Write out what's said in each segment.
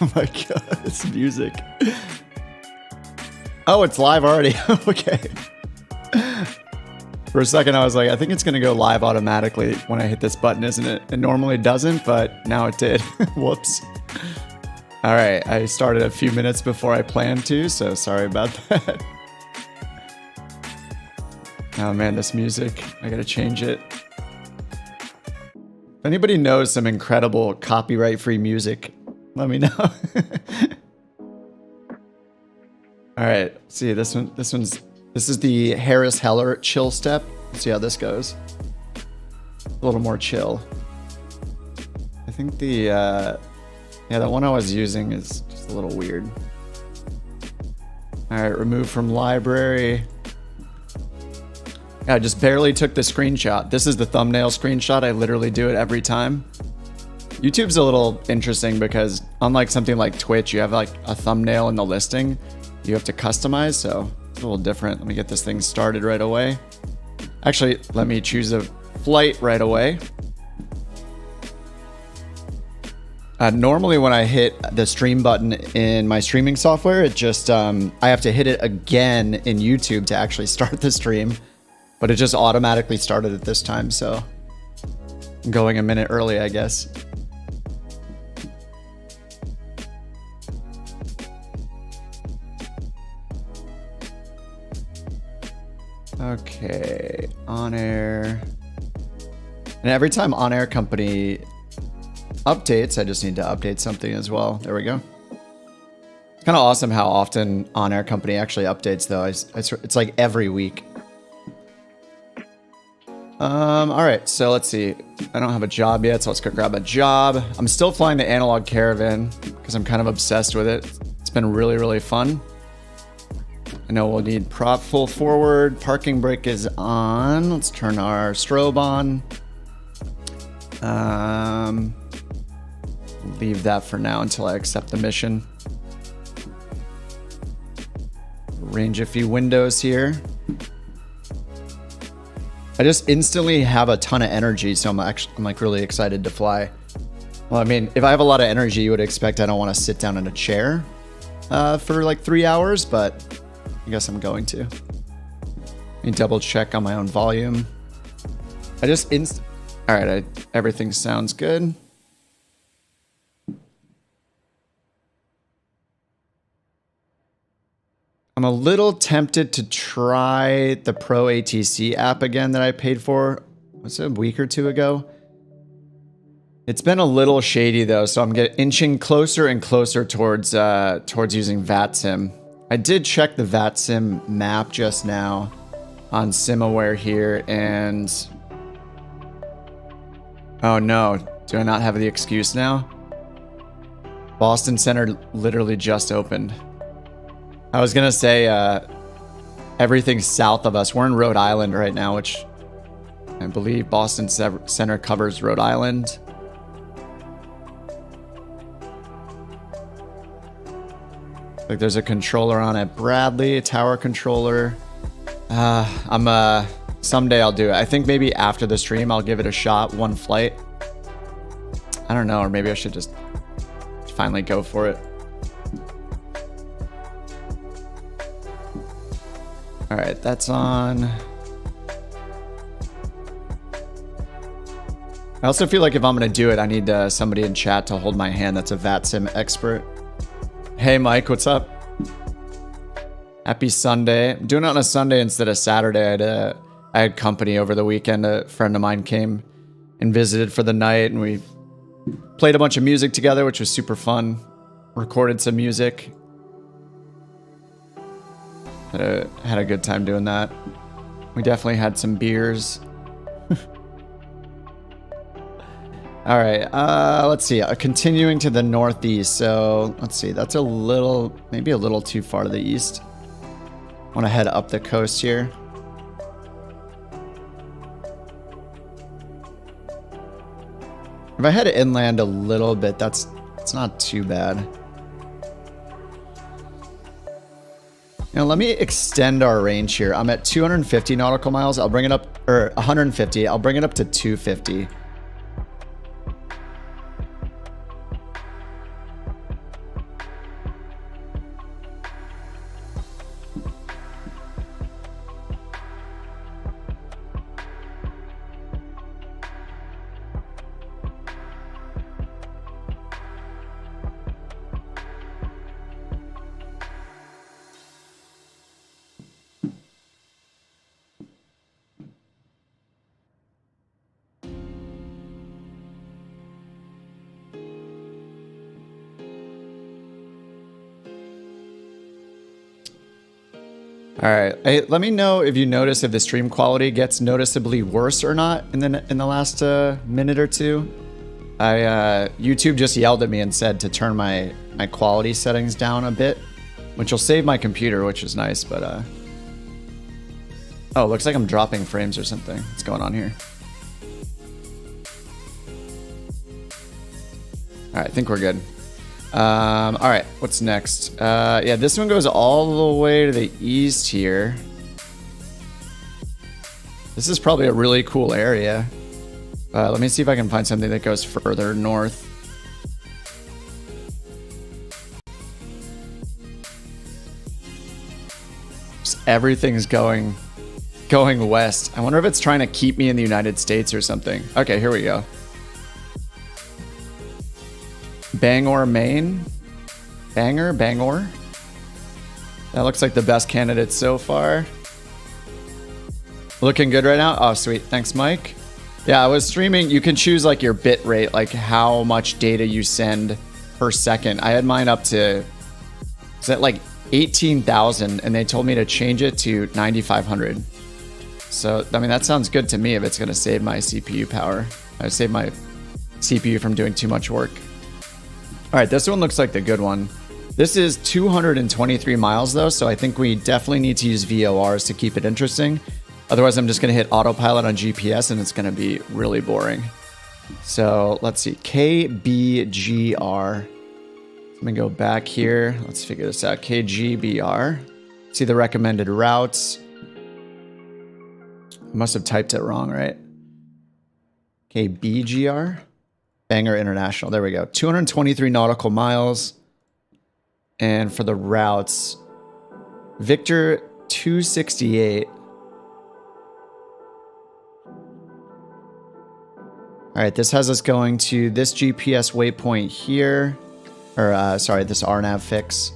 Oh my god, this music. Oh, it's live already. Okay. For a second, I was like, I think it's going to go live automatically when I hit this button, isn't it? It normally doesn't, but now it did. Whoops. All right, I started a few minutes before I planned to, so sorry about that. Oh man, this music, I gotta change it. If anybody knows some incredible copyright-free music, let me know. All right, see this one. This is the Harris Heller chill step. Let's see how this goes. A little more chill. I think the one I was using is just a little weird. All right, remove from library. Yeah, I just barely took the screenshot. This is the thumbnail screenshot. I literally do it every time. YouTube's a little interesting because unlike something like Twitch, you have like a thumbnail in the listing you have to customize, so it's a little different. Let me get this thing started right away. Actually, let me choose a flight right away. Normally when I hit the stream button in my streaming software, it just, I have to hit it again in YouTube to actually start the stream, but it just automatically started it this time, so I'm going a minute early, I guess. Okay, OnAir. And every time OnAir Company updates, I just need to update something as well. There we go. It's kind of awesome how often OnAir Company actually updates, though. It's like every week. All right, so let's see. I don't have a job yet, so let's go grab a job. I'm still flying the analog Caravan because I'm kind of obsessed with it. It's been really, really fun. I know we'll need prop full forward. Parking brake is on. Let's turn our strobe on. Leave that for now until I accept the mission. Range a few windows here. I just instantly have a ton of energy, so I'm like really excited to fly. Well, I mean, if I have a lot of energy, you would expect I don't want to sit down in a chair for like 3 hours, but I guess I'm going to. Let me double check on my own volume. All right, everything sounds good. I'm a little tempted to try the Pro ATC app again that I paid for, was it a week or two ago? It's been a little shady though, so I'm inching closer and closer towards using VATSIM. I did check the VATSIM map just now on SimAware here, and oh no, do I not have the excuse now? Boston Center literally just opened. I was gonna say everything south of us. We're in Rhode Island right now, which I believe Boston Center covers Rhode Island. Like there's a controller on at Bradley, a tower controller. Someday I'll do it. I think maybe after the stream I'll give it a shot, one flight. I don't know, or maybe I should just finally go for it. All right, that's on. I also feel like if I'm gonna do it, I need somebody in chat to hold my hand that's a VATSIM expert. Hey Mike, what's up? Happy Sunday. I'm doing it on a Sunday instead of Saturday. I had company over the weekend. A friend of mine came and visited for the night, and we played a bunch of music together, which was super fun. Recorded some music. Had a good time doing that. We definitely had some beers. All right, let's see. Continuing to the northeast. So let's see. That's maybe a little too far to the east. I want to head up the coast here. If I head inland a little bit, it's not too bad. Now let me extend our range here. I'm at 250 nautical miles. I'll bring it up, or 150. I'll bring it up to 250. All right. Hey, let me know if you notice if the stream quality gets noticeably worse or not in the last minute or two. YouTube just yelled at me and said to turn my quality settings down a bit, which will save my computer, which is nice. But oh, looks like I'm dropping frames or something. What's going on here? All right, I think we're good. All right, what's next? Yeah, this one goes all the way to the east here. This is probably a really cool area. Let me see if I can find something that goes further north. Just everything's going west. I wonder if it's trying to keep me in the United States or something. Okay, here we go. Bangor, Maine. Bangor? That looks like the best candidate so far. Looking good right now? Oh, sweet. Thanks, Mike. Yeah, I was streaming. You can choose like your bit rate, like how much data you send per second. I had mine up to, is that like 18,000, and they told me to change it to 9,500. So, I mean, that sounds good to me if it's going to save my CPU power. I save my CPU from doing too much work. All right, this one looks like the good one. This is 223 miles though, so I think we definitely need to use VORs to keep it interesting. Otherwise, I'm just gonna hit autopilot on GPS and it's gonna be really boring. So let's see, KBGR. Let me go back here. Let's figure this out. KGBR. See the recommended routes. I must have typed it wrong, right? KBGR. Bangor International. There we go. 223 nautical miles. And for the routes, Victor 268. All right, this has us going to this GPS waypoint here. Or, sorry, this RNAV fix.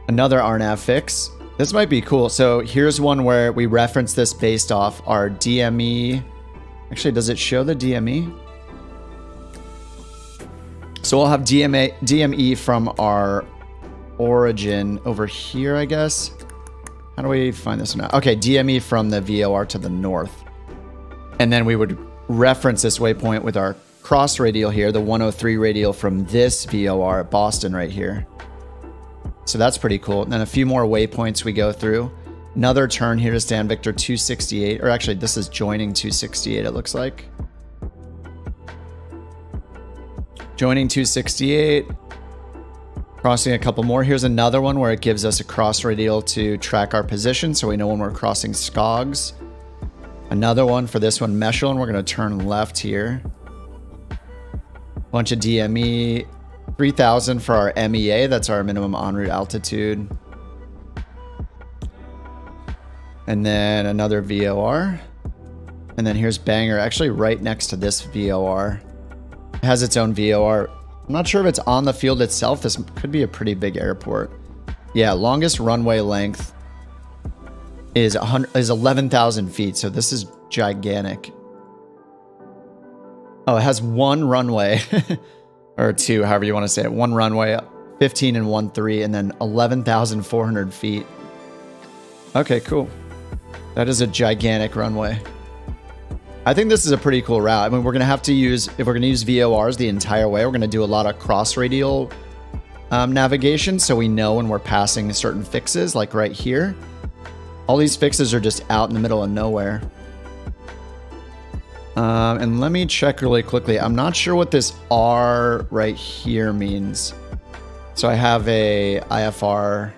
Another RNAV fix. This might be cool. So here's one where we reference this based off our DME. Actually, does it show the DME? So we'll have DME from our origin over here, I guess. How do we find this one out? Okay, DME from the VOR to the north. And then we would reference this waypoint with our cross radial here, the 103 radial from this VOR at Boston right here. So that's pretty cool. And then a few more waypoints we go through. Another turn here to Stan Victor 268, or actually this is joining 268, it looks like. Joining 268, crossing a couple more. Here's another one where it gives us a cross radial to track our position so we know when we're crossing Skogs. Another one for this one, Meshel, and we're gonna turn left here. Bunch of DME, 3,000 for our MEA, that's our minimum en route altitude. And then another VOR. And then here's Bangor, actually right next to this VOR. It has its own VOR. I'm not sure if it's on the field itself. This could be a pretty big airport. Yeah, longest runway length is 11,000 feet. So this is gigantic. Oh, it has one runway or two, however you want to say it. One runway, 15 and 1.3, and then 11,400 feet. Okay, cool. That is a gigantic runway. I think this is a pretty cool route. I mean, we're going to have to use, if we're going to use VORs the entire way, we're going to do a lot of cross radial navigation so we know when we're passing certain fixes, like right here. All these fixes are just out in the middle of nowhere. And let me check really quickly. I'm not sure what this R right here means. So I have a IFR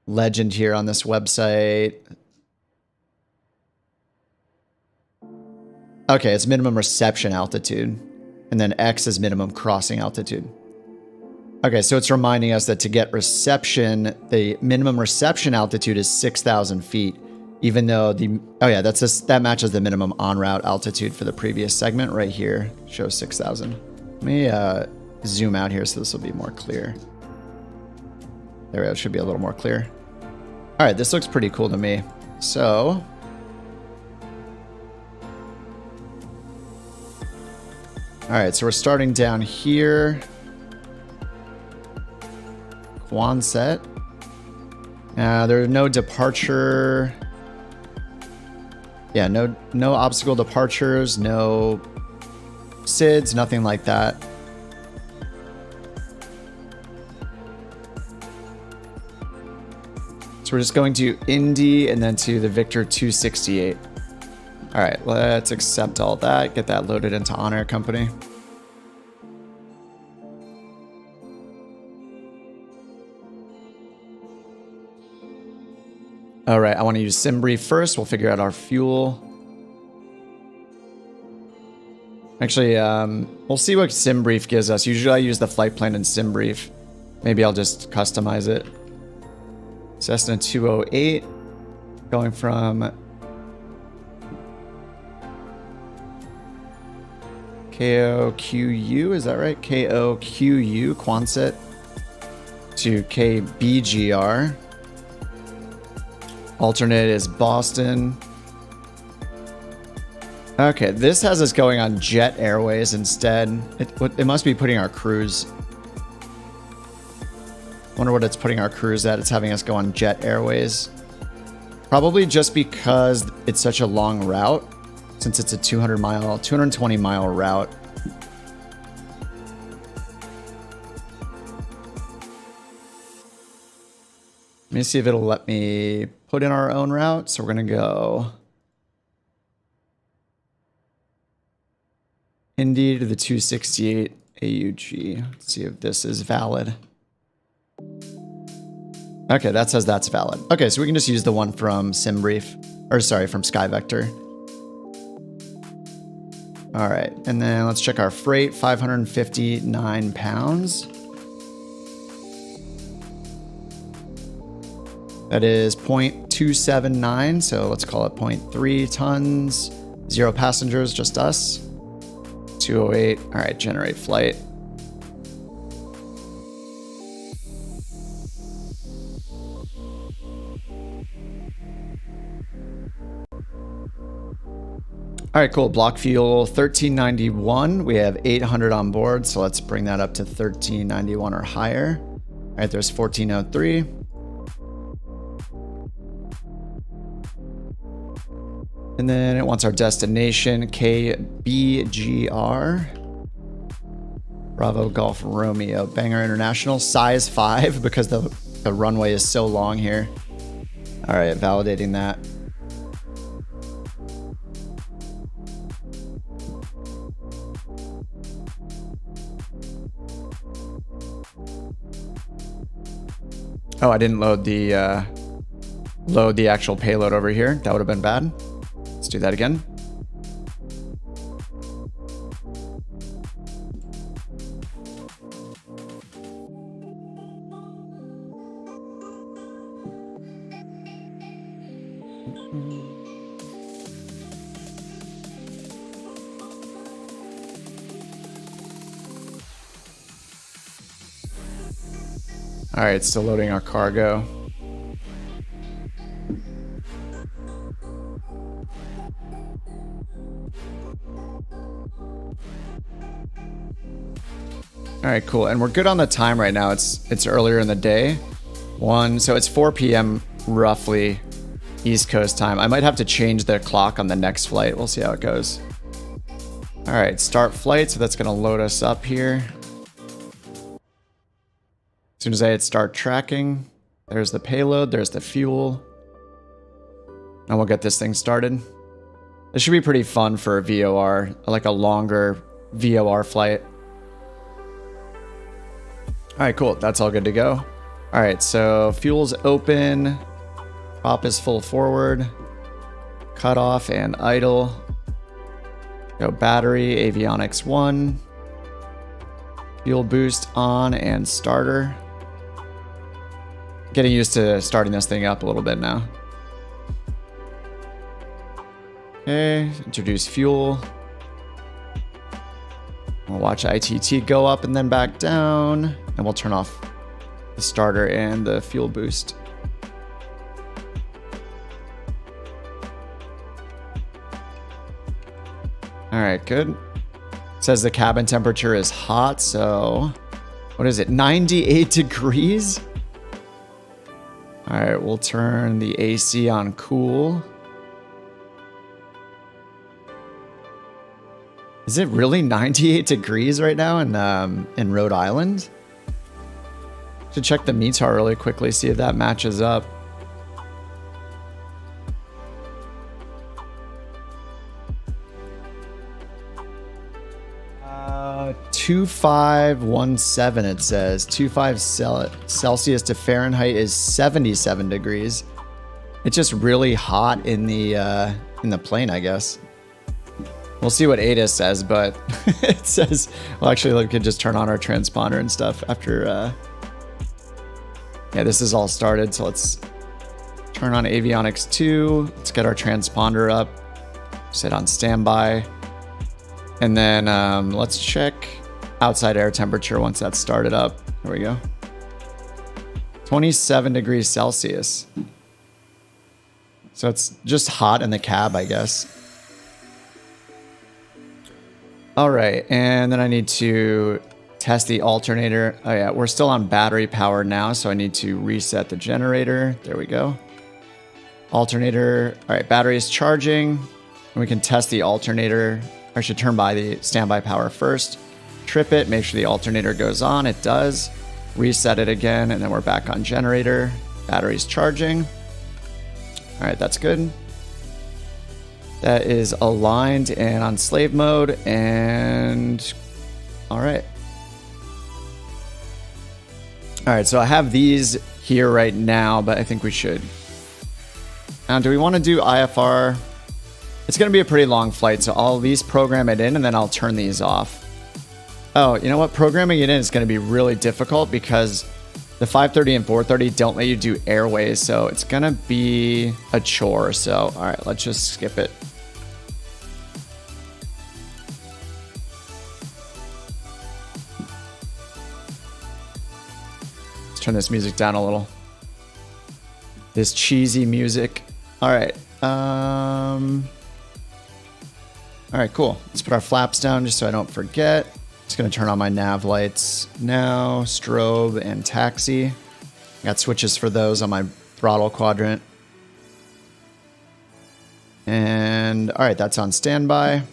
legend here on this website. Okay, it's minimum reception altitude. And then X is minimum crossing altitude. Okay, so it's reminding us that to get reception, the minimum reception altitude is 6,000 feet. Even though the, oh yeah, that matches the minimum en route altitude for the previous segment right here. Shows 6,000. Let me zoom out here so this will be more clear. There we go, it should be a little more clear. All right, this looks pretty cool to me. So, all right, so we're starting down here. One set. There's no departure. Yeah, no obstacle departures, no SIDS, nothing like that. So we're just going to Indy and then to the Victor 268. All right, let's accept all that, get that loaded into OnAir Company. All right, I want to use SimBrief first. We'll figure out our fuel. Actually, we'll see what SimBrief gives us. Usually I use the flight plan in SimBrief. Maybe I'll just customize it. Cessna 208, going from KOQU, is that right? KOQU, Quonset, to KBGR. Alternate is Boston. Okay, this has us going on Jet Airways instead. It must be putting our cruise. Wonder what it's putting our cruise at. It's having us go on Jet Airways. Probably just because it's such a long route, since it's a 220 mile route. Let me see if it'll let me put in our own route. So we're gonna go Indy to the 268 AUG. Let's see if this is valid. Okay, that says that's valid. Okay, so we can just use the one from SimBrief, or sorry, from SkyVector. All right, and then let's check our freight, 559 pounds. That is 0.279, so let's call it 0.3 tons. 0 passengers, just us. 208, all right, generate flight. All right, cool. Block fuel 1391. We have 800 on board, so let's bring that up to 1391 or higher. All right, there's 1403. And then it wants our destination, KBGR. Bravo Golf Romeo. Bangor International, size 5, because the runway is so long here. All right, validating that. Oh, I didn't load the actual payload over here. That would have been bad. Let's do that again. All right, still loading our cargo. All right, cool. And we're good on the time right now. It's earlier in the day. So it's 4 p.m. roughly East Coast time. I might have to change the clock on the next flight. We'll see how it goes. All right, start flight. So that's going to load us up here. As soon as I hit start tracking, there's the payload, there's the fuel. And we'll get this thing started. This should be pretty fun for a VOR, like a longer VOR flight. All right, cool. That's all good to go. All right, so fuel's open. Prop is full forward. Cut off and idle. Go battery, avionics 1. Fuel boost on and starter. Getting used to starting this thing up a little bit now. Okay, introduce fuel. We'll watch ITT go up and then back down. And we'll turn off the starter and the fuel boost. All right, good. It says the cabin temperature is hot, so what is it? 98 degrees? All right, we'll turn the AC on cool. Is it really 98 degrees right now in Rhode Island? Should check the METAR really quickly, see if that matches up. 2517 it says. 25 Celsius to Fahrenheit is 77 degrees. It's just really hot in the plane, I guess. We'll see what ADA says, but it says, well, actually, we could just turn on our transponder and stuff after, yeah, this is all started. So let's turn on avionics 2. Let's get our transponder up, sit on standby. And then let's check outside air temperature once that's started up. There we go. 27 degrees Celsius. So it's just hot in the cab, I guess. All right, and then I need to test the alternator. Oh yeah, we're still on battery power now, so I need to reset the generator. There we go. Alternator, all right, battery is charging. And we can test the alternator. I should turn by the standby power first. Trip it, make sure the alternator goes on. It does. Reset it again, and then we're back on generator. Battery's charging. All right, that's good. That is aligned and on slave mode, and all right. All right, so I have these here right now, but I think we should. Now, do we want to do IFR? It's going to be a pretty long flight, so I'll at least program it in, and then I'll turn these off. Oh, you know what? Programming it in is going to be really difficult because the 530 and 430 don't let you do airways, so it's going to be a chore. So, all right, let's just skip it. Let's turn this music down a little. This cheesy music. All right. All right, cool. Let's put our flaps down just so I don't forget. Just gonna turn on my nav lights now, strobe and taxi. Got switches for those on my throttle quadrant. And all right, that's on standby. All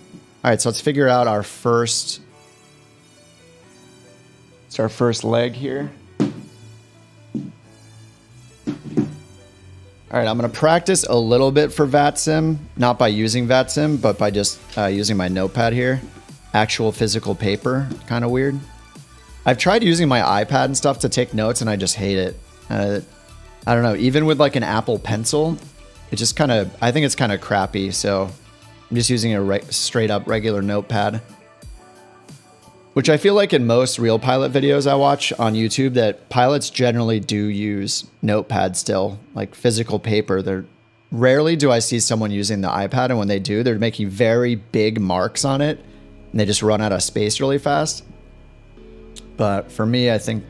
right, so let's figure out our first. It's our first leg here. All right, I'm going to practice a little bit for VATSIM, not by using VATSIM, but by just using my notepad here. Actual physical paper, kind of weird. I've tried using my iPad and stuff to take notes, and I just hate it. I don't know, even with like an Apple Pencil, it just kind of, I think it's kind of crappy, so I'm just using a straight up regular notepad. Which I feel like in most real pilot videos I watch on YouTube that pilots generally do use notepad still, like physical paper. They're rarely do I see someone using the iPad, and when they do, they're making very big marks on it and they just run out of space really fast. But for me, I think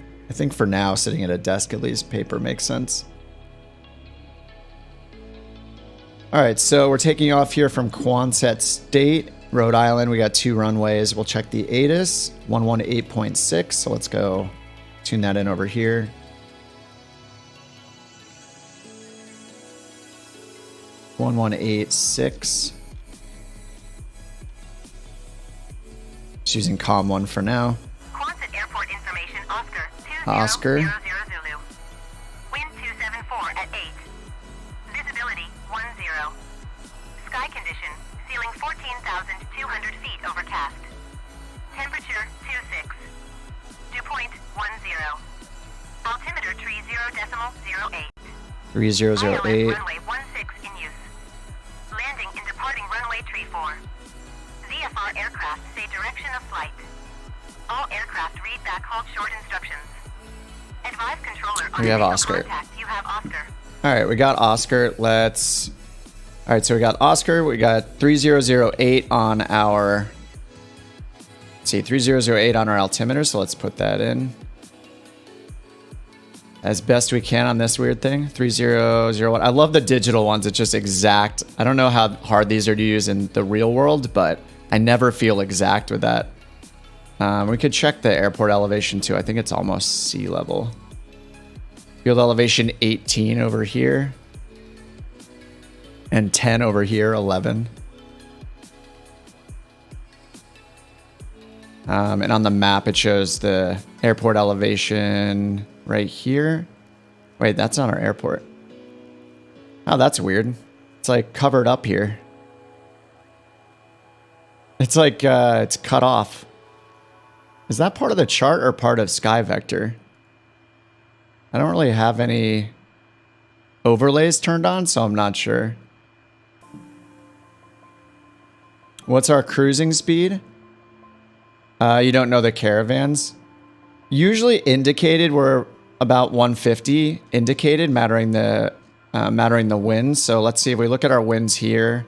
for now, sitting at a desk at least, paper makes sense. All right, so we're taking off here from Quonset State, Rhode Island. We got 2 runways. We'll check the ATIS, 118.6. So let's go tune that in over here. (118.6). Just using COM 1 for now. Quonset Airport information, Oscar. Oscar. 2000 Zulu. Wind 274 at 8. Visibility 10. Sky condition, ceiling 14,200 feet overcast. Temperature 26. Dew point 10. Altimeter tree 0.08. 3008. Runway 16 in use. Landing and departing runway tree 4. VFR aircraft say direction of flight. All aircraft read back hold short instructions. Advise controller on We have initial Oscar. contact. You have Oscar. All right, we got Oscar. Let's. All right, so we got Oscar. We got 3008 on our. Let's see, 3008 on our altimeter. So let's put that in as best we can on this weird thing. 3001. I love the digital ones. It's just exact. I don't know how hard these are to use in the real world, but I never feel exact with that. We could check the airport elevation too. I think it's almost sea level. Field elevation 18 over here. And 10 over here, 11. And on the map, it shows the airport elevation right here. Wait, that's not our airport. Oh, that's weird. It's like covered up here. It's like it's cut off. Is that part of the chart or part of Sky Vector? I don't really have any overlays turned on, so I'm not sure. What's our cruising speed? You don't know the Caravans? Usually indicated, we're about 150 indicated, mattering the winds. So let's see if we look at our winds here.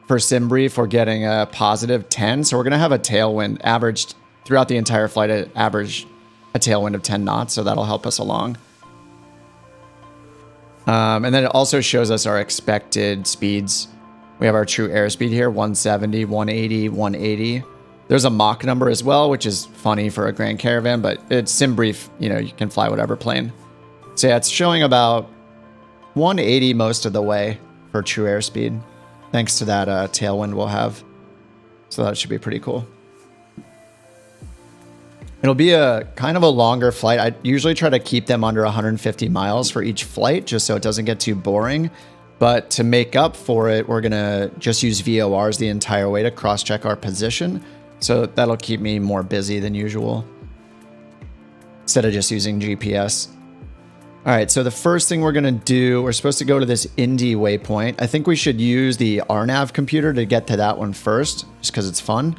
For Simbrief, we're getting a positive 10. So we're going to have a tailwind averaged throughout the entire flight, average a tailwind of 10 knots. So that'll help us along. And then it also shows us our expected speeds. We have our true airspeed here, 170, 180, 180. There's a Mach number as well, which is funny for a Grand Caravan, but it's Simbrief, you know, you can fly whatever plane. So yeah, it's showing about 180 most of the way for true airspeed, thanks to that tailwind we'll have. So that should be pretty cool. It'll be a kind of a longer flight. I usually try to keep them under 150 miles for each flight, just so it doesn't get too boring. But to make up for it, we're gonna just use VORs the entire way to cross-check our position. So that'll keep me more busy than usual, instead of just using GPS. All right, so the first thing we're gonna do, we're supposed to go to this Indy waypoint. I think we should use the RNAV computer to get to that one first, just because it's fun.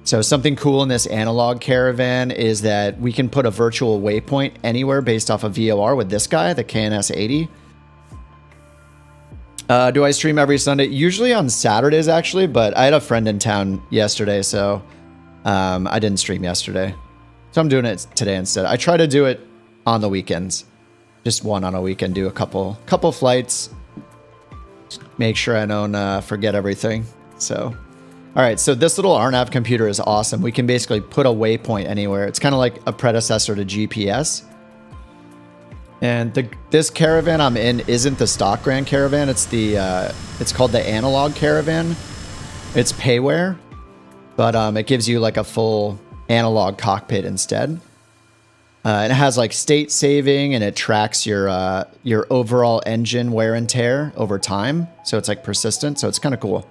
So something cool in this analog Caravan is that we can put a virtual waypoint anywhere based off of VOR with this guy, the KNS 80. Do I stream every Sunday? Usually on Saturdays, actually, but I had a friend in town yesterday, so I didn't stream yesterday. So I'm doing it today instead. I try to do it on the weekends. Just one on a weekend, do a couple flights. Make sure I don't forget everything. So, all right, so this little RNAV computer is awesome. We can basically put a waypoint anywhere. It's kind of like a predecessor to GPS. And this Caravan I'm in isn't the stock Grand Caravan. It's it's called the analog Caravan. It's payware, but it gives you like a full analog cockpit instead. And it has like state saving, and it tracks your overall engine wear and tear over time. So it's like persistent. So it's kind of cool.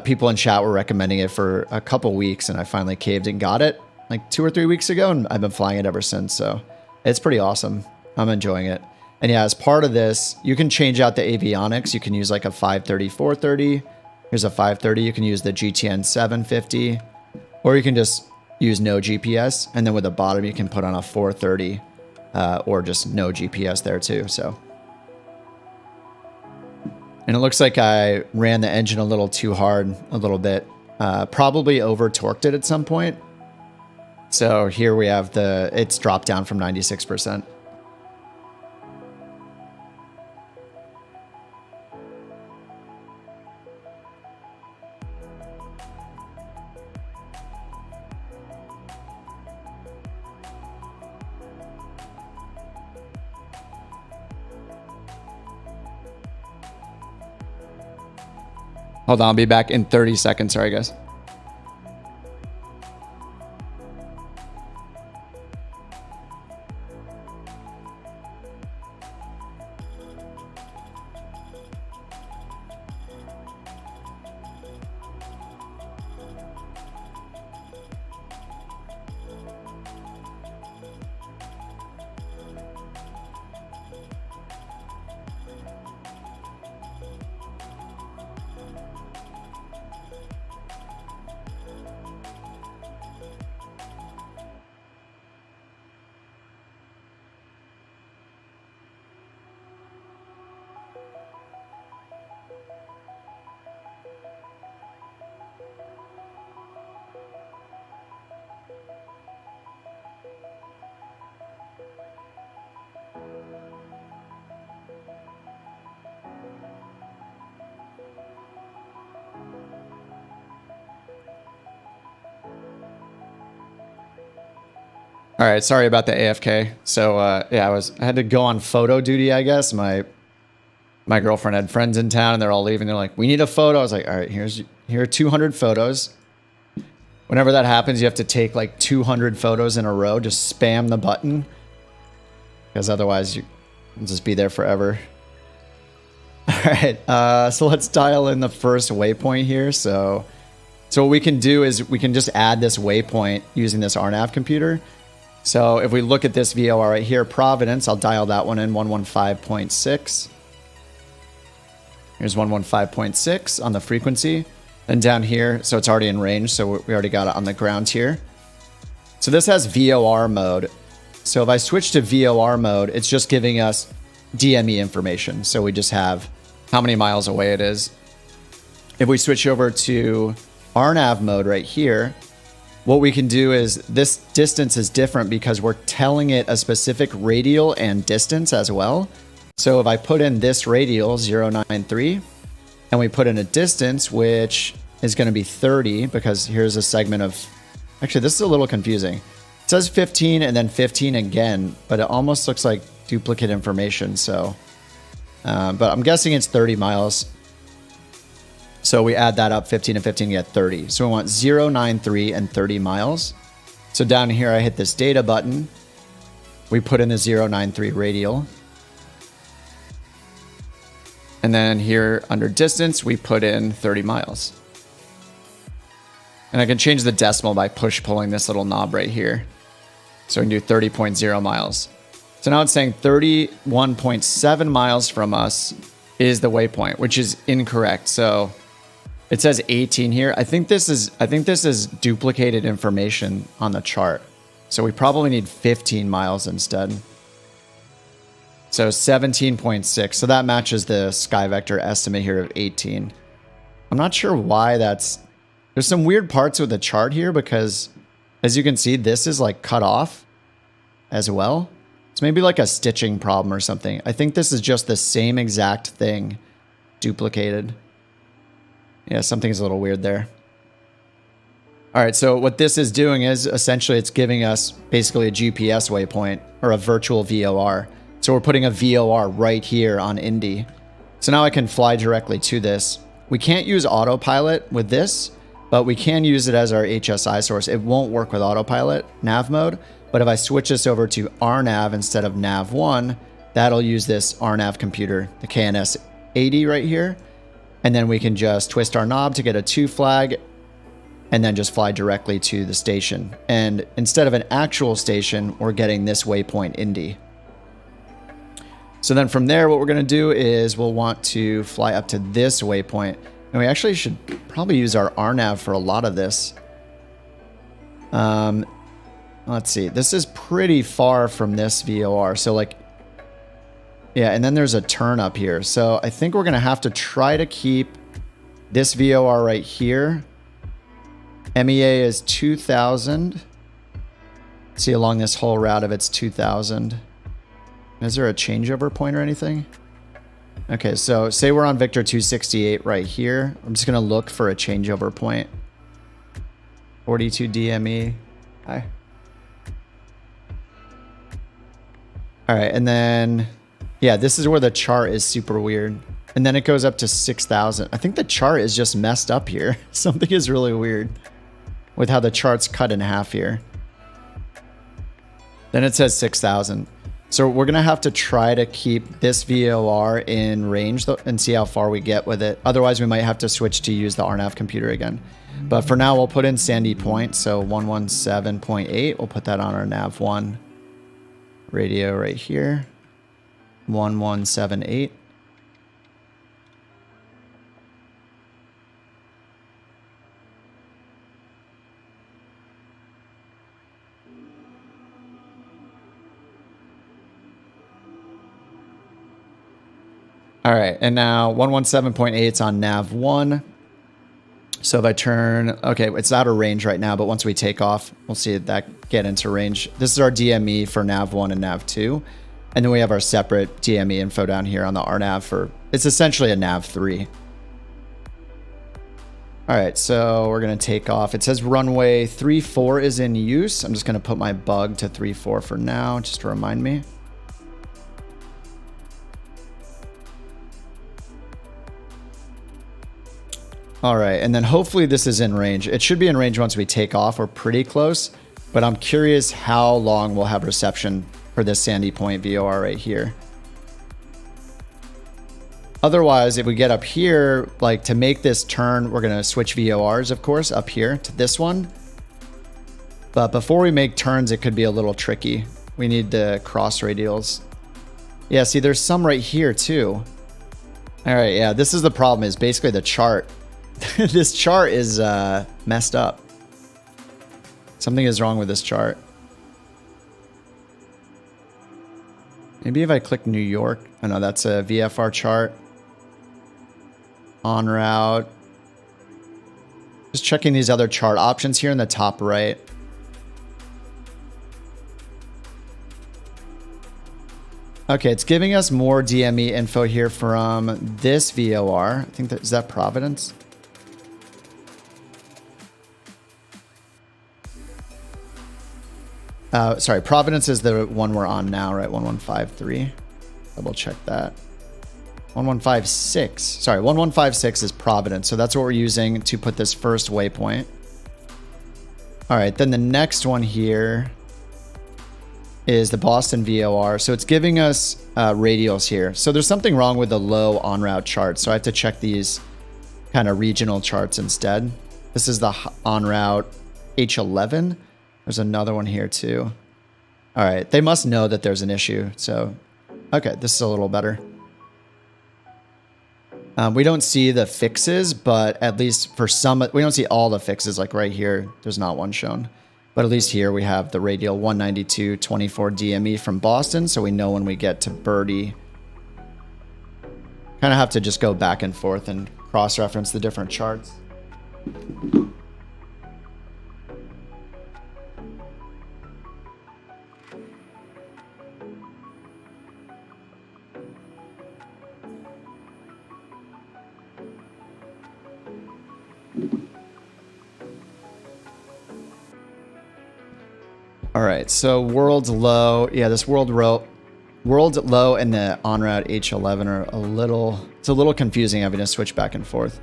People in chat were recommending it for a couple weeks, and I finally caved and got it like 2 or 3 weeks ago, and I've been flying it ever since. So it's pretty awesome. I'm enjoying it. And yeah, as part of this, you can change out the avionics. You can use like a 530, 430. Here's a 530. You can use the GTN 750, or you can just use no GPS. And then with the bottom, you can put on a 430 or just no GPS there too. So, and it looks like I ran the engine a little too hard, a little bit. Probably over torqued it at some point. So here we have it's dropped down from 96%. Hold on, I'll be back in 30 seconds. Sorry, guys. All right, sorry about the AFK. So yeah, I had to go on photo duty, I guess. My girlfriend had friends in town, and they're all leaving. They're like, "We need a photo." I was like, "All right, here are 200 photos." Whenever that happens, you have to take like 200 photos in a row. Just spam the button, because otherwise you'll just be there forever. All right, so let's dial in the first waypoint here. So what we can do is we can just add this waypoint using this RNAV computer. So if we look at this VOR right here, Providence, I'll dial that one in, 115.6. Here's 115.6 on the frequency. Then down here, so it's already in range, so we already got it on the ground here. So this has VOR mode. So if I switch to VOR mode, it's just giving us DME information. So we just have how many miles away it is. If we switch over to RNAV mode right here, what we can do is this distance is different because we're telling it a specific radial and distance as well. So if I put in this radial 093 and we put in a distance, which is going to be 30, because here's a segment of, actually this is a little confusing. It says 15 and then 15 again, but it almost looks like duplicate information. So, but I'm guessing it's 30 miles. So we add that up, 15 and 15, get 30. So we want 093 and 30 miles. So down here, I hit this data button. We put in the 093 radial. And then here under distance, we put in 30 miles. And I can change the decimal by push-pulling this little knob right here. So we can do 30.0 miles. So now it's saying 31.7 miles from us is the waypoint, which is incorrect. So it says 18 here. I think this is duplicated information on the chart. So we probably need 15 miles instead. So 17.6. So that matches the sky vector estimate here of 18. I'm not sure why that's... There's some weird parts with the chart here because, as you can see, this is like cut off as well. It's maybe like a stitching problem or something. I think this is just the same exact thing duplicated. Yeah, something's a little weird there. All right, so what this is doing is essentially it's giving us basically a GPS waypoint or a virtual VOR. So we're putting a VOR right here on Indy. So now I can fly directly to this. We can't use autopilot with this, but we can use it as our HSI source. It won't work with autopilot nav mode, but if I switch this over to RNAV instead of nav1, that'll use this RNAV computer, the KNS 80 right here. And then we can just twist our knob to get a 2 flag and then just fly directly to the station. And instead of an actual station, we're getting this waypoint Indy. So then from there, what we're going to do is we'll want to fly up to this waypoint. And we actually should probably use our RNAV for a lot of this. Let's see. This is pretty far from this VOR. So like, yeah, and then there's a turn up here. So I think we're going to have to try to keep this VOR right here. MEA is 2,000. See, along this whole route of it's 2,000. Is there a changeover point or anything? Okay, so say we're on Victor 268 right here. I'm just going to look for a changeover point. 42 DME. Hi. All right, and then... yeah, this is where the chart is super weird. And then it goes up to 6,000. I think the chart is just messed up here. Something is really weird with how the chart's cut in half here. Then it says 6,000. So we're going to have to try to keep this VOR in range and see how far we get with it. Otherwise, we might have to switch to use the RNAV computer again. But for now, we'll put in Sandy Point. So 117.8. We'll put that on our nav1 radio right here. 1178. All right, and now 117.8 is on nav 1. So if I turn, okay, it's out of range right now, but once we take off, we'll see that get into range. This is our DME for nav 1 and nav 2. And then we have our separate DME info down here on the RNAV for, it's essentially a nav 3. All right, so we're gonna take off. It says runway 34 is in use. I'm just gonna put my bug to 34 for now, just to remind me. All right, and then hopefully this is in range. It should be in range once we take off. We're pretty close, but I'm curious how long we'll have reception for this Sandy Point VOR right here. Otherwise, if we get up here, like to make this turn, we're gonna switch VORs, of course, up here to this one. But before we make turns, it could be a little tricky. We need the cross radials. Yeah, see, there's some right here too. All right, yeah, this is the problem, is basically the chart. This chart is messed up. Something is wrong with this chart. Maybe if I click New York. Oh no, that's a VFR chart. En route. Just checking these other chart options here in the top right. Okay, it's giving us more DME info here from this VOR. I think that is that Providence? Sorry, Providence is the one we're on now, right? 1153. Double check that. 1156. Sorry, 1156 is Providence. So that's what we're using to put this first waypoint. All right, then the next one here is the Boston VOR. So it's giving us radials here. So there's something wrong with the low en route chart. So I have to check these kind of regional charts instead. This is the en route H11. There's another one here too. All right, they must know that there's an issue. So, okay, this is a little better. We don't see the fixes, but at least for some, we don't see all the fixes. Like right here, there's not one shown. But at least here we have the radial 192.24 DME from Boston, so we know when we get to Birdie. Kind of have to just go back and forth and cross-reference the different charts. All right, so world low. Yeah, this world low and the en route H11 are it's a little confusing having to switch back and forth.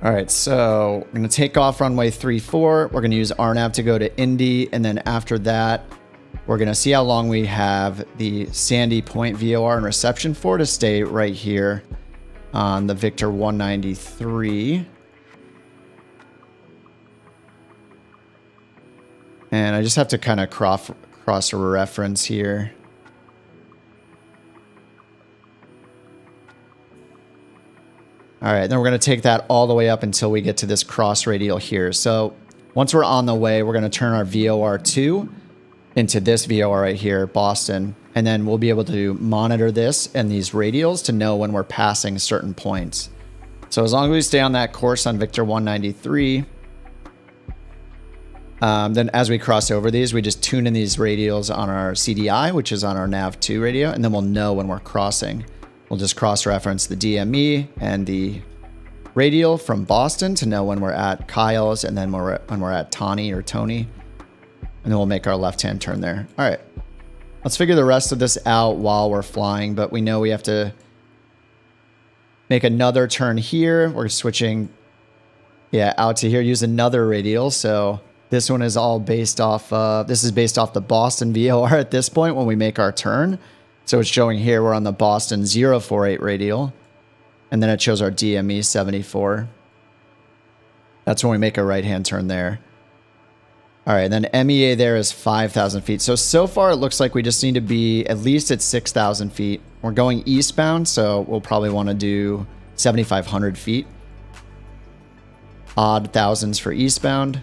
All right, so we're gonna take off runway 34. We're gonna use RNAV to go to Indy, and then after that, we're gonna see how long we have the Sandy Point VOR and reception for to stay right here on the Victor 193. And I just have to kind of cross a reference here. All right, then we're going to take that all the way up until we get to this cross radial here. So once we're on the way, we're going to turn our VOR2 into this VOR right here, Boston. And then we'll be able to monitor this and these radials to know when we're passing certain points. So as long as we stay on that course on Victor 193, then as we cross over these, we just tune in these radials on our CDI, which is on our NAV2 radio, and then we'll know when we're crossing. We'll just cross-reference the DME and the radial from Boston to know when we're at Kyle's, and then when we're at Tawny or Tony, and then we'll make our left-hand turn there. All right, let's figure the rest of this out while we're flying, but we know we have to make another turn here. We're switching, yeah, out to here, use another radial, so this one is all based off, this is based off the Boston VOR at this point when we make our turn. So it's showing here we're on the Boston 048 radial. And then it shows our DME 74. That's when we make a right-hand turn there. All right, then MEA there is 5,000 feet. So far it looks like we just need to be at least at 6,000 feet. We're going eastbound, so we'll probably want to do 7,500 feet. Odd thousands for eastbound.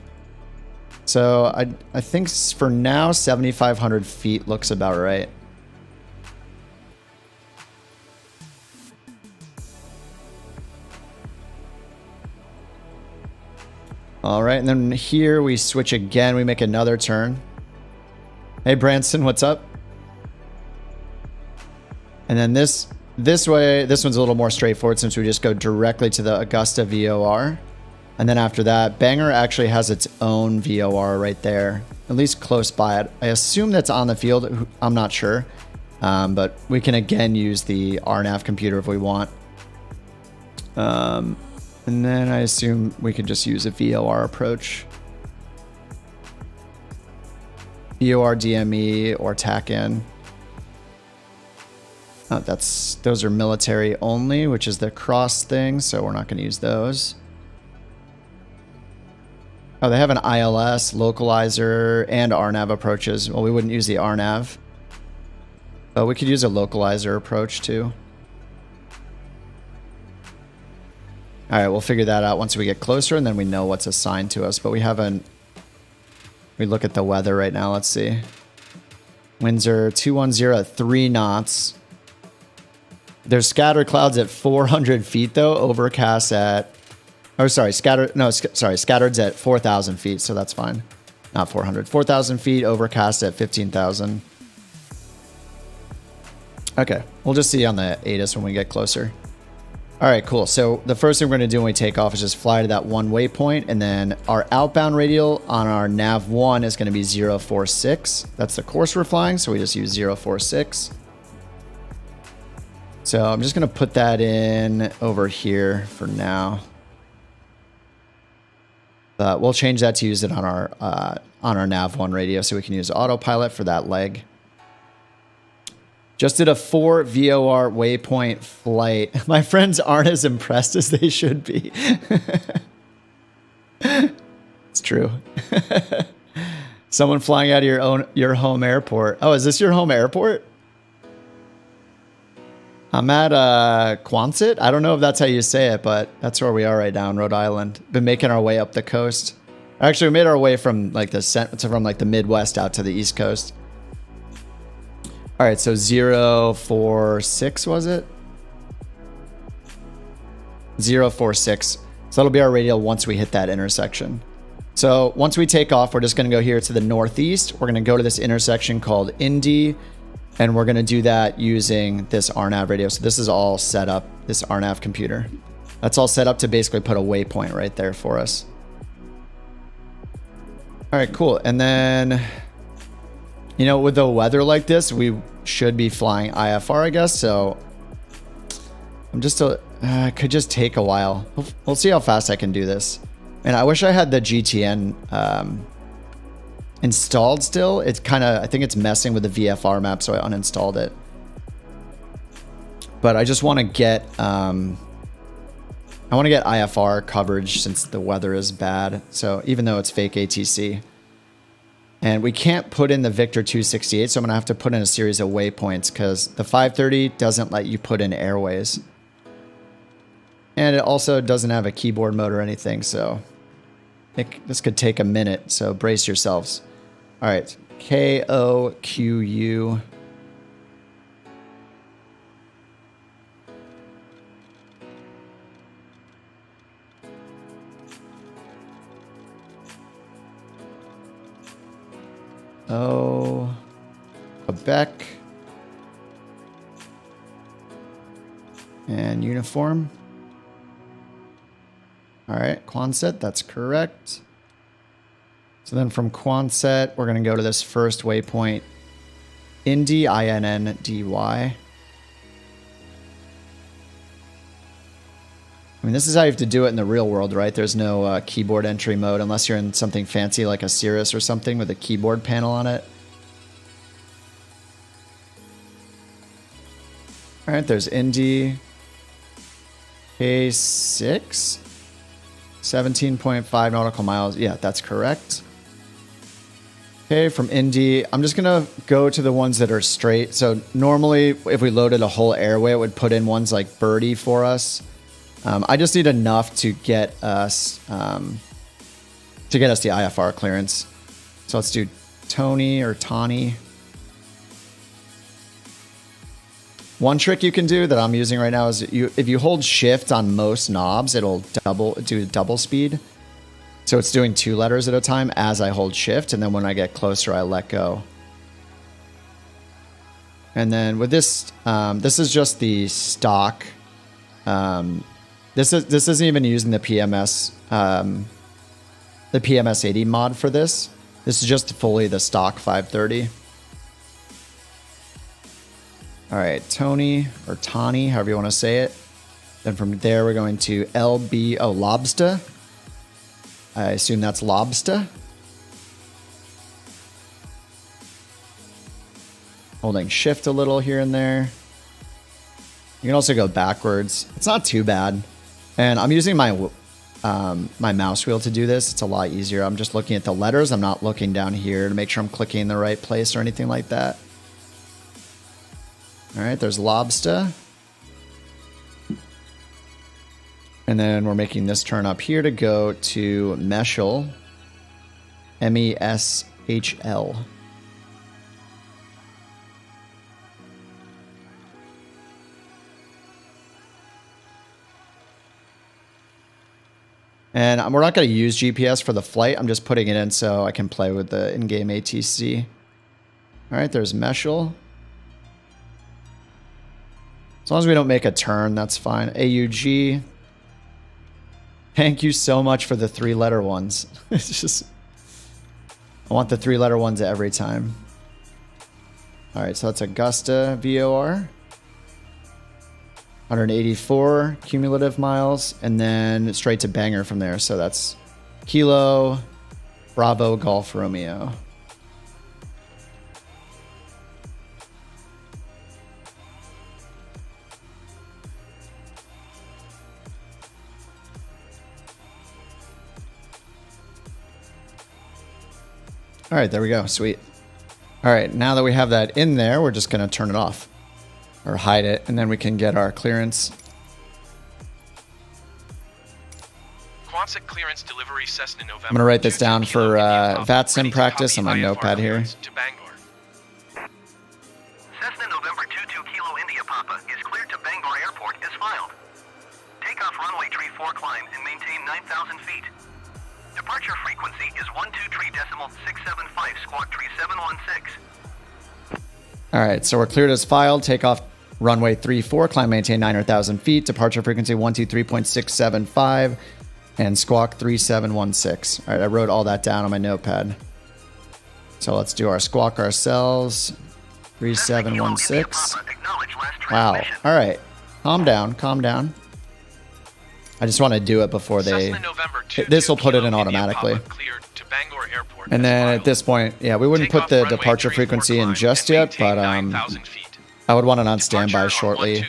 So I think for now, 7,500 feet looks about right. All right, and then here we switch again. We make another turn. Hey, Branson, what's up? And then this this way, this one's a little more straightforward since we just go directly to the Augusta VOR. And then after that, Bangor actually has its own VOR right there, at least close by it. I assume that's on the field. I'm not sure. But we can again use the RNAV computer if we want. And then I assume we could just use a VOR approach. VOR DME or TAC in. Those are military only, which is the cross thing, so we're not going to use those. Oh, they have an ILS, localizer, and RNAV approaches. Well, we wouldn't use the RNAV. But we could use a localizer approach too. Alright, we'll figure that out once we get closer and then we know what's assigned to us. But we haven't... We look at the weather right now, let's see. Winds are 210 at 3 knots. There's scattered clouds at 400 feet though, overcast at... Oh, sorry, scattered's at 4,000 feet, so that's fine. Not 400. 4,000 feet, overcast at 15,000. Okay, we'll just see on the ATIS when we get closer. All right, cool. So the first thing we're going to do when we take off is just fly to that one waypoint, and then our outbound radial on our nav1 is going to be 046. That's the course we're flying, so we just use 046. So I'm just going to put that in over here for now. We'll change that to use it on our nav1 radio, so we can use autopilot for that leg. Just did a 4 VOR waypoint flight. My friends aren't as impressed as they should be. It's true. Someone flying out of your home airport. Oh, is this your home airport? I'm at Quonset. I don't know if that's how you say it, but that's where we are right now in Rhode Island. Been making our way up the coast. Actually, we made our way from like the Midwest out to the East Coast. All right, so 046 was it? 046. So that'll be our radial once we hit that intersection. So once we take off, we're just going to go here to the northeast. We're going to go to this intersection called Indy. And we're going to do that using this RNAV radio. So this is all set up, this RNAV computer. That's all set up to basically put a waypoint right there for us. All right, cool. And then, you know, with the weather like this, we should be flying IFR, I guess. So I'm just, it could just take a while. We'll see how fast I can do this. And I wish I had the GTN installed still. It's kind of, I think it's messing with the VFR map, so I uninstalled it. But I just want to get IFR coverage since the weather is bad. So even though it's fake ATC, and we can't put in the Victor 268, so I'm gonna have to put in a series of waypoints because the 530 doesn't let you put in airways, and it also doesn't have a keyboard mode or anything. So this could take a minute. So brace yourselves. All right, KOQU. Oh, Quebec. And uniform. All right, Quonset, that's correct. So then from Quonset, we're going to go to this first waypoint, Indy, INNDY. I mean, this is how you have to do it in the real world, right? There's no keyboard entry mode unless you're in something fancy like a Cirrus or something with a keyboard panel on it. All right, there's Indy. K6. 17.5 nautical miles. Yeah, that's correct. Okay, from Indy, I'm just going to go to the ones that are straight. So normally, if we loaded a whole airway, it would put in ones like Birdie for us. I just need enough to get us the IFR clearance. So let's do Tony or Tawny. One trick you can do that I'm using right now is if you hold shift on most knobs, it'll do double speed. So it's doing 2 letters at a time as I hold shift, and then when I get closer, I let go. And then with this, this is just the stock. This isn't even using the PMS, the PMS 80 mod for this. This is just fully the stock 530. All right, Tony or Tawny, however you want to say it. Then from there, we're going to LBO Lobster. I assume that's Lobster. Holding shift a little here and there. You can also go backwards. It's not too bad. And I'm using my my mouse wheel to do this. It's a lot easier. I'm just looking at the letters. I'm not looking down here to make sure I'm clicking in the right place or anything like that. All right, there's Lobster. And then we're making this turn up here to go to Meshel. M-E-S-H-L. And we're not going to use GPS for the flight. I'm just putting it in so I can play with the in-game ATC. All right, there's Meshel. As long as we don't make a turn, that's fine. AUG. Thank you so much for the 3-letter ones. It's just, I want the 3-letter ones every time. All right, so that's Augusta VOR. 184 cumulative miles, and then straight to Bangor from there. So that's Kilo, Bravo, Golf, Romeo. All right, there we go. Sweet. All right, now that we have that in there, we're just going to turn it off or hide it, and then we can get our clearance. Quonset clearance delivery Cessna November. I'm going to write this down for VATSIM practice on my notepad here. Cessna November 22 Kilo India Papa is cleared to Bangor Airport as filed. Takeoff runway 34 climb and maintain 9,000 feet. Departure frequency is 123.675 squawk 3716. All right, so we're cleared as filed. Takeoff runway 34, climb, maintain 9,000 feet. Departure frequency 123.675 and squawk 3716. All right, I wrote all that down on my notepad. So let's do our squawk ourselves. 3716. Wow. All right, calm down, calm down. I just want to do it before they... This will put it in automatically. And then at this point, yeah, we wouldn't put the departure frequency in just yet, but I would want it on standby shortly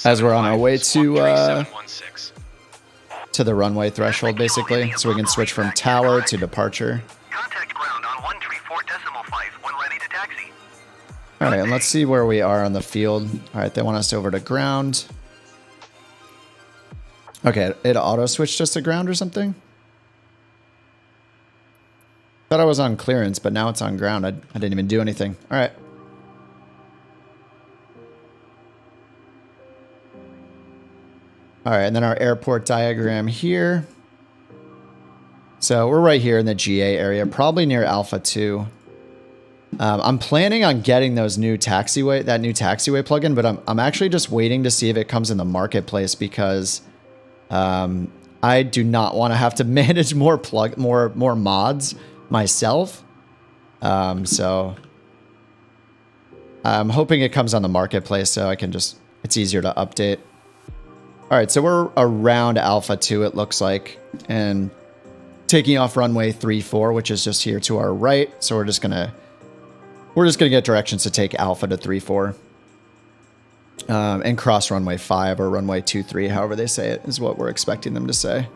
as we're on our way to the runway threshold, basically, so we can switch from tower to departure. Contact ground on 134.5 when ready to taxi. All right, and let's see where we are on the field. All right, they want us over to ground. Okay, it auto-switched us to ground or something? Thought I was on clearance, but now it's on ground. I didn't even do anything. All right. All right, and then our airport diagram here. So we're right here in the GA area, probably near Alpha 2. I'm planning on getting those new taxiway, that new taxiway plugin, but I'm actually just waiting to see if it comes in the marketplace because... I do not want to have to manage more mods myself. So I'm hoping it comes on the marketplace so I can just, it's easier to update. All right, so we're around Alpha 2, it looks like, and taking off runway 34, which is just here to our right. So we're just gonna get directions to take Alpha to 34. And cross runway 5 or runway 23, however they say it, is what we're expecting them to say.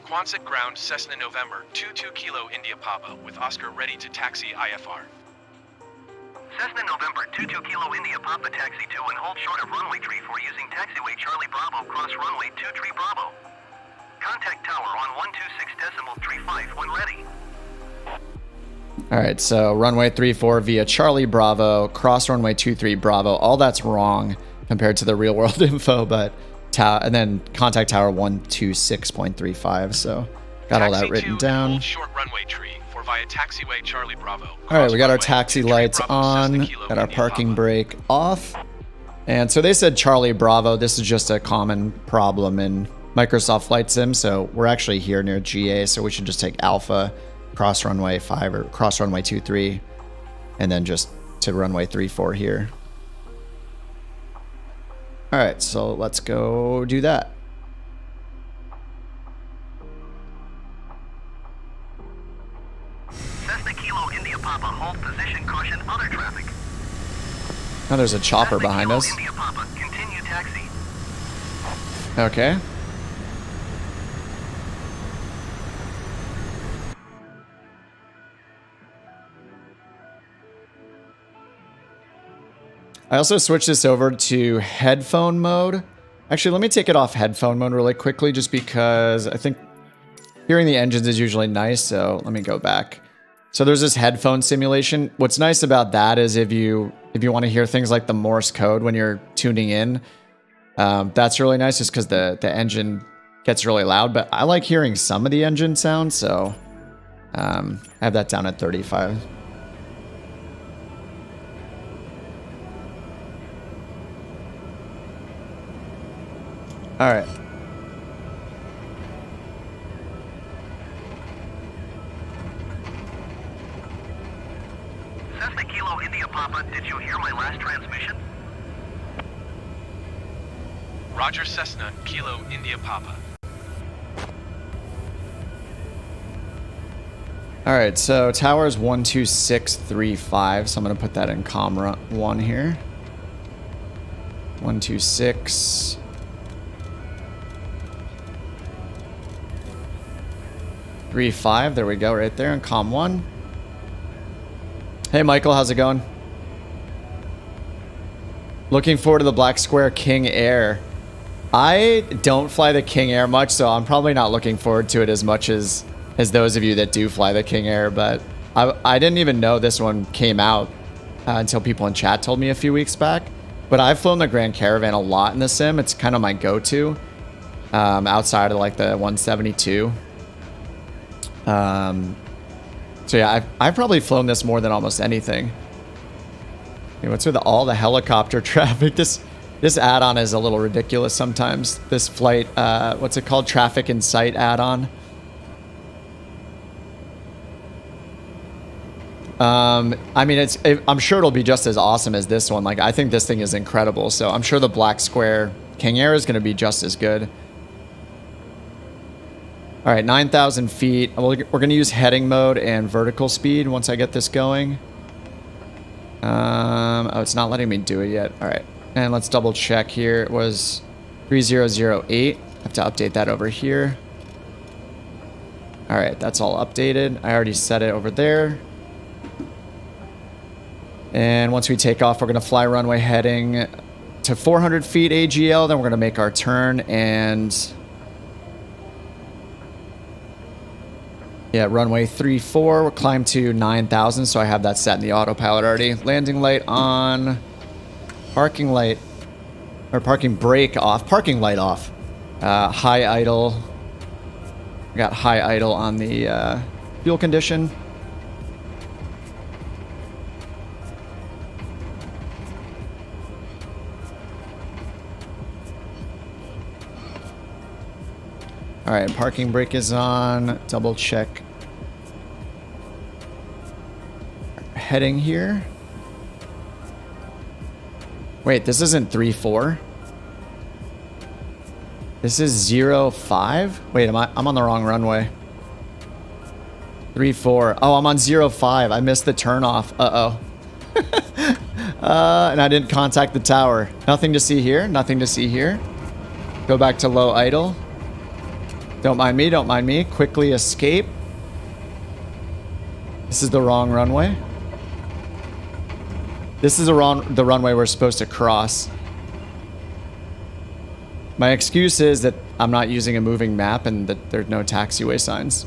Quonset ground Cessna November 22 Kilo India Papa with Oscar ready to taxi IFR. Cessna November 22 Kilo India Papa taxi to and hold short of runway 34 using taxiway Charlie Bravo cross runway 23 Bravo. Contact tower on 126.35 when ready. All right, so runway 34 via Charlie Bravo, cross runway 23 Bravo. All that's wrong compared to the real world info, but and then contact tower 126.35. So got all that written down. Short runway tree for via taxiway Charlie Bravo. All right, we got our Cross taxi runway lights 23 Bravo, on, Cessna Kilo got our India parking Papa. brake off. And so they said Charlie Bravo. This is just a common problem in Microsoft Flight Sim. So we're actually here near GA, so we should just take Alpha, cross runway 5 or cross runway 23, and then just to runway 34 here. All right, so let's go do that. Cessna Kilo India Papa, hold position, caution, other traffic. Oh, there's a chopper Cessna behind Kilo us. India Papa, continue taxi. Okay. I also switched this over to headphone mode. Actually, let me take it off headphone mode really quickly just because I think hearing the engines is usually nice, so let me go back. So there's this headphone simulation. What's nice about that is if you want to hear things like the Morse code when you're tuning in, that's really nice just because the engine gets really loud. But I like hearing some of the engine sound, so I have that down at 35. All right. Cessna Kilo India Papa, did you hear my last transmission? Roger Cessna Kilo India Papa. All right, so tower is 12635, so I'm going to put that in comm 1 here. 126. Three five, there we go, right there in comm 1. Hey Michael, how's it going? Looking forward to the Black Square King Air. I don't fly the King Air much, so I'm probably not looking forward to it as much as those of you that do fly the King Air, but I didn't even know this one came out until people in chat told me a few weeks back. But I've flown the Grand Caravan a lot in the sim. It's kind of my go-to outside of like the 172. So yeah, I've probably flown this more than almost anything. Hey, what's with all the helicopter traffic? This add-on is a little ridiculous sometimes. This flight, what's it called? Traffic in Sight add-on. I mean, I'm sure it'll be just as awesome as this one. Like, I think this thing is incredible. So I'm sure the Black Square King Air is going to be just as good. All right, 9,000 feet. We're going to use heading mode and vertical speed once I get this going. Oh, it's not letting me do it yet. All right, and let's double check here. It was 3008. I have to update that over here. All right, that's all updated. I already set it over there. And once we take off, we're going to fly runway heading to 400 feet AGL. Then we're going to make our turn and... yeah, runway 34, we'll climb to 9,000, so I have that set in the autopilot already. Landing light on, parking light, or parking brake off, parking light off. High idle, we got high idle on the fuel condition. All right, parking brake is on. Double check heading here. Wait, this isn't 3-4. This is 0-5. Wait, I'm on the wrong runway. 3-4. Oh, I'm on 0-5. I missed the turnoff. Uh-oh. And I didn't contact the tower. Nothing to see here. Nothing to see here. Go back to low idle. Don't mind me, don't mind me. Quickly escape. This is the wrong runway. This is the runway we're supposed to cross. My excuse is that I'm not using a moving map and that there's no taxiway signs.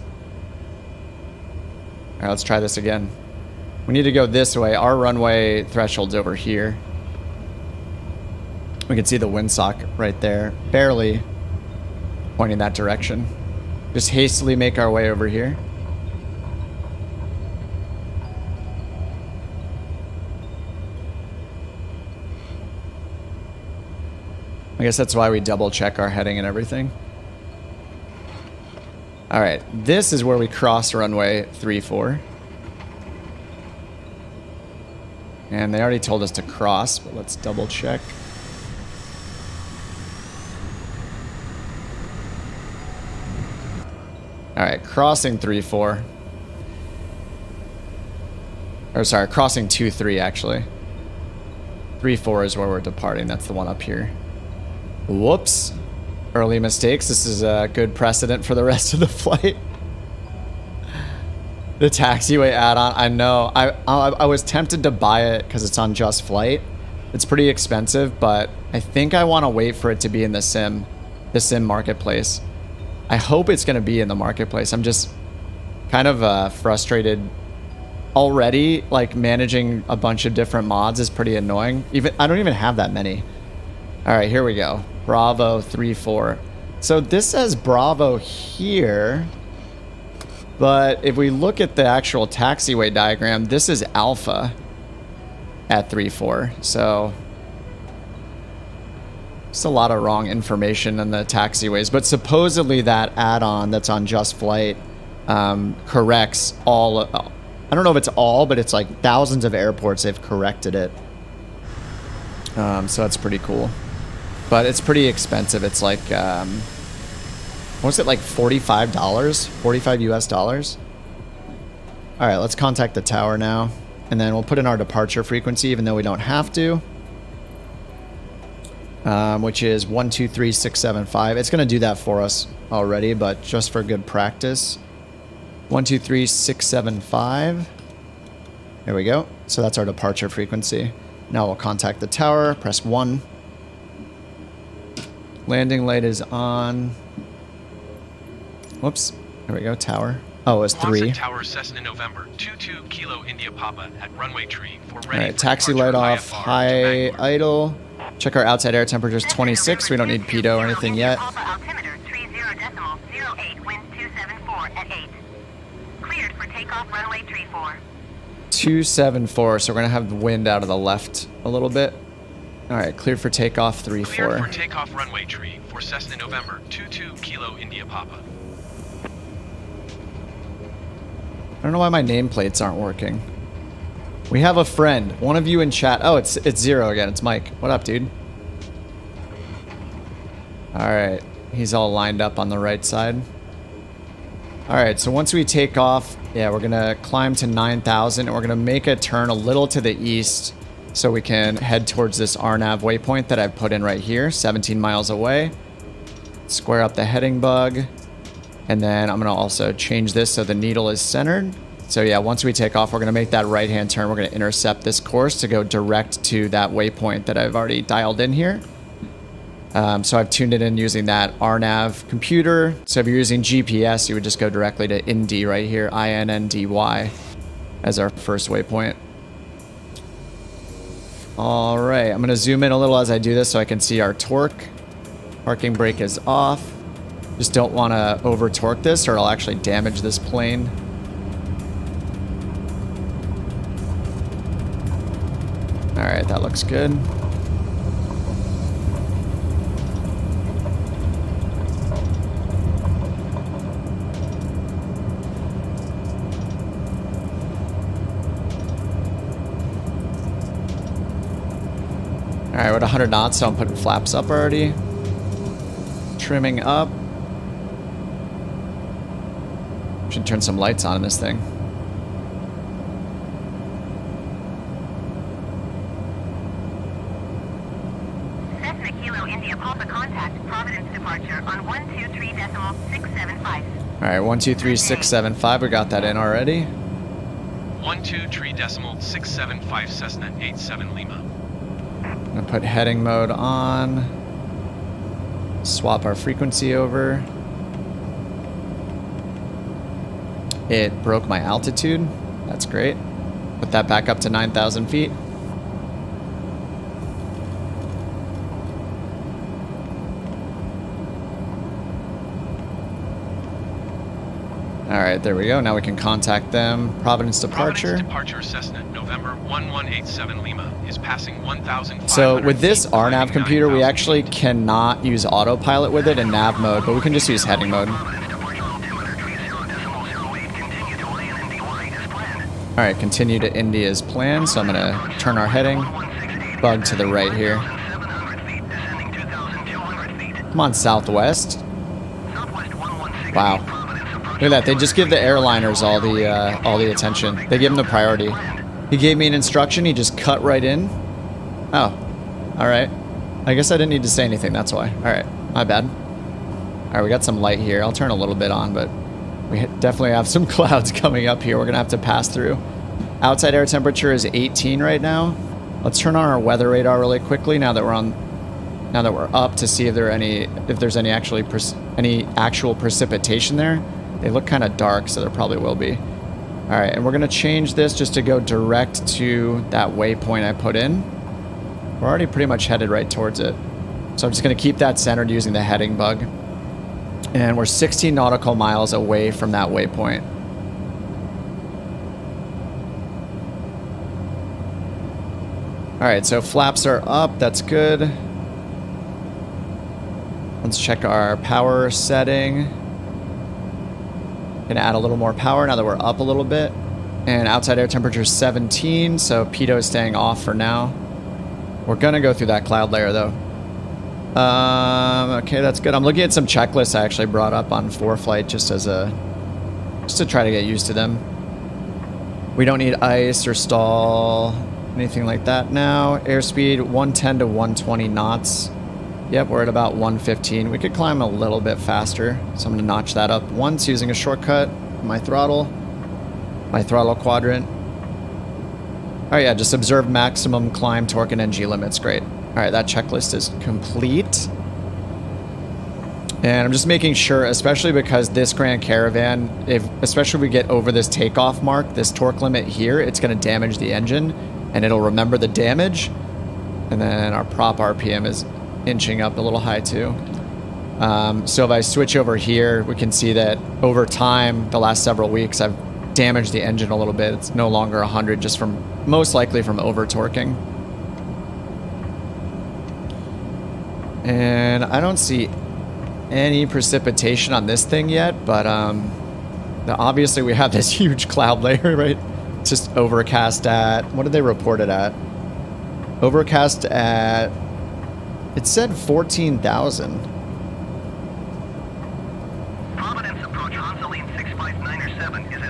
All right, let's try this again. We need to go this way. Our runway threshold's over here. We can see the windsock right there. Barely pointing that direction. Just hastily make our way over here. I guess that's why we double check our heading and everything. All right, this is where we cross runway 34. And they already told us to cross, but let's double check. All right, crossing 3-4. Or sorry, crossing 2-3 actually. 3-4 is where we're departing. That's the one up here. Whoops. Early mistakes. This is a good precedent for the rest of the flight. The taxiway add-on. I know. I was tempted to buy it because it's on Just Flight. It's pretty expensive, but I think I want to wait for it to be in the sim marketplace. I hope it's going to be in the marketplace. I'm just kind of frustrated already. Like managing a bunch of different mods is pretty annoying. I don't even have that many. All right, here we go. Bravo 3-4. So this says Bravo here, but if we look at the actual taxiway diagram, this is Alpha at 3-4. So it's a lot of wrong information in the taxiways, but supposedly that add-on that's on Just Flight corrects all. I don't know if it's all, but it's like thousands of airports they've corrected it. So that's pretty cool. But it's pretty expensive. It's like, what was it, like $45? 45 US dollars? All right, let's contact the tower now. And then we'll put in our departure frequency, even though we don't have to. Which is 123.675. It's going to do that for us already, but just for good practice. 123.675. There we go. So that's our departure frequency. Now we'll contact the tower. Press 1. Landing light is on. Whoops. There we go. Tower. Oh, it was 3. Tower Cessna November 22 Kilo India Papa at runway tree for ready. All right. Taxi light off. High idle. Check our outside air temperature is 26. We don't need pitot or anything yet. Altimeter 30.08, wind 274 at 8. Cleared for takeoff runway 34. 274. So we're gonna have the wind out of the left a little bit. All right, cleared for takeoff 3-4. Cleared for takeoff runway tree for Cessna November 22 Kilo India Papa. I don't know why my nameplates aren't working. We have a friend. One of you in chat. Oh, it's Zero again. It's Mike. What up, dude? All right, he's all lined up on the right side. All right, so once we take off, yeah, we're gonna climb to 9,000, and we're gonna make a turn a little to the east, so we can head towards this RNAV waypoint that I've put in right here, 17 miles away. Square up the heading bug. And then I'm going to also change this so the needle is centered. So yeah, once we take off, we're going to make that right-hand turn. We're going to intercept this course to go direct to that waypoint that I've already dialed in here. So I've tuned it in using that RNAV computer. So if you're using GPS, you would just go directly to Indy right here, INNDY, as our first waypoint. All right, I'm going to zoom in a little as I do this so I can see our torque. Parking brake is off. Just don't want to over torque this or it'll actually damage this plane. All right, that looks good. All right, we're at 100 knots, so I'm putting flaps up already. Trimming up. Should turn some lights on in this thing. Cessna Kilo India Papa contact Providence departure on 123.675. All right, 123.675. We got that in already. 123.675 Cessna 87 Lima. I'm gonna put heading mode on. Swap our frequency over. It broke my altitude. That's great. Put that back up to 9,000 feet. All right, there we go. Now we can contact them. Providence departure. Departure Cessna, November 1187 Lima, is passing 1,000. So with this RNAV computer, we actually cannot use autopilot with it in nav mode, but we can just use heading mode. All right, continue to India as planned. So I'm gonna turn our heading, bug to the right here. Come on, Southwest. Wow. Look at that. They just give the airliners all the attention. They give them the priority. He gave me an instruction. He just cut right in. Oh. All right. I guess I didn't need to say anything. That's why. All right. My bad. All right. We got some light here. I'll turn a little bit on, but we definitely have some clouds coming up here. We're going to have to pass through. Outside air temperature is 18 right now. Let's turn on our weather radar really quickly now that we're up to see if there's any actual precipitation there. They look kind of dark, so there probably will be. All right, and we're gonna change this just to go direct to that waypoint I put in. We're already pretty much headed right towards it. So I'm just gonna keep that centered using the heading bug. And we're 16 nautical miles away from that waypoint. All right, so flaps are up, that's good. Let's check our power setting. Gonna add a little more power now that we're up a little bit. And outside air temperature is 17, so pitot is staying off for now. We're gonna go through that cloud layer though. Okay, that's good. I'm looking at some checklists I actually brought up on ForeFlight just to try to get used to them. We don't need ice or stall, anything like that now. Airspeed 110 to 120 knots. Yep, we're at about 115. We could climb a little bit faster, so I'm going to notch that up once using a shortcut. My throttle quadrant. Oh yeah, just observe maximum climb torque and NG limits. Great. All right, that checklist is complete. And I'm just making sure, especially because this Grand Caravan, especially if we get over this takeoff mark, this torque limit here, it's going to damage the engine, and it'll remember the damage. And then our prop RPM is inching up a little high too. So if I switch over here, we can see that over time, the last several weeks, I've damaged the engine a little bit. It's no longer 100, just from most likely from over torquing. And I don't see any precipitation on this thing yet, but obviously we have this huge cloud layer, right? It's just overcast at, what did they report it at? Overcast at, it said 14,000.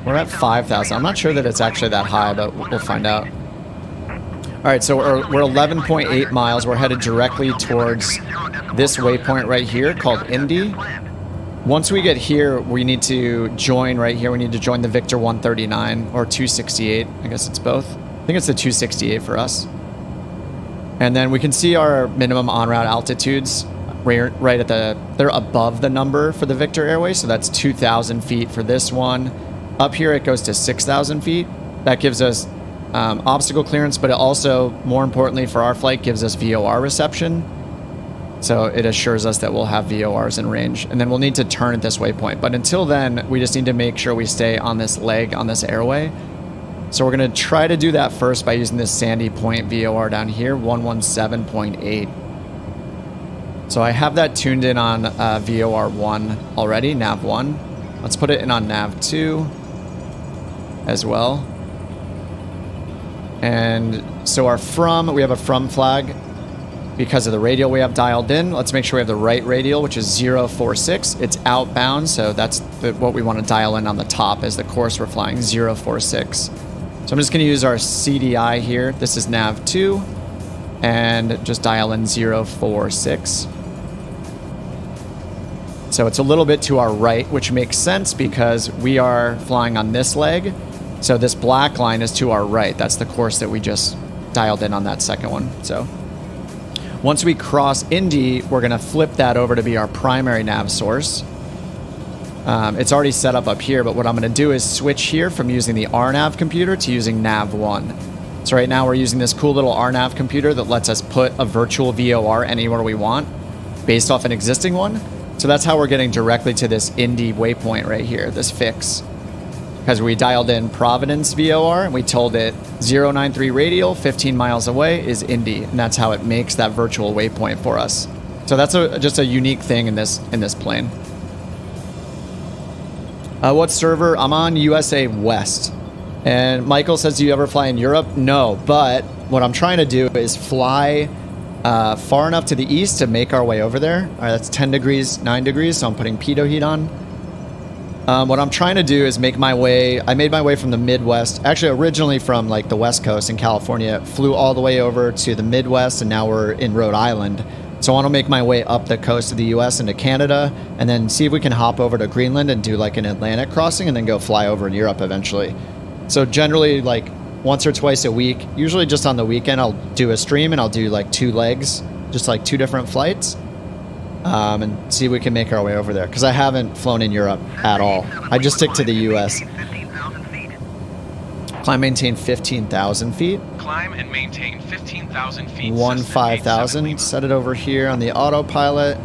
We're at 5,000. I'm not sure that it's actually that high, but we'll find out. All right, so we're 11.8 miles. We're headed directly towards this waypoint right here called Indy. Once we get here, we need to join right here. We need to join the Victor 139 or 268. I guess it's both. I think it's the 268 for us. And then we can see our minimum on-route altitudes right at they're above the number for the Victor Airway. So that's 2,000 feet for this one. Up here, it goes to 6,000 feet. That gives us obstacle clearance, but it also, more importantly for our flight, gives us VOR reception. So it assures us that we'll have VORs in range. And then we'll need to turn at this waypoint. But until then, we just need to make sure we stay on this leg, on this airway. So we're going to try to do that first by using this Sandy Point VOR down here, 117.8. So I have that tuned in on VOR 1 already, nav 1. Let's put it in on nav 2 as well. And so we have a from flag because of the radial we have dialed in. Let's make sure we have the right radial, which is 046. It's outbound, so that's what we want to dial in on the top as the course we're flying, 046. So I'm just going to use our CDI here. This is nav 2, and just dial in 046. So it's a little bit to our right, which makes sense because we are flying on this leg. So this black line is to our right. That's the course that we just dialed in on that second one. So once we cross Indy, we're going to flip that over to be our primary nav source. It's already set up here, but what I'm going to do is switch here from using the RNAV computer to using nav 1. So right now we're using this cool little RNAV computer that lets us put a virtual VOR anywhere we want based off an existing one. So that's how we're getting directly to this Indy waypoint right here, this fix. Because we dialed in Providence VOR and we told it 093 radial, 15 miles away is Indy. And that's how it makes that virtual waypoint for us. So that's just a unique thing in this plane. What server? I'm on USA West. And Michael says, do you ever fly in Europe? No, but what I'm trying to do is fly far enough to the east to make our way over there. All right, that's 10 degrees, 9 degrees, so I'm putting pitot heat on. What I'm trying to do is make my way. I made my way from the Midwest, actually originally from like the West Coast in California, flew all the way over to the Midwest, and now we're in Rhode Island. So I want to make my way up the coast of the US into Canada, and then see if we can hop over to Greenland and do like an Atlantic crossing, and then go fly over in Europe eventually. So generally like once or twice a week, usually just on the weekend, I'll do a stream and I'll do like 2 legs, just like 2 different flights. And see if we can make our way over there. Because I haven't flown in Europe at all. I just stick to the US. Climb, maintain 15,000 feet. Climb and maintain 15,000 feet. 15,000. Set it over here on the autopilot.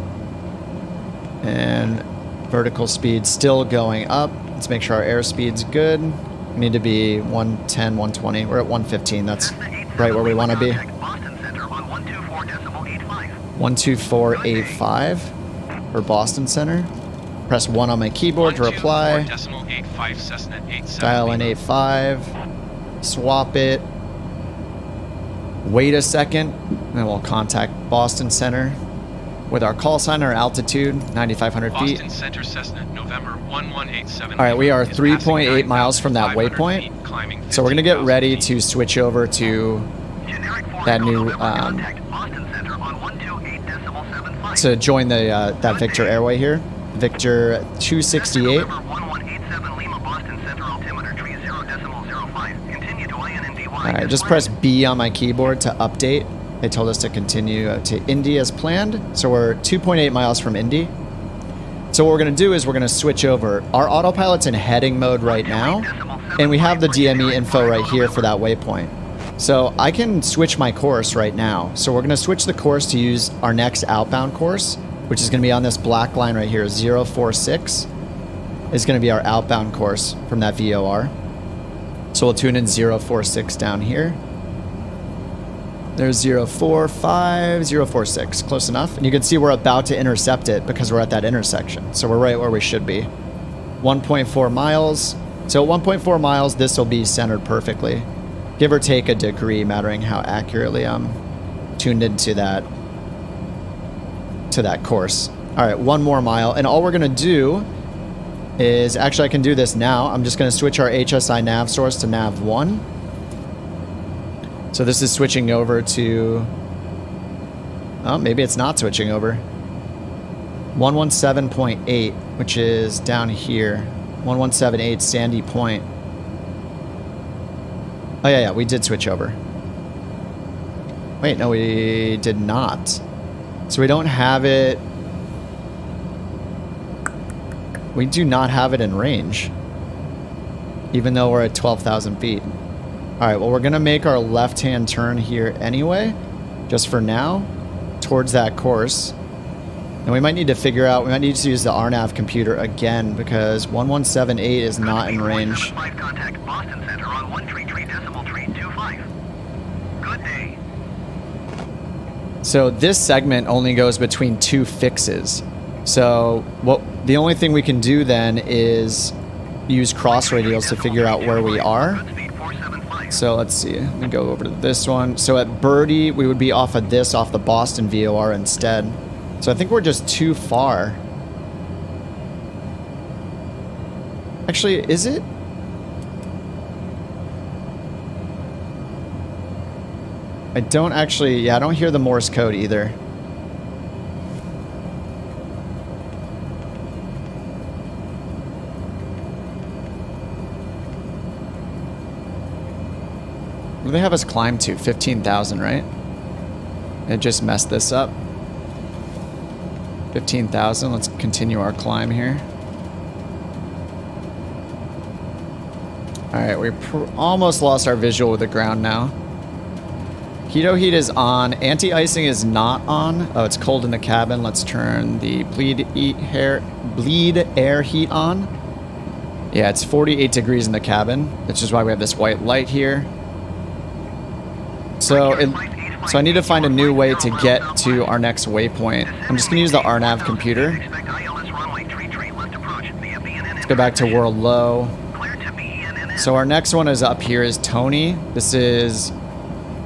And vertical speed still going up. Let's make sure our airspeed's good. We need to be 110, 120. We're at 115. That's right where we want to be. 12485 for Boston Center. Press 1 on my keyboard to reply. Dial in 85. Swap it. Wait a second. And then we'll contact Boston Center with our call sign, our altitude, 9,500 feet. Boston Center Cessna, November 1187. All right, we are 3.8 miles from that waypoint. So we're going to get ready to switch over to that new... to join the that Victor Airway here. Victor 268. Alright, just press B on my keyboard to update. They told us to continue to Indy as planned. So we're 2.8 miles from Indy. So what we're going to do is we're going to switch over. Our autopilot's in heading mode right now. And we have the DME info right here for that waypoint. So I can switch my course right now. So we're going to switch the course to use our next outbound course, which is going to be on this black line right here. 046 is going to be our outbound course from that VOR. So we'll tune in 046 down here. There's 045, 046, close enough. And you can see we're about to intercept it because we're at that intersection. So we're right where we should be. 1.4 miles. So 1.4 miles, this will be centered perfectly. Give or take a degree, mattering how accurately I'm tuned into that course. All right, 1 more mile. And all we're going to do is, actually I can do this now. I'm just going to switch our HSI nav source to nav 1. So this is switching over to, oh, maybe it's not switching over. 117.8, which is down here. 1178 Sandy Point. Oh, yeah, we did switch over. Wait, no, we did not. So we don't have it. We do not have it in range, even though we're at 12,000 feet. All right, well, we're going to make our left-hand turn here anyway, just for now, towards that course. And we might need to figure out, we might need to use the RNAV computer again, because 1178 is not in range. Contact Boston Center on 133.325. Good day. So this segment only goes between 2 fixes. So the only thing we can do then is use cross radials to figure out where we are. So let's see, let me go over to this one. So at Birdie, we would be off of this, off the Boston VOR instead. So I think we're just too far. Actually, is it? I don't actually, yeah, I don't hear the Morse code either. What do they have us climb to? 15,000, right? It just messed this up. 15,000. Let's continue our climb here. All right, we almost lost our visual with the ground now. Pitot heat is on. Anti-icing is not on. Oh, it's cold in the cabin. Let's turn the bleed air heat on. Yeah, it's 48 degrees in the cabin, which is why we have this white light here. So I need to find a new way to get to our next waypoint. I'm just going to use the RNAV computer. Let's go back to world low. So our next one is up here is Tony. This is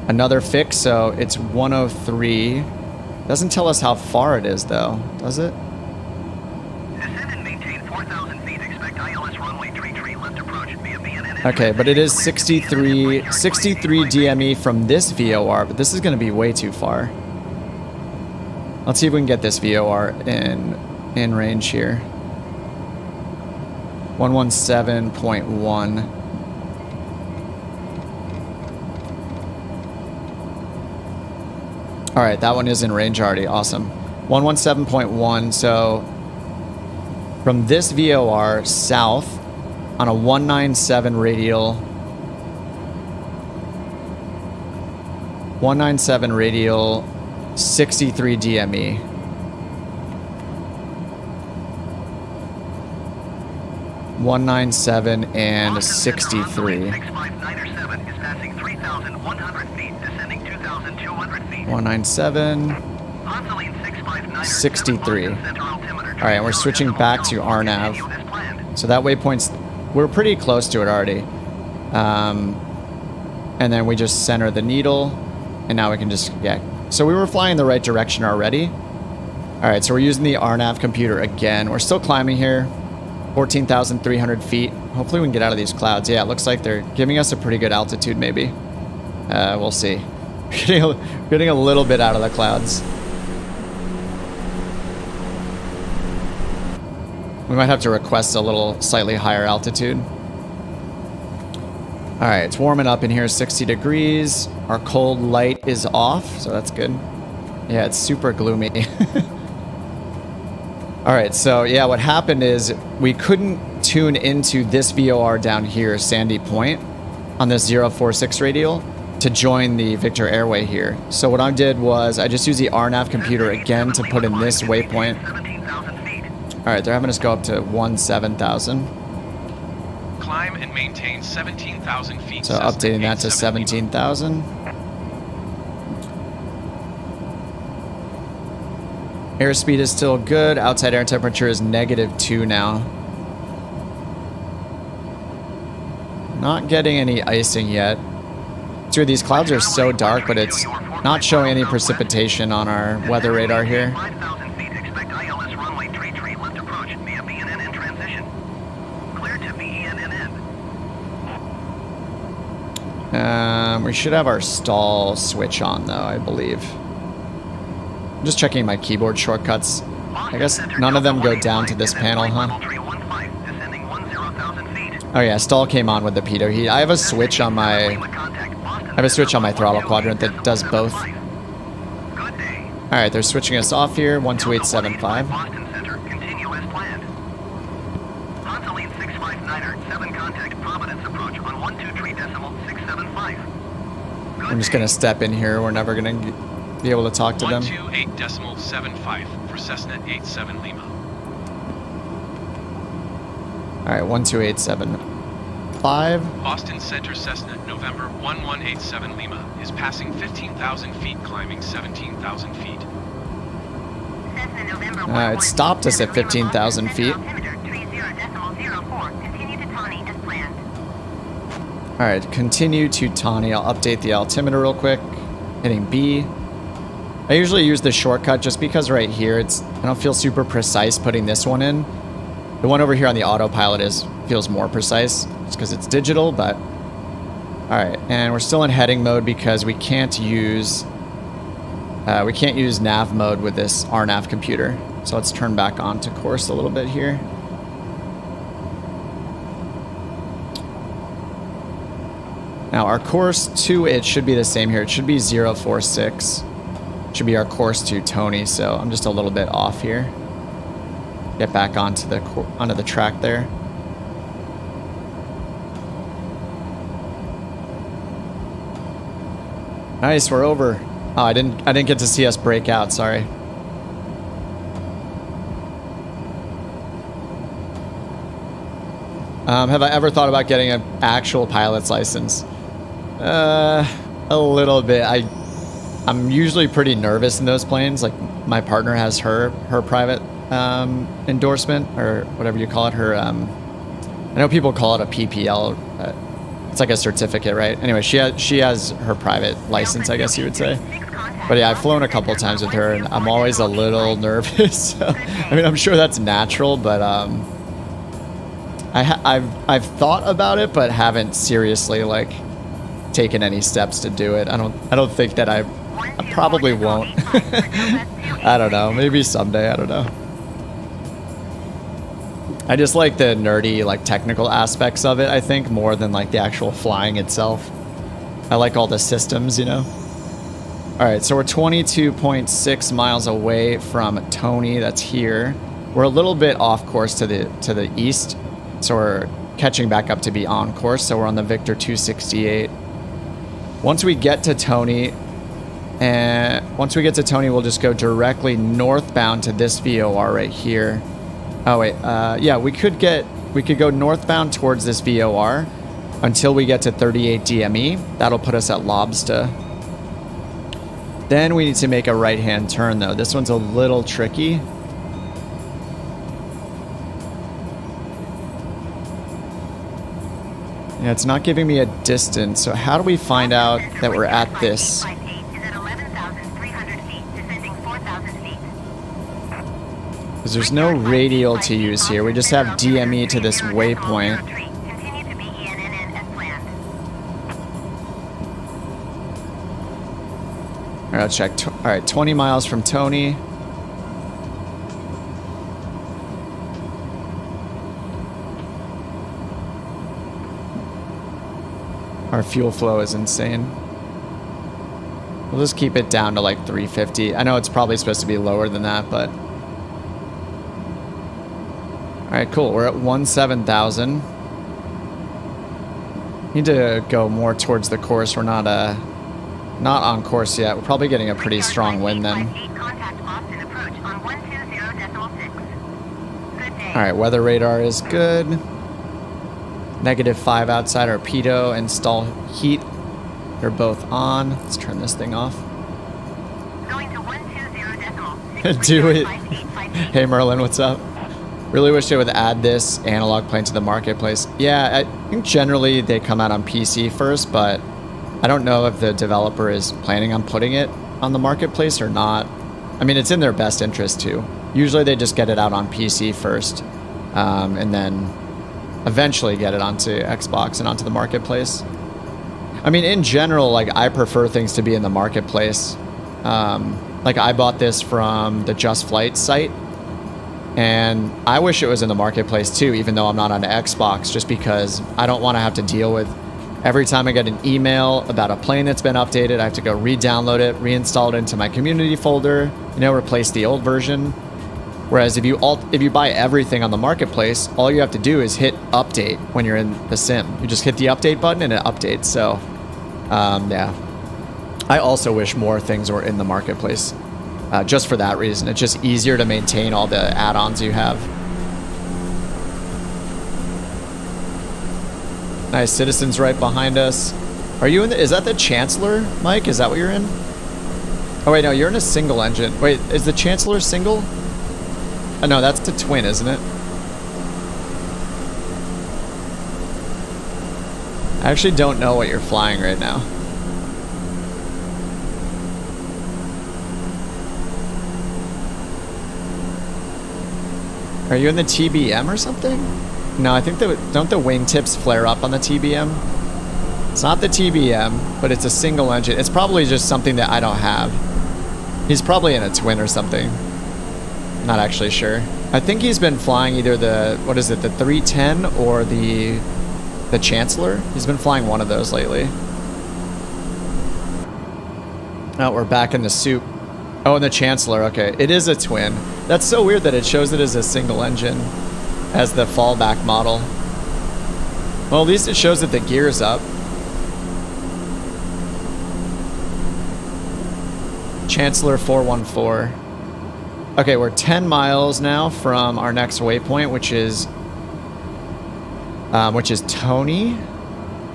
another fix, so it's 103. Doesn't tell us how far it is though, does it? Okay, but it is 63 DME from this VOR, but this is going to be way too far. Let's see if we can get this VOR in range here. 117.1. All right, that one is in range already. Awesome. 117.1. So from this VOR south on a 197 radial. 197 radial, 63 DME. (197) and 63. 197, 63. All right, and we're switching back to RNAV. So that waypoint's, we're pretty close to it already. And then we just center the needle, and now we can just, yeah. So we were flying in the right direction already. All right, so we're using the RNAV computer again. We're still climbing here, 14,300 feet. Hopefully we can get out of these clouds. Yeah, it looks like they're giving us a pretty good altitude maybe. We'll see. Getting a little bit out of the clouds. We might have to request a little slightly higher altitude. All right, it's warming up in here, 60 degrees. Our cold light is off, so that's good. Yeah, it's super gloomy. All right, so yeah, what happened is we couldn't tune into this VOR down here, Sandy Point, on this 046 radial to join the Victor Airway here. So what I did was I just used the RNAV computer again to put in this waypoint. All right, they're having us go up to 17,000. Climb and maintain 17,000 feet. So updating that to 17,000. Airspeed is still good. Outside air temperature is -2 now. Not getting any icing yet. Two of these clouds are so dark, but it's not showing any precipitation on our weather radar here. We should have our stall switch on though, I believe. I'm just checking my keyboard shortcuts. I guess none of them go down to this panel, huh? Oh yeah, stall came on with the pitot heat. I have a switch on my throttle quadrant that does both. All right, they're switching us off here. 12875. I'm just gonna step in here. We're never gonna be able to talk to them. 128.75 for Cessna 87 Lima. All right, 12875. Boston Center Cessna November 1187 Lima is passing 15,000 feet, climbing 17,000 feet. It stopped us at 15,000 feet. All right, continue to Tawny. I'll update the altimeter real quick. Hitting B. I usually use the shortcut just because right here I don't feel super precise putting this one in. The one over here on the autopilot feels more precise just because it's digital, but all right. And we're still in heading mode because we can't use nav mode with this RNAV computer. So let's turn back on to course a little bit here. Now our course to it should be the same here. It should be 046. It should be our course to Tony. So I'm just a little bit off here. Get back onto the track there. Nice, we're over. Oh, I didn't get to see us break out, sorry. Have I ever thought about getting an actual pilot's license? A little bit. I'm usually pretty nervous in those planes. Like my partner has her private endorsement, or whatever you call it. Her I know people call it a PPL. It's like a certificate, right? Anyway, she has her private license, I guess you would say. But yeah, I've flown a couple times with her, and I'm always a little nervous. So, I mean, I'm sure that's natural, but I've thought about it, but haven't seriously like taken any steps to do it. I don't think that I probably won't. I don't know. Maybe someday. I don't know. I just like the nerdy, like technical aspects of it, I think, more than like the actual flying itself. I like all the systems, you know? All right, so we're 22.6 miles away from Tony. That's here. We're a little bit off course to the east, so we're catching back up to be on course. So we're on the Victor 268. Once we get to Tony, we'll just go directly northbound to this VOR right here. Oh wait, yeah, we could go northbound towards this VOR until we get to 38 DME. That'll put us at Lobster. Then we need to make a right-hand turn though. This one's a little tricky. Yeah, it's not giving me a distance. So how do we find out that we're at this? Because there's no radial to use here. We just have DME to this waypoint. All right, let's check. All right, 20 miles from Tony. Our fuel flow is insane. We'll just keep it down to like 350. I know it's probably supposed to be lower than that, but... All right, cool. We're at 17,000. Need to go more towards the course. We're not on course yet. We're probably getting a pretty strong wind then. All right, weather radar is good. -5 outside our pitot. Install heat. They're both on. Let's turn this thing off. Do it. Hey Merlin, what's up? Really wish they would add this analog plane to the marketplace. Yeah, I think generally they come out on PC first, but I don't know if the developer is planning on putting it on the marketplace or not. I mean, it's in their best interest too. Usually they just get it out on PC first, and then eventually get it onto Xbox and onto the marketplace. I mean, in general, like I prefer things to be in the marketplace. Like I bought this from the Just Flight site, and I wish it was in the marketplace too, even though I'm not on Xbox, just because I don't want to have to deal with every time I get an email about a plane that's been updated, I have to go re-download it, reinstall it into my community folder, you know, replace the old version. Whereas if you buy everything on the marketplace, all you have to do is hit update when you're in the sim. You just hit the update button and it updates. So, yeah. I also wish more things were in the marketplace. Just for that reason. It's just easier to maintain all the add-ons you have. Nice, Citizen's right behind us. Are you in the, is that the Chancellor, Mike? Is that what you're in? Oh wait, no, you're in a single engine. Wait, is the Chancellor single? Oh no, that's the twin, isn't it? I actually don't know what you're flying right now. Are you in the TBM or something? No, I think don't the wingtips flare up on the TBM? It's not the TBM, but it's a single engine. It's probably just something that I don't have. He's probably in a twin or something. Not actually sure. I think he's been flying either the, what is it, the 310 or the Chancellor. He's been flying one of those lately. Oh, we're back in the soup. Oh, and the Chancellor, okay. It is a twin. That's so weird that it shows it as a single engine as the fallback model. Well, at least it shows that the gear's up. Chancellor 414. Okay, we're 10 miles now from our next waypoint, which is Tony,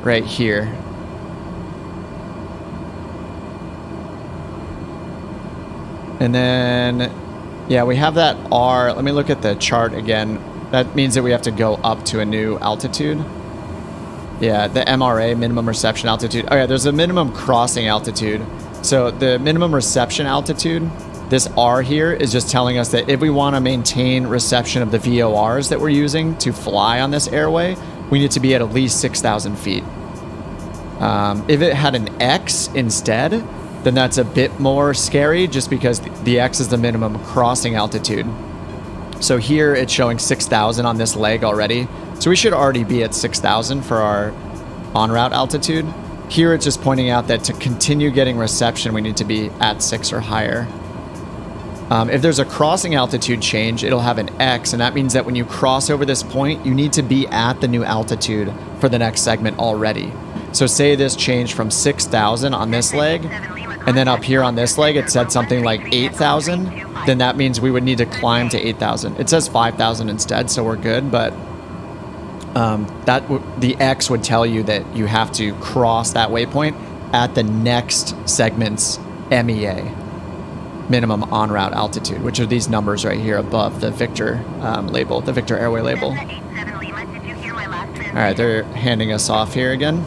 right here. And then, yeah, we have that R. Let me look at the chart again. That means that we have to go up to a new altitude. Yeah, the MRA, minimum reception altitude. Oh yeah, there's a minimum crossing altitude. So the minimum reception altitude, this R here, is just telling us that if we want to maintain reception of the VORs that we're using to fly on this airway, we need to be at least 6,000 feet. If it had an X instead, then that's a bit more scary just because the X is the minimum crossing altitude. So here it's showing 6,000 on this leg already. So we should already be at 6,000 for our en route altitude. Here it's just pointing out that to continue getting reception, we need to be at 6 or higher. If there's a crossing altitude change, it'll have an X, and that means that when you cross over this point, you need to be at the new altitude for the next segment already. So say this changed from 6,000 on this leg, and then up here on this leg it said something like 8,000, then that means we would need to climb to 8,000. It says 5,000 instead, so we're good, but the X would tell you that you have to cross that waypoint at the next segment's MEA, minimum en route altitude, which are these numbers right here above the Victor label, the Victor Airway label. All right, they're handing us off here again.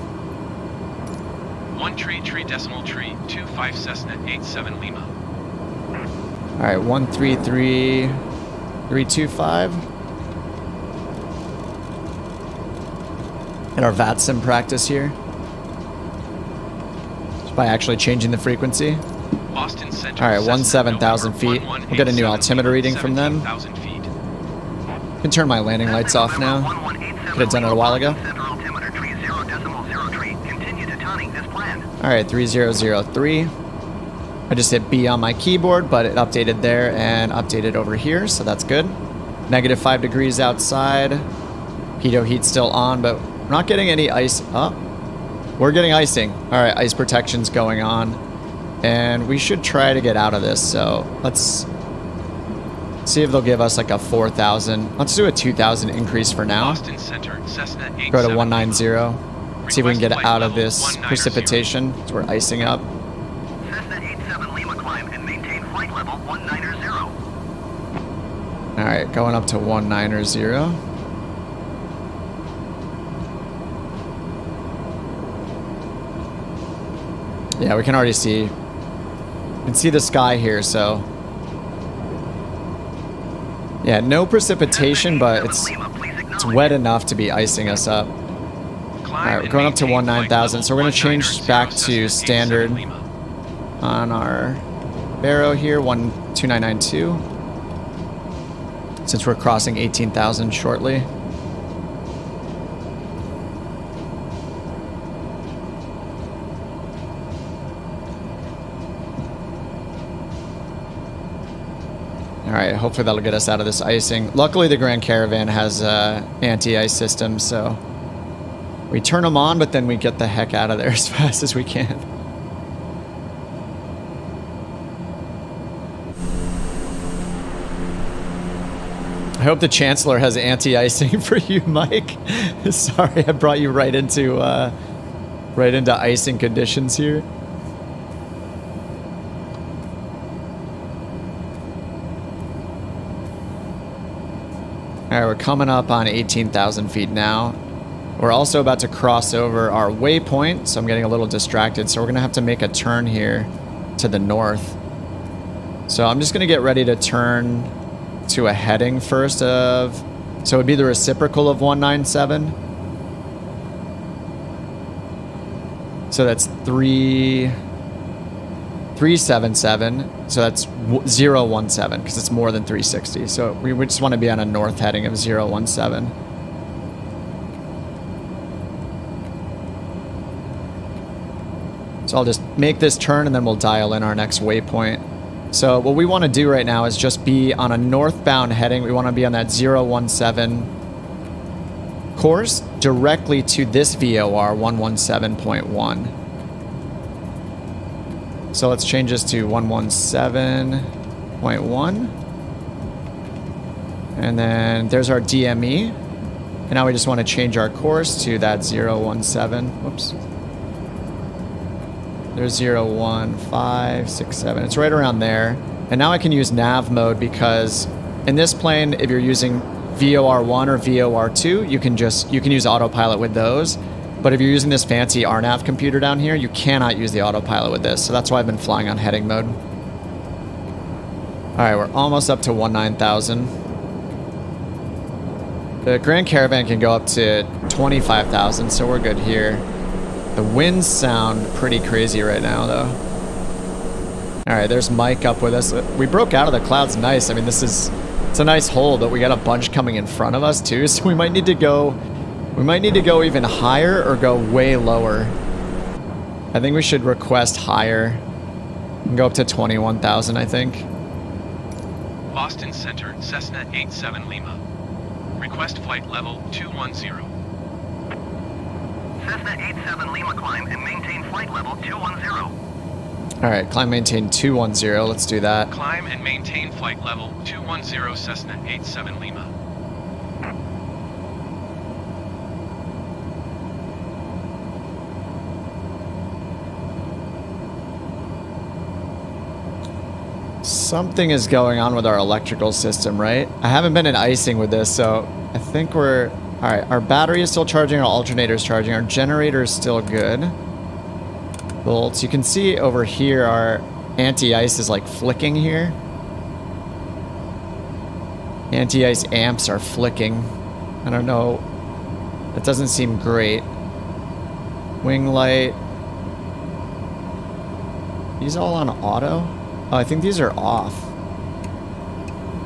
1 tree, decimal tree, 25 Cessna 87 Lima. All right, 133.325. And our VATSIM practice here. Just by actually changing the frequency. Boston Center. All right, 17,000 feet. We'll get a new altimeter reading from them. I can turn my landing lights off now. Could have done it a while ago. All right, 3003. I just hit B on my keyboard, but it updated there and updated over here, so that's good. -5 degrees outside. Pitot heat still on, but we're not getting any ice. Oh, we're getting icing. All right, ice protection's going on. And we should try to get out of this, so let's see if they'll give us like a 4,000. Let's do a 2,000 increase for now. Boston Center, Cessna 87 Go to 190. See if we can get Request out of flight this level 190. precipitation. So we're icing up. Cessna 87 Lima climb and maintain flight level 190. All right, going up to 190. Yeah, we can already see. You can see the sky here, so. Yeah, no precipitation, but it's wet enough to be icing us up. All right, we're going up to 19,000, so we're going to change back to standard on our Barrow here, 12992, since we're crossing 18,000 shortly. All right, hopefully that'll get us out of this icing. Luckily, the Grand Caravan has anti-ice system, so we turn them on, but then we get the heck out of there as fast as we can. I hope the Chancellor has anti-icing for you, Mike. Sorry, I brought you right into icing conditions here. All right, we're coming up on 18,000 feet now. We're also about to cross over our waypoint, so I'm getting a little distracted. So we're going to have to make a turn here to the north. So I'm just going to get ready to turn to a heading first of... So it would be the reciprocal of 197. So that's 377. So that's 017 because it's more than 360. So we would just want to be on a north heading of 017. So I'll just make this turn and then we'll dial in our next waypoint. So what we want to do right now is just be on a northbound heading. We want to be on that 017 course directly to this VOR 117.1. So let's change this to 117.1. And then there's our DME. And now we just want to change our course to that 017. Whoops. There's 01567. It's right around there. And now I can use nav mode because in this plane, if you're using VOR1 or VOR2, you can use autopilot with those. But if you're using this fancy RNAV computer down here, you cannot use the autopilot with this. So that's why I've been flying on heading mode. All right, we're almost up to 19,000. The Grand Caravan can go up to 25,000, so we're good here. The winds sound pretty crazy right now, though. All right, there's Mike up with us. We broke out of the clouds nice. I mean, it's a nice hole, but we got a bunch coming in front of us too, so we might need to go even higher or go way lower. I think we should request higher and go up to 21,000, I think. Boston Center, Cessna 87 Lima. Request flight level 210. Cessna 87 Lima climb and maintain flight level 210. All right, climb maintain 210. Let's do that. Climb and maintain flight level 210 Cessna 87 Lima. Something is going on with our electrical system, right? I haven't been in icing with this, so I think we're... All right, our battery is still charging, our alternator is charging, our generator is still good. Volts. You can see over here our anti-ice is like flicking here. Anti-ice amps are flicking. I don't know. That doesn't seem great. Wing light. These all on auto? Oh, I think these are off.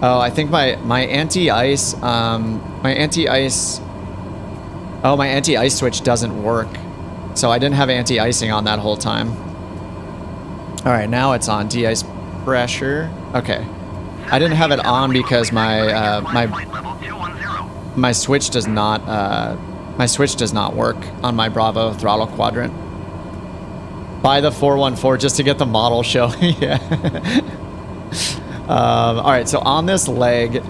Oh, I think my anti-ice, my anti-ice switch doesn't work. So I didn't have anti-icing on that whole time. All right, now it's on de-ice pressure. Okay. I didn't have it on because my switch does not work on my Bravo throttle quadrant. Buy the 414 just to get the model show. Yeah. All right, so on this leg. All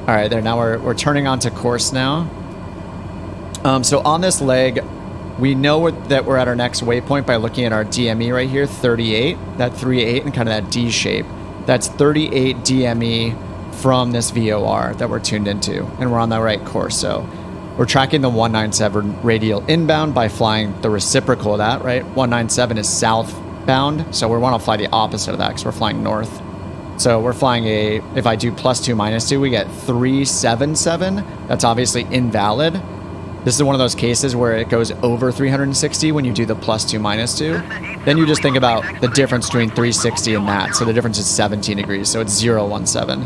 right, there. Now we're turning onto course now. So on this leg, we know that we're at our next waypoint by looking at our DME right here, 38. That 38 and kind of that D shape. That's 38 DME from this VOR that we're tuned into, and we're on the right course. So we're tracking the 197 radial inbound by flying the reciprocal of that, right? 197 is southbound, so we want to fly the opposite of that because we're flying north. So we're flying if I do +2, -2, we get 377. That's obviously invalid. This is one of those cases where it goes over 360 when you do the +2, -2. Then you just think about the difference between 360 and that. So the difference is 17 degrees, so it's 017.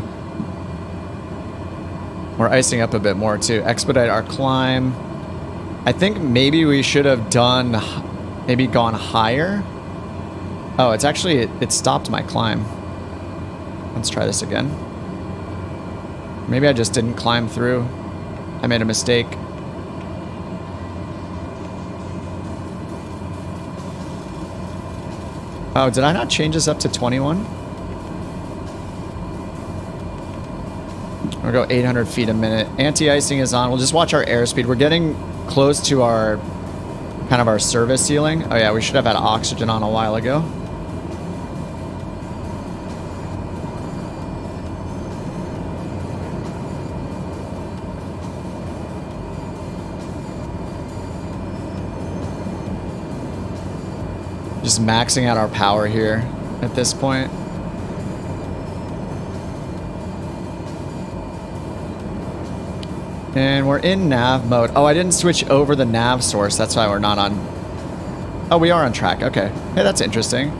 We're icing up a bit more to expedite our climb. I think maybe we should have gone higher. Oh, it's actually, it stopped my climb. Let's try this again. Maybe I just didn't climb through. I made a mistake. Oh, did I not change this up to 21? We'll go 800 feet a minute. Anti-icing is on. We'll just watch our airspeed. We're getting close to our service ceiling. Oh yeah, we should have had oxygen on a while ago. Just maxing out our power here at this point. And we're in nav mode. Oh, I didn't switch over the nav source. That's why we're not on. Oh, we are on track. Okay. Hey, that's interesting.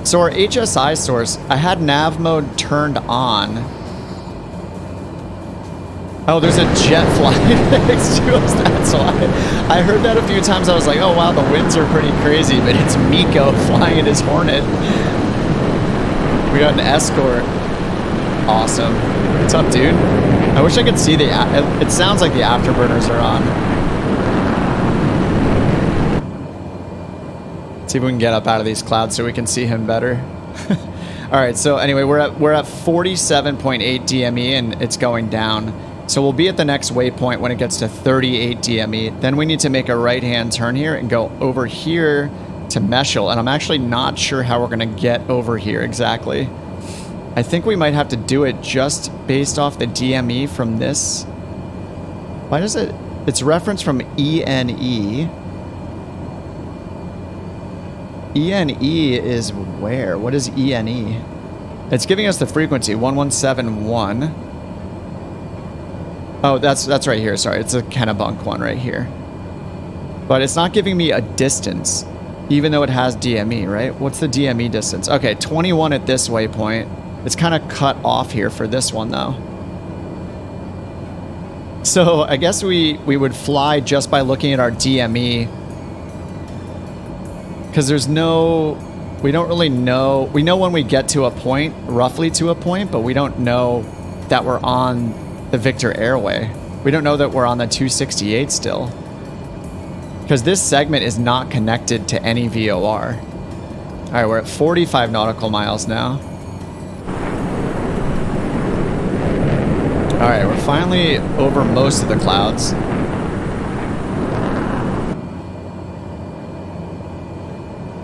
So our HSI source, I had nav mode turned on. Oh, there's a jet flying next to us. That's why. I heard that a few times. I was like, oh, wow, the winds are pretty crazy. But it's Miko flying in his Hornet. We got an escort. Awesome. What's up, dude? I wish I could see it sounds like the afterburners are on. See if we can get up out of these clouds so we can see him better. All right, so anyway, we're at 47.8 DME and it's going down. So we'll be at the next waypoint when it gets to 38 DME. Then we need to make a right-hand turn here and go over here to Meshel. And I'm actually not sure how we're going to get over here exactly. I think we might have to do it just based off the DME from this. Why does it... It's referenced from ENE. ENE is where? What is ENE? It's giving us the frequency, 1171. Oh, that's right here. Sorry, it's a Kennebunk one right here. But it's not giving me a distance, even though it has DME, right? What's the DME distance? Okay, 21 at this waypoint. It's kind of cut off here for this one, though. So I guess we would fly just by looking at our DME. Because there's no... We don't really know... We know when we get to a point, roughly to a point, but we don't know that we're on the Victor Airway. We don't know that we're on the 268 still. Because this segment is not connected to any VOR. Alright, we're at 45 nautical miles now. Alright, we're finally over most of the clouds.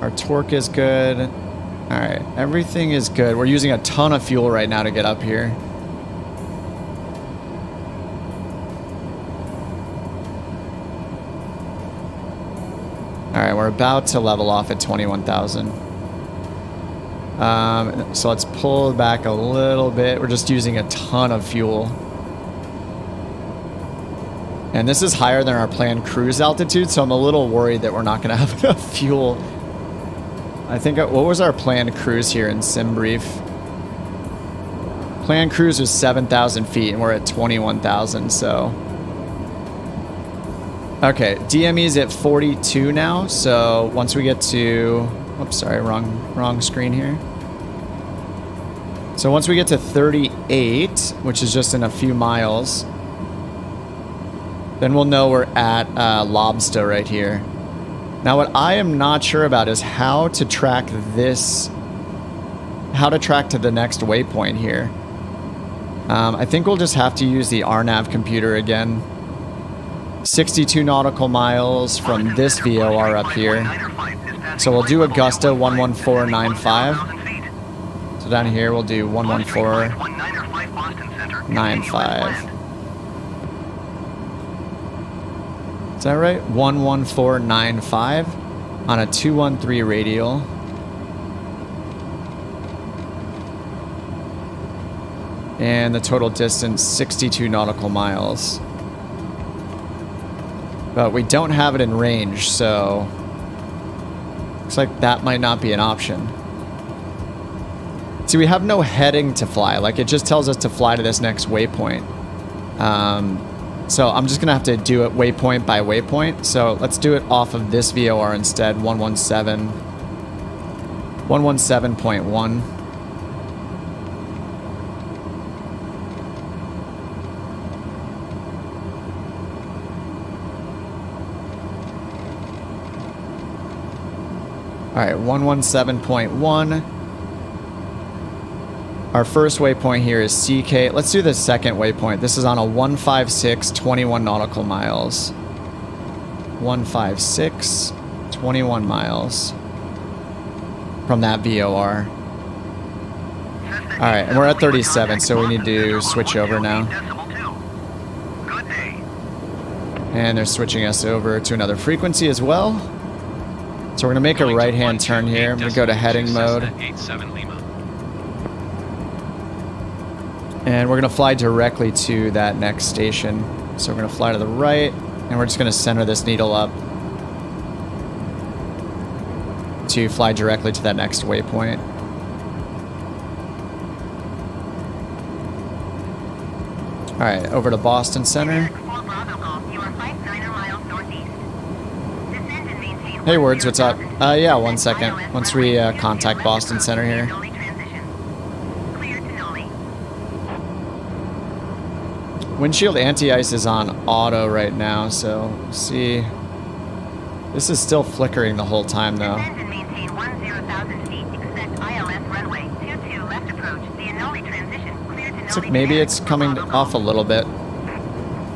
Our torque is good. Alright, everything is good. We're using a ton of fuel right now to get up here. Alright, we're about to level off at 21,000. So let's pull back a little bit. We're just using a ton of fuel. And this is higher than our planned cruise altitude, so I'm a little worried that we're not going to have enough fuel. I think, what was our planned cruise here in SimBrief? Planned cruise was 7,000 feet, and we're at 21,000, so... Okay, DME's at 42 now, so once we get to... Oops, sorry, wrong screen here. So once we get to 38, which is just in a few miles, then we'll know we're at Lobster right here. Now what I am not sure about is how to track this, how to track to the next waypoint here. I think we'll just have to use the RNAV computer again. 62 nautical miles from this VOR up here. So we'll do Augusta 11495. So down here we'll do 11495. Is that right? 11495 on a 213 radial. And the total distance 62 nautical miles. But we don't have it in range, so looks like that might not be an option. See, we have no heading to fly. Like, it just tells us to fly to this next waypoint. So I'm just going to have to do it waypoint by waypoint. So let's do it off of this VOR instead, 117.1. All right, 117.1. Our first waypoint here is CK. Let's do the second waypoint. This is on a 156, 21 nautical miles. 156, 21 miles from that VOR. All right, and we're at 37, so we need to switch over now. And they're switching us over to another frequency as well. So we're going to make a right-hand turn here. I'm going to go to heading mode. And we're going to fly directly to that next station. So we're going to fly to the right, and we're just going to center this needle up to fly directly to that next waypoint. All right, over to Boston Center. Hey, Words, what's up? Yeah, 1 second. Once we contact Boston Center here. Windshield anti-ice is on auto right now, so see. This is still flickering the whole time though. Descend and maintain 10,000 feet. Expect ILS runway 22 left approach. The Annoli transition clear to Looks like Noli maybe Terrace it's for coming follow off a little bit.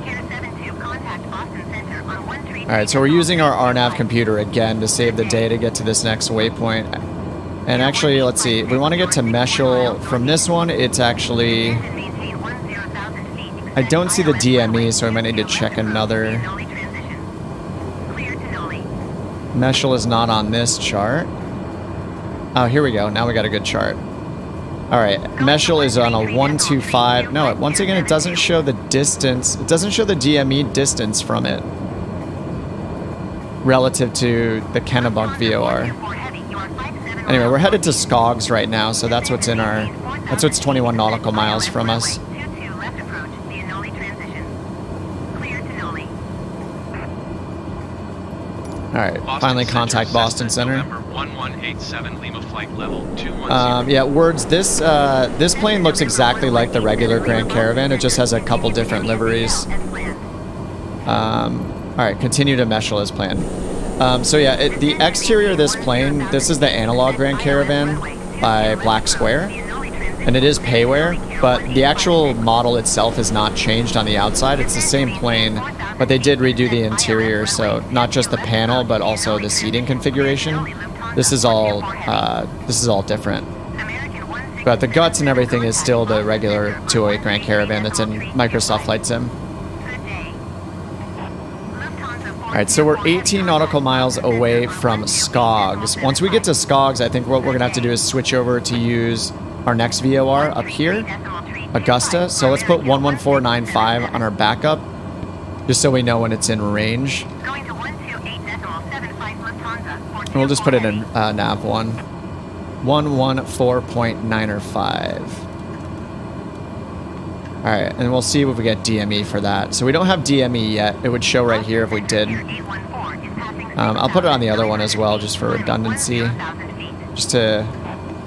Care 72, contact Boston Center on 13. Alright, so we're using our RNAV computer again to save the day to get to this next waypoint. And actually, let's see, if we want to get to Meshel from this one, it's actually... I don't see the DME, so I might need to check another. Meshel is not on this chart. Oh, here we go. Now we got a good chart. Alright, Meshel is on a 125. No, once again, it doesn't show the distance. It doesn't show the DME distance from it relative to the Kennebunk VOR. Anyway, we're headed to Skogs right now, so that's what's in our... That's what's 21 nautical miles from us. Alright, finally contact Boston Center. November 1187 Lima flight level 210. Yeah, words. This plane looks exactly like the regular Grand Caravan. It just has a couple different liveries. Alright, continue to Meshel as planned. So yeah, the exterior of this plane, this is the analog Grand Caravan by Black Square. And it is payware, but the actual model itself is not changed on the outside. It's the same plane, but they did redo the interior, so not just the panel, but also the seating configuration. This is all different. But the guts and everything is still the regular 208 Grand Caravan that's in Microsoft Flight Sim. Alright, so we're 18 nautical miles away from Skogs. Once we get to Skogs, I think what we're going to have to do is switch over to use our next VOR up here, Augusta. So let's put 11495 on our backup, just so we know when it's in range. And we'll just put it in nav 1. 114.905. Alright, and we'll see if we get DME for that. So we don't have DME yet. It would show right here if we did. I'll put it on the other one as well, just for redundancy. Just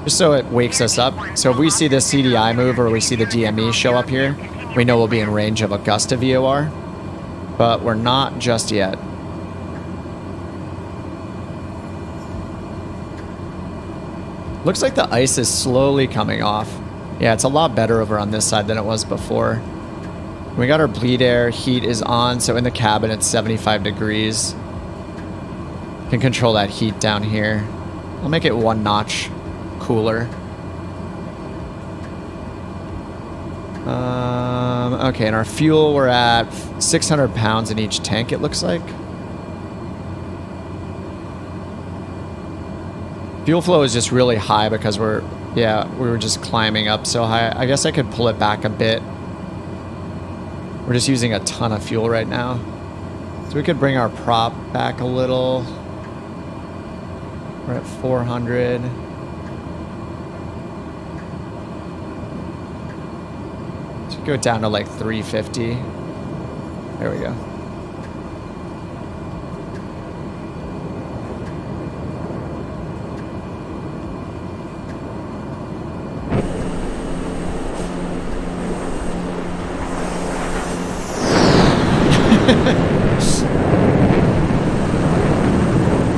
so it wakes us up. So if we see the CDI move or we see the DME show up here, we know we'll be in range of Augusta VOR. But we're not just yet. Looks like the ice is slowly coming off. Yeah, it's a lot better over on this side than it was before. We got our bleed air. Heat is on, so in the cabin it's 75 degrees. Can control that heat down here. I'll make it 1 notch cooler. Okay, and our fuel, we're at 600 pounds in each tank, it looks like. Fuel flow is just really high because we were just climbing up so high. I guess I could pull it back a bit. We're just using a ton of fuel right now. So we could bring our prop back a little. We're at 400. So go down to like 350. There we go.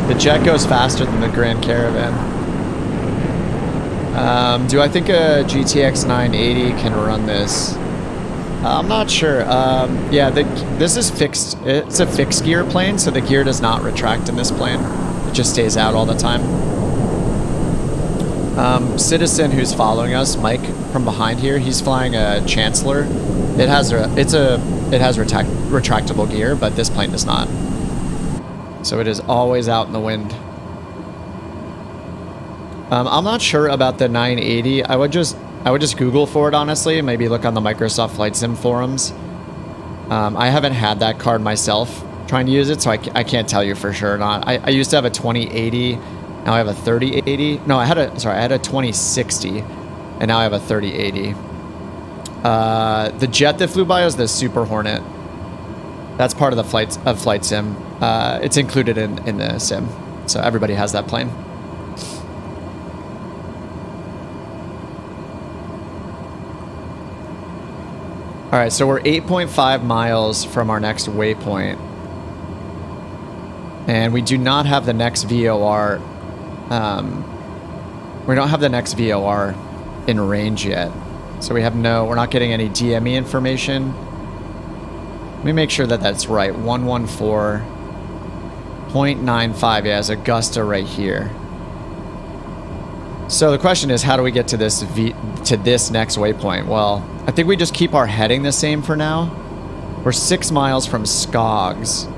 The jet goes faster than the Grand Caravan. Do I think a GTX 980 can run this? I'm not sure. Yeah, this is fixed. It's a fixed gear plane, so the gear does not retract in this plane. It just stays out all the time. Citizen who's following us, Mike from behind here, he's flying a Chancellor. It has retractable gear, but this plane does not. So it is always out in the wind. I'm not sure about the 980. I would just Google for it, honestly. Maybe look on the Microsoft Flight Sim forums. I haven't had that card myself trying to use it, so I can't tell you for sure or not. I used to have a 2080. Now I have a 3080. No, I had a 2060, and now I have a 3080. The jet that flew by is the Super Hornet. That's part of the Flight Sim. It's included in the sim, so everybody has that plane. All right, so we're 8.5 miles from our next waypoint. And we do not have the next VOR. We don't have the next VOR in range yet. So we're not getting any DME information. Let me make sure that that's right. 114.95, yeah, is Augusta right here. So the question is, how do we get to this next waypoint? Well, I think we just keep our heading the same for now. We're 6 miles from Skogs.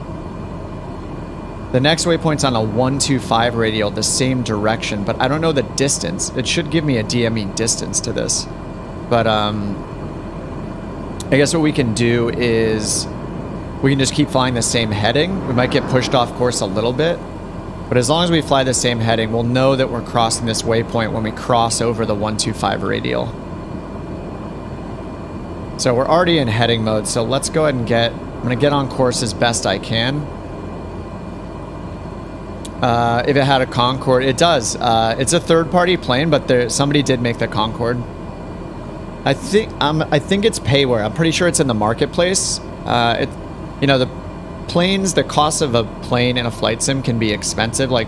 The next waypoint's on a 125 radial, the same direction, but I don't know the distance. It should give me a DME distance to this. But I guess what we can do is we can just keep flying the same heading. We might get pushed off course a little bit, but as long as we fly the same heading, we'll know that we're crossing this waypoint when we cross over the 125 radial. So we're already in heading mode, so let's go ahead and I'm going to get on course as best I can. If it had a Concorde, it does. It's a third-party plane, but somebody did make the Concorde. I think it's payware. I'm pretty sure it's in the marketplace. The planes, the cost of a plane in a flight sim can be expensive. Like,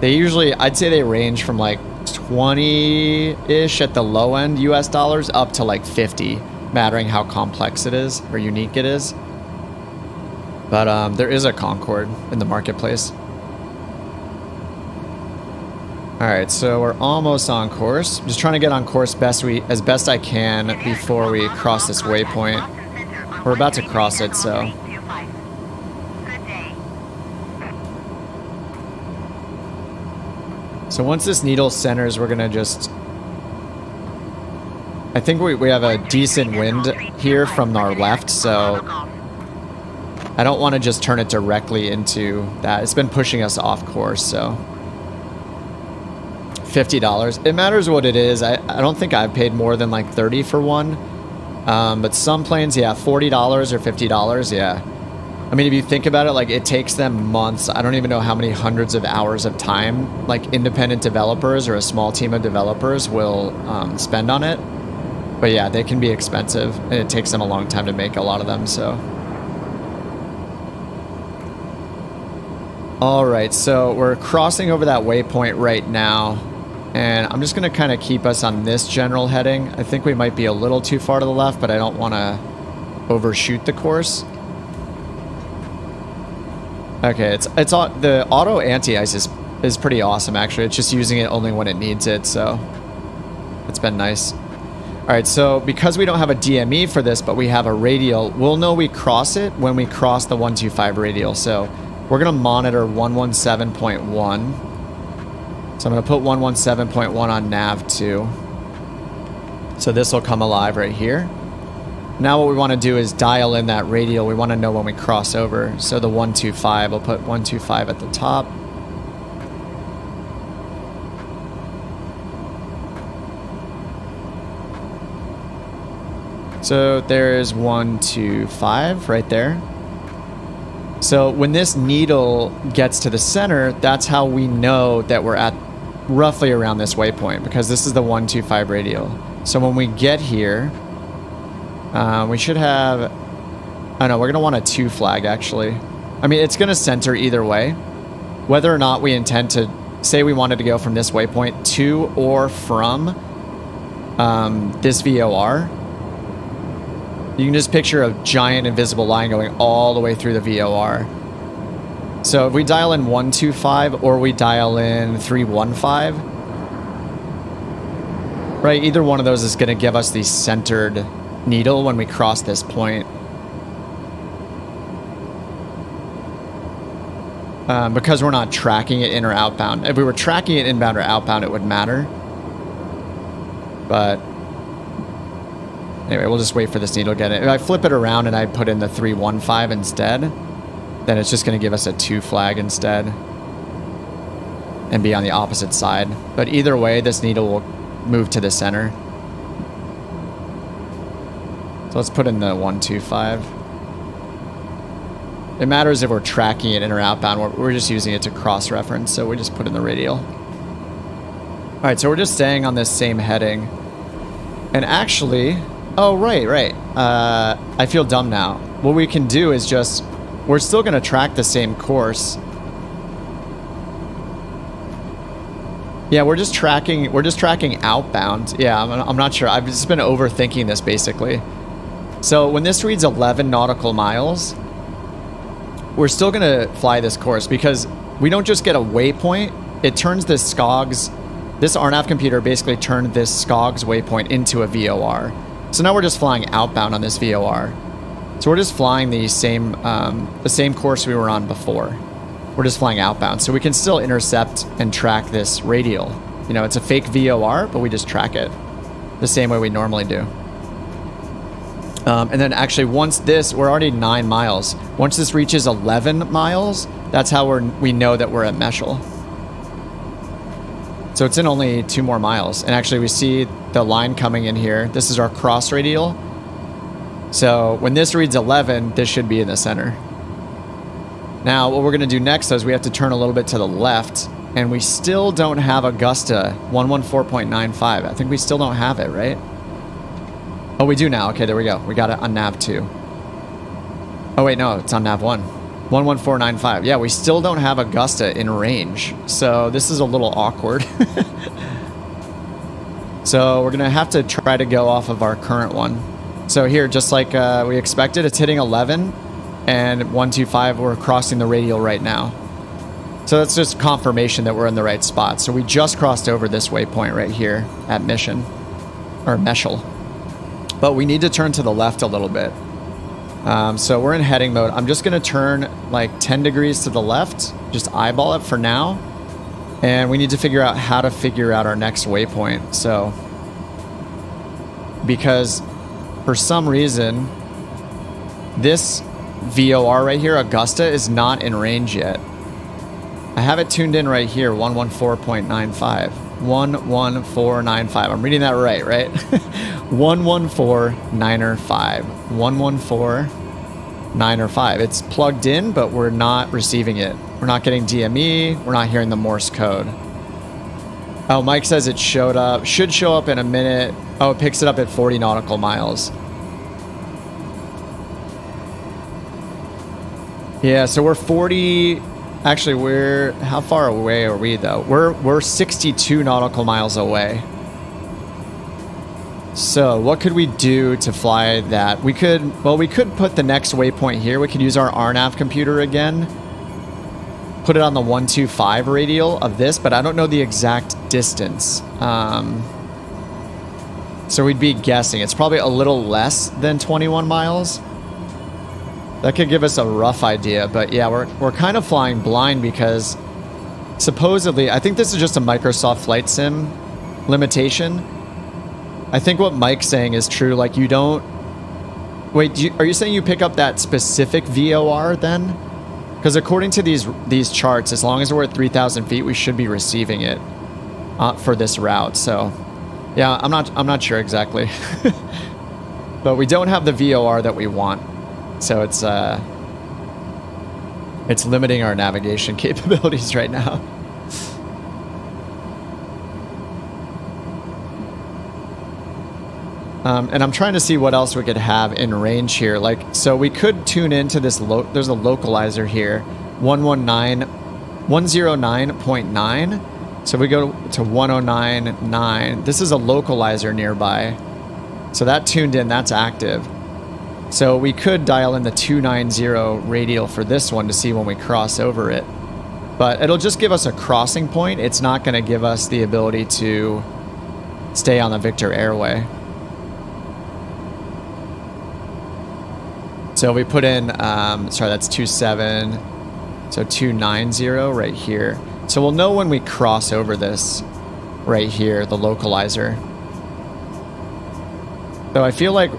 I'd say they range from like 20-ish at the low end US dollars up to like 50, mattering how complex it is or unique it is. But there is a Concorde in the marketplace. Alright, so we're almost on course. I'm just trying to get on course as best I can before we cross this waypoint. We're about to cross it, so... So once this needle centers, we're going to just... I think we have a decent wind here from our left, so... I don't want to just turn it directly into that. It's been pushing us off course, so... $50. It matters what it is. I don't think I've paid more than like 30 for one. But some planes, yeah, $40 or $50, yeah. I mean, if you think about it, like, it takes them months. I don't even know how many hundreds of hours of time, like, independent developers or a small team of developers will spend on it. But yeah, they can be expensive, and it takes them a long time to make a lot of them, so. All right, so we're crossing over that waypoint right now. And I'm just going to kind of keep us on this general heading. I think we might be a little too far to the left, but I don't want to overshoot the course. Okay, it's all, the auto anti-ice is pretty awesome, actually. It's just using it only when it needs it, so it's been nice. All right, so because we don't have a DME for this, but we have a radial, we'll know we cross it when we cross the 125 radial. So we're going to monitor 117.1. So I'm going to put 117.1 on nav 2. So this will come alive right here. Now what we want to do is dial in that radial. We want to know when we cross over. So the 125, we'll put 125 at the top. So there's 125 right there. So when this needle gets to the center, that's how we know that we're at roughly around this waypoint, because this is the 125 radial. So when we get here, we should have... I know, we're going to want a 2 flag, actually. I mean, it's going to center either way. Whether or not we intend to... Say we wanted to go from this waypoint to or from this VOR. You can just picture a giant invisible line going all the way through the VOR. So if we dial in 125 or we dial in 315, right, either one of those is going to give us the centered needle when we cross this point. Because we're not tracking it in or outbound. If we were tracking it inbound or outbound, it would matter. But anyway, we'll just wait for this needle to get it. If I flip it around and I put in the 315 instead, then it's just going to give us a 2 flag instead and be on the opposite side. But either way, this needle will move to the center. So let's put in the 125. It matters if we're tracking it in or outbound. We're just using it to cross-reference, so we just put in the radial. All right, so we're just staying on this same heading. And actually... Oh, right. I feel dumb now. What we can do is just... We're still going to track the same course. Yeah, we're just tracking outbound. Yeah, I'm not sure. I've just been overthinking this basically. So when this reads 11 nautical miles, we're still gonna fly this course because we don't just get a waypoint. It turns this RNAV computer basically turned this SCOGS waypoint into a VOR. So now we're just flying outbound on this VOR. So we're just flying the same course we were on before. We're just flying outbound. So we can still intercept and track this radial. You know, it's a fake VOR, but we just track it the same way we normally do. And then actually we're already 9 miles. Once this reaches 11 miles, that's how we know that we're at Meshel. So it's in only 2 more miles. And actually we see the line coming in here. This is our cross radial. So when this reads 11, this should be in the center. Now what we're gonna do next is we have to turn a little bit to the left, and we still don't have Augusta 114.95. I think we still don't have it, right? Oh, we do now. Okay, there we go. We got it on nav 2. Oh wait, no, it's on nav 1. 114.95. Yeah, we still don't have Augusta in range. So this is a little awkward. So we're gonna have to try to go off of our current one. So here, just like we expected, it's hitting 11 and 125, we're crossing the radial right now. So that's just confirmation that we're in the right spot. So we just crossed over this waypoint right here at Meshel. But we need to turn to the left a little bit. So we're in heading mode. I'm just gonna turn like 10 degrees to the left, just eyeball it for now. And we need to figure out how to figure out our next waypoint. So, because for some reason, this VOR right here, Augusta, is not in range yet. I have it tuned in right here, 114.95. 11495. I'm reading that right? 114.95. 114.95. It's plugged in, but we're not receiving it. We're not getting DME. We're not hearing the Morse code. Oh, Mike says it showed up. Should show up in a minute. Oh, it picks it up at 40 nautical miles. Yeah, so we're 40. Actually, how far away are we though? We're 62 nautical miles away. So what could we do to fly that? We could put the next waypoint here. We could use our RNAV computer again. Put it on the 125 radial of this, but I don't know the exact distance. So we'd be guessing. It's probably a little less than 21 miles. That could give us a rough idea, but yeah, we're kind of flying blind because supposedly, I think this is just a Microsoft Flight Sim limitation. I think what Mike's saying is true. Like you don't... Wait, are you saying you pick up that specific VOR then? Because according to these charts, as long as we're at 3,000 feet, we should be receiving it for this route. So yeah, I'm not sure exactly. But we don't have the VOR that we want. So it's limiting our navigation capabilities right now. And I'm trying to see what else we could have in range here. Like, so we could tune into this, there's a localizer here, 109.9. So we go to 109.9. This is a localizer nearby. So that tuned in, that's active. So we could dial in the 290 radial for this one to see when we cross over it. But it'll just give us a crossing point. It's not going to give us the ability to stay on the Victor Airway. So we put in, sorry, that's 27. So 290 right here. So we'll know when we cross over this right here, the localizer. So I feel like,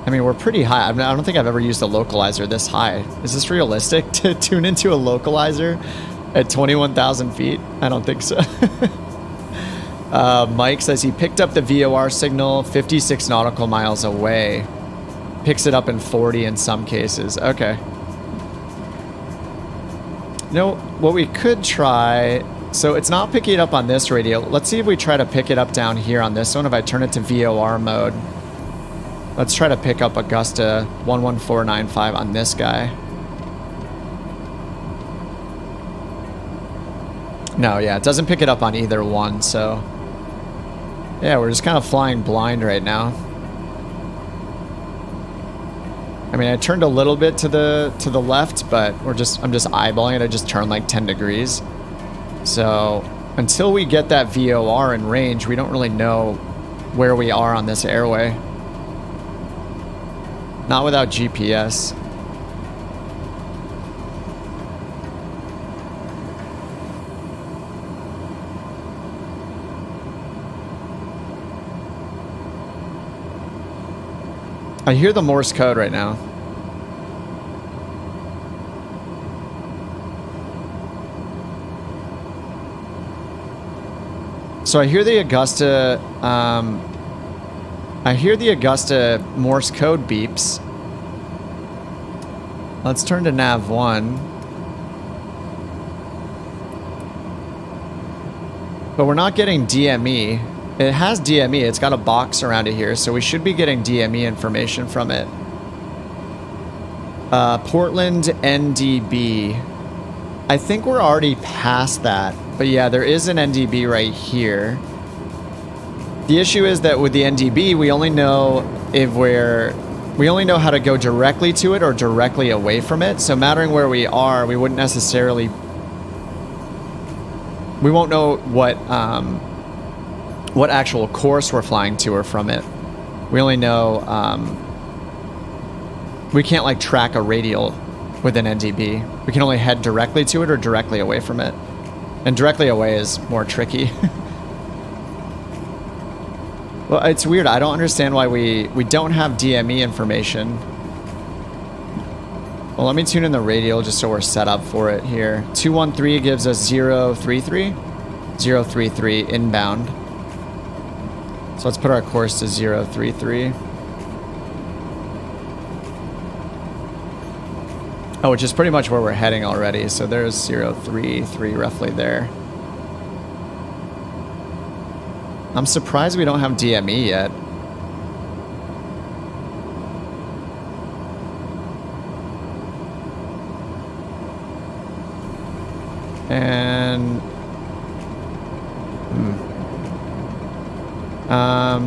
I mean, we're pretty high. I don't think I've ever used a localizer this high. Is this realistic to tune into a localizer at 21,000 feet? I don't think so. Mike says he picked up the VOR signal 56 nautical miles away. Picks it up in 40 in some cases. Okay. You know, what we could try... So it's not picking it up on this radio. Let's see if we try to pick it up down here on this one. If I turn it to VOR mode. Let's try to pick up Augusta 11495 on this guy. No, yeah, it doesn't pick it up on either one, so... Yeah, we're just kind of flying blind right now. I mean, I turned a little bit to the left, but I'm just eyeballing it. I just turned like 10 degrees. So until we get that VOR in range, we don't really know where we are on this airway. Not without GPS. I hear the Morse code right now. So I hear the Augusta, Morse code beeps. Let's turn to nav 1. But we're not getting DME. It has DME. It's got a box around it here, so we should be getting DME information from it. Portland NDB. I think we're already past that. But yeah, there is an NDB right here. The issue is that with the NDB, we only know how to go directly to it or directly away from it. So mattering where we are, we wouldn't necessarily... We won't know what actual course we're flying to or from it. We only know, we can't like track a radial with an NDB. We can only head directly to it or directly away from it. And directly away is more tricky. Well, it's weird. I don't understand why we don't have DME information. Well, let me tune in the radial just so we're set up for it here. 213 gives us 033. 033 inbound. So let's put our course to 033. Oh, which is pretty much where we're heading already. So there's 033 roughly there. I'm surprised we don't have DME yet. And...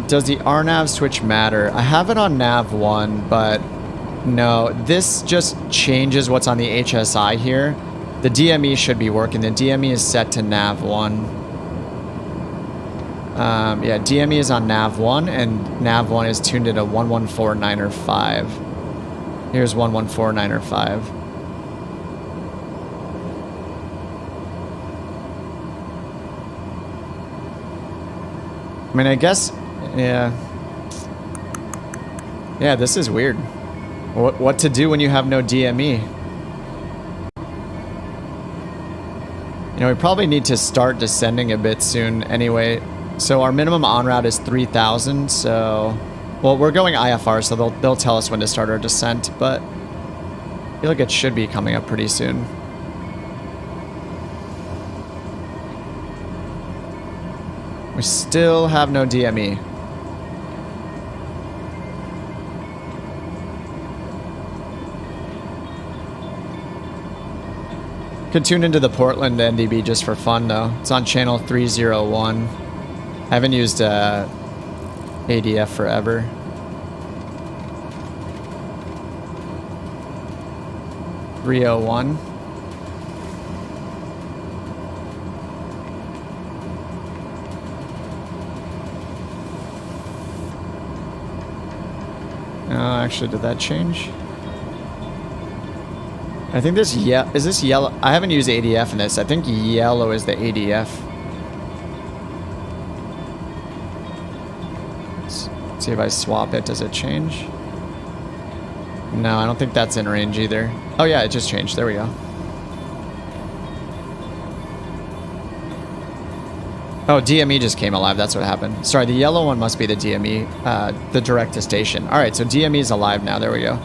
does the RNAV switch matter? I have it on nav 1, but no, this just changes what's on the HSI here. The DME should be working. The DME is set to nav 1. Yeah, DME is on nav 1, and nav 1 is tuned at a 114905. Here's 114905. I mean, I guess, yeah. Yeah, this is weird. What to do when you have no DME? You know, we probably need to start descending a bit soon anyway. So our minimum on route is 3,000, so... Well, we're going IFR, so they'll tell us when to start our descent, but... I feel like it should be coming up pretty soon. We still have no DME. Could tune into the Portland NDB just for fun, though. It's on channel 301. I haven't used ADF forever. .301. Oh, actually, did that change? I think this, yeah, is this yellow? I haven't used ADF in this. I think yellow is the ADF. Let's see if I swap it, does it change? No, I don't think that's in range either. Oh yeah, it just changed. There we go. Oh, DME just came alive. That's what happened. Sorry, the yellow one must be the DME, the direct to station. All right, so DME is alive now. There we go.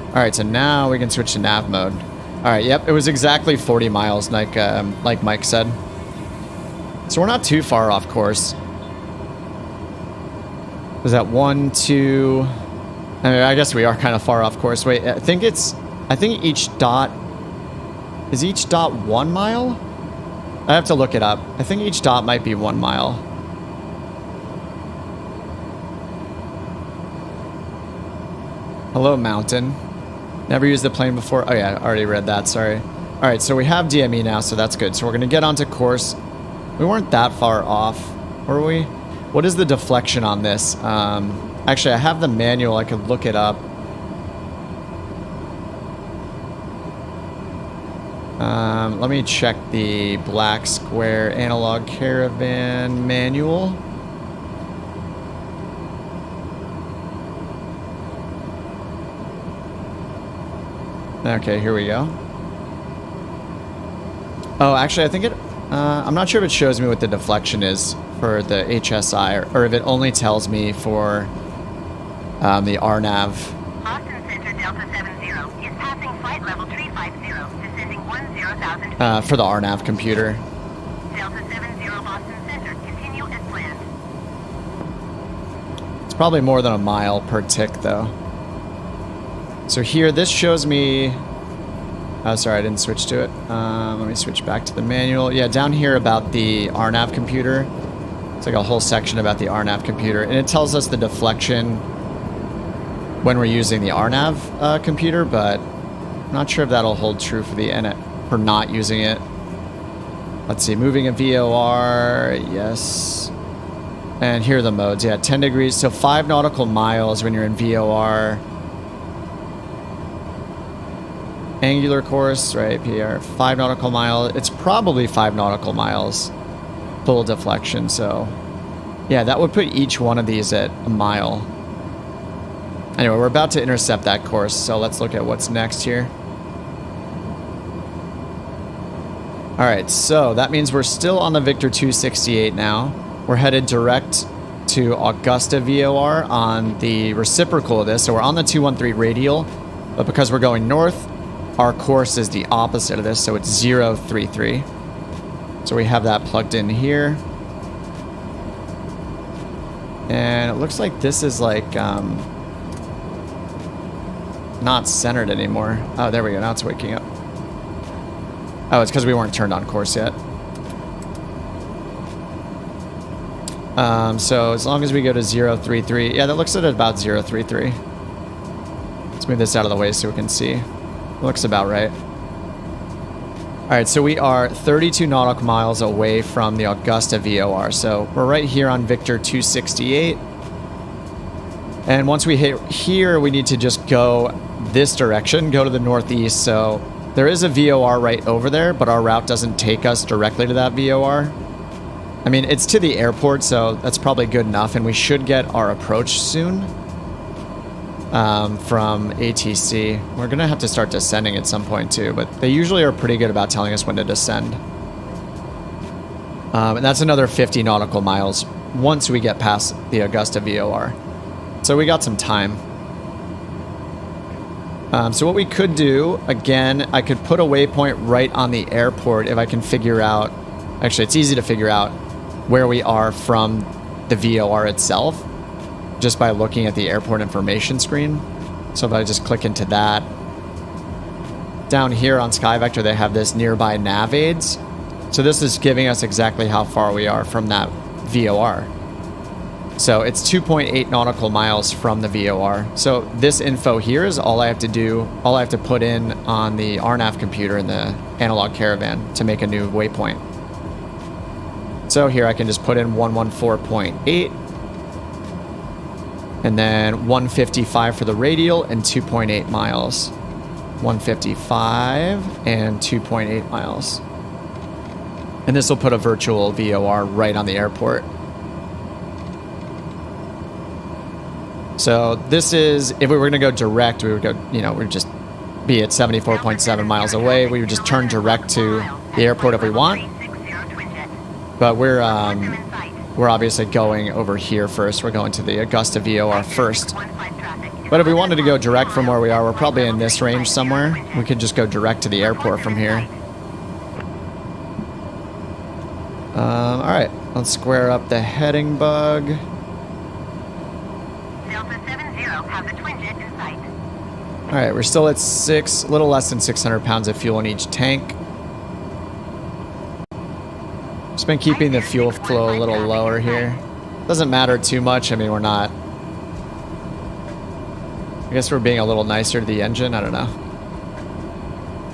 All right, so now we can switch to nav mode. All right, yep, it was exactly 40 miles, like Mike said. So we're not too far off course. Was that 1, 2? I mean, I guess we are kind of far off course. Wait, I think each dot, is each dot 1 mile? I have to look it up. I think each dot might be 1 mile. Hello, mountain. Never used the plane before. Oh yeah, I already read that, sorry. All right, so we have DME now, so that's good. So we're gonna get onto course. We weren't that far off, were we? What is the deflection on this? Actually, I have the manual, I could look it up. Let me check the black square analog caravan manual. Okay, here we go. Oh, actually, I think it... I'm not sure if it shows me what the deflection is for the HSI, or if it only tells me for the RNAV. Austin Center Delta 70 is passing flight level 350, descending 10,000 feet. For the RNAV computer. Delta 70 Boston Center, continue as planned. It's probably more than a mile per tick, though. So here, this shows me... Oh, sorry, I didn't switch to it. Let me switch back to the manual. Yeah, down here about the RNAV computer. It's like a whole section about the RNAV computer. And it tells us the deflection when we're using the RNAV computer, but I'm not sure if that'll hold true for the for not using it. Let's see, moving a VOR, yes. And here are the modes, yeah, 10 degrees. So 5 nautical miles when you're in VOR. Angular course, right, PR, 5 nautical miles. It's probably 5 nautical miles full deflection, so yeah, that would put each one of these at a mile. Anyway, we're about to intercept that course, so let's look at what's next here. All right, so that means we're still on the Victor 268 now. We're headed direct to Augusta VOR on the reciprocal of this, so we're on the 213 radial, but because we're going north, our course is the opposite of this, so it's 033. So we have that plugged in here. And it looks like this is like not centered anymore. Oh, there we go. Now it's waking up. Oh, it's because we weren't turned on course yet. So as long as we go to 033, yeah, that looks at about 033. Let's move this out of the way so we can see. Looks about right. All right, so we are 32 nautical miles away from the Augusta VOR. So we're right here on Victor 268. And once we hit here, we need to just go this direction, go to the northeast. So there is a VOR right over there, but our route doesn't take us directly to that VOR. I mean, it's to the airport, so that's probably good enough. And we should get our approach soon. From ATC. We're gonna have to start descending at some point too, but they usually are pretty good about telling us when to descend. And that's another 50 nautical miles once we get past the Augusta VOR. So we got some time. So what we could do, again, I could put a waypoint right on the airport if I can figure out, actually it's easy to figure out where we are from the VOR itself, just by looking at the airport information screen. So if I just click into that. Down here on SkyVector, they have this nearby nav aids. So this is giving us exactly how far we are from that VOR. So it's 2.8 nautical miles from the VOR. So this info here is all I have to do, all I have to put in on the RNAV computer in the analog caravan to make a new waypoint. So here I can just put in 114.8. And then 155 for the radial and 2.8 miles. 155 and 2.8 miles. And this will put a virtual VOR right on the airport. So this is, if we were going to go direct, we would go, you know, we'd just be at 74.7 miles away. We would just turn direct to the airport if we want. But we're obviously going over here first. We're going to the Augusta VOR first. But if we wanted to go direct from where we are, we're probably in this range somewhere. We could just go direct to the airport from here. All right, let's square up the heading bug. Delta 70 have the twin jet in sight. All right, we're still at a little less than 600 pounds of fuel in each tank. been keeping the fuel flow a little lower here. Doesn't matter too much. I mean, we're not... I guess we're being a little nicer to the engine. I don't know.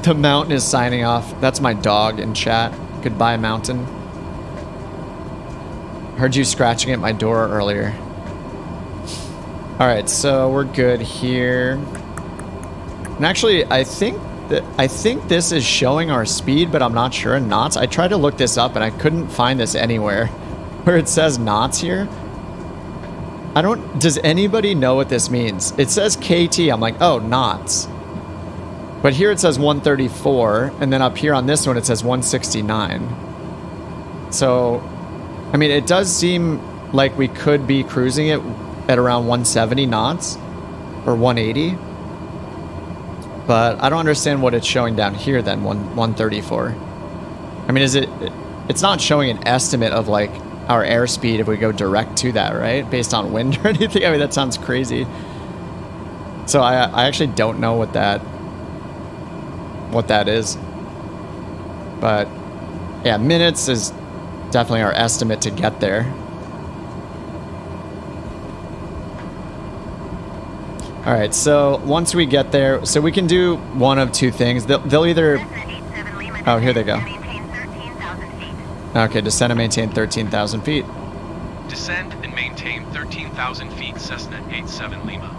The Mountain is signing off. That's my dog in chat. Goodbye, Mountain. Heard you scratching at my door earlier. Alright, so we're good here. And actually, I think this is showing our speed, but I'm not sure in knots. I tried to look this up and I couldn't find this anywhere where it says knots here. Does anybody know what this means? It says KT. I'm like, oh, knots. But here it says 134, and then up here on this one it says 169. So, I mean, it does seem like we could be cruising it at around 170 knots or 180. But I don't understand what it's showing down here then, 134. I mean, it's not showing an estimate of like our airspeed if we go direct to that, right? Based on wind or anything. I mean, that sounds crazy. So I actually don't know what that is. But yeah, minutes is definitely our estimate to get there. All right, so once we get there, so we can do one of two things. They'll either... Oh, here they go. Okay, descend and maintain 13,000 feet. Descend and maintain 13,000 feet, Cessna 87 Lima.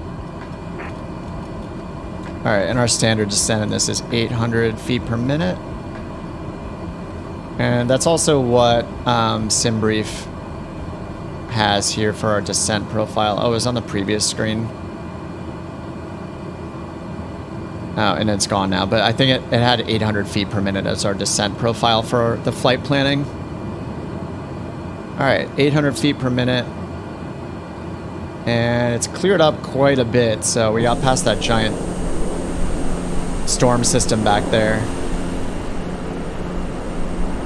All right, and our standard descent in this is 800 feet per minute. And that's also what SimBrief has here for our descent profile. Oh, it was on the previous screen. Oh, and it's gone now, but I think it had 800 feet per minute as our descent profile for the flight planning. All right, 800 feet per minute. And it's cleared up quite a bit, so we got past that giant storm system back there.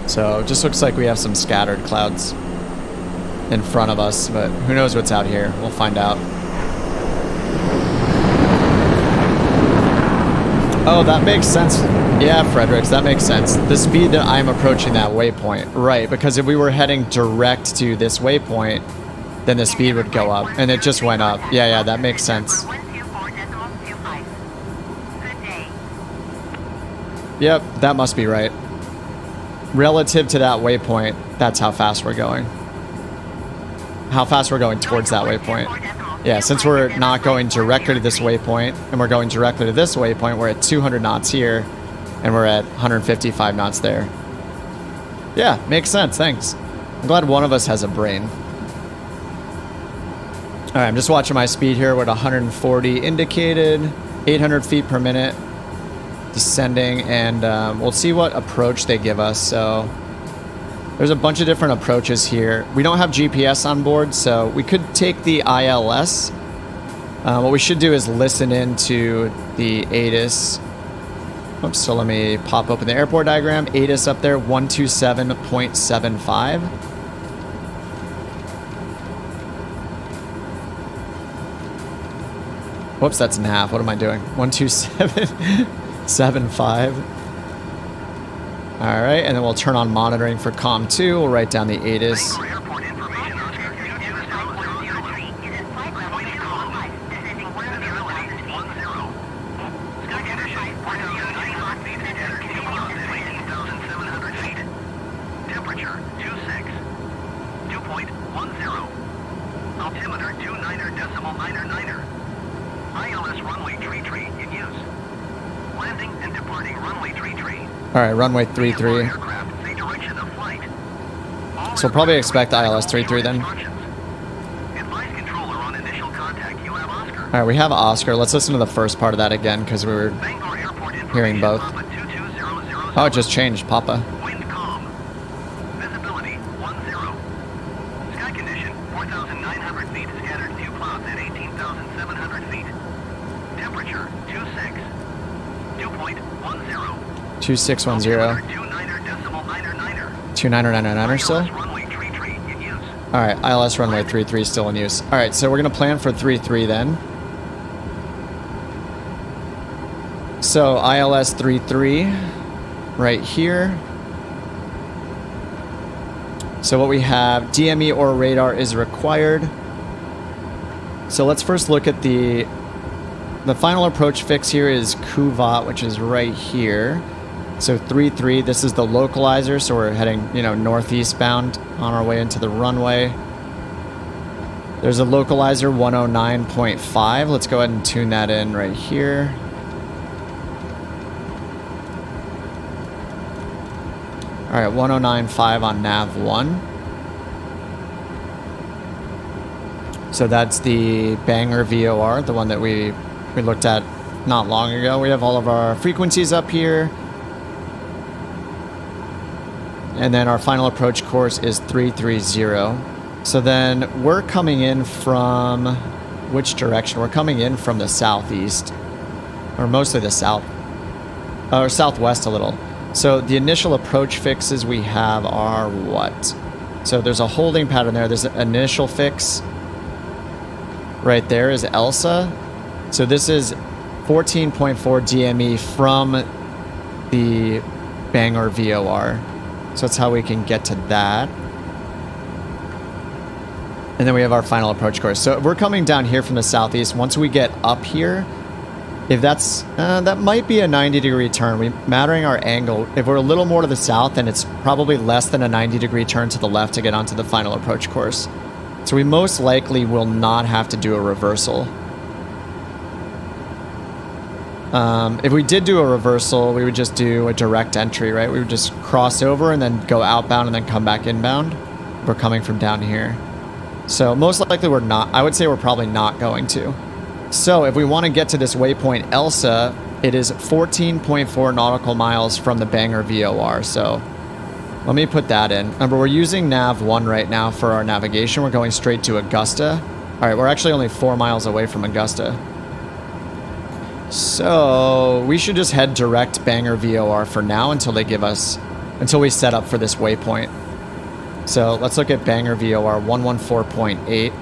So it just looks like we have some scattered clouds in front of us, but who knows what's out here. We'll find out. Oh, that makes sense. Yeah, Fredericks, that makes sense. The speed that I'm approaching that waypoint. Right, because if we were heading direct to this waypoint, then the speed would go up, and it just went up. Yeah, that makes sense. Yep, that must be right. Relative to that waypoint, that's how fast we're going. How fast we're going towards that waypoint. Yeah, since we're not going directly to this waypoint, and we're going directly to this waypoint, we're at 200 knots here, and we're at 155 knots there. Yeah, makes sense, thanks. I'm glad one of us has a brain. All right, I'm just watching my speed here. We're at 140 indicated, 800 feet per minute, descending, and we'll see what approach they give us. So there's a bunch of different approaches here. We don't have GPS on board, so we could take the ILS. What we should do is listen into the ATIS. Oops, so let me pop open the airport diagram. ATIS up there, 127.75. Whoops, that's nav. What am I doing? 127.75. All right, and then we'll turn on monitoring for COM 2. We'll write down the ATIS. Temperature 26. 2.10. Altimeter 29.999. ILS runway tree in use. Landing and departing runway tree. All right, runway 33. So we'll probably expect ILS 33 then. All right, we have Oscar. Let's listen to the first part of that again because we were hearing both. Oh, it just changed, Papa. Wind calm. Visibility 10. Sky condition 4,900 feet. Scattered few clouds at 18,700 feet. Temperature 26. 2.10. 2610. 2999 still? All right, ILS runway 33 still in use. All right, so we're gonna plan for 33 then. So ILS 33 right here. So what we have, DME or radar is required. So let's first look at the final approach fix here is KOQU, which is right here. So 3-3, this is the localizer, so we're heading, northeast bound on our way into the runway. There's a localizer 109.5. Let's go ahead and tune that in right here. All right, 109.5 on nav 1. So that's the banger VOR, the one that we looked at not long ago. We have all of our frequencies up here. And then our final approach course is 330. So then we're coming in from which direction? We're coming in from the southeast, or mostly the south, or southwest a little. So the initial approach fixes we have are what? So there's a holding pattern there. There's an initial fix. Right there is ELSA. So this is 14.4 DME from the Bangor VOR. So that's how we can get to that. And then we have our final approach course. So we're coming down here from the southeast. Once we get up here, if that's, that might be a 90-degree turn. We're mattering our angle. If we're a little more to the south, then it's probably less than a 90-degree turn to the left to get onto the final approach course. So we most likely will not have to do a reversal. If we did do a reversal, we would just do a direct entry, right? We would just cross over and then go outbound and then come back inbound. We're coming from down here. So most likely we're not. I would say we're probably not going to. So if we want to get to this waypoint ELSA, it is 14.4 nautical miles from the Bangor VOR. So let me put that in. Remember, we're using nav 1 right now for our navigation. We're going straight to Augusta. All right, we're actually only 4 miles away from Augusta. So we should just head direct Bangor VOR for now until we set up for this waypoint. So let's look at Bangor VOR 114.8.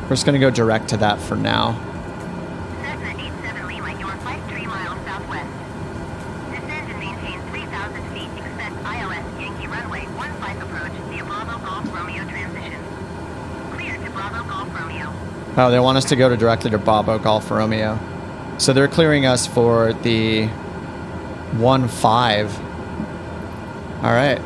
We're just going to go direct to that for now. Cessna 87 Lima, you are 53 miles southwest. Descend and maintain 3,000 feet. Expect ILS Yankee runway 15 approach via Bravo Golf Romeo transition. Clear to Bravo Golf Romeo. Oh, they want us to go directly to Bravo Golf Romeo. So they're clearing us for the 15. All right.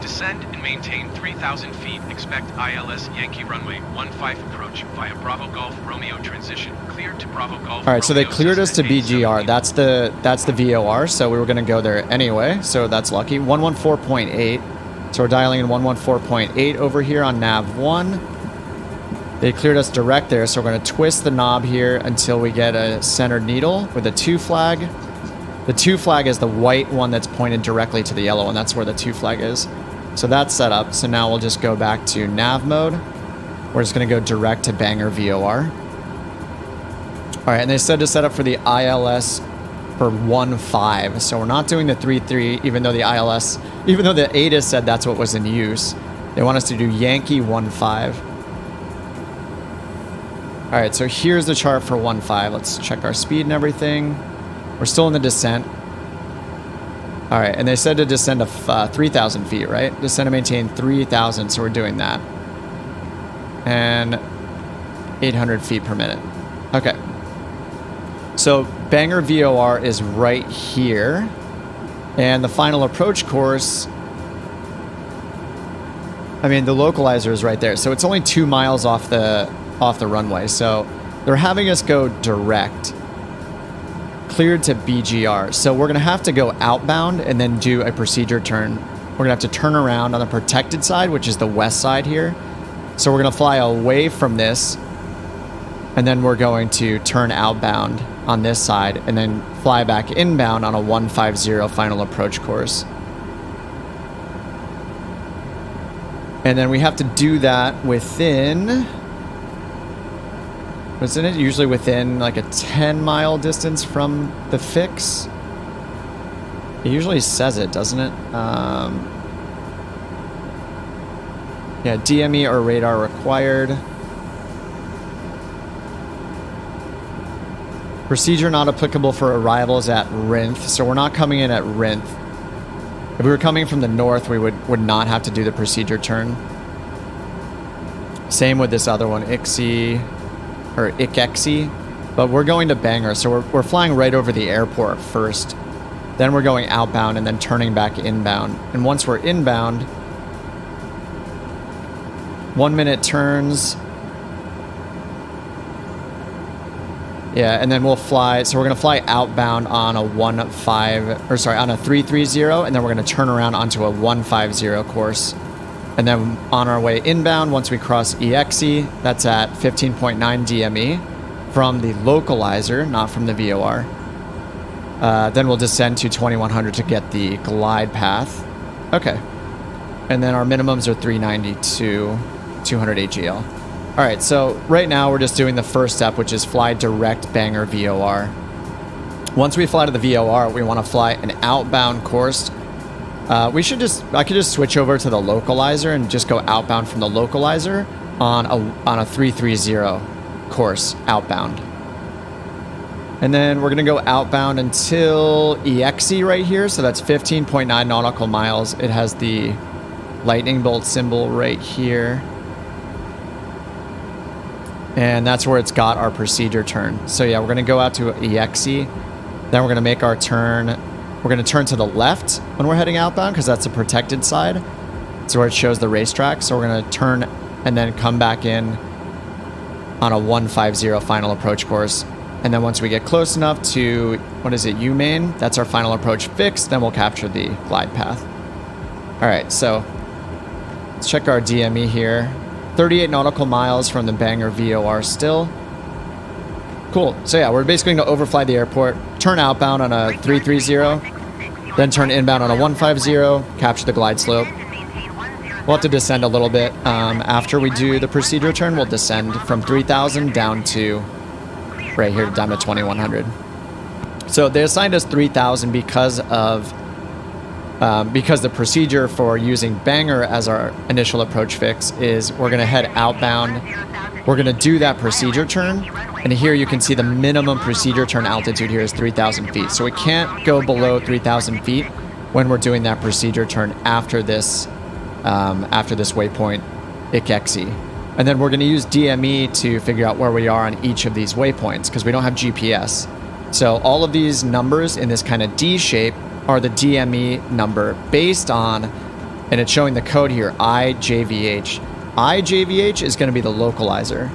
Descend and maintain 3,000 feet. Expect ILS Yankee runway 15 approach via Bravo Golf Romeo transition. Clear to Bravo Golf. All right, so they Romeo, cleared us to Cessna BGR. 87 That's the VOR, so we were going to go there anyway. So that's lucky. 114.8. So we're dialing in 114.8 over here on nav 1. They cleared us direct there, so we're going to twist the knob here until we get a centered needle with a 2 flag. The 2 flag is the white one that's pointed directly to the yellow one. That's where the 2 flag is. So that's set up. So now we'll just go back to nav mode. We're just going to go direct to Bangor VOR. All right, and they said to set up for the ILS for 15. So we're not doing the 3-3, even though the ATIS said that's what was in use. They want us to do Yankee 15. All right, so here's the chart for 15. Let's check our speed and everything. We're still in the descent. All right, and they said to descend to 3,000 feet, right? Descend and maintain 3,000, so we're doing that. And 800 feet per minute. Okay. So Bangor VOR is right here. And the final approach course, I mean, the localizer is right there. So it's only 2 miles off the runway. So they're having us go direct. Cleared to BGR. So we're going to have to go outbound and then do a procedure turn. We're going to have to turn around on the protected side, which is the west side here. So we're going to fly away from this, and then we're going to turn outbound on this side and then fly back inbound on a 150 final approach course. And then we have to do that within... Isn't it usually within like a 10-mile distance from the fix? It usually says it, doesn't it? Yeah, DME or radar required. Procedure not applicable for arrivals at Rinth. So we're not coming in at Rinth. If we were coming from the north, we would not have to do the procedure turn. Same with this other one, ICXI, or ICXI. But we're going to Bangor, so we're flying right over the airport first. Then we're going outbound and then turning back inbound. And once we're inbound, 1 minute turns. Yeah, and then we'll fly. So we're gonna fly outbound on a 330, and then we're gonna turn around onto a 150 course. And then on our way inbound, once we cross EXE, that's at 15.9 DME from the localizer, not from the VOR. Then we'll descend to 2100 to get the glide path. Okay. And then our minimums are 392, 200 AGL. All right, so right now we're just doing the first step, which is fly direct Bangor VOR. Once we fly to the VOR, we want to fly an outbound course. I could just switch over to the localizer and just go outbound from the localizer on a 330 course outbound. And then we're going to go outbound until EXE right here. So that's 15.9 nautical miles. It has the lightning bolt symbol right here. And that's where it's got our procedure turn. So yeah, we're going to go out to EXE. Then we're going to make our turn. We're going to turn to the left when we're heading outbound because that's the protected side. It's where it shows the racetrack. So we're going to turn and then come back in on a 150 final approach course. And then once we get close enough to, UMain, that's our final approach fixed, then we'll capture the glide path. All right, so let's check our DME here. 38 nautical miles from the Bangor VOR still. Cool. So yeah, we're basically going to overfly the airport, turn outbound on a 330, then turn inbound on a 150, capture the glide slope. We'll have to descend a little bit. After we do the procedure turn, we'll descend from 3,000 down to right here, down to 2,100. So they assigned us 3,000 because the procedure for using Bangor as our initial approach fix is we're going to head outbound. We're going to do that procedure turn. And here you can see the minimum procedure turn altitude here is 3,000 feet. So we can't go below 3,000 feet when we're doing that procedure turn after this waypoint, ICXI. And then we're going to use DME to figure out where we are on each of these waypoints because we don't have GPS. So all of these numbers in this kind of D shape are the DME number based on, and it's showing the code here, IJVH. IJVH is going to be the localizer.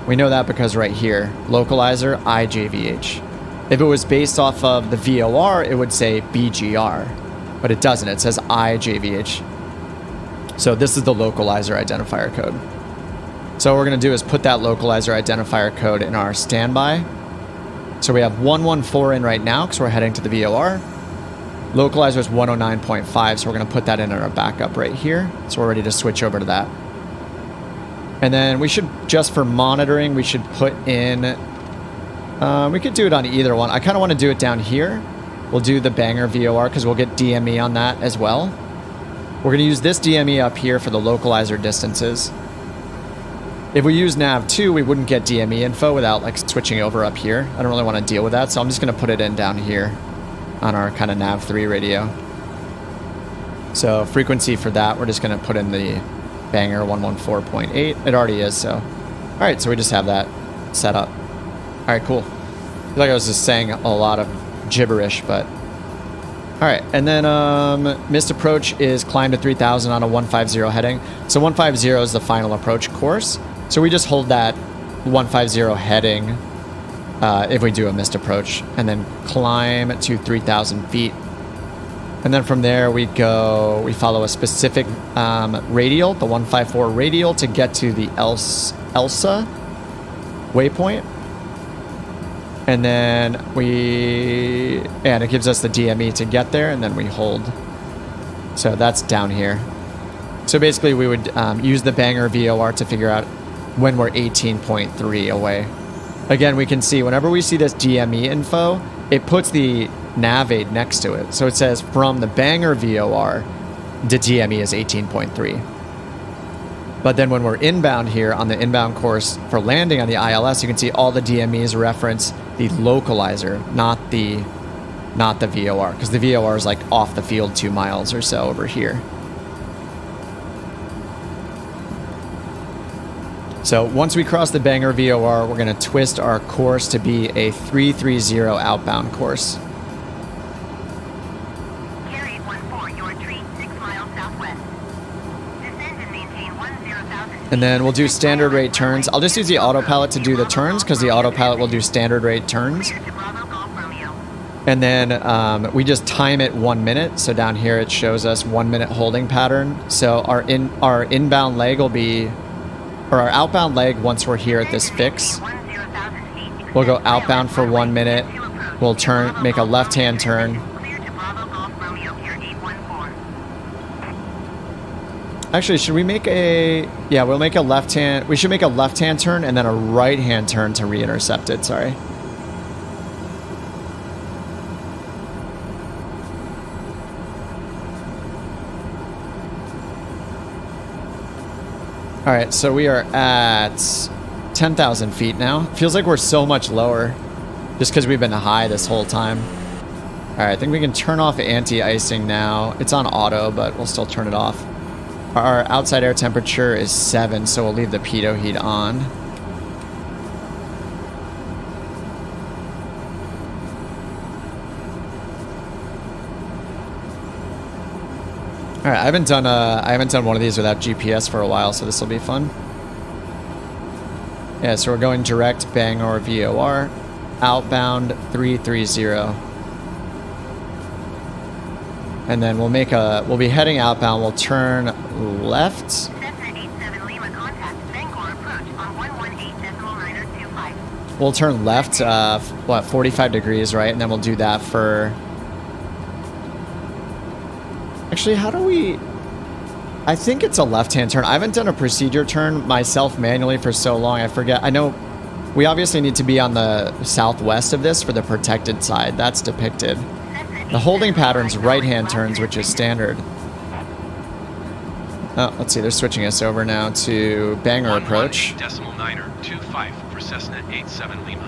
We know that because right here, localizer, IJVH. If it was based off of the VOR, it would say BGR, but it doesn't. It says IJVH. So this is the localizer identifier code. So what we're going to do is put that localizer identifier code in our standby. So we have 114 in right now because we're heading to the VOR. Localizer is 109.5, so we're going to put that in our backup right here. So we're ready to switch over to that. And then we should, just for monitoring, we should put in, we could do it on either one. I kind of want to do it down here. We'll do the Bangor VOR because we'll get DME on that as well. We're going to use this DME up here for the localizer distances. If we use nav2, we wouldn't get DME info without like switching over up here. I don't really want to deal with that, so I'm just going to put it in down here on our kind of nav3 radio. So frequency for that, we're just going to put in the Bangor 114.8. It already is, so. All right, so we just have that set up. All right, cool. I feel like I was just saying a lot of gibberish, but. All right, and then missed approach is climb to 3,000 on a 150 heading. So 150 is the final approach course. So we just hold that 150 heading if we do a missed approach, and then climb to 3,000 feet. And then from there we follow a specific radial, the 154 radial, to get to the ELSA waypoint. And then it gives us the DME to get there, and then we hold. So that's down here. So basically we would use the Bangor VOR to figure out when we're 18.3 away. Again, we can see whenever we see this DME info, it puts the nav aid next to it. So it says from the Bangor VOR, the DME is 18.3. But then when we're inbound here on the inbound course for landing on the ILS, you can see all the DMEs reference the localizer, not the not the VOR, because the VOR is like off the field 2 miles or so over here. So once we cross the Bangor VOR, we're going to twist our course to be a 330 outbound course. Carry 14, your retreat 6 miles southwest. Descend and maintain 10,000. And then we'll do standard rate turns. I'll just use the autopilot to do the turns because the autopilot will do standard rate turns. Clear to Bravo Golf Romeo. And then we just time it 1 minute. So down here it shows us 1 minute holding pattern. So our inbound leg will be, or our outbound leg once we're here at this fix, we'll go outbound for 1 minute. We'll turn, make a left-hand turn. Clear to Bravo Golf Romeo, Pier 814. Actually, should we make a, yeah, we'll make a left-hand, we should make a left-hand turn and then a right-hand turn to re-intercept it, sorry. All right, so we are at 10,000 feet now. Feels like we're so much lower just because we've been high this whole time. All right, I think we can turn off anti-icing now. It's on auto, but we'll still turn it off. Our outside air temperature is 7, so we'll leave the pitot heat on. All right, I haven't done one of these without GPS for a while, so this will be fun. Yeah, so we're going direct Bangor VOR, outbound 330. And then we'll be heading outbound. We'll turn left. Cessna 87 Lima contact Bangor approach on 118.925. We'll turn left, 45 degrees, right? And then we'll do that for... Actually, how do we... I think it's a left-hand turn. I haven't done a procedure turn myself manually for so long, I forget. I know we obviously need to be on the southwest of this for the protected side. That's depicted. The holding pattern's right-hand turns, which is standard. Oh, let's see. They're switching us over now to Bangor approach. 118.925 for Cessna 87 Lima.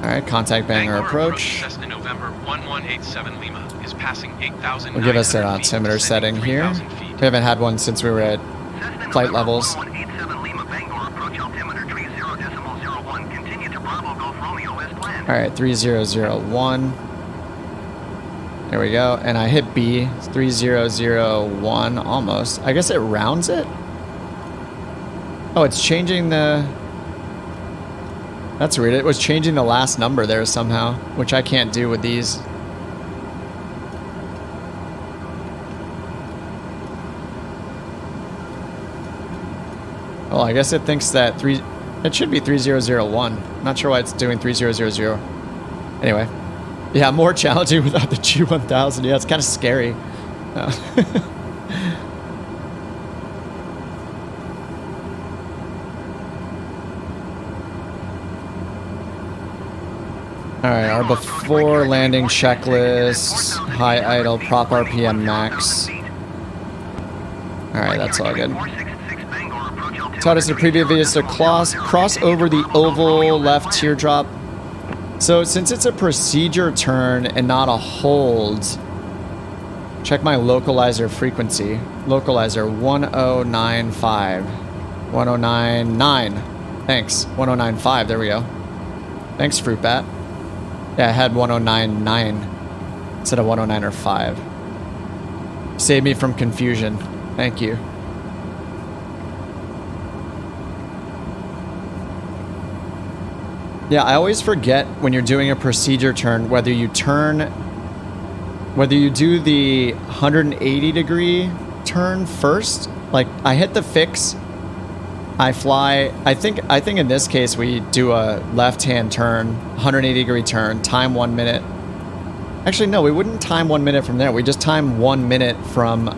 All right, contact Bangor approach. Cessna November 1187 Lima is passing 8,000. We'll give us an altimeter setting here. We haven't had one since we were at flight levels. 1187 Lima Bangor approach altimeter 30.01. Continue to Bravo Golf Romeo as planned. All right, 3001. There we go. And I hit B, 3001 almost. I guess it rounds it. Oh, it's changing the... That's weird. It was changing the last number there somehow, which I can't do with these. Well, I guess it thinks that it should be 3001. Not sure why it's doing 3000. Anyway. Yeah, more challenging without the G1000. Yeah, it's kind of scary. All right, our before landing checklist, high idle, prop RPM max. All right, that's all good. Taught us in the previous videos to cross over the oval left teardrop. So since it's a procedure turn and not a hold, check my localizer frequency. Localizer 1095. 1099. Thanks. 1095. There we go. Thanks, Fruit Bat. Yeah, I had 1099 instead of 109 or 5. Save me from confusion. Thank you. Yeah, I always forget when you're doing a procedure turn whether you do the 180 degree turn first. Like I hit the fix, I fly. I think in this case we do a left-hand turn, 180 degree turn, time 1 minute. Actually, no, we wouldn't time 1 minute from there. We just time 1 minute from.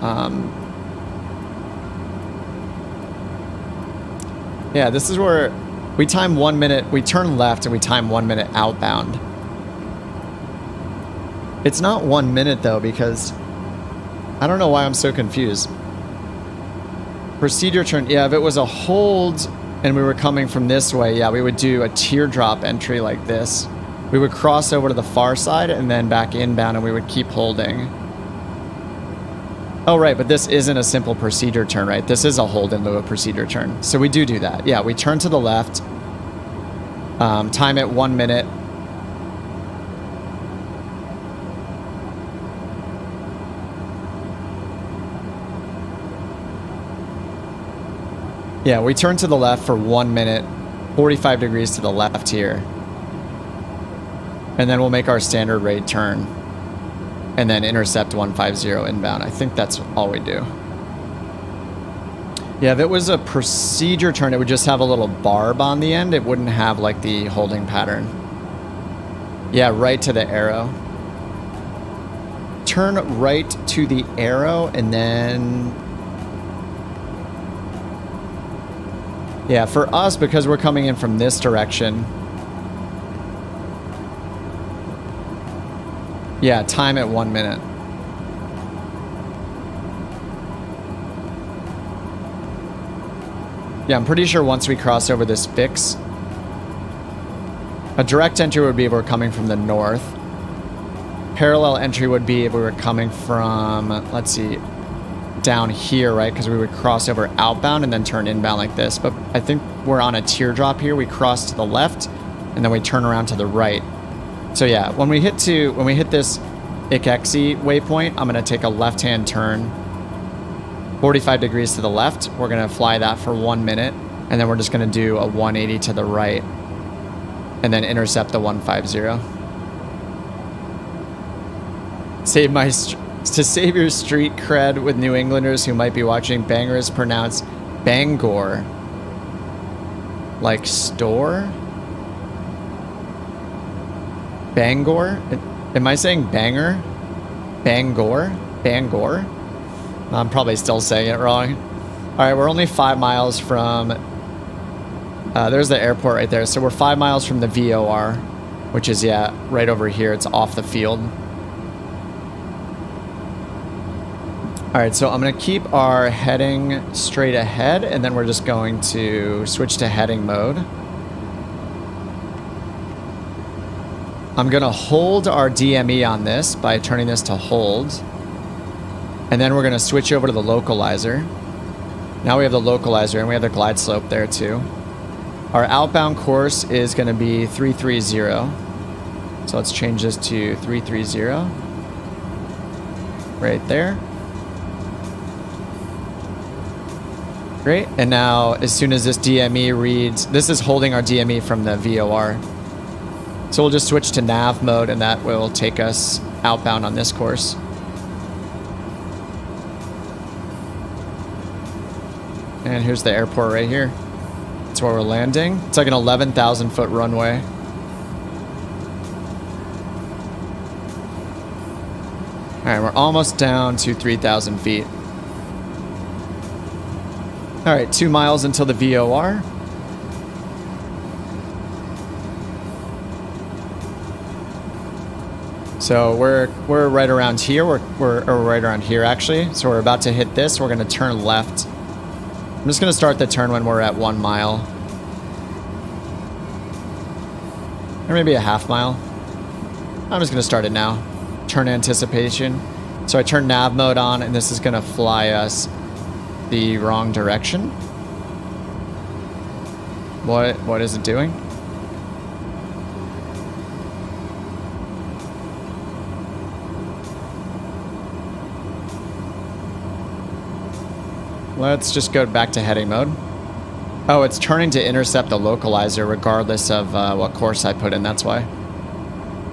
Yeah, this is where we time 1 minute. We turn left and we time 1 minute outbound. It's not 1 minute though because I don't know why I'm so confused. Procedure turn, yeah, if it was a hold and we were coming from this way, yeah, we would do a teardrop entry like this. We would cross over to the far side and then back inbound, and we would keep holding. Oh, right, but this isn't a simple procedure turn, right? This is a hold in lieu of procedure turn. So we do that. Yeah, we turn to the left, time it 1 minute. Yeah, we turn to the left for 1 minute, 45 degrees to the left here. And then we'll make our standard rate turn. And then intercept 150 inbound. I think that's all we do. Yeah, if it was a procedure turn, it would just have a little barb on the end. It wouldn't have like the holding pattern. Yeah, right to the arrow. Turn right to the arrow and then... Yeah, for us, because we're coming in from this direction... Yeah, time at 1 minute. Yeah, I'm pretty sure once we cross over this fix, a direct entry would be if we're coming from the north. Parallel entry would be if we were coming from, let's see, down here, right? Because we would cross over outbound and then turn inbound like this. But I think we're on a teardrop here. We cross to the left and then we turn around to the right. So yeah, when we hit this ICXI waypoint, I'm going to take a left-hand turn, 45 degrees to the left. We're going to fly that for 1 minute, and then we're just going to do a 180 to the right, and then intercept the 150. To save your street cred with New Englanders who might be watching, Bangor is pronounced Bangor. Like store? Bangor? Am I saying banger? Bangor? Bangor? I'm probably still saying it wrong. Alright, we're only 5 miles from... there's the airport right there. So we're 5 miles from the VOR, which is, yeah, right over here. It's off the field. Alright, so I'm going to keep our heading straight ahead, and then we're just going to switch to heading mode. I'm going to hold our DME on this by turning this to hold. And then we're going to switch over to the localizer. Now we have the localizer and we have the glide slope there too. Our outbound course is going to be 330. So let's change this to 330. Right there. Great. And now as soon as this DME reads, this is holding our DME from the VOR. So we'll just switch to nav mode and that will take us outbound on this course. And here's the airport right here. That's where we're landing. It's like an 11,000 foot runway. All right, we're almost down to 3,000 feet. All right, 2 miles until the VOR. So we're right around here. We're right around here actually. So we're about to hit this. We're going to turn left. I'm just going to start the turn when we're at 1 mile. Or maybe a half mile. I'm just going to start it now. Turn anticipation. So I turn nav mode on and this is going to fly us the wrong direction. What is it doing? Let's just go back to heading mode. Oh, it's turning to intercept the localizer regardless of what course I put in, that's why.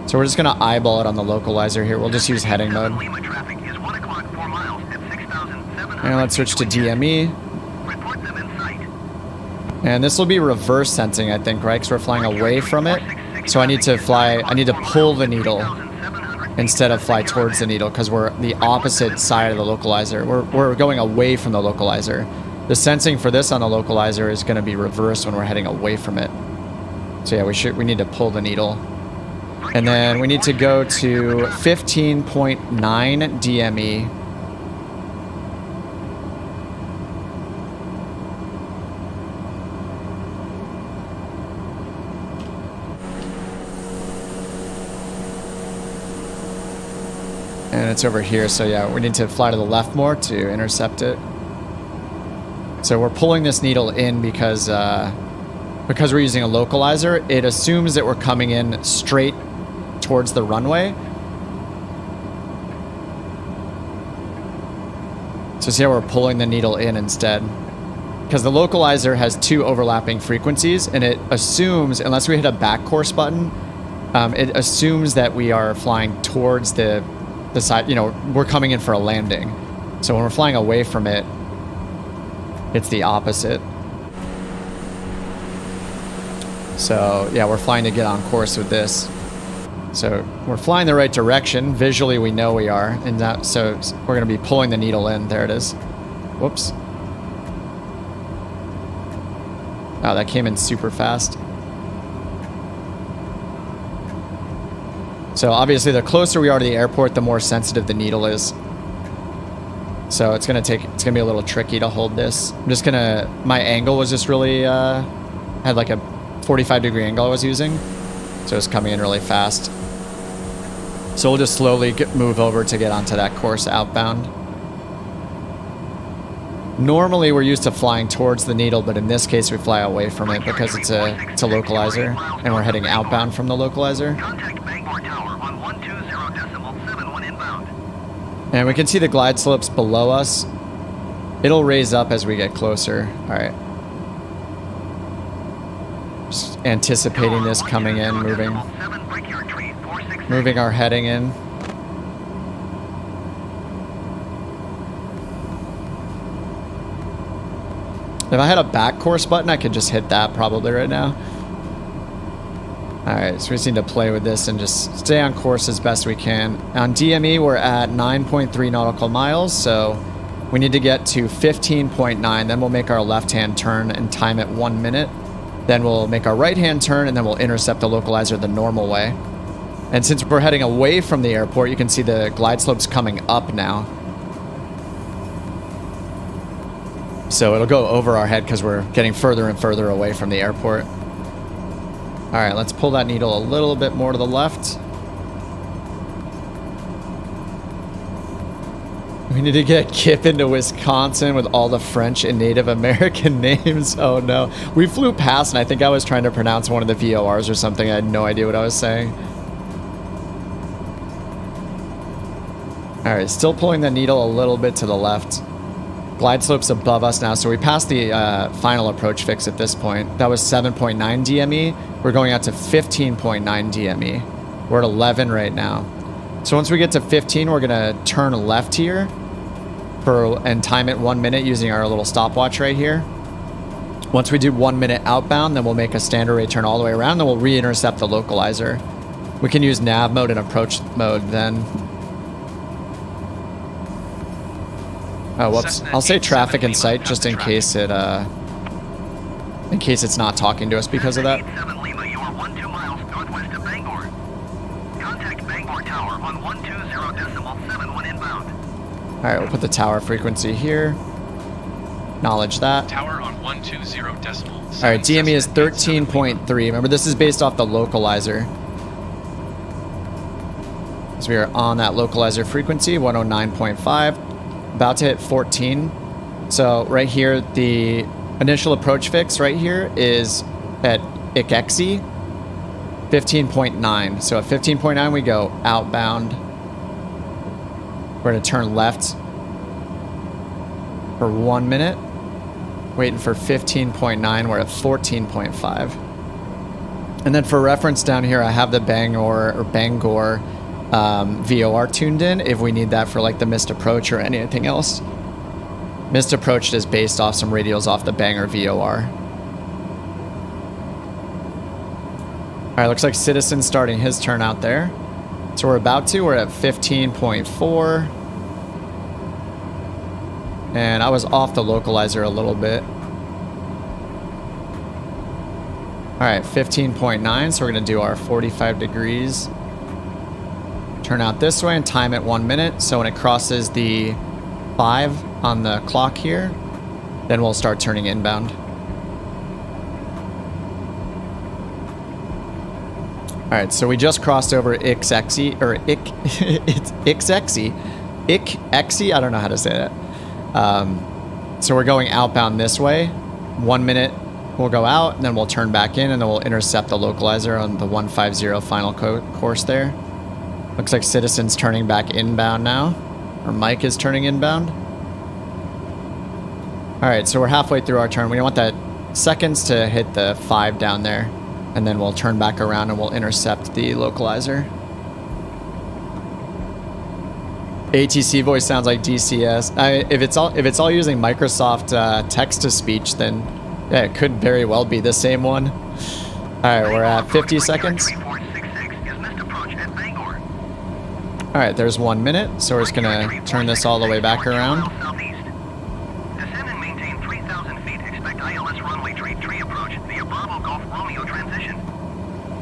So we're just going to eyeball it on the localizer here. We'll just use heading mode. And let's switch to DME. And this will be reverse sensing, I think, right? Because we're flying away from it. So I need to pull the needle instead of fly towards the needle because we're the opposite side of the localizer. We're going away from the localizer. The sensing for this on the localizer is going to be reversed when we're heading away from it. So yeah, we need to pull the needle. And then we need to go to 15.9 DME. And it's over here, so yeah, we need to fly to the left more to intercept it. So we're pulling this needle in because we're using a localizer. It assumes that we're coming in straight towards the runway. So see how we're pulling the needle in instead? Because the localizer has 2 overlapping frequencies, and it assumes, unless we hit a back course button, it assumes that we are flying towards the side, you know, we're coming in for a landing. So when we're flying away from it, it's the opposite. So yeah, we're flying to get on course with this. So we're flying the right direction. Visually, we know we are. And that, so we're going to be pulling the needle in. There it is. Whoops. Oh, that came in super fast. So obviously, the closer we are to the airport, the more sensitive the needle is. So it's going to be a little tricky to hold this. I'm just going to, my angle was just really, had like a 45-degree angle I was using. So it's coming in really fast. So we'll just slowly move over to get onto that course outbound. Normally we're used to flying towards the needle, but in this case we fly away from it because it's a localizer, and we're heading outbound from the localizer. Contact Bangor Tower on 120.71 inbound. And we can see the glide slopes below us. It'll raise up as we get closer. All right. Just anticipating this coming in, moving our heading in. If I had a back course button, I could just hit that probably right now. All right, so we just need to play with this and just stay on course as best we can. On DME, we're at 9.3 nautical miles, so we need to get to 15.9. Then we'll make our left-hand turn and time it 1 minute. Then we'll make our right-hand turn, and then we'll intercept the localizer the normal way. And since we're heading away from the airport, you can see the glide slopes coming up now. So it'll go over our head because we're getting further and further away from the airport. All right, let's pull that needle a little bit more to the left. We need to get Kip into Wisconsin with all the French and Native American names. Oh no. We flew past and I think I was trying to pronounce one of the VORs or something. I had no idea what I was saying. All right, still pulling the needle a little bit to the left. Glide slope's above us now, so we passed the final approach fix at this point. That was 7.9 DME. We're going out to 15.9 DME. We're at 11 right now. So once we get to 15, we're gonna turn left here and time it 1 minute using our little stopwatch right here. Once we do 1 minute outbound, then we'll make a standard rate turn all the way around, then we'll re-intercept the localizer. We can use nav mode and approach mode then. Oh, whoops. I'll say traffic in sight just in case it's not talking to us because of that. 7 Lima, you are 12 miles northwest of Bangor. Contact Bangor Tower on 120.71 inbound. All right, we'll put the tower frequency here. Acknowledge that. Tower on 120.7. All right, DME is 13.3. Remember, this is based off the localizer. So we are on that localizer frequency, 109.5. About to hit 14. So right here, the initial approach fix right here is at KOQU 15.9. So at 15.9, we go outbound. We're going to turn left for 1 minute. Waiting for 15.9. We're at 14.5. And then for reference down here, I have the Bangor VOR tuned in if we need that for like the missed approach or anything else. Missed approach is based off some radials off the Bangor VOR. All right, looks like Citizen's starting his turn out there. So we're at 15.4. And I was off the localizer a little bit. All right, 15.9, so we're gonna do our 45 degrees. Turn out this way and time it 1 minute. So when it crosses the 5 on the clock here, then we'll start turning inbound. All right, so we just crossed over Ixexi, or it's Ixexi. Ixexi? I don't know how to say that. So we're going outbound this way. 1 minute we'll go out, and then we'll turn back in, and then we'll intercept the localizer on the 150 final course there. Looks like Citizen's turning back inbound now. Or Mike is turning inbound. Alright, so we're halfway through our turn. We want that seconds to hit the 5 down there. And then we'll turn back around and we'll intercept the localizer. ATC voice sounds like DCS. If it's all using Microsoft text-to-speech, then yeah, it could very well be the same one. Alright, we're at 50 seconds. Alright, there's 1 minute, so we're just gonna turn this all the way back around. Descend and maintain 3,000 feet. Expect ILS runway tree approach via Bravo Golf Romeo transition.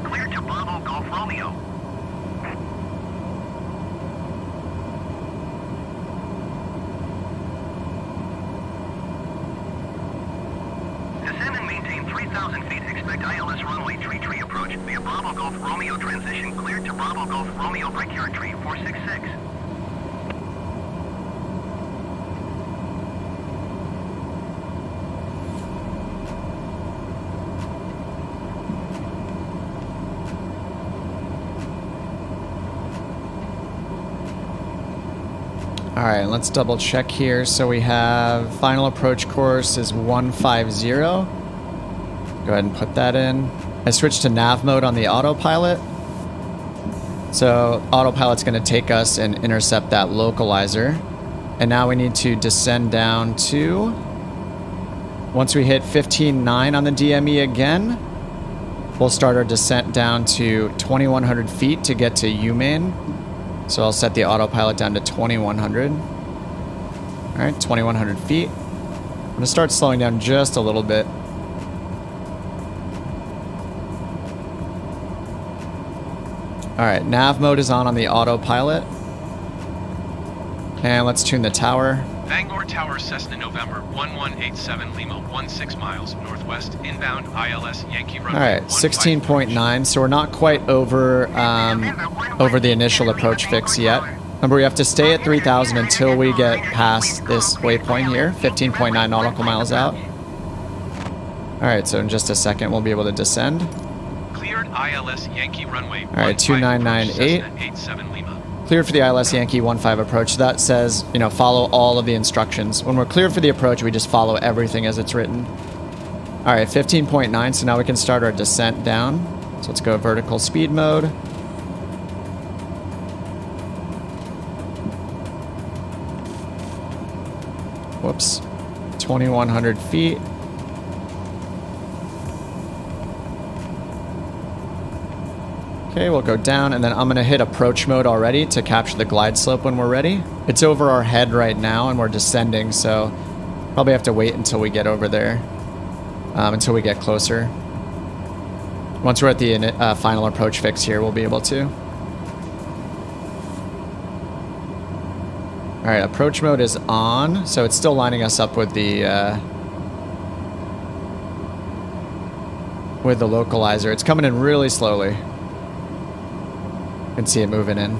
Clear to Bravo Golf Romeo. Descend and maintain 3,000 feet. Expect ILS runway tree approach via Bravo Golf Romeo transition. Clear to Bravo Golf Romeo Brickyard tree 466. Alright, let's double check here. So we have final approach course is 150. Go ahead and put that in. I switched to nav mode on the autopilot. So autopilot's going to take us and intercept that localizer. And now we need to descend down to... Once we hit 15.9 on the DME again, we'll start our descent down to 2,100 feet to get to UMain. So I'll set the autopilot down to 2,100. All right, 2,100 feet. I'm going to start slowing down just a little bit. All right, nav mode is on the autopilot. And let's tune the tower. Bangor Tower, Cessna November 1187 Lima, 16 miles northwest, inbound ILS Yankee runway. All right, 16.9. So we're not quite over the initial approach fix yet. Remember, we have to stay at 3,000 until we get past this waypoint here, 15.9 nautical miles out. All right, so in just a second, we'll be able to descend. Cleared ILS Yankee runway. All right, 2998. 87 Lima. Cleared for the ILS Yankee 15 approach. That says, you know, follow all of the instructions. When we're cleared for the approach, we just follow everything as it's written. All right, 15.9. So now we can start our descent down. So let's go vertical speed mode. Whoops. 2,100 feet. Okay, we'll go down, and then I'm going to hit approach mode already to capture the glide slope when we're ready. It's over our head right now, and we're descending, so probably have to wait until we get over there, until we get closer. Once we're at the final approach fix here, we'll be able to. All right, approach mode is on, so it's still lining us up with the localizer. It's coming in really slowly. You can see it moving in.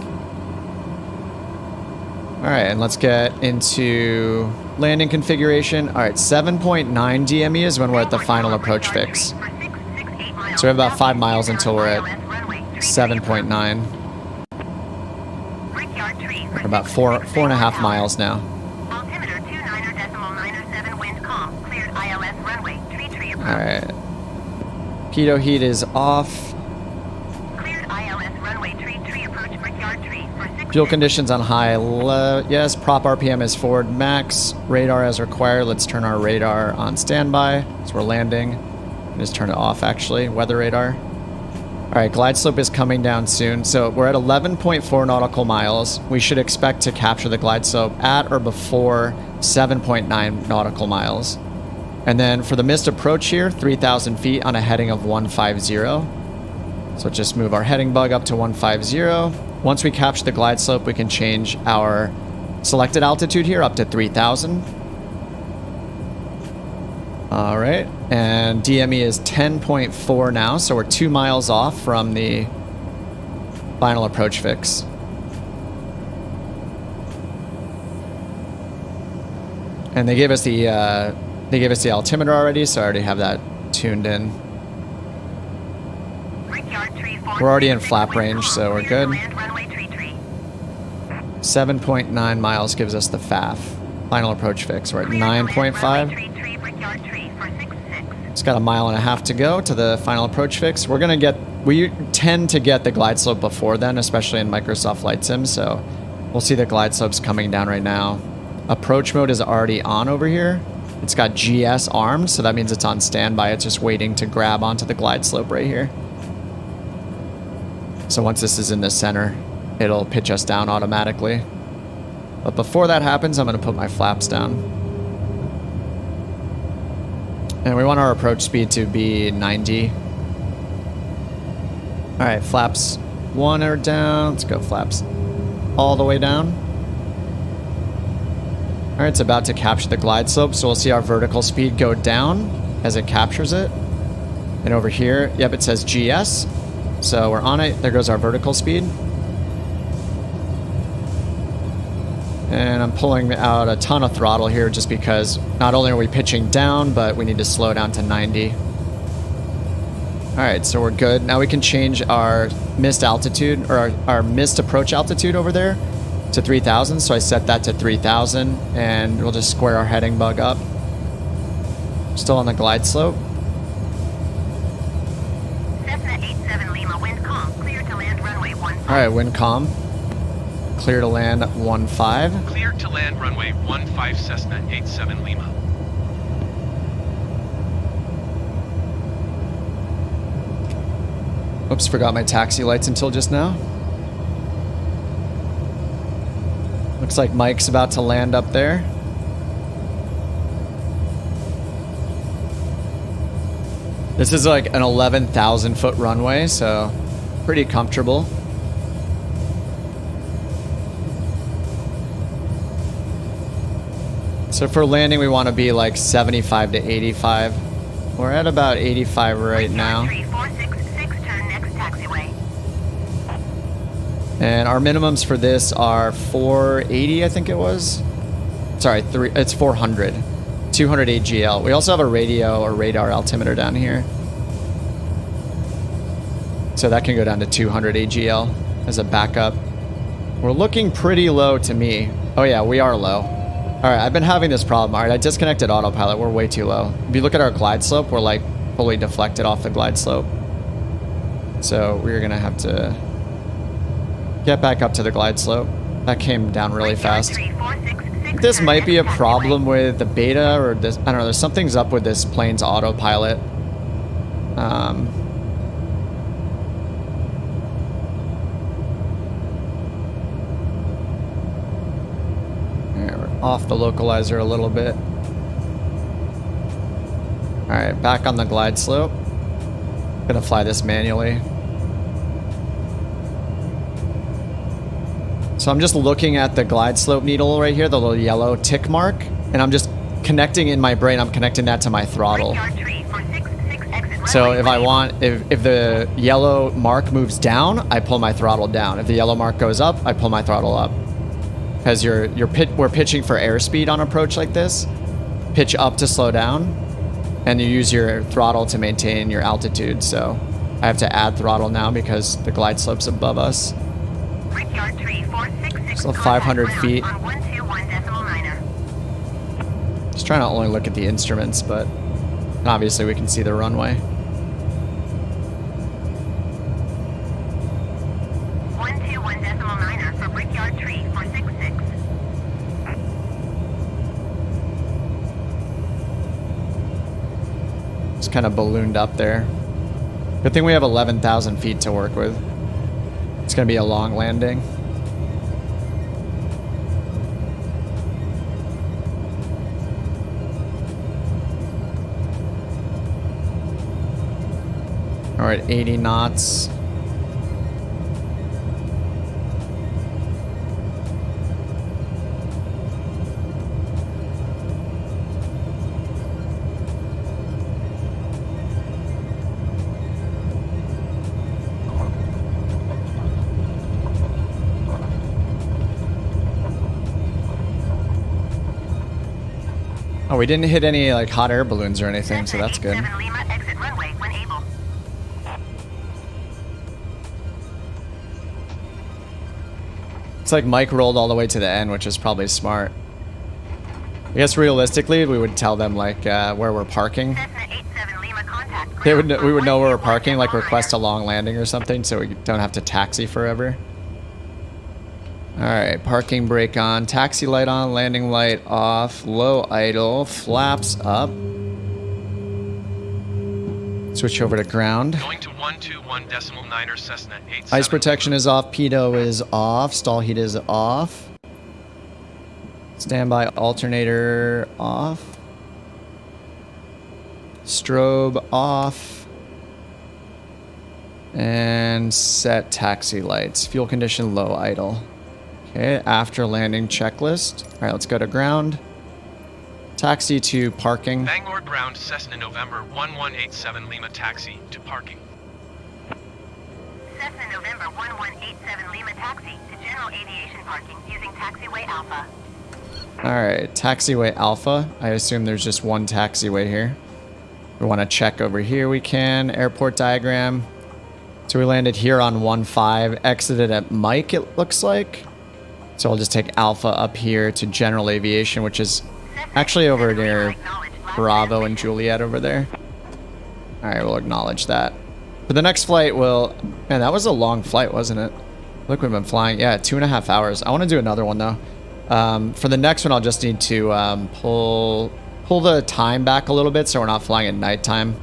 All right, and let's get into landing configuration. All right, 7.9 DME is when we're at the final approach fix. So we have about 5 miles until we're at 7.9. We're about 4.5 miles now. Altimeter 29.907 wind calm. Cleared ILS runway. Tree approach. All right. Pitot heat is off. Fuel conditions on high. Yes, prop RPM is forward max. Radar as required. Let's turn our radar on standby. So we're landing. Just turn it off, actually. Weather radar. All right, glide slope is coming down soon. So we're at 11.4 nautical miles. We should expect to capture the glide slope at or before 7.9 nautical miles. And then for the missed approach here, 3,000 feet on a heading of 150. So just move our heading bug up to 150. Once we capture the glide slope, we can change our selected altitude here up to 3,000. All right, and DME is 10.4 now, so we're 2 miles off from the Final approach fix. And they gave us the altimeter already, so I already have that tuned in. We're already in flap range, so we're good. 7.9 miles gives us the FAF. Final approach fix. We're at 9.5. It's got a mile and a half to go to the final approach fix. We tend to get the glide slope before then, especially in Microsoft Flight Sim, so we'll see the glide slopes coming down right now. Approach mode is already on over here. It's got GS armed, so that means it's on standby. It's just waiting to grab onto the glide slope right here. So once this is in the center, it'll pitch us down automatically. But before that happens, I'm going to put my flaps down. And we want our approach speed to be 90. All right, flaps 1 are down. Let's go flaps all the way down. All right, it's about to capture the glide slope, so we'll see our vertical speed go down as it captures it. And over here, yep, it says GS. So we're on it. There goes our vertical speed. And I'm pulling out a ton of throttle here just because not only are we pitching down, but we need to slow down to 90. All right, so we're good. Now we can change our missed altitude, or our missed approach altitude over there to 3,000. So I set that to 3,000, and we'll just square our heading bug up. Still on the glide slope. Cessna 87 Lima, wind calm, clear to land runway 15. All right, wind calm. Clear to land 15. Clear to land runway 15 Cessna 87 Lima. Oops, forgot my taxi lights until just now. Looks like Mike's about to land up there. This is like an 11,000 foot runway, so pretty comfortable. So for landing, we want to be like 75 to 85. We're at about 85 right now. 3466, turn next taxiway. And our minimums for this are 480, I think it was. Sorry, it's 400. 200 AGL. We also have a radio or radar altimeter down here. So that can go down to 200 AGL as a backup. We're looking pretty low to me. Oh yeah, we are low. All right, I've been having this problem. All right, I disconnected autopilot. We're way too low. If you look at our glide slope, we're like fully deflected off the glide slope. So we're gonna have to get back up to the glide slope. That came down really fast. This might be a problem with the beta, or this, I don't know, there's something's up with this plane's autopilot. We're off the localizer a little bit. Alright, back on the glide slope. Gonna fly this manually. So I'm just looking at the glide slope needle right here, the little yellow tick mark, and I'm just connecting in my brain, I'm connecting that to my throttle. So if I want, if the yellow mark moves down, I pull my throttle down. If the yellow mark goes up, I pull my throttle up. Because we're pitching for airspeed on approach like this. Pitch up to slow down, and you use your throttle to maintain your altitude. So I have to add throttle now because the glide slope's above us. So 500 feet. Just trying to only look at the instruments, but obviously we can see the runway. 121.9 for Brickyard Tree 466. It's kind of ballooned up there. Good thing we have 11,000 feet to work with. It's going to be a long landing. All right, 80 knots. Oh, we didn't hit any like hot air balloons or anything, so Cessna that's good. 87 Lima, exit runway when able. It's like Mike rolled all the way to the end, which is probably smart. I guess realistically, we would tell them like where we're parking. Cessna 87 Lima, contact We ground would know where we're 121 parking, like decimal request a niner. long landing or something, so we don't have to taxi forever. All right, parking brake on, taxi light on, landing light off, low idle, flaps up. Switch over to ground. Going to 121.9 Cessna 87. Ice protection is off, pitot is off, stall heat is off. Standby alternator off. Strobe off. And set taxi lights. Fuel condition low idle. Okay, after landing checklist. All right, let's go to ground. Taxi to parking. Bangor ground Cessna November 1187 Lima taxi to parking. Cessna November 1187 Lima, taxi to general aviation parking using taxiway Alpha. All right, taxiway Alpha. I assume there's just one taxiway here. We want to check over here, we can. Airport diagram. So we landed here on 1-5, exited at Mike, it looks like. So I'll just take Alpha up here to general aviation, which is actually over near Bravo and Juliet over there. All right, we'll acknowledge that. For the next flight, man, that was a long flight, wasn't it? Look, we've been flying, yeah, 2.5 hours. I want to do another one though. For the next one, I'll just need to pull the time back a little bit so we're not flying at nighttime.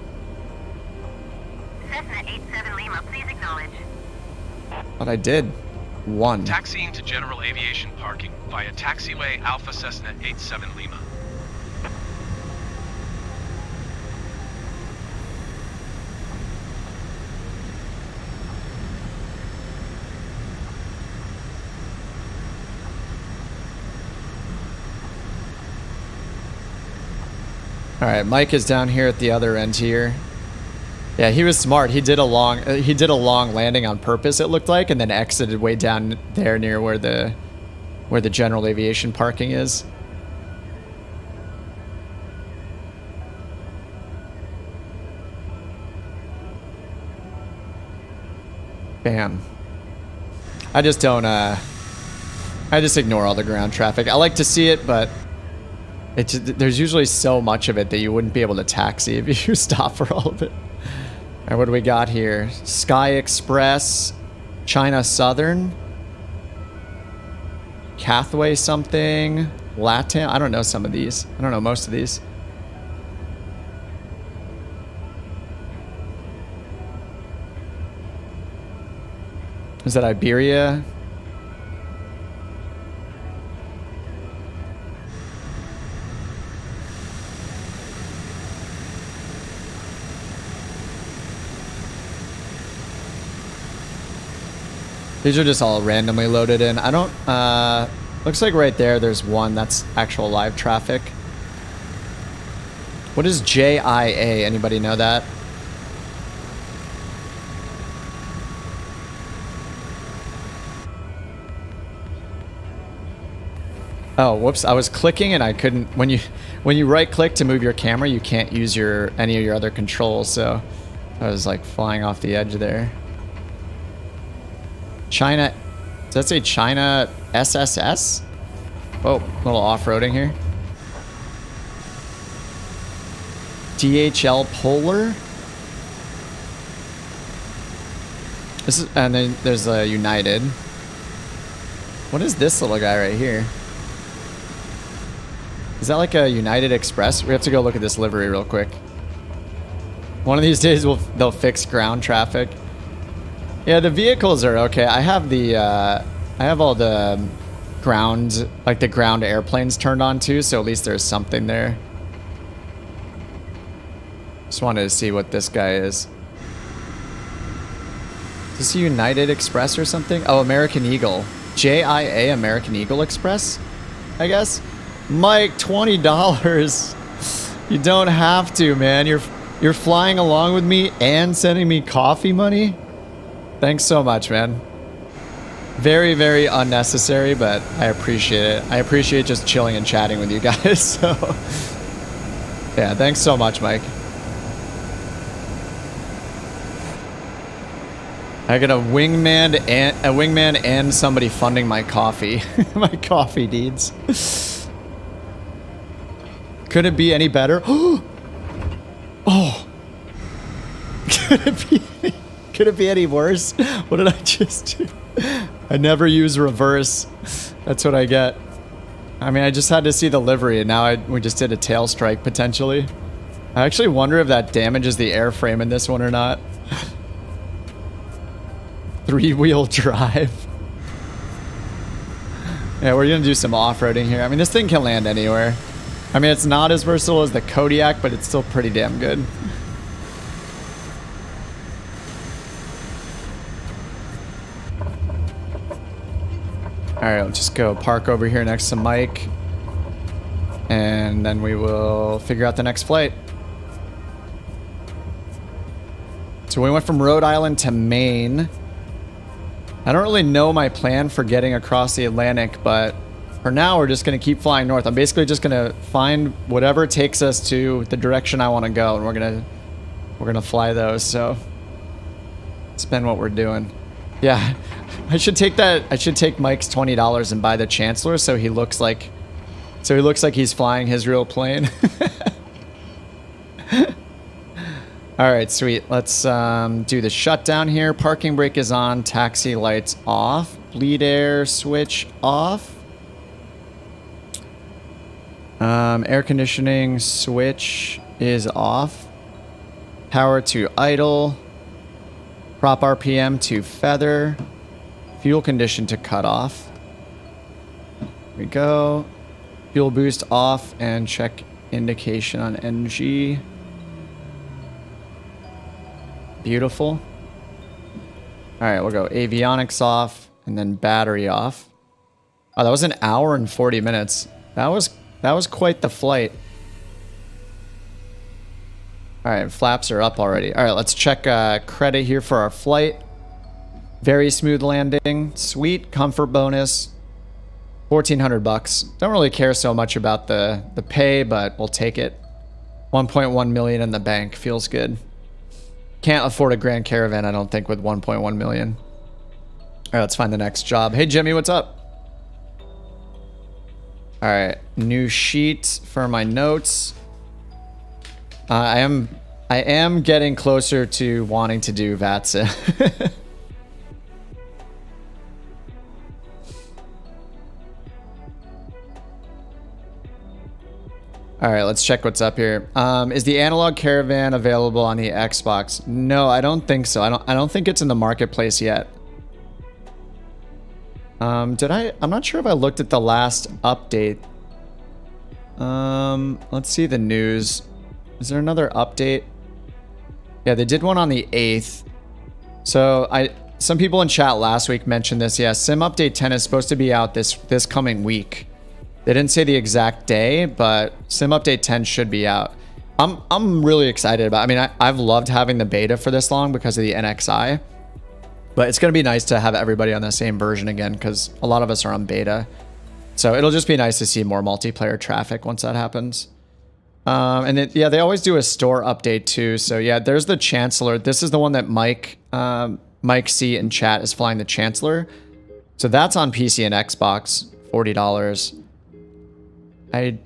Cessna 87 Lima, please acknowledge. But I did. One. Taxiing to general aviation parking via taxiway Alpha Cessna 87 Lima. All right, Mike is down here at the other end here. Yeah, he was smart. He did a long landing on purpose, it looked like, and then exited way down there near where the general aviation parking is. Bam. I just don't I just ignore all the ground traffic. I like to see it, but there's usually so much of it that you wouldn't be able to taxi if you stop for all of it. All right, what do we got here? Sky Express, China Southern, Cathway something, Latam. I don't know some of these. I don't know most of these. Is that Iberia? These are just all randomly loaded in. I don't, looks like right there's one that's actual live traffic. What is JIA? Anybody know that? Oh, whoops. I was clicking and I couldn't, when you right click to move your camera, you can't use any of your other controls. So I was like flying off the edge there. China, does that say China SSS? Oh, a little off-roading here. DHL Polar. This is, and then there's a United. What is this little guy right here? Is that like a United Express? We have to go look at this livery real quick. One of these days they'll fix ground traffic. Yeah, the vehicles are okay. I have all the ground, like the ground airplanes turned on too, so at least there's something there. Just wanted to see what this guy is. Is this United Express or something? Oh, American Eagle. JIA American Eagle Express, I guess. Mike, $20. You don't have to, man. You're flying along with me and sending me coffee money? Thanks so much, man. Very, very unnecessary, but I appreciate it. I appreciate just chilling and chatting with you guys. So Yeah, thanks so much, Mike. I got a wingman and somebody funding my coffee. My coffee needs. Could it be any better? Oh. Could it be any worse? What did I just do? I never use reverse. That's what I get. I mean, I just had to see the livery, and now we just did a tail strike, potentially. I actually wonder if that damages the airframe in this one or not. 3-wheel drive. Yeah, we're going to do some off-roading here. I mean, this thing can land anywhere. I mean, it's not as versatile as the Kodiak, but it's still pretty damn good. Alright, let's just go park over here next to Mike. And then we will figure out the next flight. So we went from Rhode Island to Maine. I don't really know my plan for getting across the Atlantic, but for now we're just going to keep flying north. I'm basically just going to find whatever takes us to the direction I want to go, and we're going to fly those. So it's been what we're doing. Yeah, I should take Mike's $20 and buy the Chancellor so he looks like he's flying his real plane. All right, sweet. Let's do the shutdown here. Parking brake is on. Taxi lights off. Bleed air switch off. Air conditioning switch is off. Power to idle. Prop RPM to feather. Fuel condition to cut off. Here we go. Fuel boost off and check indication on NG. Beautiful. All right, we'll go avionics off and then battery off. Oh, that was an hour and 40 minutes. That was quite the flight. All right, flaps are up already. All right, let's check credit here for our flight. Very smooth landing. Sweet comfort bonus. $1,400. Don't really care so much about the pay, but we'll take it. 1.1 million in the bank. Feels good. Can't afford a Grand Caravan, I don't think, with 1.1 million. All right, let's find the next job. Hey, Jimmy, what's up? All right, new sheet for my notes. I am getting closer to wanting to do VATSIM. All right, let's check what's up here. Is the analog Caravan available on the Xbox? No, I don't think so. I don't think it's in the marketplace yet. I'm not sure if I looked at the last update. Let's see the news. Is there another update? Yeah, they did one on the 8th. So some people in chat last week mentioned this. Yeah, Sim Update 10 is supposed to be out this coming week. They didn't say the exact day, but Sim Update 10 should be out. I'm really excited about it. I mean, I've loved having the beta for this long because of the NXI. But it's going to be nice to have everybody on the same version again because a lot of us are on beta. So it'll just be nice to see more multiplayer traffic once that happens. Yeah, they always do a store update too. So yeah, there's the Chancellor. This is the one that Mike C in chat is flying the Chancellor. So that's on PC and Xbox, $40. I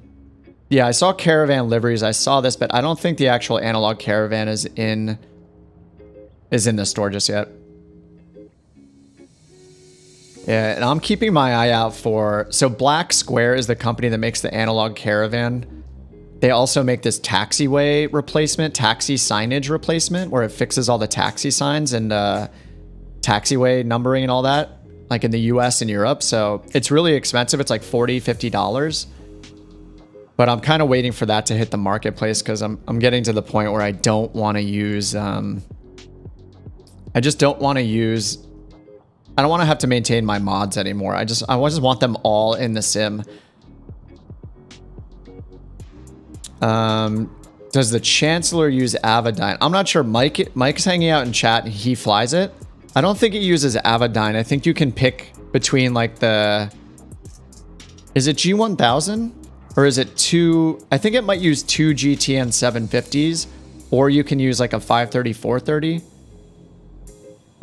saw Caravan liveries. I saw this, but I don't think the actual analog Caravan is in the store just yet. Yeah, and I'm keeping my eye out for... So Black Square is the company that makes the analog Caravan. They also make this taxiway replacement, taxi signage replacement, where it fixes all the taxi signs and taxiway numbering and all that, like in the US and Europe. So it's really expensive. It's like $40, $50. But I'm kind of waiting for that to hit the marketplace because I'm getting to the point where I don't want to use... I just don't want to use... I don't want to have to maintain my mods anymore. I just want them all in the sim. Does the Chancellor use Avidyne? I'm not sure. Mike's hanging out in chat and he flies it. I don't think it uses Avidyne. I think you can pick between like the... Is it G1000? or is it two? I think it might use two GTN 750s, or you can use like a 530, 430.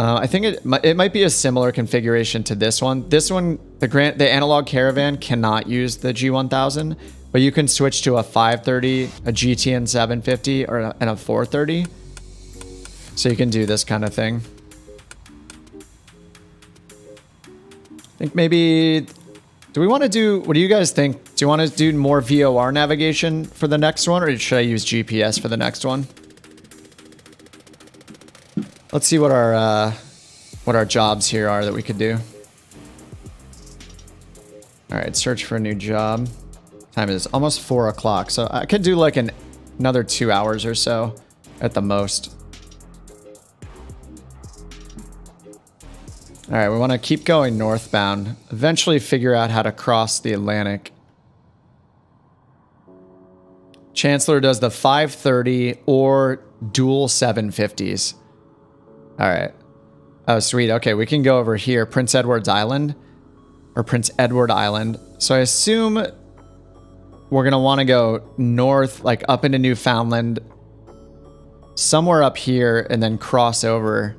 I think it might be a similar configuration to this one. This one, the analog Caravan cannot use the G1000, but you can switch to a 530, a GTN 750, and a 430. So you can do this kind of thing. I think maybe, do we want to do, what do you guys think? Do you want to do more VOR navigation for the next one, or should I use GPS for the next one? Let's see what our jobs here are that we could do. All right, search for a new job. Time is almost 4 o'clock, so I could do like another 2 hours or so at the most. All right, we want to keep going northbound. Eventually figure out how to cross the Atlantic. Chancellor does the 530 or dual 750s. All right. Oh, sweet. Okay, we can go over here. Prince Edward Island. So I assume we're going to want to go north, like up into Newfoundland, somewhere up here, and then cross over.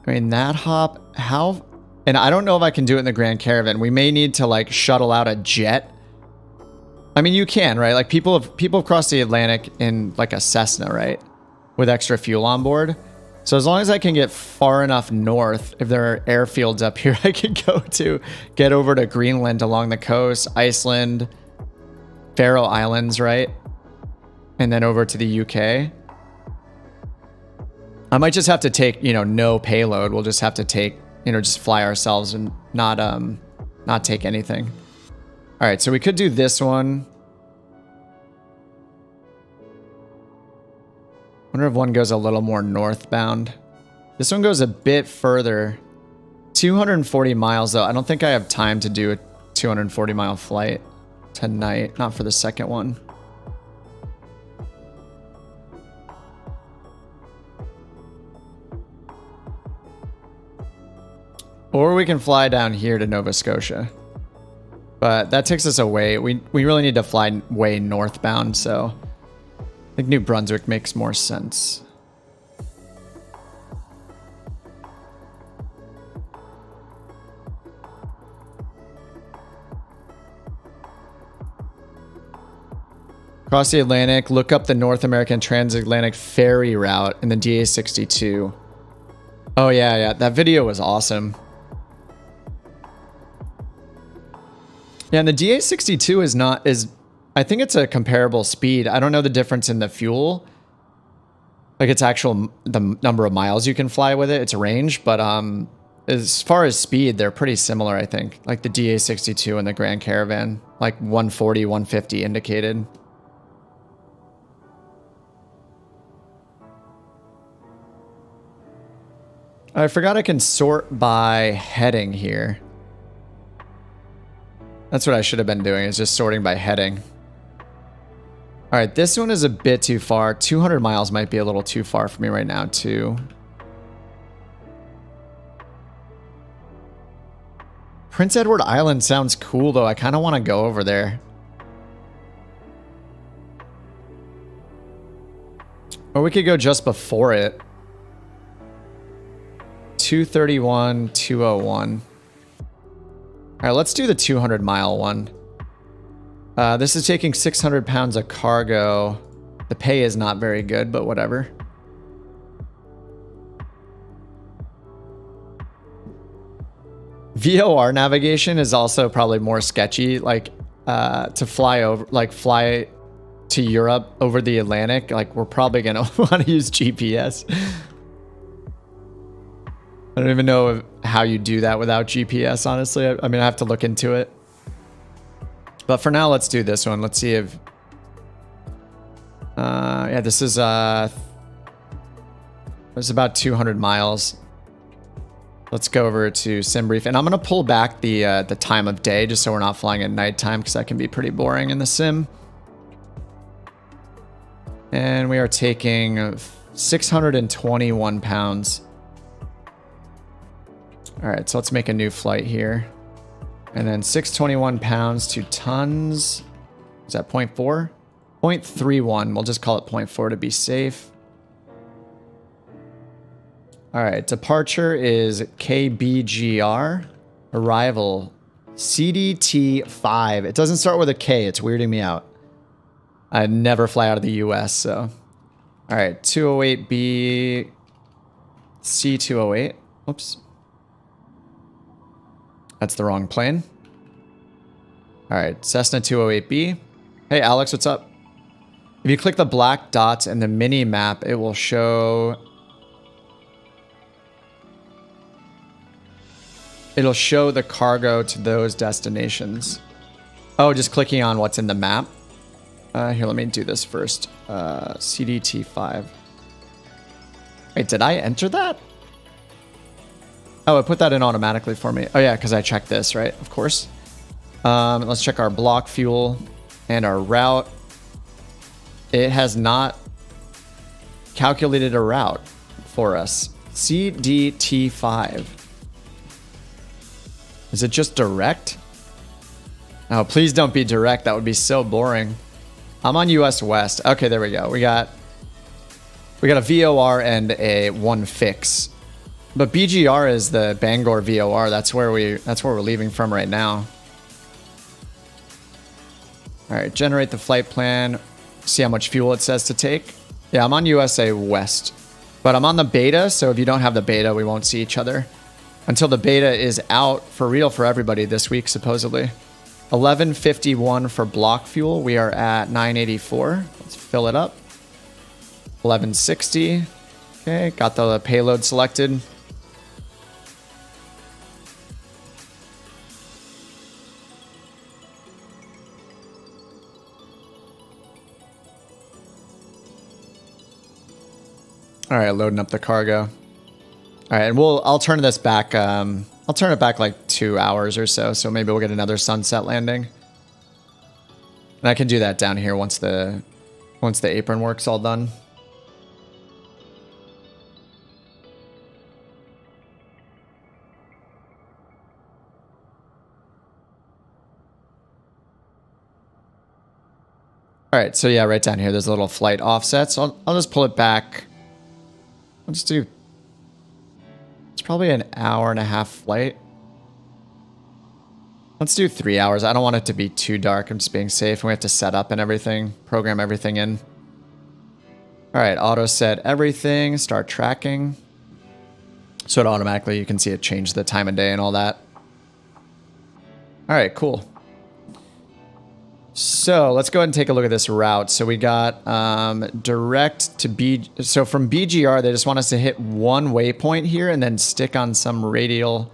I mean, that hop, how... And I don't know if I can do it in the Grand Caravan. We may need to, like, shuttle out a jet. I mean, you can, right? Like, people have crossed the Atlantic in, like, a Cessna, right? With extra fuel on board. So as long as I can get far enough north, if there are airfields up here, I can go to get over to Greenland along the coast, Iceland, Faroe Islands, right? And then over to the UK. I might just have to take, you know, no payload. We'll just have to take, you know, just fly ourselves and not take anything. All right, so we could do this one. Wonder if one goes a little more northbound. This one goes a bit further. 240 miles, though. I don't think I have time to do a 240-mile flight tonight. Not for the second one. Or we can fly down here to Nova Scotia. But that takes us away. We really need to fly way northbound, so... I think New Brunswick makes more sense. Cross the Atlantic, look up the North American Transatlantic Ferry route in the DA62. Oh yeah, that video was awesome. Yeah, and the DA62 is I think it's a comparable speed. I don't know the difference in the fuel. Like it's the number of miles you can fly with it, its range, but as far as speed, they're pretty similar, I think. Like the DA62 and the Grand Caravan, like 140, 150 indicated. I forgot I can sort by heading here. That's what I should have been doing, is just sorting by heading. All right, this one is a bit too far. 200 miles might be a little too far for me right now, too. Prince Edward Island sounds cool, though. I kind of want to go over there. Or we could go just before it. 231, 201. All right, let's do the 200-mile one. This is taking 600 pounds of cargo. The pay is not very good, but whatever. VOR navigation is also probably more sketchy. Like to fly to Europe over the Atlantic. Like we're probably gonna want to use GPS. I don't even know how you do that without GPS. Honestly, I mean I have to look into it. But for now, let's do this one. Let's see if... yeah, this is about 200 miles. Let's go over to SimBrief. And I'm going to pull back the time of day just so we're not flying at nighttime because that can be pretty boring in the sim. And we are taking 621 pounds. All right, so let's make a new flight here. And then 621 pounds to tons. Is that 0.4? 0.31. We'll just call it 0.4 to be safe. All right, departure is KBGR. Arrival, CDT5. It doesn't start with a K. It's weirding me out. I never fly out of the US, so. All right, 208B, C208. Oops. That's the wrong plane. All right, Cessna 208B. Hey, Alex, what's up? If you click the black dots in the mini map, it will show... It'll show the cargo to those destinations. Oh, just clicking on what's in the map. Here, let me do this first. CDT5. Wait, did I enter that? Oh, it put that in automatically for me. Oh yeah, because I checked this, right? Of course. Let's check our block fuel and our route. It has not calculated a route for us. CDT5. Is it just direct? Oh, please don't be direct. That would be so boring. I'm on US West. Okay, there we go. We got a VOR and a one fix. But BGR is the Bangor VOR. That's where we're leaving from right now. All right, generate the flight plan. See how much fuel it says to take. Yeah, I'm on USA West. But I'm on the beta, so if you don't have the beta, we won't see each other. Until the beta is out for real for everybody this week, supposedly. 1151 for block fuel. We are at 984. Let's fill it up. 1160. Okay, got the payload selected. All right, loading up the cargo. All right, and I'll turn this back. I'll turn it back like 2 hours or so. So maybe we'll get another sunset landing. And I can do that down here once the apron work's all done. All right, so yeah, right down here, there's a little flight offset. So I'll just pull it back. I'll just do... It's probably an hour and a half flight. Let's do 3 hours. I don't want it to be too dark. I'm just being safe. We have to set up and everything, program everything in. All right, auto set everything, start tracking. So it automatically, you can see it change the time of day and all that. All right, cool. So let's go ahead and take a look at this route. So we got direct to B. So from BGR, they just want us to hit one waypoint here and then stick on some radial.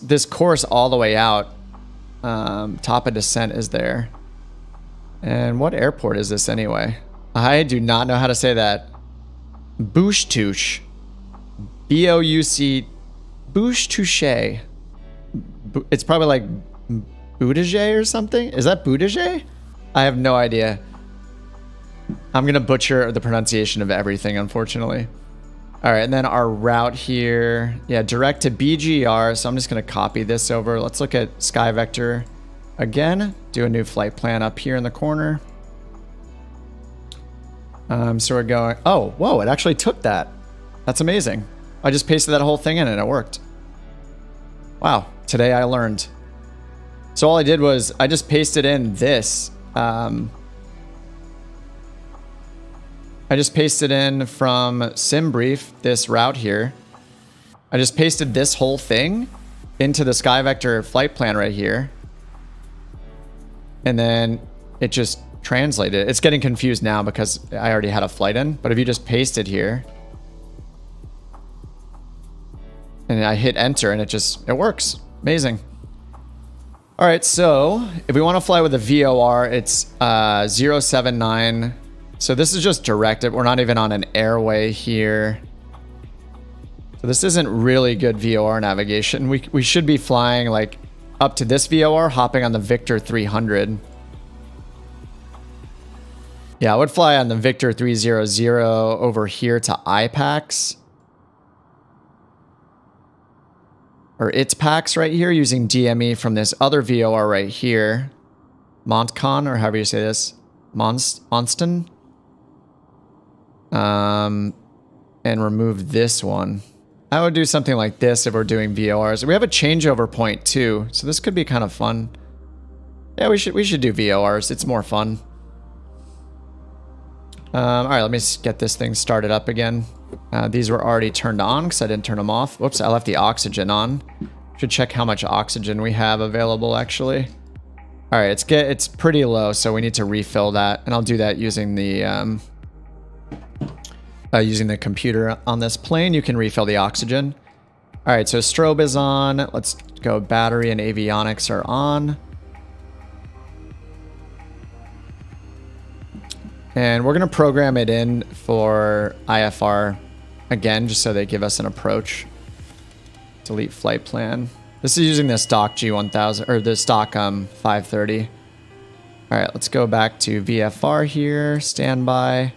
This course all the way out. Top of descent is there. And what airport is this anyway? I do not know how to say that. Bouche-Touche. B-O-U-C. Bouche-Touche. It's probably like... Boudige or something? Is that Boudige? I have no idea. I'm going to butcher the pronunciation of everything, unfortunately. All right, and then our route here. Yeah, direct to BGR. So I'm just going to copy this over. Let's look at Sky Vector again. Do a new flight plan up here in the corner. So we're going... Oh, whoa, it actually took that. That's amazing. I just pasted that whole thing in and it worked. Wow, today I learned. So all I did was I just pasted in this. I just pasted in from SimBrief, this route here. I just pasted this whole thing into the Sky Vector flight plan right here. And then it just translated. It's getting confused now because I already had a flight in. But if you just paste it here. And I hit enter and it works. Amazing. All right, so if we want to fly with a VOR, it's 079. So this is just directed. We're not even on an airway here. So this isn't really good VOR navigation. We should be flying like up to this VOR, hopping on the Victor 300. Yeah, I would fly on the Victor 300 over here to IPAX. or its packs right here using DME from this other VOR right here. Montcon, or however you say this. Monston. And remove this one. I would do something like this if we're doing VORs. We have a changeover point too, so this could be kind of fun. Yeah, we should do VORs. It's more fun. All right, let me get this thing started up again. These were already turned on because I didn't turn them off. Whoops, I left the oxygen on. Should check how much oxygen we have available actually. All right, it's pretty low, so we need to refill that, and I'll do that using the computer on this plane. You can refill the oxygen. All right, so strobe is on. Let's go. Battery and avionics are on. And we're going to program it in for IFR again, just so they give us an approach. Delete flight plan. This is using the stock G1000 or the stock 530. All right, let's go back to VFR here. Standby.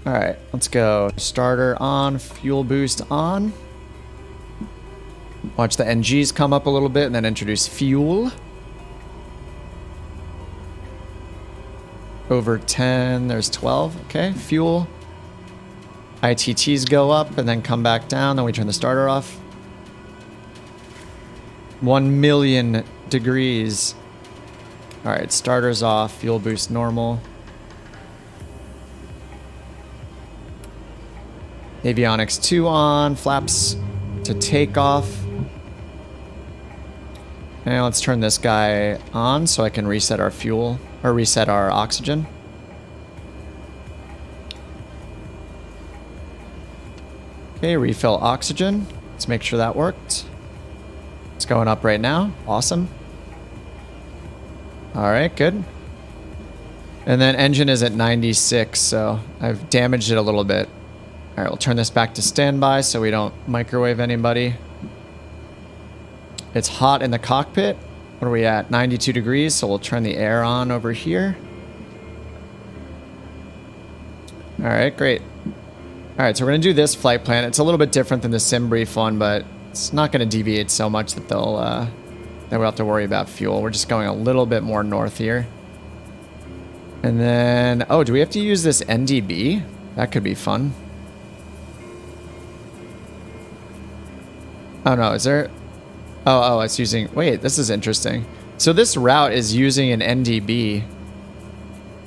All right, let's go. Starter on, fuel boost on. Watch the NGs come up a little bit and then introduce fuel. Over 10, there's 12. Okay, fuel. ITTs go up and then come back down. Then we turn the starter off. 1 million degrees. All right, starter's off. Fuel boost normal. Avionics 2 on. Flaps to take off. And let's turn this guy on so I can reset our fuel, or reset our oxygen. Okay, refill oxygen. Let's make sure that worked. It's going up right now. Awesome. All right, good. And then engine is at 96, so I've damaged it a little bit. All right, we'll turn this back to standby so we don't microwave anybody. It's hot in the cockpit. What are we at? 92 degrees, so we'll turn the air on over here. All right, great. All right, so we're going to do this flight plan. It's a little bit different than the sim brief one, but it's not going to deviate so much that they'll that we'll have to worry about fuel. We're just going a little bit more north here. And then, oh, do we have to use this NDB? That could be fun. Oh no, is there... Oh, it's using... Wait, this is interesting. So this route is using an NDB.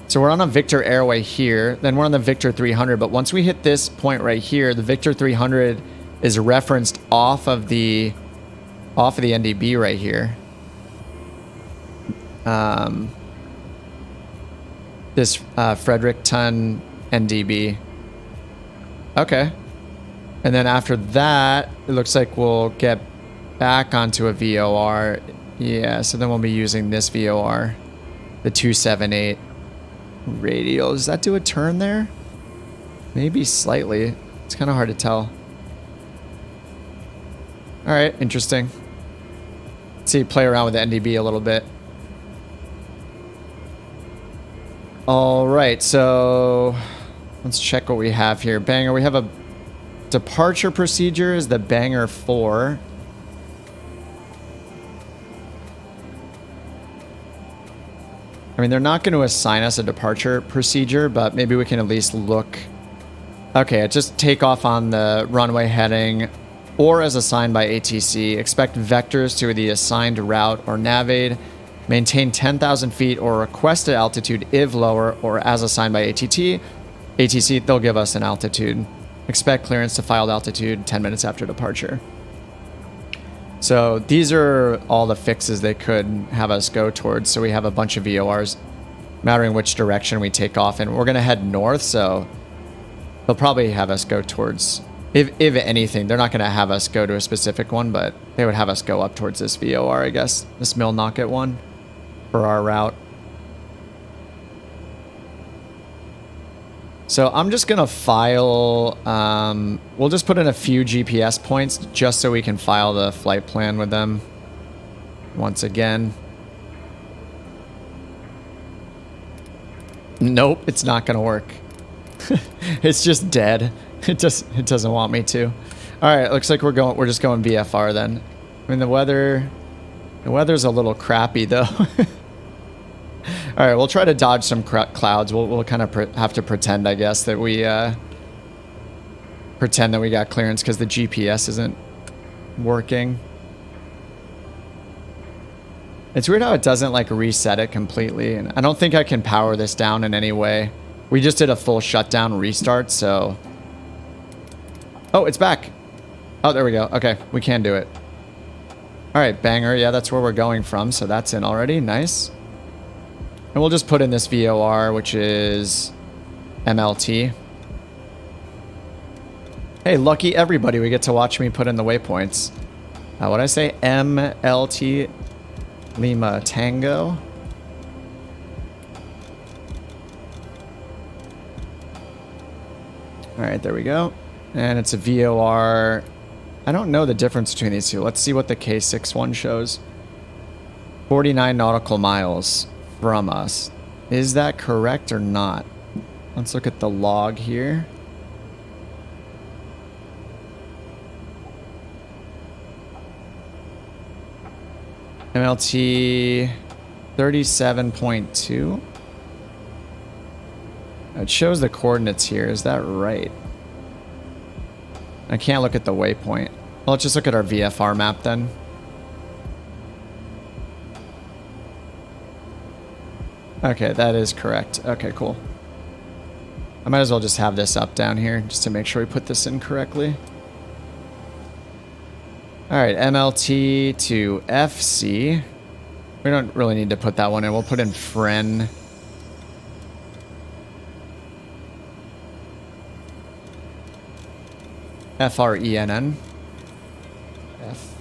So we're on a Victor Airway here. Then we're on the Victor 300. But once we hit this point right here, the Victor 300 is referenced off of the NDB right here. This Fredericton NDB. Okay. And then after that, it looks like we'll get back onto a VOR. Yeah, so then we'll be using this VOR, the 278 radial. Does that do a turn there? Maybe slightly. It's kind of hard to tell. All right, interesting. Let's see, play around with the NDB a little bit. All right, so let's check what we have here. Banger, we have a departure procedure is the Banger 4. I mean, they're not going to assign us a departure procedure, but maybe we can at least look. Okay, just take off on the runway heading or as assigned by ATC. Expect vectors to the assigned route or navigate. Maintain 10,000 feet or requested altitude if lower or as assigned by ATC, they'll give us an altitude. Expect clearance to filed altitude 10 minutes after departure. So these are all the fixes they could have us go towards. So we have a bunch of VORs, mattering which direction we take off. And we're going to head north, so they'll probably have us go towards, if anything, they're not going to have us go to a specific one, but they would have us go up towards this VOR, I guess. This Millnocket one for our route. So I'm just going to file, we'll just put in a few GPS points just so we can file the flight plan with them once again. Nope, it's not going to work. It's just dead. It doesn't want me to. All right, looks like we're just going VFR then. I mean, the weather's a little crappy though. All right, we'll try to dodge some clouds. We'll kind of have to pretend, I guess, that we got clearance because the GPS isn't working. It's weird how it doesn't like reset it completely, and I don't think I can power this down in any way. We just did a full shutdown restart, so... Oh, it's back. Oh, there we go. Okay, we can do it. All right, banger. Yeah, that's where we're going from, so that's in already. Nice. And we'll just put in this VOR, which is MLT. Hey, lucky everybody. We get to watch me put in the waypoints. What'd I say? MLT Lima Tango. All right, there we go. And it's a VOR. I don't know the difference between these two. Let's see what the K6 one shows. 49 nautical miles from us. Is that correct or not? Let's look at the log here. MLT 37.2. It shows the coordinates here. Is that right? I can't look at the waypoint. Well, let's just look at our VFR map then. Okay, that is correct. Okay, cool. I might as well just have this up down here just to make sure we put this in correctly. All right, MLT to FC. We don't really need to put that one in. We'll put in FREN. FRENN. F.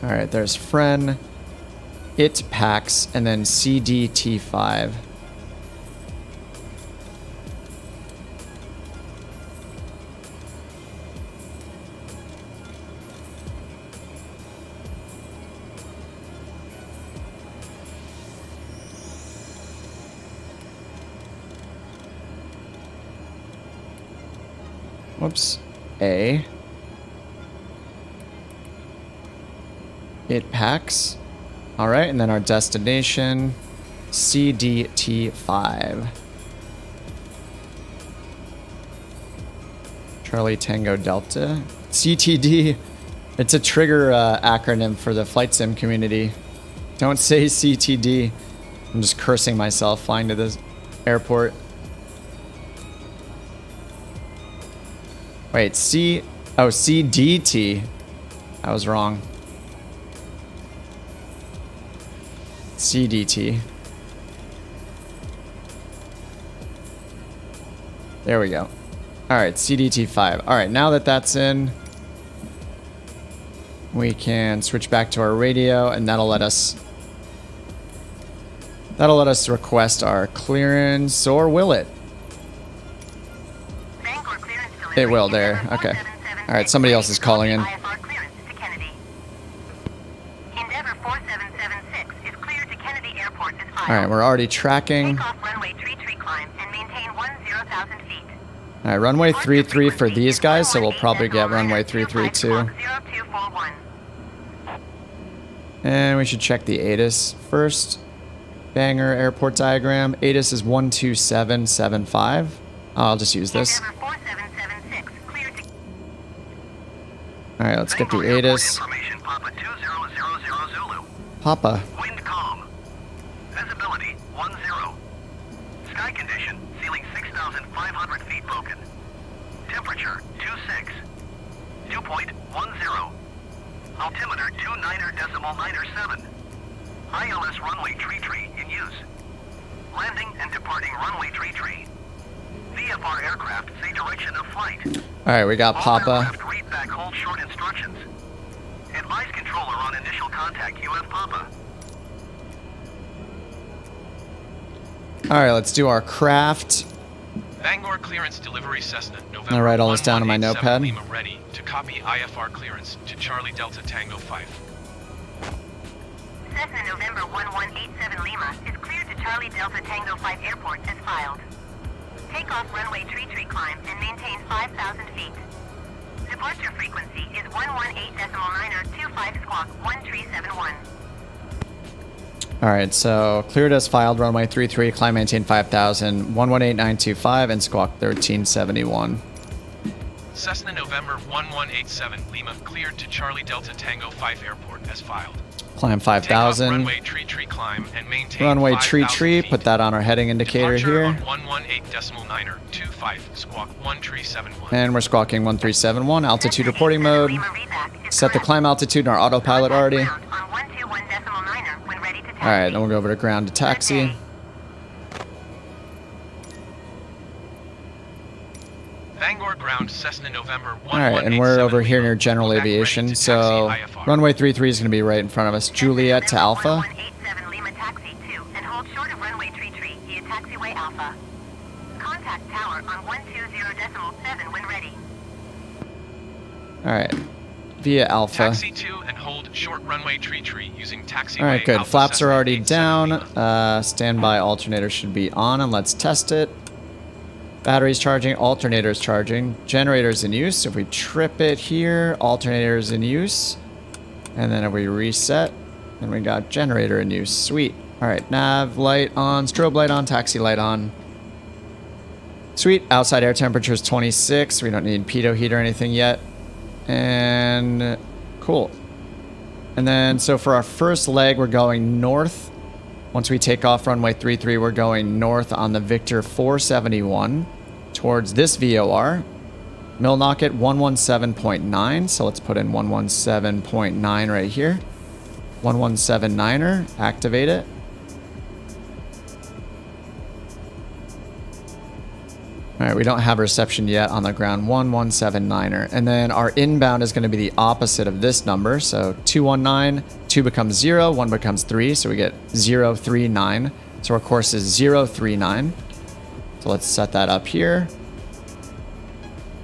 All right, there's FREN, IT packs, and then CDT5. Whoops. A. It packs. All right, and then our destination, CDT5. Charlie Tango Delta. CTD. It's a trigger acronym for the flight sim community. Don't say CTD. I'm just cursing myself flying to this airport. Wait, CDT. I was wrong. CDT. There we go. All right, CDT5. All right, now that that's in, we can switch back to our radio, and that'll let us request our clearance, or will it? It will there. Okay. All right, somebody else is calling in. All right, we're already tracking. All right, runway 33 for these guys, so we'll probably get runway 33 too. And we should check the ATIS first. Banger airport diagram. ATIS is 12775. Oh, I'll just use this. All right, let's get the ATIS. Papa. Wind calm. Visibility 10. Sky condition, ceiling 6,500 feet broken. Temperature 26. Dew point 10. Altimeter 29.97. ILS runway tree in use. Landing and departing runway tree. VFR aircraft say direction of flight. All right, we got Papa. All aircraft read back hold short instructions. Advise controller on initial contact UF Papa. All right, let's do our craft. Bangor clearance delivery Cessna, November. I'll write all this down on my 1187 notepad. Lima ready to copy IFR clearance to Charlie Delta Tango 5. Cessna November 1187 Lima is cleared to Charlie Delta Tango 5 Airport as filed. Take off runway tree climb and maintain 5,000 feet. Departure frequency is 118.925 squawk 1371. Alright, so cleared as filed, runway 33, climb maintain 5,000, 118925, and squawk 1371. Cessna November 1187 Lima cleared to Charlie Delta Tango 5 Airport as filed. Climb Take off 5,000. runway tree climb and maintain Runway 5,000 tree, feet. put that on our heading indicator Departure here. on 118.925 squawk 1371. And we're squawking 1371, altitude reporting mode. Set the climb altitude in our autopilot already. Alright, then we'll go over to ground to taxi. Bangor ground Cessna November 1187 Alright, and we're over here near general Quebec ready aviation, to so taxi IFR. runway 33 is going to be right in front of us. Juliet to Alpha. 1187 Lima taxi 2 and hold short of runway tree via taxiway Alpha. Contact tower on 120.7 when ready. Alright, via Alpha. Taxi 2 and hold short runway tree using taxiway. Alright, good. Alpha Flaps are Cessna already 87 down. Lima. Standby alternator should be on, and let's test it. Batteries charging, alternators charging, generators in use. If we trip it here, alternators in use. And then if we reset, then we got generator in use. Sweet. Alright, nav light on, strobe light on, taxi light on. Sweet. Outside air temperature is 26. We don't need pitot heat or anything yet. And cool. And then, so for our first leg, we're going north. Once we take off runway 33, we're going north on the Victor 471 towards this VOR. Milnock at 117.9, so let's put in 117.9 right here. 117.9er, activate it. Alright, we don't have reception yet on the ground, 117.9er. And then our inbound is going to be the opposite of this number, so 219, 2 becomes 0, 1 becomes 3, so we get 039. So our course is 039. So let's set that up here.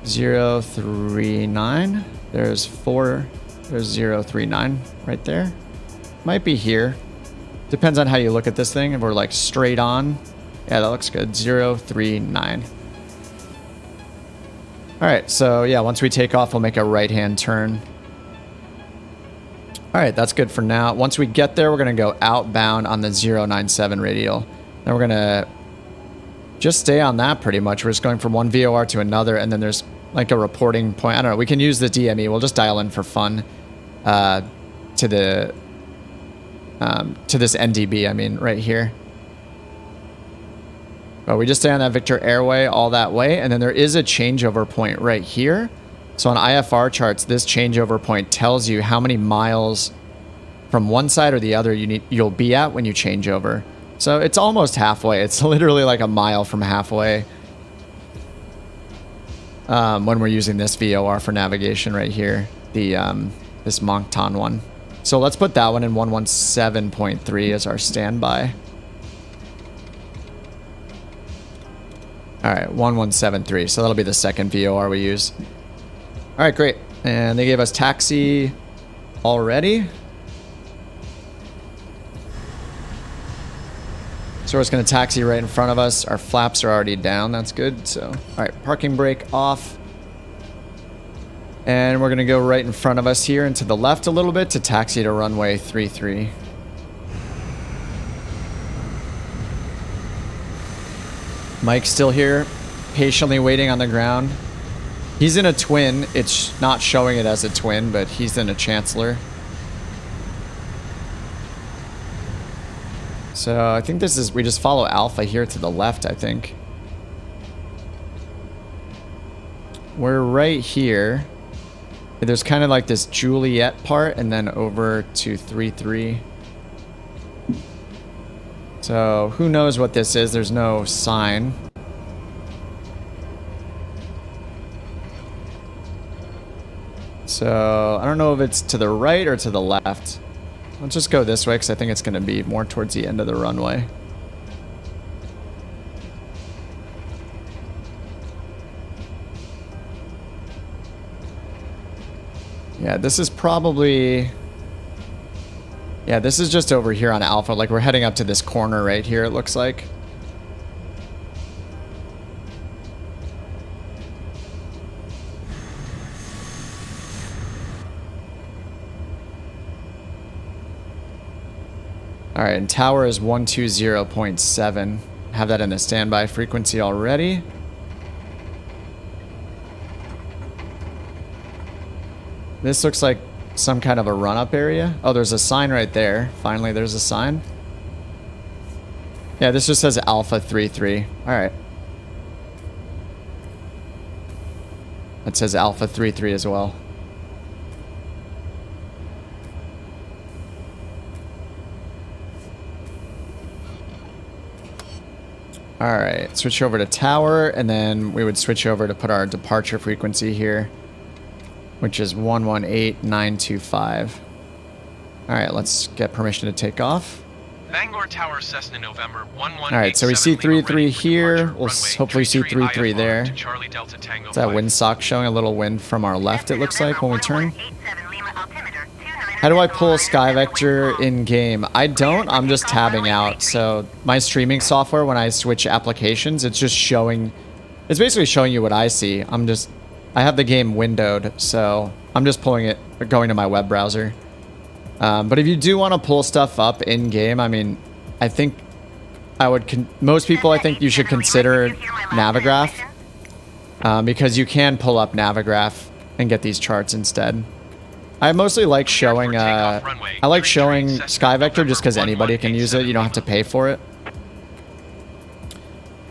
039. There's 039 right there. Might be here. Depends on how you look at this thing. If we're like straight on, yeah, that looks good. 039. Alright, so yeah, once we take off, we'll make a right-hand turn. Alright, that's good for now. Once we get there, we're going to go outbound on the 097 radial. Then we're going to just stay on that pretty much. We're just going from one VOR to another, and then there's like a reporting point. I don't know, we can use the DME. We'll just dial in for fun to this NDB, I mean, right here. But we just stay on that Victor Airway all that way, and then there is a changeover point right here. So on IFR charts, this changeover point tells you how many miles from one side or the other you'll be at when you change over. So it's almost halfway. It's literally like a mile from halfway when we're using this VOR for navigation right here, this Moncton one. So let's put that one in 117.3 as our standby. Alright, 1173. So that'll be the second VOR we use. Alright, great. And they gave us taxi already. So we're just going to taxi right in front of us. Our flaps are already down. That's good. So, alright, parking brake off. And we're going to go right in front of us here and to the left a little bit to taxi to runway 33. Mike's still here, patiently waiting on the ground. He's in a twin. It's not showing it as a twin, but he's in a Chancellor. So I think we just follow Alpha here to the left, I think. We're right here. There's kind of like this Juliet part and then over to 33. So who knows what this is? There's no sign. So I don't know if it's to the right or to the left. Let's just go this way because I think it's going to be more towards the end of the runway. Yeah, this is probably... Yeah, this is just over here on Alpha. Like, we're heading up to this corner right here, it looks like. Alright, and tower is 120.7. Have that in the standby frequency already. This looks like some kind of a run-up area. Oh, there's a sign right there. Finally, there's a sign. Yeah, this just says Alpha 33. Alright. That says Alpha 33 as well. Alright, switch over to tower, and then we would switch over to put our departure frequency here, which is 118925. Alright, let's get permission to take off. Bangor Tower, Cessna November 1187. Alright, so we see 33 here. We'll hopefully see 33 there. Is that windsock showing a little wind from our left, it looks like, when we turn? How do I pull Sky Vector in game? I don't. I'm just tabbing out. So my streaming software, when I switch applications, it's just showing. It's basically showing you what I see. I have the game windowed, so I'm just pulling it, going to my web browser. But if you do want to pull stuff up in game, I mean, I think I would. Most people, I think you should consider Navigraph, because you can pull up Navigraph and get these charts instead. I mostly like showing, I like showing Sky Vector just because anybody can use it. You don't have to pay for it.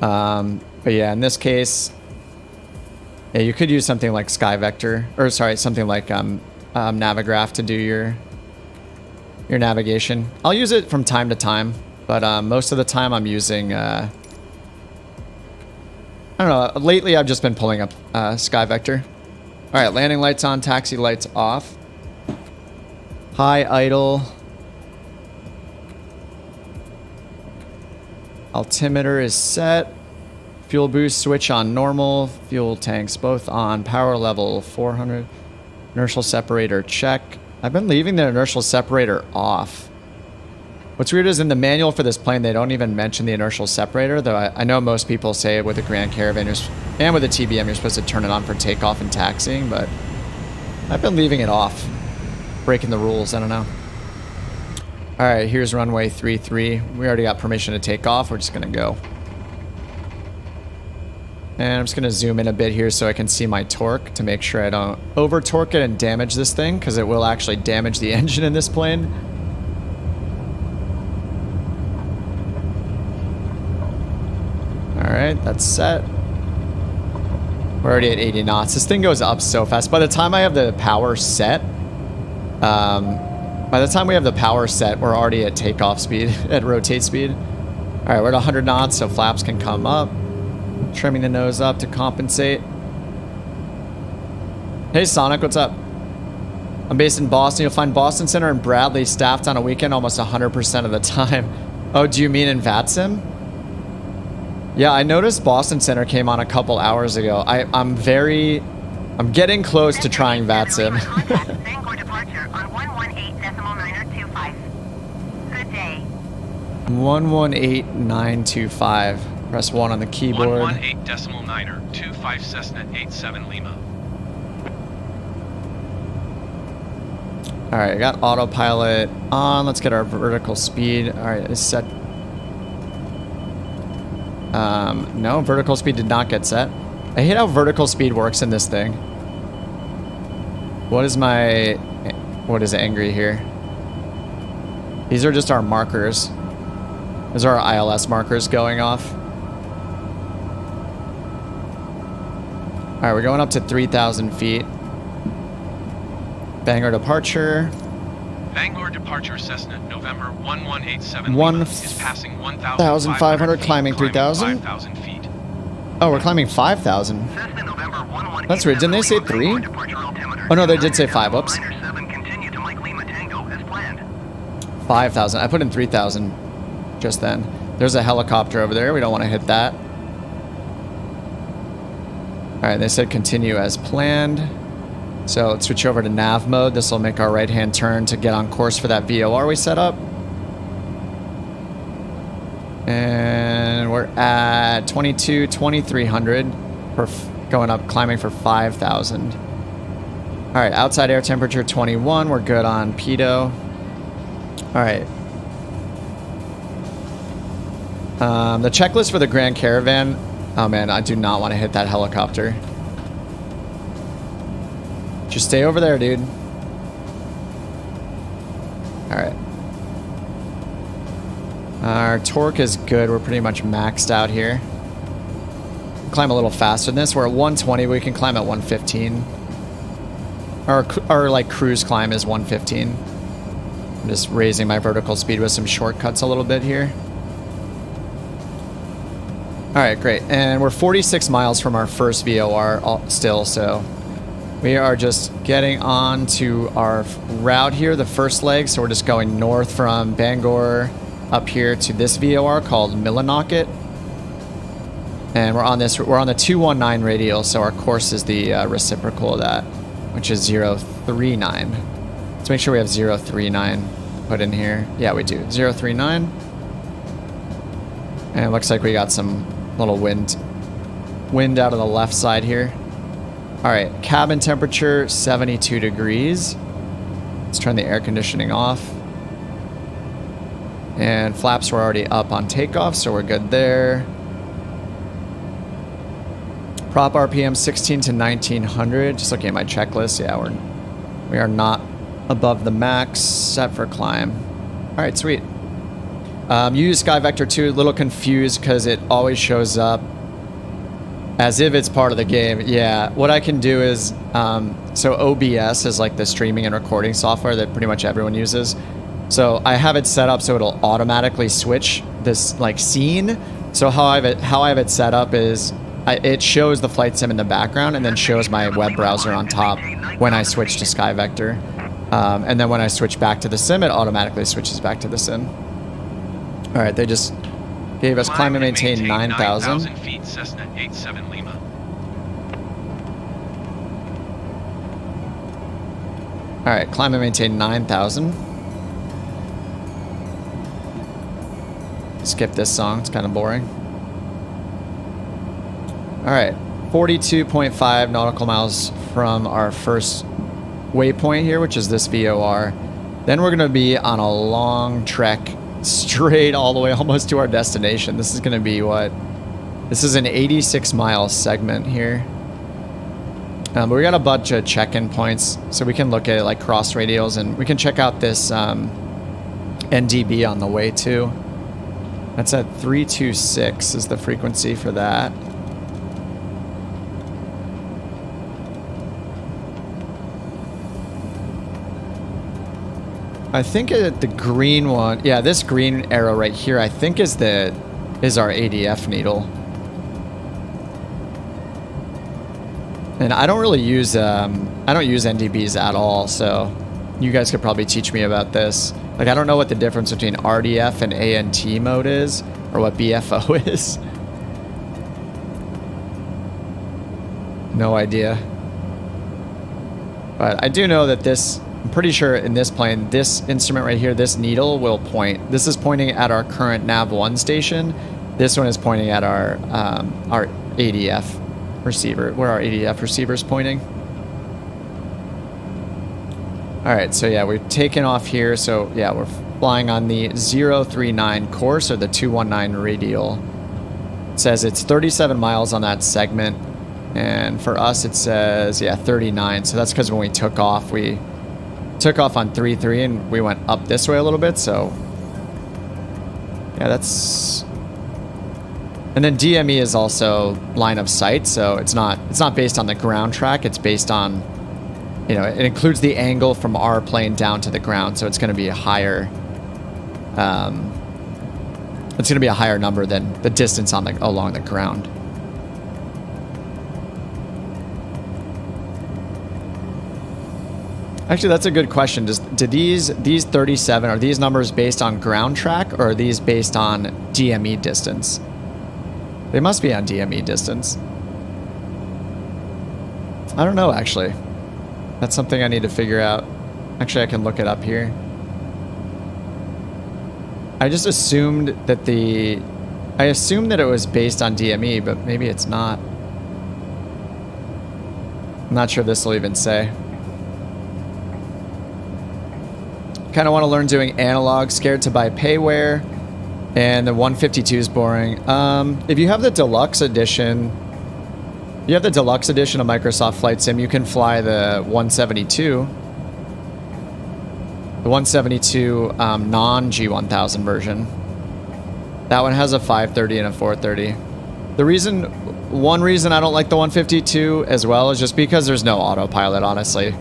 But yeah, in this case, yeah, you could use something like Sky Vector, or sorry, something like Navigraph to do your navigation. I'll use it from time to time, but most of the time I'm using, I don't know, lately I've just been pulling up Sky Vector. All right, landing lights on, taxi lights off. High idle. Altimeter is set. Fuel boost switch on normal. Fuel tanks both on. Power level 400. Inertial separator check. I've been leaving the inertial separator off. What's weird is in the manual for this plane, they don't even mention the inertial separator, though I know most people say it with the Grand Caravan and with the TBM, you're supposed to turn it on for takeoff and taxiing, but I've been leaving it off. Breaking the rules, I don't know. Alright, here's runway 33. We already got permission to take off. We're just going to go. And I'm just going to zoom in a bit here so I can see my torque to make sure I don't over-torque it and damage this thing, because it will actually damage the engine in this plane. Alright, that's set. We're already at 80 knots. This thing goes up so fast. By the time I have the power set, we're already at takeoff speed, at rotate speed. Alright, we're at 100 knots, so flaps can come up. Trimming the nose up to compensate. Hey Sonic, what's up? I'm based in Boston. You'll find Boston Center and Bradley staffed on a weekend almost 100% of the time. Oh, do you mean in VATSIM? Yeah, I noticed Boston Center came on a couple hours ago. I'm getting close to trying VATSIM. 118925. Press 1 on the keyboard. 118.925 Cessna 87 Lima. Alright, I got autopilot on. Let's get our vertical speed. Alright, it's set. No, vertical speed did not get set. I hate how vertical speed works in this thing. What is angry here? These are just our markers. Those are our ILS markers going off. Alright, we're going up to 3,000 feet. Bangor departure. Bangor departure Cessna, November 1187 is passing 1,500, climbing 3,000. 5,000 feet. Oh, we're climbing 5,000. That's weird. Didn't they say 3? Oh no, they did say 5. Whoops. 5,000. I put in 3,000 just then. There's a helicopter over there. We don't want to hit that. Alright, they said continue as planned. So let's switch over to nav mode. This will make our right-hand turn to get on course for that VOR we set up. And we're at 2300. We're going up, climbing for 5,000. All right, outside air temperature 21. We're good on pitot. All right. The checklist for the Grand Caravan. Oh man, I do not want to hit that helicopter. Just stay over there, dude. Alright. Our torque is good. We're pretty much maxed out here. Climb a little faster than this. We're at 120. We can climb at 115. Our like cruise climb is 115. I'm just raising my vertical speed with some shortcuts a little bit here. Alright, great. And we're 46 miles from our first VOR still, so we are just getting on to our route here, the first leg. So we're just going north from Bangor up here to this VOR called Millinocket. And we're on the 219 radial, so our course is the reciprocal of that, which is 039. Let's make sure we have 039 put in here. Yeah, we do. 039. And it looks like we got some little wind out of the left side here. All right, cabin temperature 72 degrees. Let's turn the air conditioning off. And flaps were already up on takeoff, so we're good there. Prop RPM 16 to 1900. Just looking at my checklist, yeah, we are not above the max. Set for climb. All right, sweet. Use Sky Vector 2. A little confused because it always shows up as if it's part of the game. Yeah, what I can do is, so OBS is like the streaming and recording software that pretty much everyone uses. So I have it set up so it'll automatically switch this like scene. So how I have it set up is it shows the flight sim in the background and then shows my web browser on top when I switch to Sky Vector. And then when I switch back to the sim, it automatically switches back to the sim. All right, they just gave us climb and maintain 9,000 feet, Cessna 87 Lima. All right, climb and maintain 9,000. Skip this song, it's kind of boring. All right, 42.5 nautical miles from our first waypoint here, which is this VOR. Then we're gonna be on a long trek straight all the way almost to our destination. This is gonna be what? This is an 86-mile segment here. But we got a bunch of check-in points, so we can look at it like cross radials, and we can check out this NDB on the way too. That's at 326 is the frequency for that. I think the green one, yeah, this green arrow right here, I think is our ADF needle. And I don't really use NDBs at all, so you guys could probably teach me about this. Like, I don't know what the difference between RDF and ANT mode is, or what BFO is. No idea. But I do know that this, I'm pretty sure in this plane, this instrument right here, this needle will point. This is pointing at our current nav1 station. This one is pointing at our ADF receiver, where our ADF receiver is pointing. All right, so yeah, we're taking off here. So yeah, we're flying on the 039 course, or the 219 radial. It says it's 37 miles on that segment. And for us, it says, yeah, 39. So that's because when we took off on 3.3 and we went up this way a little bit. So yeah, that's... And then DME is also line of sight. So it's not based on the ground track. It's based on, you know, it includes the angle from our plane down to the ground. So it's going to be a higher, it's going to be a higher number than the distance along the ground. Actually, that's a good question. Do these 37, are these numbers based on ground track, or are these based on DME distance? They must be on DME distance. I don't know, actually. That's something I need to figure out. Actually, I can look it up here. I just assumed that I assumed that it was based on DME, but maybe it's not. I'm not sure this will even say. Kind of want to learn doing analog, scared to buy payware, and the 152 is boring. If you have the deluxe edition, of Microsoft Flight Sim, you can fly the 172. The 172 non-G1000 version. That one has a 530 and a 430. One reason I don't like the 152 as well is just because there's no autopilot, honestly.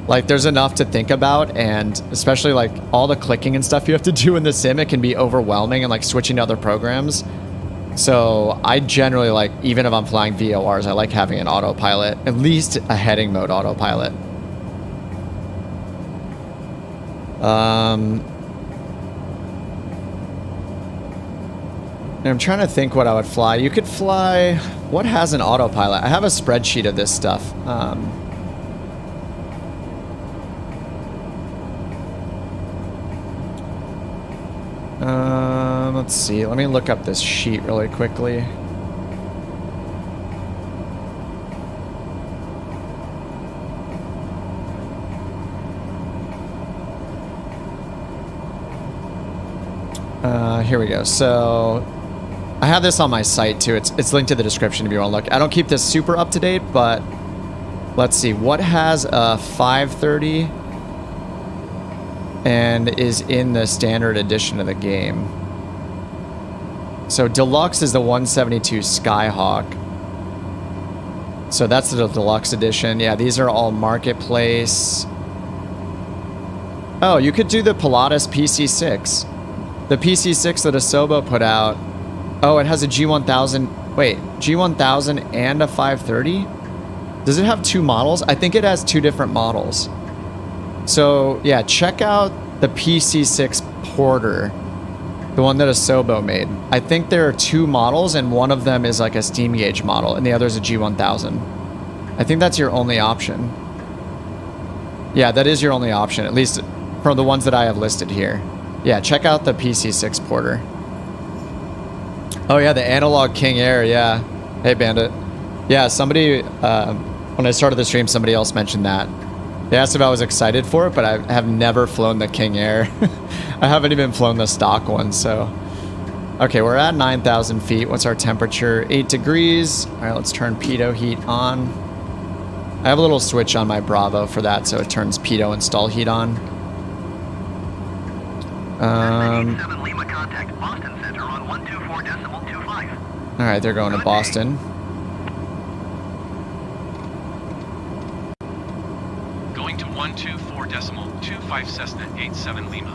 Like, there's enough to think about, and especially, like, all the clicking and stuff you have to do in the sim, it can be overwhelming, and, like, switching to other programs. So, I generally, like, even if I'm flying VORs, I like having an autopilot. At least a heading mode autopilot. I'm trying to think what I would fly. You could fly... What has an autopilot? I have a spreadsheet of this stuff. Let's see. Let me look up this sheet really quickly. Here we go. So I have this on my site too. It's linked to the description if you want to look. I don't keep this super up to date, but let's see. What has a 530 and is in the standard edition of the game? So deluxe is the 172 Skyhawk. So that's the deluxe edition. Yeah, these are all marketplace. Oh, you could do the Pilatus PC6. The PC6 that Asobo put out. Oh, it has a G1000. Wait, G1000 and a 530? Does it have two models? I think it has two different models. So, yeah, check out the PC6 Porter. The one that Asobo made. I think there are two models, and one of them is like a steam gauge model, and the other is a G1000. I think that's your only option. Yeah, that is your only option, at least from the ones that I have listed here. Yeah, check out the PC6 Porter. Oh yeah, the analog King Air, yeah. Hey Bandit. Yeah, somebody, when I started the stream, somebody else mentioned that. They asked if I was excited for it, but I have never flown the King Air. I haven't even flown the stock one, so. Okay, we're at 9,000 feet. What's our temperature? 8 degrees. All right, let's turn pitot heat on. I have a little switch on my Bravo for that, so it turns pitot and stall heat on. 7 Lima contact Boston Center on 124.25. All right, they're going to Boston. Going to 124.25 Cessna 87 Lima.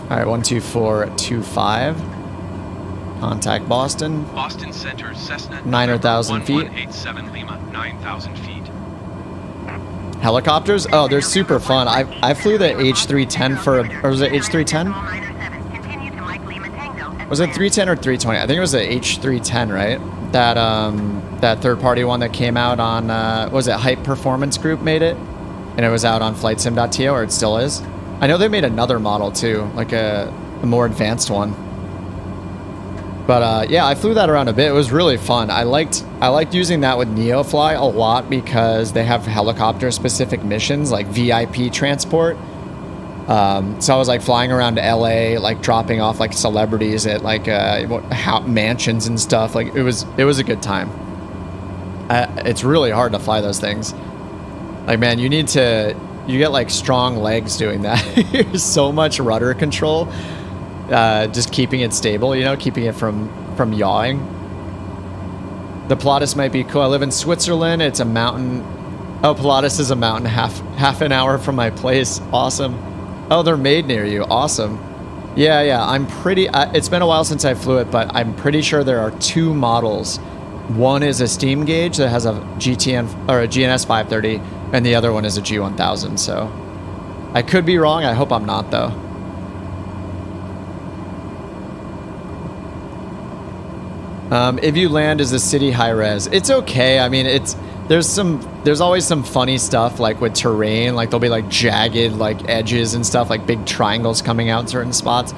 All right, 124.25. Contact Boston. Boston Center Cessna 9,000 feet. 1187 Lima, 9,000 feet. Helicopters? Oh, they're super fun. I flew the H310 for, or was it H310? Was it 310 or 320? I think it was the H310, right? That third-party one that came out on, was it Hype Performance Group made it? And it was out on FlightSim.to, or it still is? I know they made another model too, like a more advanced one. But yeah, I flew that around a bit. It was really fun. I liked using that with NeoFly a lot because they have helicopter-specific missions like VIP transport. So I was like flying around to LA, like dropping off like celebrities at like mansions and stuff. Like it was a good time. It's really hard to fly those things. Like man, you get like strong legs doing that. There's so much rudder control. Just keeping it stable, you know, keeping it from yawing. The Pilatus might be cool. I live in Switzerland. It's a mountain. Oh, Pilatus is a mountain half an hour from my place. Awesome. Oh, they're made near you. Awesome. Yeah. I'm pretty. It's been a while since I flew it, but I'm pretty sure there are two models. One is a steam gauge that has a GTN or a GNS 530, and the other one is a G1000. So I could be wrong. I hope I'm not though. If you land as a city high res, it's okay. I mean, there's always some funny stuff like with terrain, like there'll be like jagged like edges and stuff, like big triangles coming out in certain spots.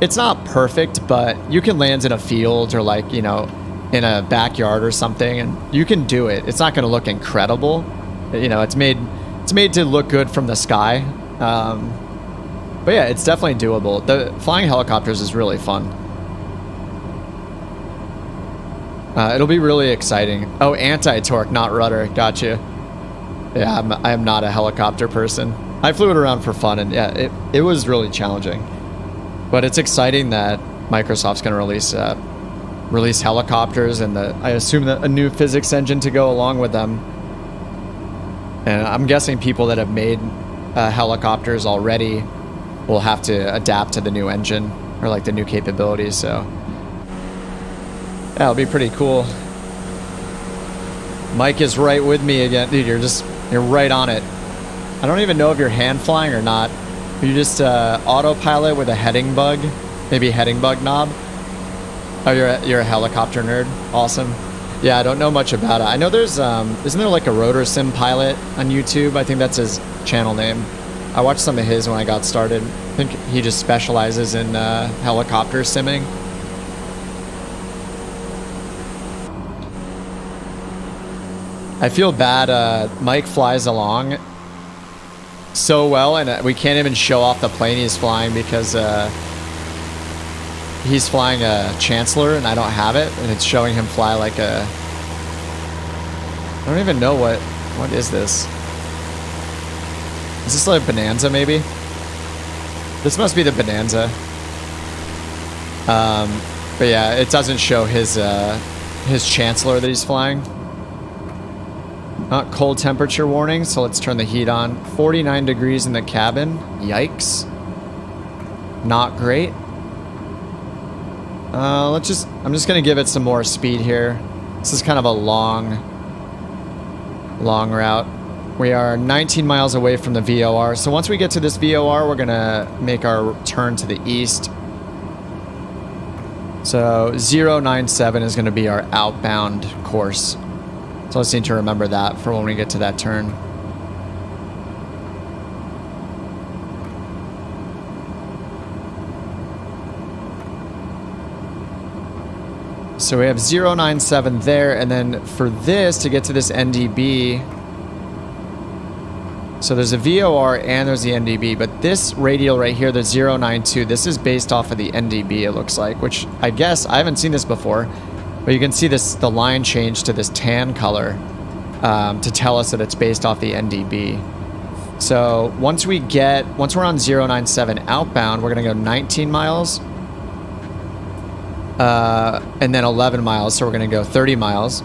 It's not perfect, but you can land in a field or like, you know, in a backyard or something, and you can do it. It's not going to look incredible. You know, it's made to look good from the sky. But yeah, it's definitely doable. The flying helicopters is really fun. It'll be really exciting. Oh, anti-torque, not rudder. Gotcha. Yeah, I am not a helicopter person. I flew it around for fun, and yeah, it was really challenging. But it's exciting that Microsoft's going to release helicopters, and I assume that a new physics engine to go along with them. And I'm guessing people that have made helicopters already will have to adapt to the new engine or like the new capabilities. So yeah, it'll be pretty cool. Mike is right with me again. Dude, you're right on it. I don't even know if you're hand flying or not. You just autopilot with a heading bug, maybe heading bug knob. Oh, you're a helicopter nerd. Awesome. Yeah, I don't know much about it. I know there's isn't there like a rotor sim pilot on YouTube? I think that's his channel name. I watched some of his when I got started. I think he just specializes in helicopter simming. I feel bad. Mike flies along so well, and we can't even show off the plane he's flying because he's flying a Chancellor and I don't have it, and it's showing him fly like a... I don't even know what is this? Is this like a Bonanza maybe? This must be the Bonanza. But yeah, it doesn't show his Chancellor that he's flying. Not cold temperature warning, so let's turn the heat on. 49 degrees in the cabin. Yikes. Not great. I'm just gonna give it some more speed here. This is kind of a long route. We are 19 miles away from the VOR. So once we get to this VOR, we're gonna make our turn to the east. So 097 is gonna be our outbound course. So let's need to remember that for when we get to that turn. So we have 097 there, and then for this, to get to this NDB, so there's a VOR and there's the NDB, but this radial right here, the 092, this is based off of the NDB, it looks like, which I guess, I haven't seen this before, but you can see the line change to this tan color to tell us that it's based off the NDB. So once we're on 097 outbound, we're gonna go 19 miles, and then 11 miles, so we're gonna go 30 miles.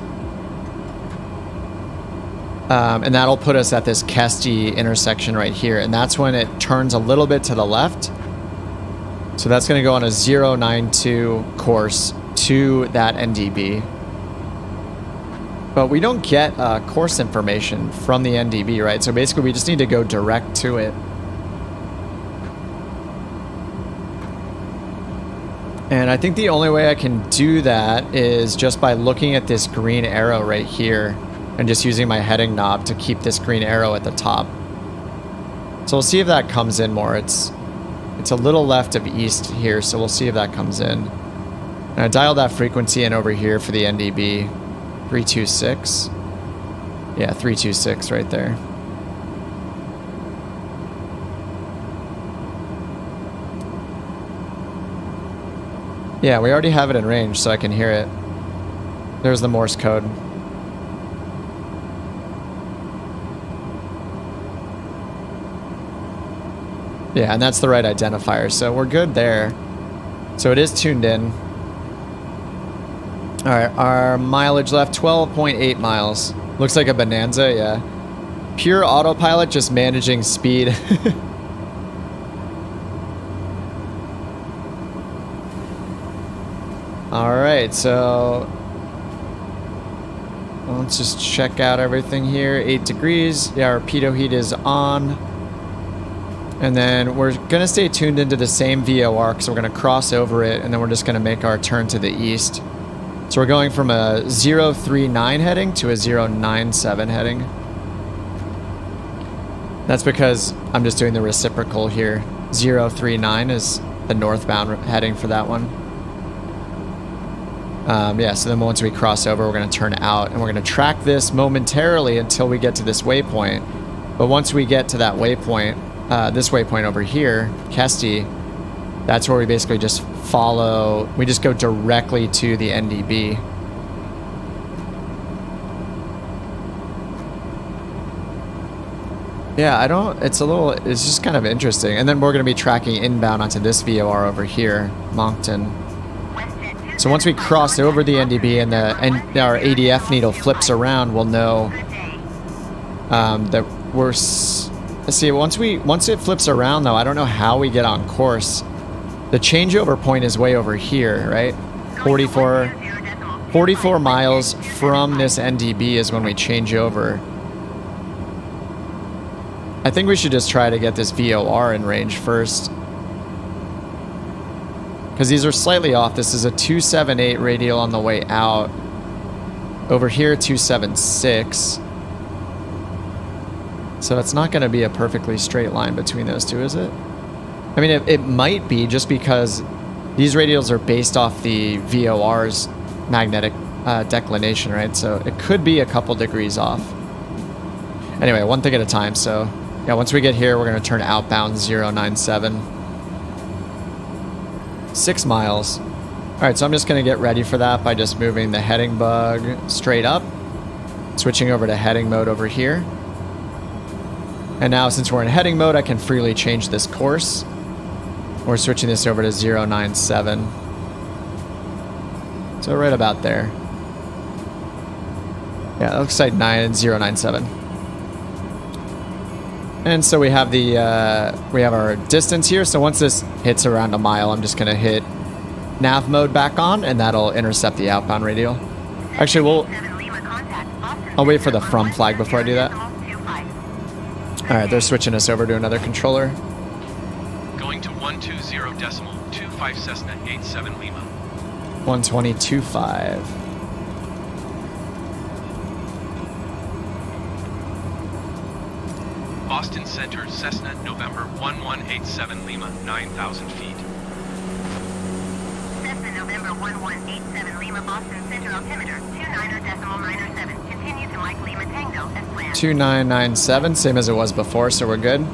And that'll put us at this Kesty intersection right here, and that's when it turns a little bit to the left. So that's gonna go on a 092 course to that NDB. But we don't get course information from the NDB, right? So basically we just need to go direct to it. And I think the only way I can do that is just by looking at this green arrow right here and just using my heading knob to keep this green arrow at the top. So we'll see if that comes in more. It's a little left of east here, so we'll see if that comes in. And I dialed that frequency in over here for the NDB. 326. Yeah, 326 right there. Yeah, we already have it in range, so I can hear it. There's the Morse code. Yeah, and that's the right identifier, so we're good there. So it is tuned in. All right, our mileage left, 12.8 miles. Looks like a Bonanza, yeah. Pure autopilot, just managing speed. All right, so let's just check out everything here. 8 degrees. Yeah, our pitot heat is on. And then we're going to stay tuned into the same VOR because we're going to cross over it, and then we're just going to make our turn to the east. So we're going from a 039 heading to a 097 heading. That's because I'm just doing the reciprocal here. 039 is the northbound heading for that one. Yeah, so then once we cross over, we're going to turn out, and we're going to track this momentarily until we get to this waypoint. But once we get to that waypoint, this waypoint over here, Kesty, that's where we basically just follow, we just go directly to the NDB. Yeah, I don't, it's just kind of interesting. And then we're going to be tracking inbound onto this VOR over here, Moncton. So once we cross over the NDB and our ADF needle flips around, we'll know that we're... Let's see, once it flips around though, I don't know how we get on course. The changeover point is way over here, right? 44 miles from this NDB is when we change over. I think we should just try to get this VOR in range first. Because these are slightly off. This is a 278 radial on the way out. Over here, 276. So it's not going to be a perfectly straight line between those two, is it? I mean, it might be just because these radials are based off the VOR's magnetic declination, right? So it could be a couple degrees off. Anyway, one thing at a time. So yeah, once we get here, we're going to turn outbound 097. 6 miles. All right, so I'm just going to get ready for that by just moving the heading bug straight up, switching over to heading mode over here. And now since we're in heading mode, I can freely change this course. We're switching this over to 097. So right about there. Yeah, that looks like 097. And so we have our distance here. So once this hits around a mile, I'm just going to hit nav mode back on, and that'll intercept the outbound radial. Actually, I'll wait for the from flag before I do that. All right, they're switching us over to another controller. Going to 120.25 Cessna 87 Lima. 120.25. Boston Center, Cessna, November 1187 Lima, 9,000 feet. Cessna, November 1187 Lima, Boston Center, altimeter 29.97. Continue to Mike Lima Tango as planned. 2997, same as it was before, so we're good.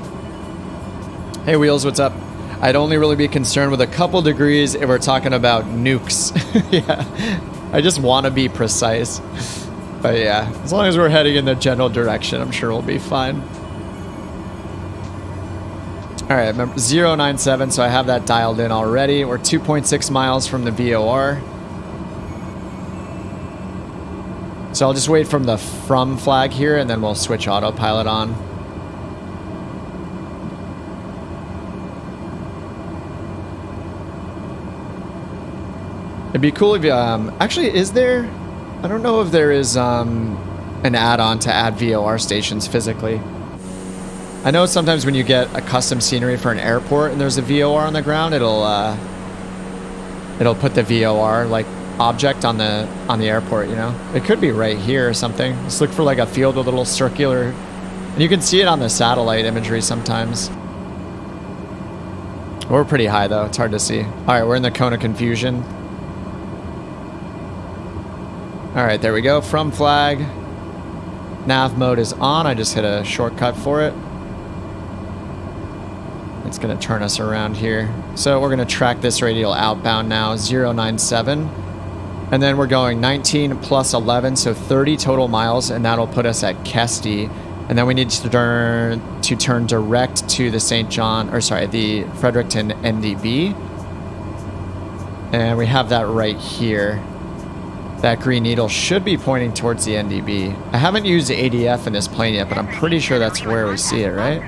Hey Wheels, what's up? I'd only really be concerned with a couple degrees if we're talking about nukes. Yeah, I just want to be precise. But yeah, as long as we're heading in the general direction, I'm sure we'll be fine. All right, remember 097, so I have that dialed in already. We're 2.6 miles from the VOR. So I'll just wait from the from flag here, and then we'll switch autopilot on. It'd be cool if you, actually, is there, I don't know if there is an add-on to add VOR stations physically. I know sometimes when you get a custom scenery for an airport and there's a VOR on the ground, it'll put the VOR like object on the airport, you know? It could be right here or something. Just look for like a field with a little circular, and you can see it on the satellite imagery sometimes. We're pretty high though, it's hard to see. All right, we're in the cone of confusion. All right, there we go, from flag. Nav mode is on, I just hit a shortcut for it. It's gonna turn us around here. So we're gonna track this radial outbound now, 097. And then we're going 19 plus 11, so 30 total miles, and that'll put us at Kesty. And then we need to turn direct to the the Fredericton NDB. And we have that right here. That green needle should be pointing towards the NDB. I haven't used the ADF in this plane yet, but I'm pretty sure that's where we see it, right?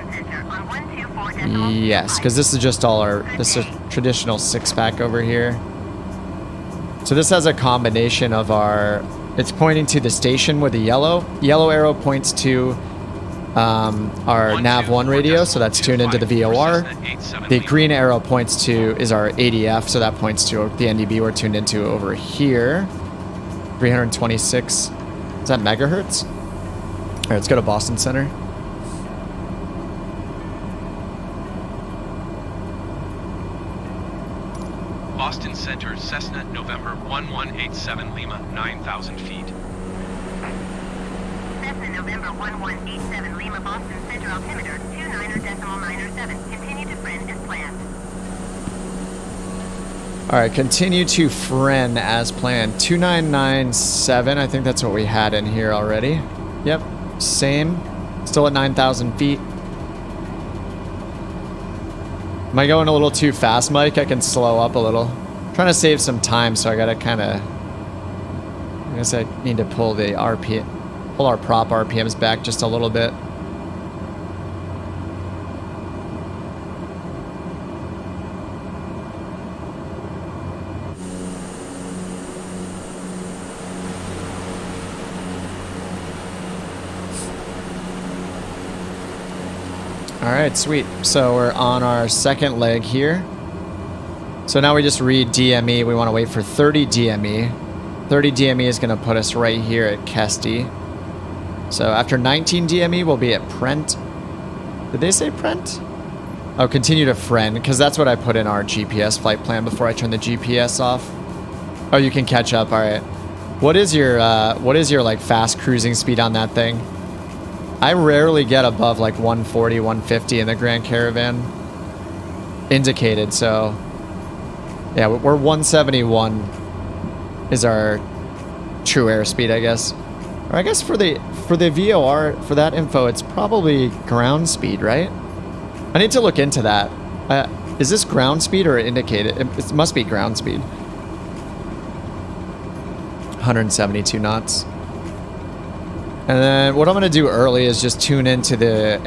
Yes, because this is just this is a traditional 6-pack over here. So this has a combination of it's pointing to the station with the yellow arrow points to our nav1 radio, so that's tuned into the VOR. The green arrow points to is our ADF, so that points to the NDB we're tuned into over here. 326. Is that megahertz? All right, let's go to Boston Center. Boston Center, Cessna, November 1187 Lima, 9,000 feet. Cessna November 1187 Lima Boston Center altimeter 29.97. Continue to friend as planned. All right, continue to friend as planned. 2997, I think that's what we had in here already. Yep, same. Still at 9,000 feet. Am I going a little too fast, Mike? I can slow up a little. Trying to save some time, so I gotta kind of... I guess I need to pull the pull our prop RPMs back just a little bit. All right, sweet. So we're on our second leg here. So now we just read DME. We want to wait for 30 DME. 30 DME is going to put us right here at Kesty. So after 19 DME, we'll be at Prent. Did they say Prent? Oh, continue to friend, because that's what I put in our GPS flight plan before I turn the GPS off. Oh, you can catch up. All right. What is your like fast cruising speed on that thing? I rarely get above like 140, 150 in the Grand Caravan indicated, so yeah, we're 171 is our true airspeed, I guess. Or I guess for the VOR, for that info, it's probably ground speed, right? I need to look into that. Is this ground speed or indicated? It must be ground speed. 172 knots. And then what I'm going to do early is just tune into the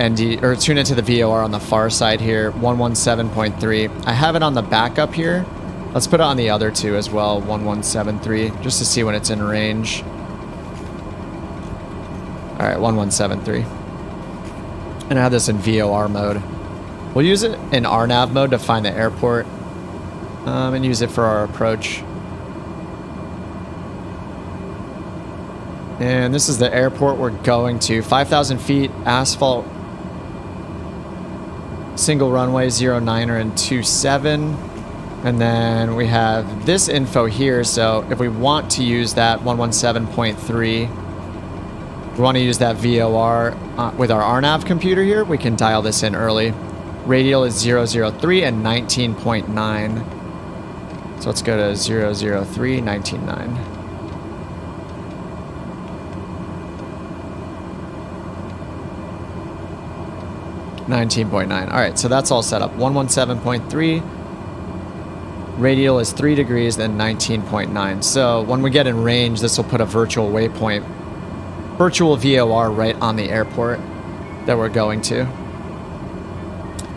tune into the VOR on the far side here, 117.3. I have it on the backup here. Let's put it on the other two as well, 1173, just to see when it's in range. All right, 1173. And I have this in VOR mode. We'll use it in RNAV mode to find the airport, and use it for our approach. And this is the airport we're going to. 5,000 feet, asphalt, single runway, 09er and 27. And then we have this info here. So if we want to use that 117.3, we want to use that VOR with our RNAV computer here, we can dial this in early. Radial is 003 and 19.9. So let's go to 003, 19.9. 19.9. All right, so that's all set up. 117.3. Radial is 3 degrees, then 19.9. So when we get in range, this will put a virtual waypoint, virtual VOR right on the airport that we're going to.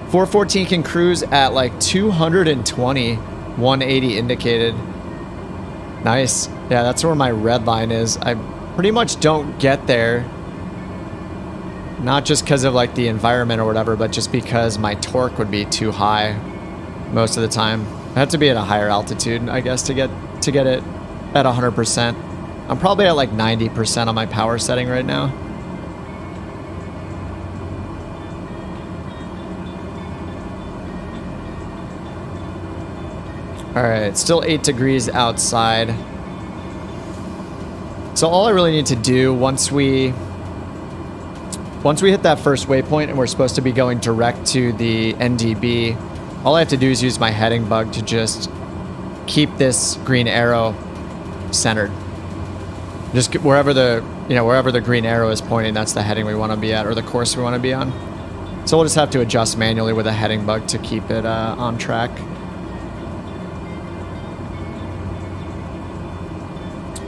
414 can cruise at like 220, 180 indicated. Nice. Yeah, that's where my red line is. I pretty much don't get there. Not just because of like the environment or whatever, but just because my torque would be too high most of the time. I have to be at a higher altitude, I guess, to get it at 100%. I'm probably at like 90% on my power setting right now. All right, still 8 degrees outside. So all I really need to do once we hit that first waypoint and we're supposed to be going direct to the NDB, all I have to do is use my heading bug to just keep this green arrow centered. Just wherever the green arrow is pointing, that's the heading we want to be at, or the course we want to be on. So we'll just have to adjust manually with a heading bug to keep it on track.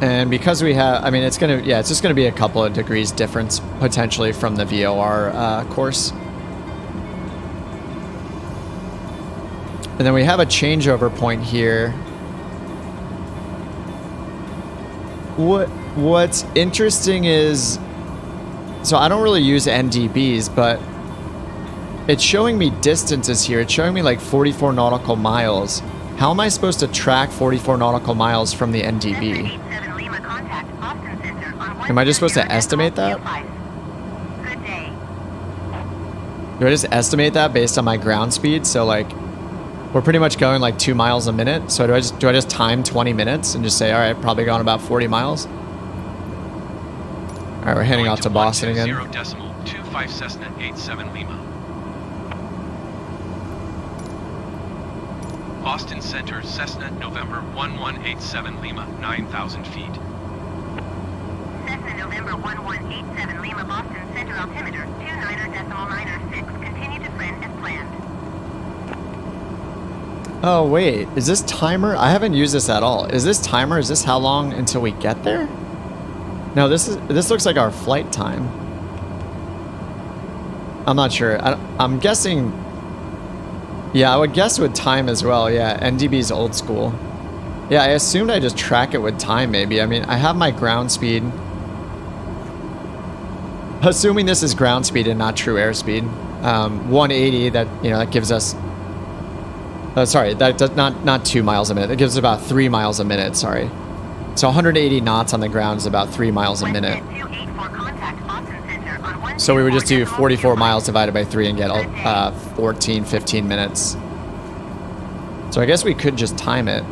And because we have, I mean, it's just gonna be a couple of degrees difference potentially from the VOR course. And then we have a changeover point here. What's interesting is, so I don't really use NDBs, but it's showing me distances here. It's showing me like 44 nautical miles. How am I supposed to track 44 nautical miles from the NDB? Am I just supposed to estimate that? Good day. Do I just estimate that based on my ground speed? So like, we're pretty much going like 2 miles a minute. So do I just time 20 minutes and just say, all right, probably going about 40 miles? All right, we're heading out to Boston again. 0.25 Cessna 87 Lima. Boston Center, Cessna, November 1187 Lima, 9,000 feet. Cessna November 1187 Lima Boston Center altimeter 29.906. Continue to friend as planned. Oh wait, is this timer? I haven't used this at all. Is this timer? Is this how long until we get there? No, this looks like our flight time. I'm not sure. I'm guessing. Yeah, I would guess with time as well. Yeah, NDB's old school. Yeah, I assumed I just track it with time maybe. I mean, I have my ground speed. Assuming this is ground speed and not true airspeed. 180, that, you know, that gives us... sorry, that does not 2 miles a minute. It gives us about 3 miles a minute, sorry. So 180 knots on the ground is about 3 miles a minute. So we would just do 44 miles divided by 3 and get 14, 15 minutes. So I guess we could just time it.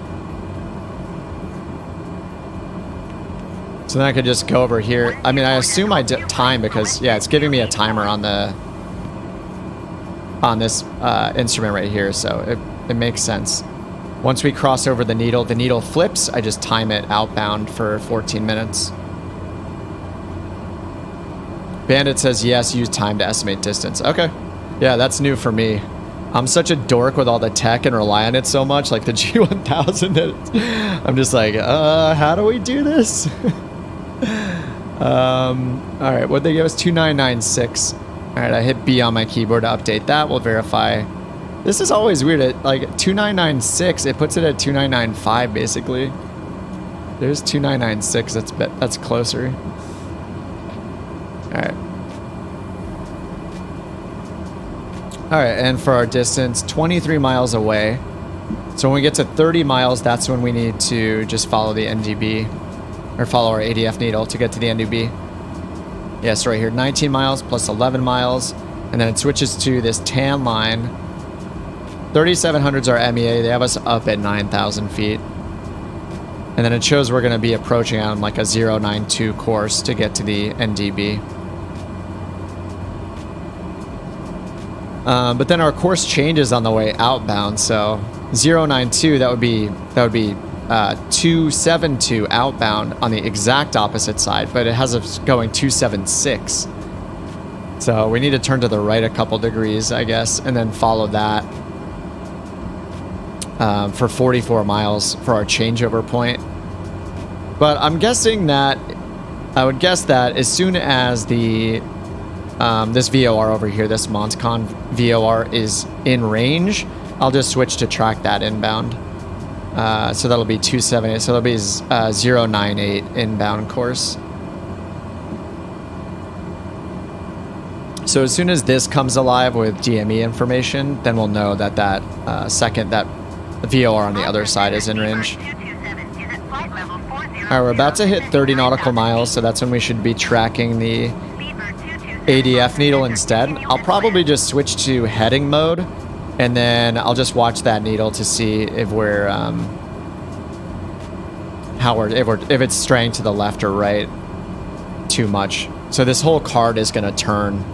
So then I could just go over here. I mean, I assume I time because, yeah, it's giving me a timer on this instrument right here. So it makes sense. Once we cross over the needle flips. I just time it outbound for 14 minutes. Bandit says, yes, use time to estimate distance. Okay. Yeah, that's new for me. I'm such a dork with all the tech and rely on it so much, like the G1000. I'm just like, how do we do this? All right, what'd they give us? 2996. All right, I hit B on my keyboard to update that. We'll verify. This is always weird. Like 2996, it puts it at 2995 basically. There's 2996. That's closer. Alright. Alright, and for our distance, 23 miles away. So when we get to 30 miles, that's when we need to just follow the NDB. Or follow our ADF needle to get to the NDB. Yes, right here, 19 miles plus 11 miles. And then it switches to this tan line. 3700's our MEA. They have us up at 9,000 feet. And then it shows we're going to be approaching on like a 092 course to get to the NDB. But then our course changes on the way outbound, so 092, that would be 272 outbound on the exact opposite side, but it has us going 276. So we need to turn to the right a couple degrees, I guess, and then follow that for 44 miles for our changeover point. But I'm guessing that, I would guess that as soon as the this VOR over here, this Montcon VOR is in range, I'll just switch to track that inbound. So that'll be 278. So that'll be 098 inbound course. So as soon as this comes alive with DME information, then we'll know that that VOR on the other side is in range. All right, we're about to hit 30 nautical miles, so that's when we should be tracking the ADF needle instead. I'll probably just switch to heading mode, and then I'll just watch that needle to see if we're if it's straying to the left or right too much. So this whole card is going to turn.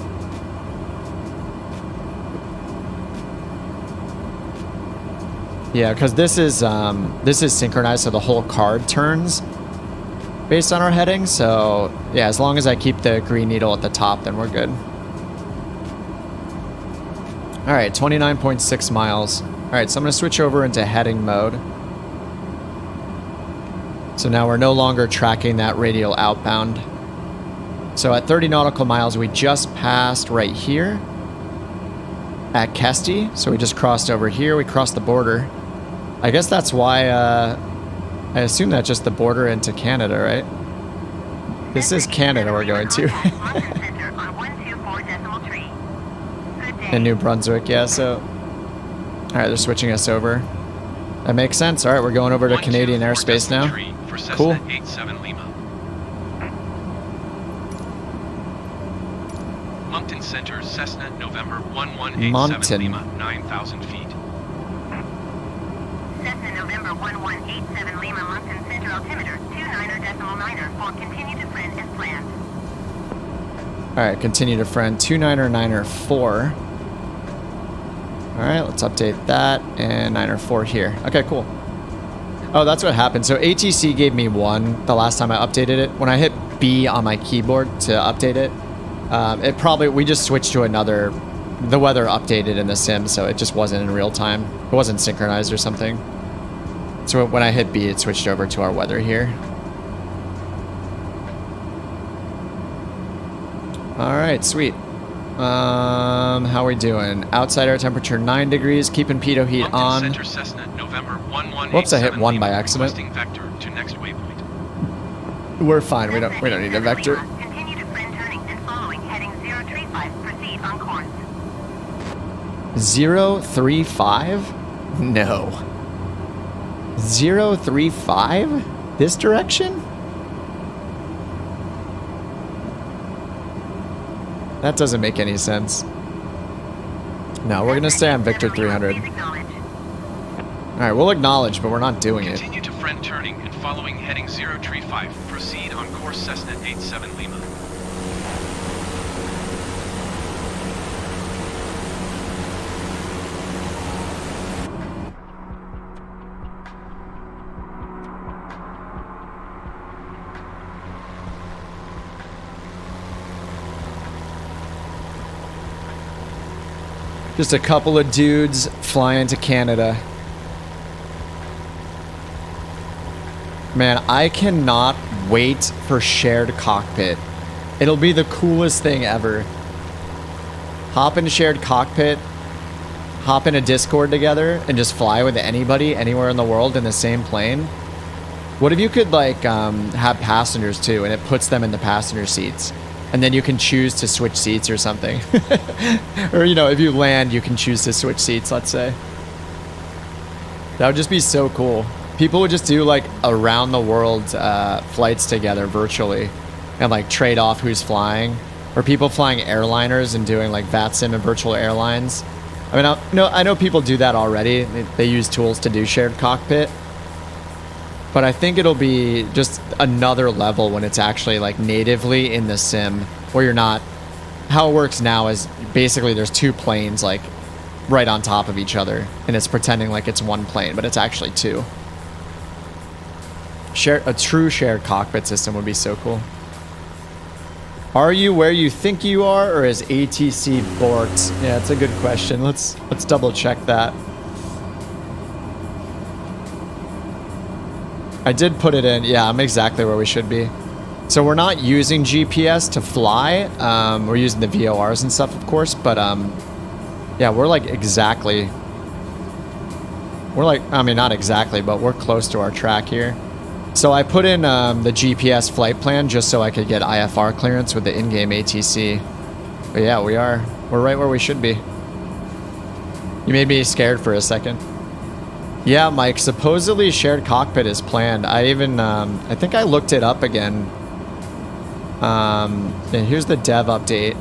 Yeah, because this is synchronized, so the whole card turns based on our heading. So yeah, as long as I keep the green needle at the top, then we're good. All right, 29.6 miles. All right, so I'm going to switch over into heading mode. So now we're no longer tracking that radial outbound. So at 30 nautical miles, we just passed right here at Kesty. So we just crossed over here. We crossed the border. I guess that's why, I assume that's just the border into Canada, right? This is Canada we're going to. In New Brunswick, yeah, so... Alright, they're switching us over. That makes sense. Alright, we're going over to Canadian airspace now. Cool. Mountain Center, Cessna, November 1187 Mountain. Lima, 9,000 feet. Cessna November 1187 Lima Mountain Center altimeter 29er.9er. Continue to friend as planned. Alright, continue to friend 29er9er4. Alright, let's update that. And 9er4 here. Okay, cool. Oh, that's what happened. So ATC gave me 1 the last time I updated it. When I hit B on my keyboard to update it, we just switched to another. The weather updated in the sim, so it just wasn't in real time. It wasn't synchronized or something. So when I hit B, it switched over to our weather here. Alright, sweet. How we doing? Outside air temperature 9 degrees, keeping pitot heat Mountain on. Center, Cessna, November 1187 Whoops, I hit 1 by Lima, accident. requesting vector to next waypoint. We're fine, we don't need a vector. Continue to friend turning and following heading 035. Proceed on course. 035? No. 035? This direction? That doesn't make any sense. No, we're gonna stay on Victor 300. Please acknowledge. Alright, we'll acknowledge, but we're not doing it. Continue to friend turning and following heading 035. Proceed on course Cessna 87 Lima. Just a couple of dudes flying to Canada. Man, I cannot wait for shared cockpit. It'll be the coolest thing ever. Hop in shared cockpit, hop in a Discord together, and just fly with anybody anywhere in the world in the same plane. What if you could like have passengers too, and it puts them in the passenger seats? And then you can choose to switch seats or something. Or, you know, if you land, you can choose to switch seats, let's say. That would just be so cool. People would just do, like, around the world flights together virtually. And, like, trade off who's flying. Or people flying airliners and doing, like, VATSIM and virtual airlines. I mean, I know people do that already. They use tools to do shared cockpit. But I think it'll be just another level when it's actually like natively in the sim, where you're not. How it works now is basically there's 2 planes like right on top of each other, and it's pretending like it's 1 plane, but it's actually 2. A true shared cockpit system would be so cool. Are you where you think you are, or is ATC borked? Yeah, it's a good question. Let's double check that. I did put it in. Yeah, I'm exactly where we should be. So we're not using GPS to fly. We're using the VORs and stuff, of course. But yeah, we're like exactly. We're like, I mean, not exactly, but we're close to our track here. So I put in the GPS flight plan just so I could get IFR clearance with the in-game ATC. But yeah, we're right where we should be. You made me scared for a second. Yeah, Mike, supposedly shared cockpit is planned. I even, I think I looked it up again. And here's the dev update.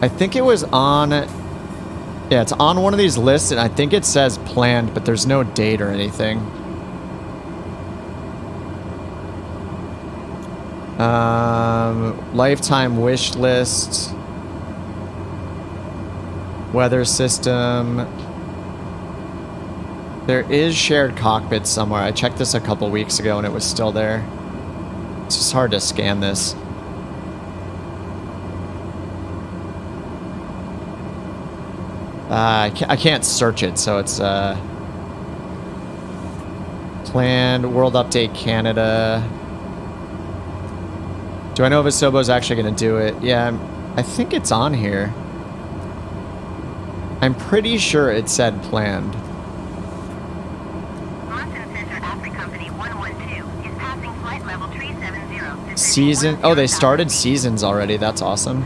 I think it was on, yeah, it's on one of these lists, and I think it says planned, but there's no date or anything. Lifetime wish list. Weather system. There is shared cockpit somewhere. I checked this a couple weeks ago and it was still there. It's just hard to scan this. I can't search it, so it's planned World Update Canada. Do I know if Asobo's actually going to do it? Yeah, I think it's on here. I'm pretty sure it said planned. Season. Oh, they started seasons already. That's awesome.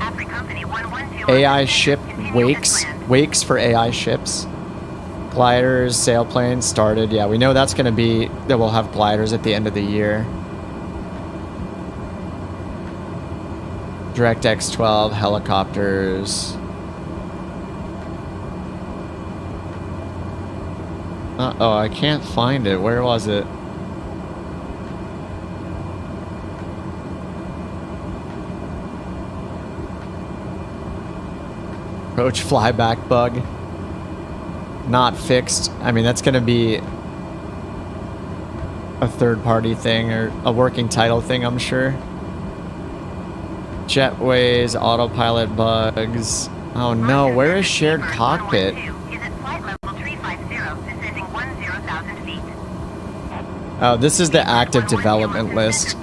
AI ship wakes for AI ships. Gliders, sailplanes started. Yeah, we know that's going to be that we'll have gliders at the end of the year. Direct X12, helicopters. Uh-oh, I can't find it. Where was it? Approach flyback bug. Not fixed. I mean, that's going to be a third-party thing or a working title thing, I'm sure. Jetways, autopilot bugs. Oh no, where is shared cockpit? Oh, this is the active development list.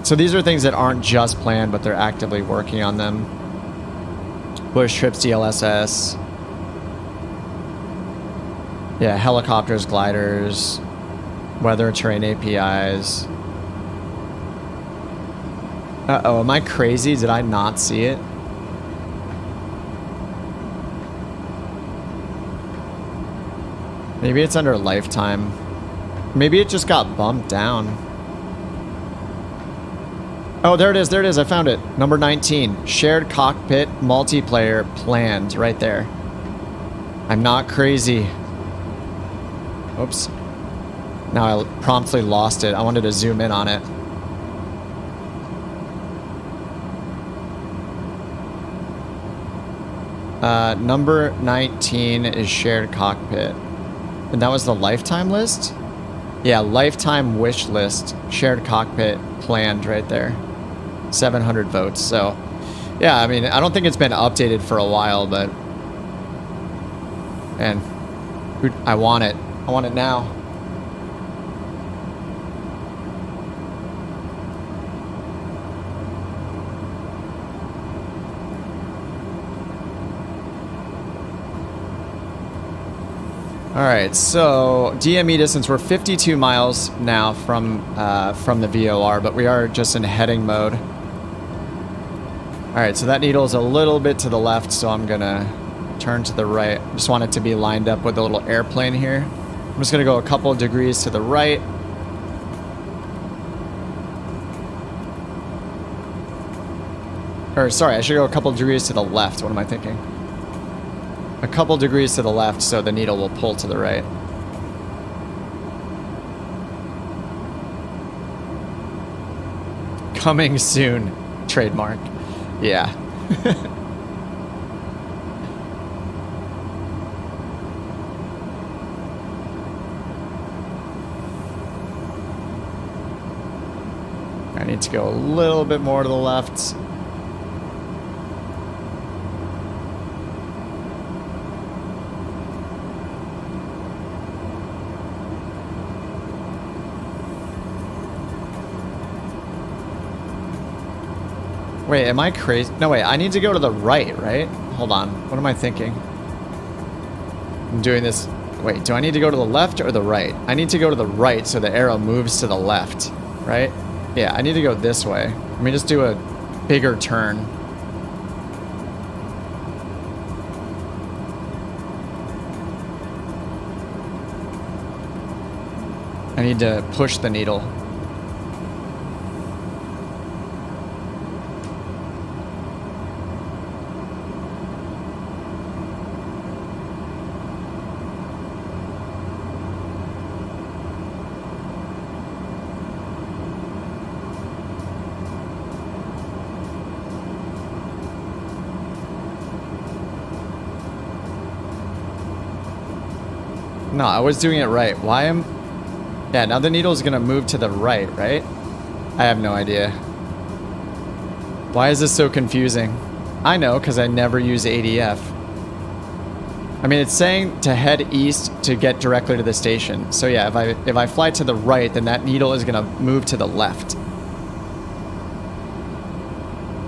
So these are things that aren't just planned, but they're actively working on them. Bush trips, DLSS. Yeah, helicopters, gliders, weather terrain APIs. Uh-oh, am I crazy? Did I not see it? Maybe it's under lifetime. Maybe it just got bumped down. Oh, there it is, there it is, I found it. Number 19, shared cockpit multiplayer planned, right there. I'm not crazy. Oops. Now I promptly lost it. I wanted to zoom in on it. Number 19 is shared cockpit. And that was the lifetime list? Yeah, lifetime wish list, shared cockpit planned right there. 700 votes. So, yeah, I mean, I don't think it's been updated for a while, but... And I want it. I want it now. Alright, so DME distance, we're 52 miles now from the VOR, but we are just in heading mode. Alright, so that needle is a little bit to the left, so I'm gonna turn to the right. Just want it to be lined up with the little airplane here. I'm just gonna go a couple of degrees to the right. Or sorry, I should go a couple of degrees to the left. What am I thinking? A couple degrees to the left so the needle will pull to the right. Coming soon. Trademark. Yeah. I need to go a little bit more to the left. Wait, am I crazy? No, wait, I need to go to the right, right? Hold on. What am I thinking? I'm doing this. Wait, do I need to go to the left or the right? I need to go to the right so the arrow moves to the left, right? Yeah, I need to go this way. Let me just do a bigger turn. I need to push the needle. No, I was doing it right. Why am... Yeah, now the needle is going to move to the right, right? I have no idea. Why is this so confusing? I know, because I never use ADF. I mean, it's saying to head east to get directly to the station. So yeah, if I fly to the right, then that needle is going to move to the left.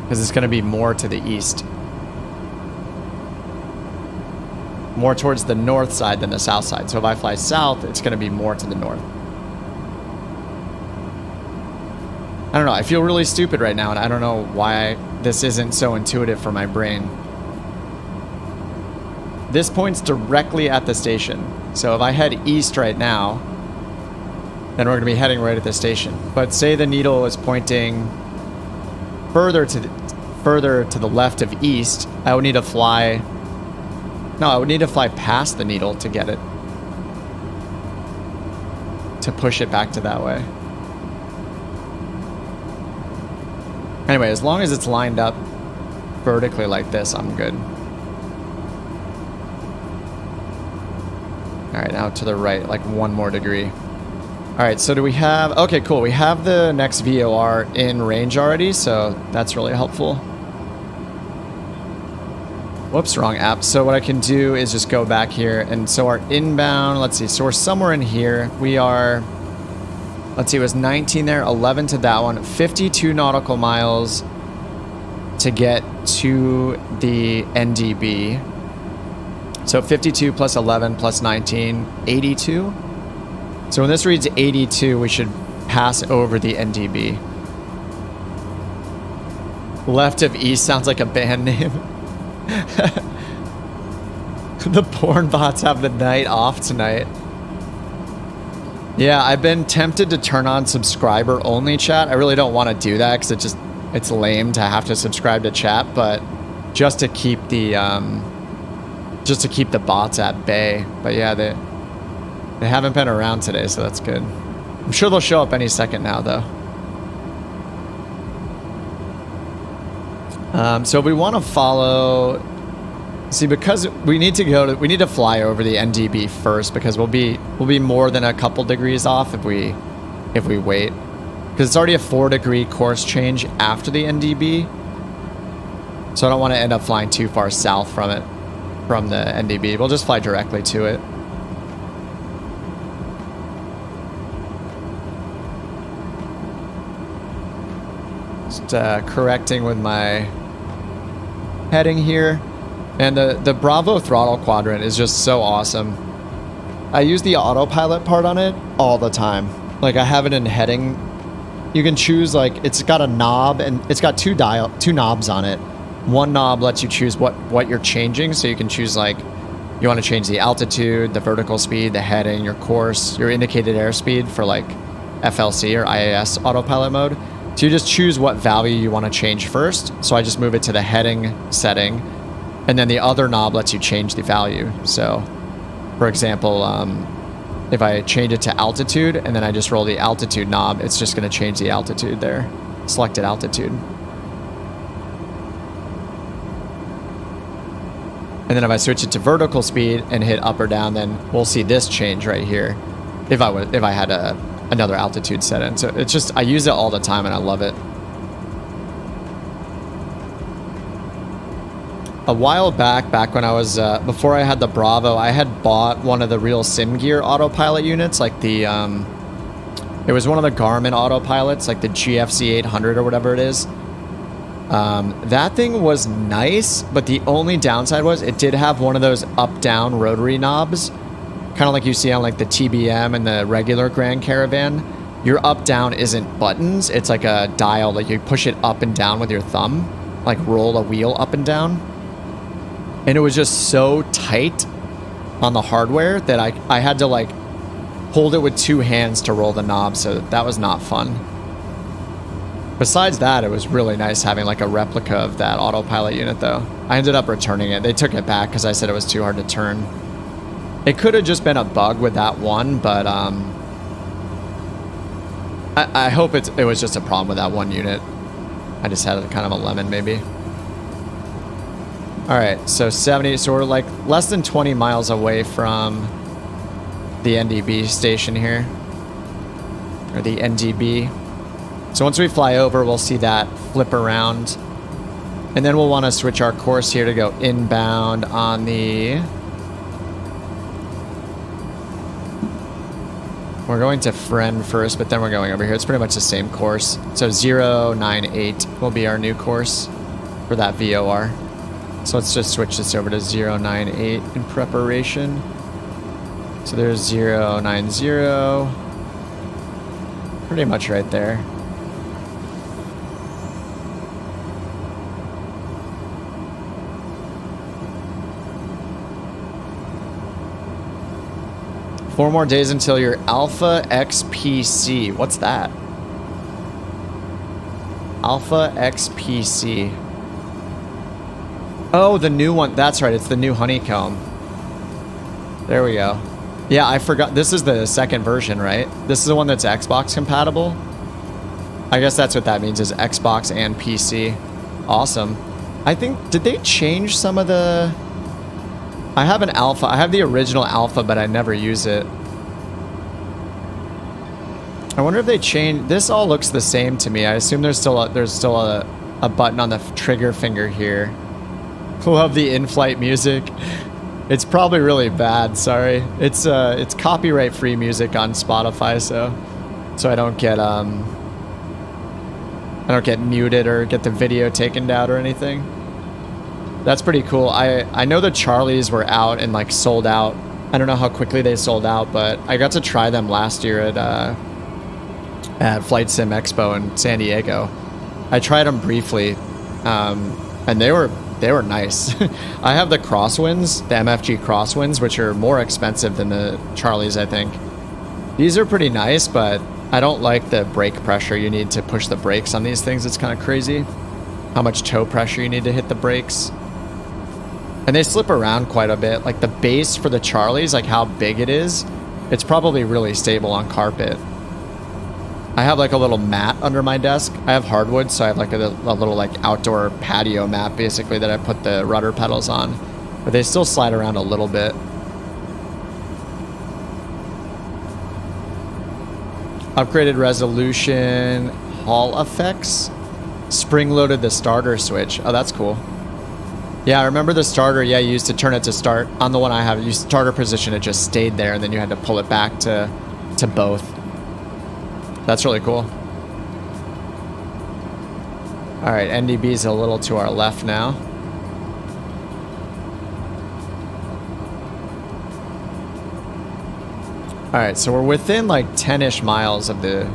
Because it's going to be more to the east. More towards the north side than the south side. So if I fly south, it's going to be more to the north. I don't know. I feel really stupid right now, and I don't know why this isn't so intuitive for my brain. This points directly at the station. So if I head east right now, then we're going to be heading right at the station. But say the needle is pointing further to further to the left of east, I would need to fly... No, I would need to fly past the needle to get it. To push it back to that way. Anyway, as long as it's lined up vertically like this, I'm good. Alright, now to the right, like 1 more degree. Alright, so do we have... Okay, cool. We have the next VOR in range already, so that's really helpful. Whoops, wrong app. So what I can do is just go back here. And so our inbound, let's see. So we're somewhere in here. We are, let's see, it was 19 there, 11 to that one, 52 nautical miles to get to the NDB. So 52 plus 11 plus 19, 82. So when this reads 82, we should pass over the NDB. Left of East sounds like a band name. The porn bots have the night off tonight. Yeah, I've been tempted to turn on subscriber only chat. I really don't want to do that because it's lame to have to subscribe to chat, but just to keep the bots at bay. But yeah, they haven't been around today, so that's good. I'm sure they'll show up any second now, though. So we want to follow. See, because we need to fly over the NDB first because we'll be more than a couple degrees off if we wait, because it's already a 4-degree course change after the NDB. So I don't want to end up flying too far south from the NDB. We'll just fly directly to it. Just correcting with my heading here. And the Bravo throttle quadrant is just so awesome. I use the autopilot part on it all the time. Like, I have it in heading. You can choose, like, it's got a knob and it's got two knobs on it. One knob lets you choose what you're changing. So you can choose, like, you want to change the altitude, the vertical speed, the heading, your course, your indicated airspeed for, like, FLC or IAS autopilot mode. So you just choose what value you want to change first. So I just move it to the heading setting. And then the other knob lets you change the value. So, for example, if I change it to altitude and then I just roll the altitude knob, it's just going to change the altitude there. Selected altitude. And then if I switch it to vertical speed and hit up or down, then we'll see this change right here. If I had another altitude set in. So it's just, I use it all the time and I love it. A while back when I was, before I had the Bravo, I had bought one of the real SimGear autopilot units, like the, it was one of the Garmin autopilots, like the GFC 800 or whatever it is. That thing was nice, but the only downside was it did have one of those up-down rotary knobs, kind of like you see on like the TBM and the regular Grand Caravan. Your up-down isn't buttons, it's like a dial, like you push it up and down with your thumb, like roll a wheel up and down. And it was just so tight on the hardware that I had to like hold it with 2 hands to roll the knob, so that was not fun. Besides that, it was really nice having like a replica of that autopilot unit though. I ended up returning it. They took it back because I said it was too hard to turn. It could have just been a bug with that one, but I hope it was just a problem with that one unit. I just had kind of a lemon maybe. Alright, so 70, so we're like less than 20 miles away from the NDB station here. Or the NDB. So once we fly over, we'll see that flip around. And then we'll want to switch our course here to go inbound on the... We're going to Friend first, but then we're going over here. It's pretty much the same course. So 098 will be our new course for that VOR. So let's just switch this over to 098 in preparation. So there's 090. Pretty much right there. Four more days until your Alpha XPC. What's that? Alpha XPC. Oh, the new one. That's right. It's the new honeycomb. There we go. Yeah, I forgot. This is the second version, right? This is the one that's Xbox compatible. I guess that's what that means, is Xbox and PC. Awesome. I think, did they change some of the... I have an alpha. I have the original alpha, but I never use it. I wonder if they changed... This all looks the same to me. I assume there's still a button on the trigger finger here. Love the in-flight music. It's probably really bad, sorry. It's copyright-free music on Spotify, so I don't get muted or get the video taken down or anything. That's pretty cool. I know the Charlies were out and like sold out. I don't know how quickly they sold out, but I got to try them last year at Flight Sim Expo in San Diego. I tried them briefly, and they were nice. I have the Crosswinds, the MFG Crosswinds, which are more expensive than the Charlies, I think. These are pretty nice, but I don't like the brake pressure you need to push the brakes on these things. It's kind of crazy how much toe pressure you need to hit the brakes. And they slip around quite a bit. Like the base for the Charlies, like how big it is, it's probably really stable on carpet. I have like a little mat under my desk. I have hardwood, so I have like a little like outdoor patio mat basically that I put the rudder pedals on. But they still slide around a little bit. Upgraded resolution, Hall effects, spring-loaded the starter switch. Oh, that's cool. Yeah, I remember the starter. Yeah, you used to turn it to start. On the one I have, you starter position, it just stayed there, and then you had to pull it back to both. That's really cool. All right, NDB's a little to our left now. All right, so we're within like 10-ish miles of the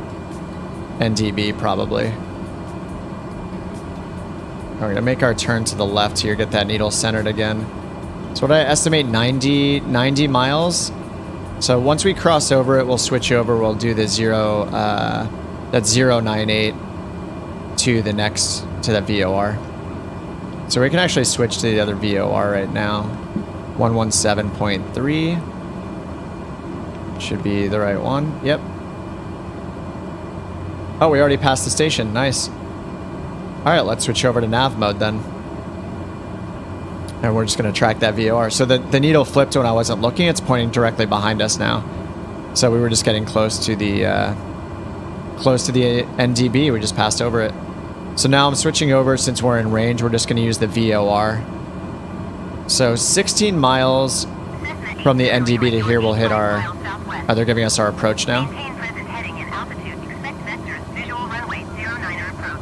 NDB probably. We're gonna make our turn to the left here, get that needle centered again. So what I estimate 90 miles. So once we cross over it, we'll switch over. We'll do the that's 098 to the next, to that VOR. So we can actually switch to the other VOR right now. 117.3. Should be the right one. Yep. Oh, we already passed the station. Nice. All right, let's switch over to nav mode then. And we're just going to track that VOR. So the needle flipped when I wasn't looking. It's pointing directly behind us now. So we were just getting close to the NDB. We just passed over it. So now I'm switching over. Since we're in range, we're just going to use the VOR. So 16 miles from the NDB to here, we'll hit our... Oh, they're giving us our approach now. Maintain present heading and altitude. Expect vectors. Visual runway 09er approach.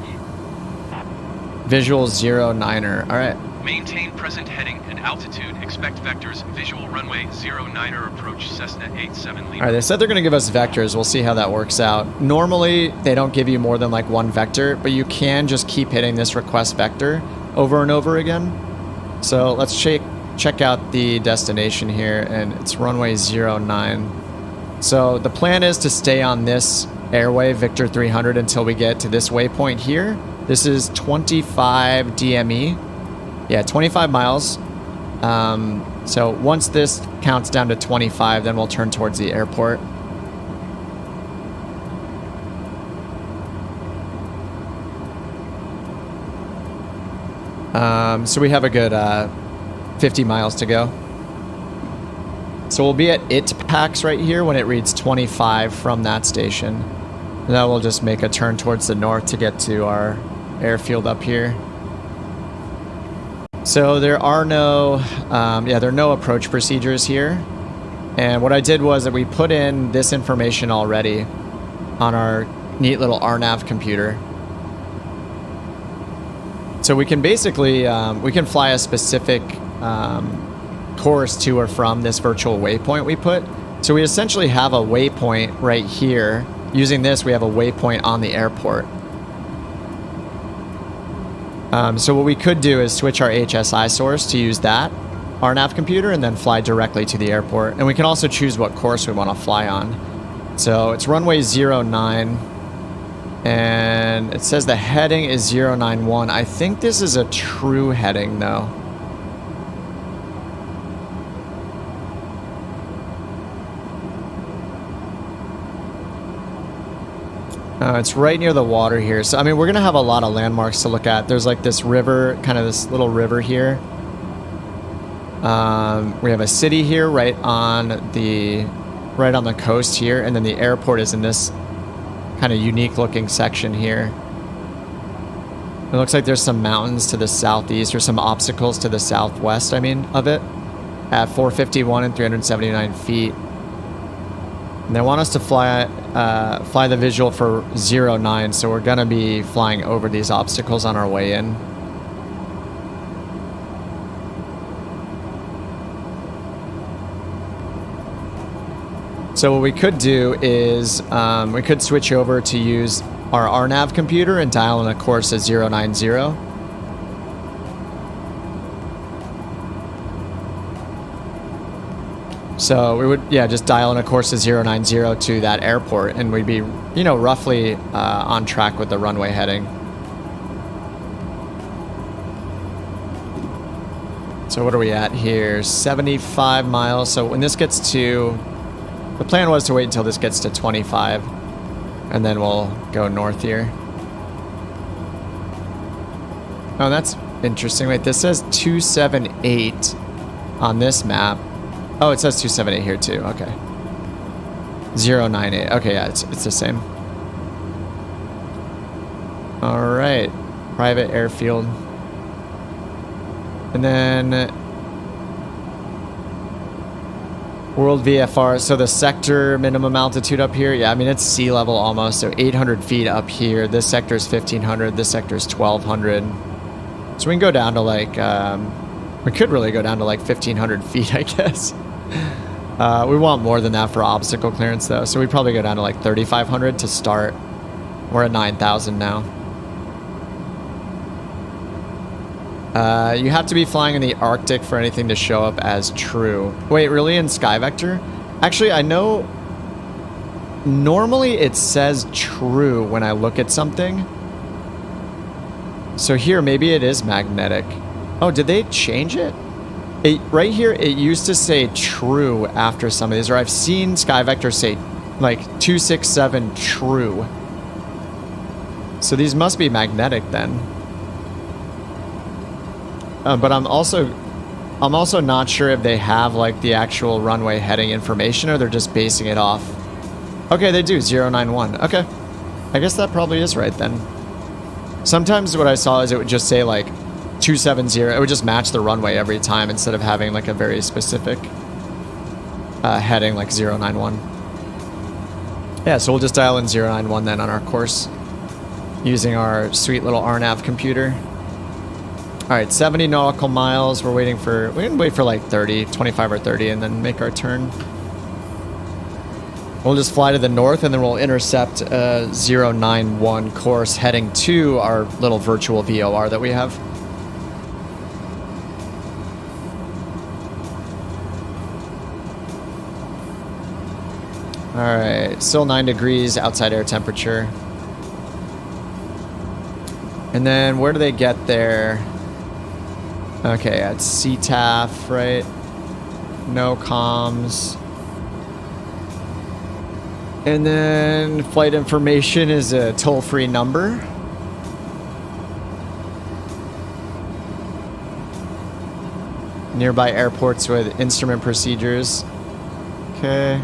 Visual 09er. All right. Maintain present heading and altitude. Expect vectors. Visual runway 09er approach. Cessna 87 Lima. All right, they said they're going to give us vectors. We'll see how that works out. Normally, they don't give you more than like one vector, but you can just keep hitting this request vector over and over again. So let's check out the destination here, and it's runway 09. So the plan is to stay on this airway, Victor 300, until we get to this waypoint here. This is 25 DME. Yeah, 25 miles. So once this counts down to 25, then we'll turn towards the airport. So we have a good 50 miles to go. So we'll be at ITPAX right here when it reads 25 from that station. And then we'll just make a turn towards the north to get to our airfield up here. So there are no, there are no approach procedures here. And what I did was that we put in this information already on our neat little RNAV computer. So we can basically, we can fly a specific course to or from this virtual waypoint we put. So we essentially have a waypoint right here. Using this, we have a waypoint on the airport. So what we could do is switch our HSI source to use that RNAV computer and then fly directly to the airport. And we can also choose what course we want to fly on. So it's runway 09. And it says the heading is 091. I think this is a true heading though. It's right near the water here. So, I mean, we're going to have a lot of landmarks to look at. There's like this river, kind of this little river here. We have a city here right on the coast here. And then the airport is in this kind of unique looking section here. It looks like there's some mountains to the southeast or some obstacles to the southwest, I mean, of it at 451 and 379 feet. And they want us to fly the visual for 09, so we're going to be flying over these obstacles on our way in. So what we could do is we could switch over to use our RNAV computer and dial in a course at 090. So we would, yeah, just dial in a course of 090 to that airport, and we'd be, you know, roughly on track with the runway heading. So what are we at here? 75 miles. So when this gets to, the plan was to wait until this gets to 25, and then we'll go north here. Oh, that's interesting. Wait, this says 278 on this map. Oh, it says 278 here too. Okay. 098. Okay, yeah, it's the same. All right. Private airfield. And then World VFR. So the sector minimum altitude up here. Yeah, I mean, it's sea level almost. So 800 feet up here. This sector is 1,500. This sector is 1,200. So we can go down to like, we could really go down to like 1,500 feet, I guess. We want more than that for obstacle clearance though, so we probably go down to like 3,500 to start. We're at 9,000 now. You have to be flying in the Arctic for anything to show up as true. Wait, really, in SkyVector? Actually, I know normally it says true when I look at something. So here, maybe it is magnetic. Oh, did they change it? Right here, it used to say true after some of these, or I've seen SkyVector say like 267 true. So these must be magnetic then. But I'm also not sure if they have like the actual runway heading information, or they're just basing it off. Okay, they do 091. Okay, I guess that probably is right then. Sometimes what I saw is it would just say like 270. It would just match the runway every time instead of having like a very specific heading like 091. Yeah, so we'll just dial in 091 then on our course using our sweet little RNAV computer. All right, 70 nautical miles. We're gonna wait for like 30, 25 or 30, and then make our turn. We'll just fly to the north, and then we'll intercept 091 course heading to our little virtual VOR that we have. All right, still 9 degrees outside air temperature. And then where do they get there? Okay, at CTAF, right? No comms. And then flight information is a toll-free number. Nearby airports with instrument procedures. Okay.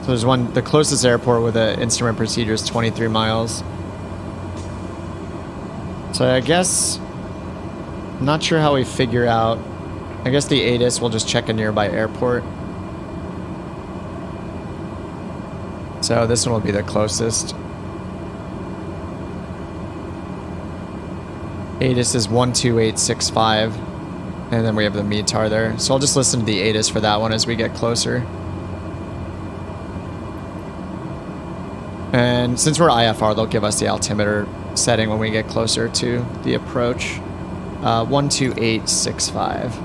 So there's one, the closest airport with an instrument procedure is 23 miles. So I guess, I'm not sure how we figure out, I guess the ATIS will just check a nearby airport. So this one will be the closest. ATIS is 12865, and then we have the METAR there. So I'll just listen to the ATIS for that one as we get closer. And since we're IFR, they'll give us the altimeter setting when we get closer to the approach. 12865.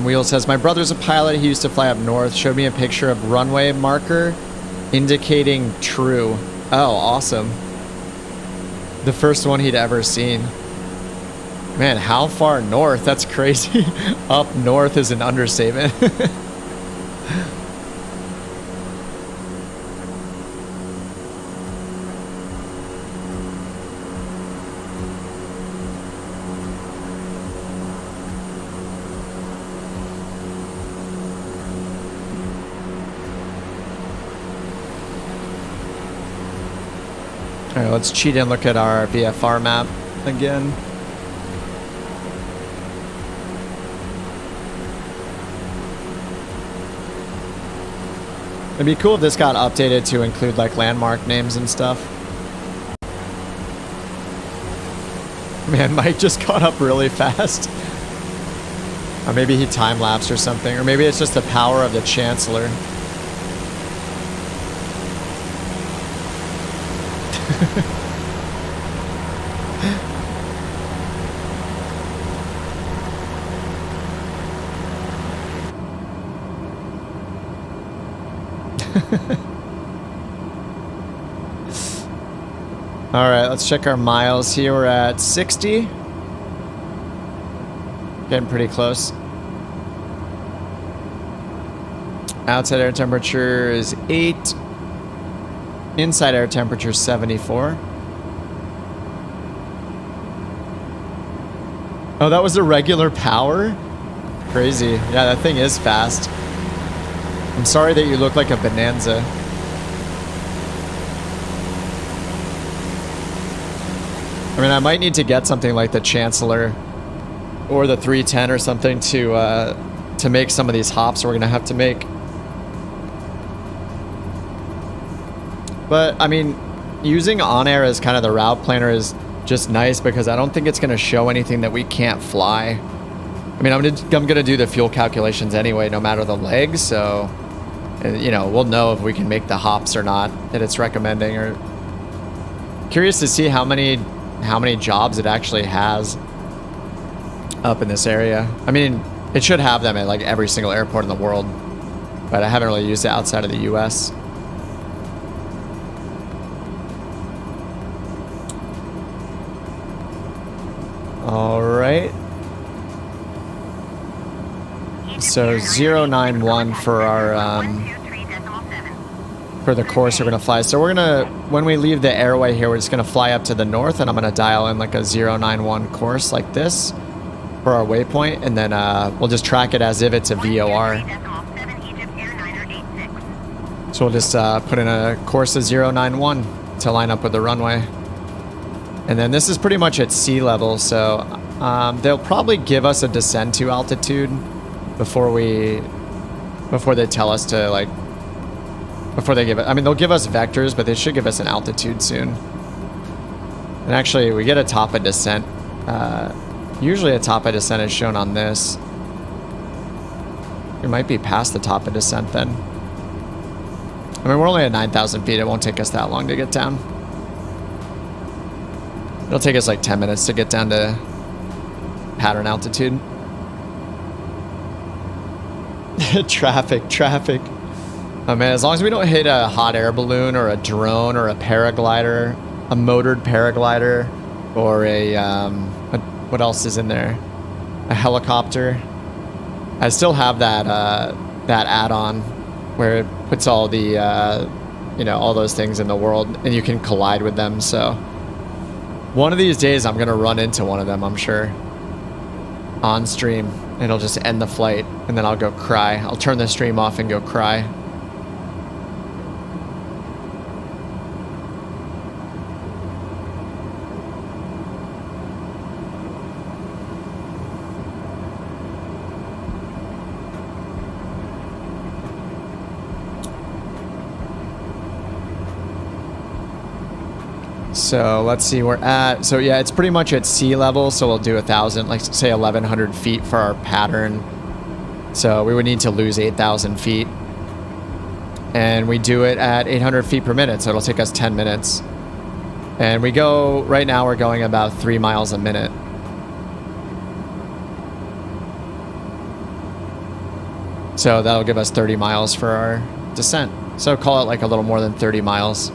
Wheel says, my brother's a pilot. He used to fly up north. Showed me a picture of runway marker indicating true. Oh, awesome. The first one he'd ever seen. Man, how far north? That's crazy. Up north is an understatement. All right, let's cheat and look at our VFR map again. It'd be cool if this got updated to include like landmark names and stuff. Man, Mike just caught up really fast. Or maybe he time-lapsed or something. Or maybe it's just the power of the Chancellor. All right, let's check our miles here. We're at 60. Getting pretty close. Outside air temperature is 8. Inside air temperature is 74. Oh, that was a regular power? Crazy. Yeah, that thing is fast. I'm sorry that you look like a bonanza. I mean, I might need to get something like the Chancellor or the 310 or something to make some of these hops we're gonna have to make. But I mean, using OnAir as kind of the route planner is just nice because I don't think it's gonna show anything that we can't fly. I mean, I'm gonna do the fuel calculations anyway, no matter the leg. So, you know, we'll know if we can make the hops or not that it's recommending. Or curious to see how many jobs it actually has up in this area. I mean, it should have them at like every single airport in the world, but I haven't really used it outside of the US. All right. So 091 for our for the course we're gonna fly. So we're gonna, when we leave the airway here, we're just gonna fly up to the north, and I'm gonna dial in like a 091 course like this for our waypoint, and then we'll just track it as if it's a VOR. So we'll just put in a course of 091 to line up with the runway. And then this is pretty much at sea level, so they'll probably give us a descend to altitude before they tell us to, like, before they give it. I mean, they'll give us vectors, but they should give us an altitude soon. And actually, we get a top of descent. Usually a top of descent is shown on this. We might be past the top of descent then. I mean, we're only at 9,000 feet. It won't take us that long to get down. It'll take us like 10 minutes to get down to pattern altitude. Traffic. Oh man, as long as we don't hit a hot air balloon or a drone or a paraglider, a motored paraglider, or what else is in there? A helicopter. I still have that that add-on where it puts all the you know, all those things in the world, and you can collide with them. So one of these days I'm gonna run into one of them, I'm sure, on stream, and it'll just end the flight, and then I'll go cry. I'll turn the stream off and go cry. So let's see, we're at, so yeah, it's pretty much at sea level. So we'll do 1,000, like say 1,100 feet for our pattern. So we would need to lose 8,000 feet. And we do it at 800 feet per minute. So it'll take us 10 minutes. And we go, right now we're going about 3 miles a minute. So that'll give us 30 miles for our descent. So call it like a little more than 30 miles.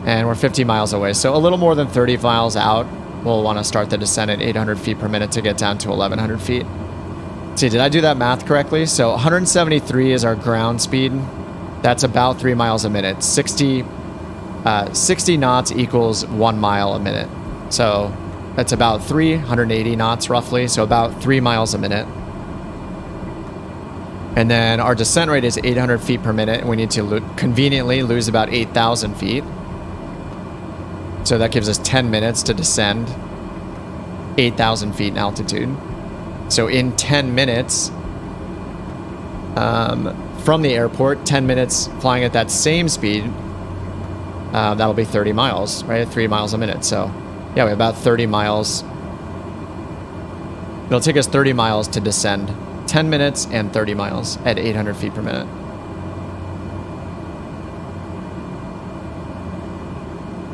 And we're 50 miles away. So a little more than 30 miles out, we'll want to start the descent at 800 feet per minute to get down to 1100 feet. Let's see, did I do that math correctly? So 173 is our ground speed. That's about 3 miles a minute. 60 knots equals 1 mile a minute. So that's about 380 knots roughly. So about 3 miles a minute. And then our descent rate is 800 feet per minute. And we need to conveniently lose about 8,000 feet. So that gives us 10 minutes to descend 8,000 feet in altitude. So in 10 minutes from the airport, 10 minutes flying at that same speed, that'll be 30 miles, right? 3 miles a minute. So yeah, we have about 30 miles. It'll take us 30 miles to descend. 10 minutes and 30 miles at 800 feet per minute.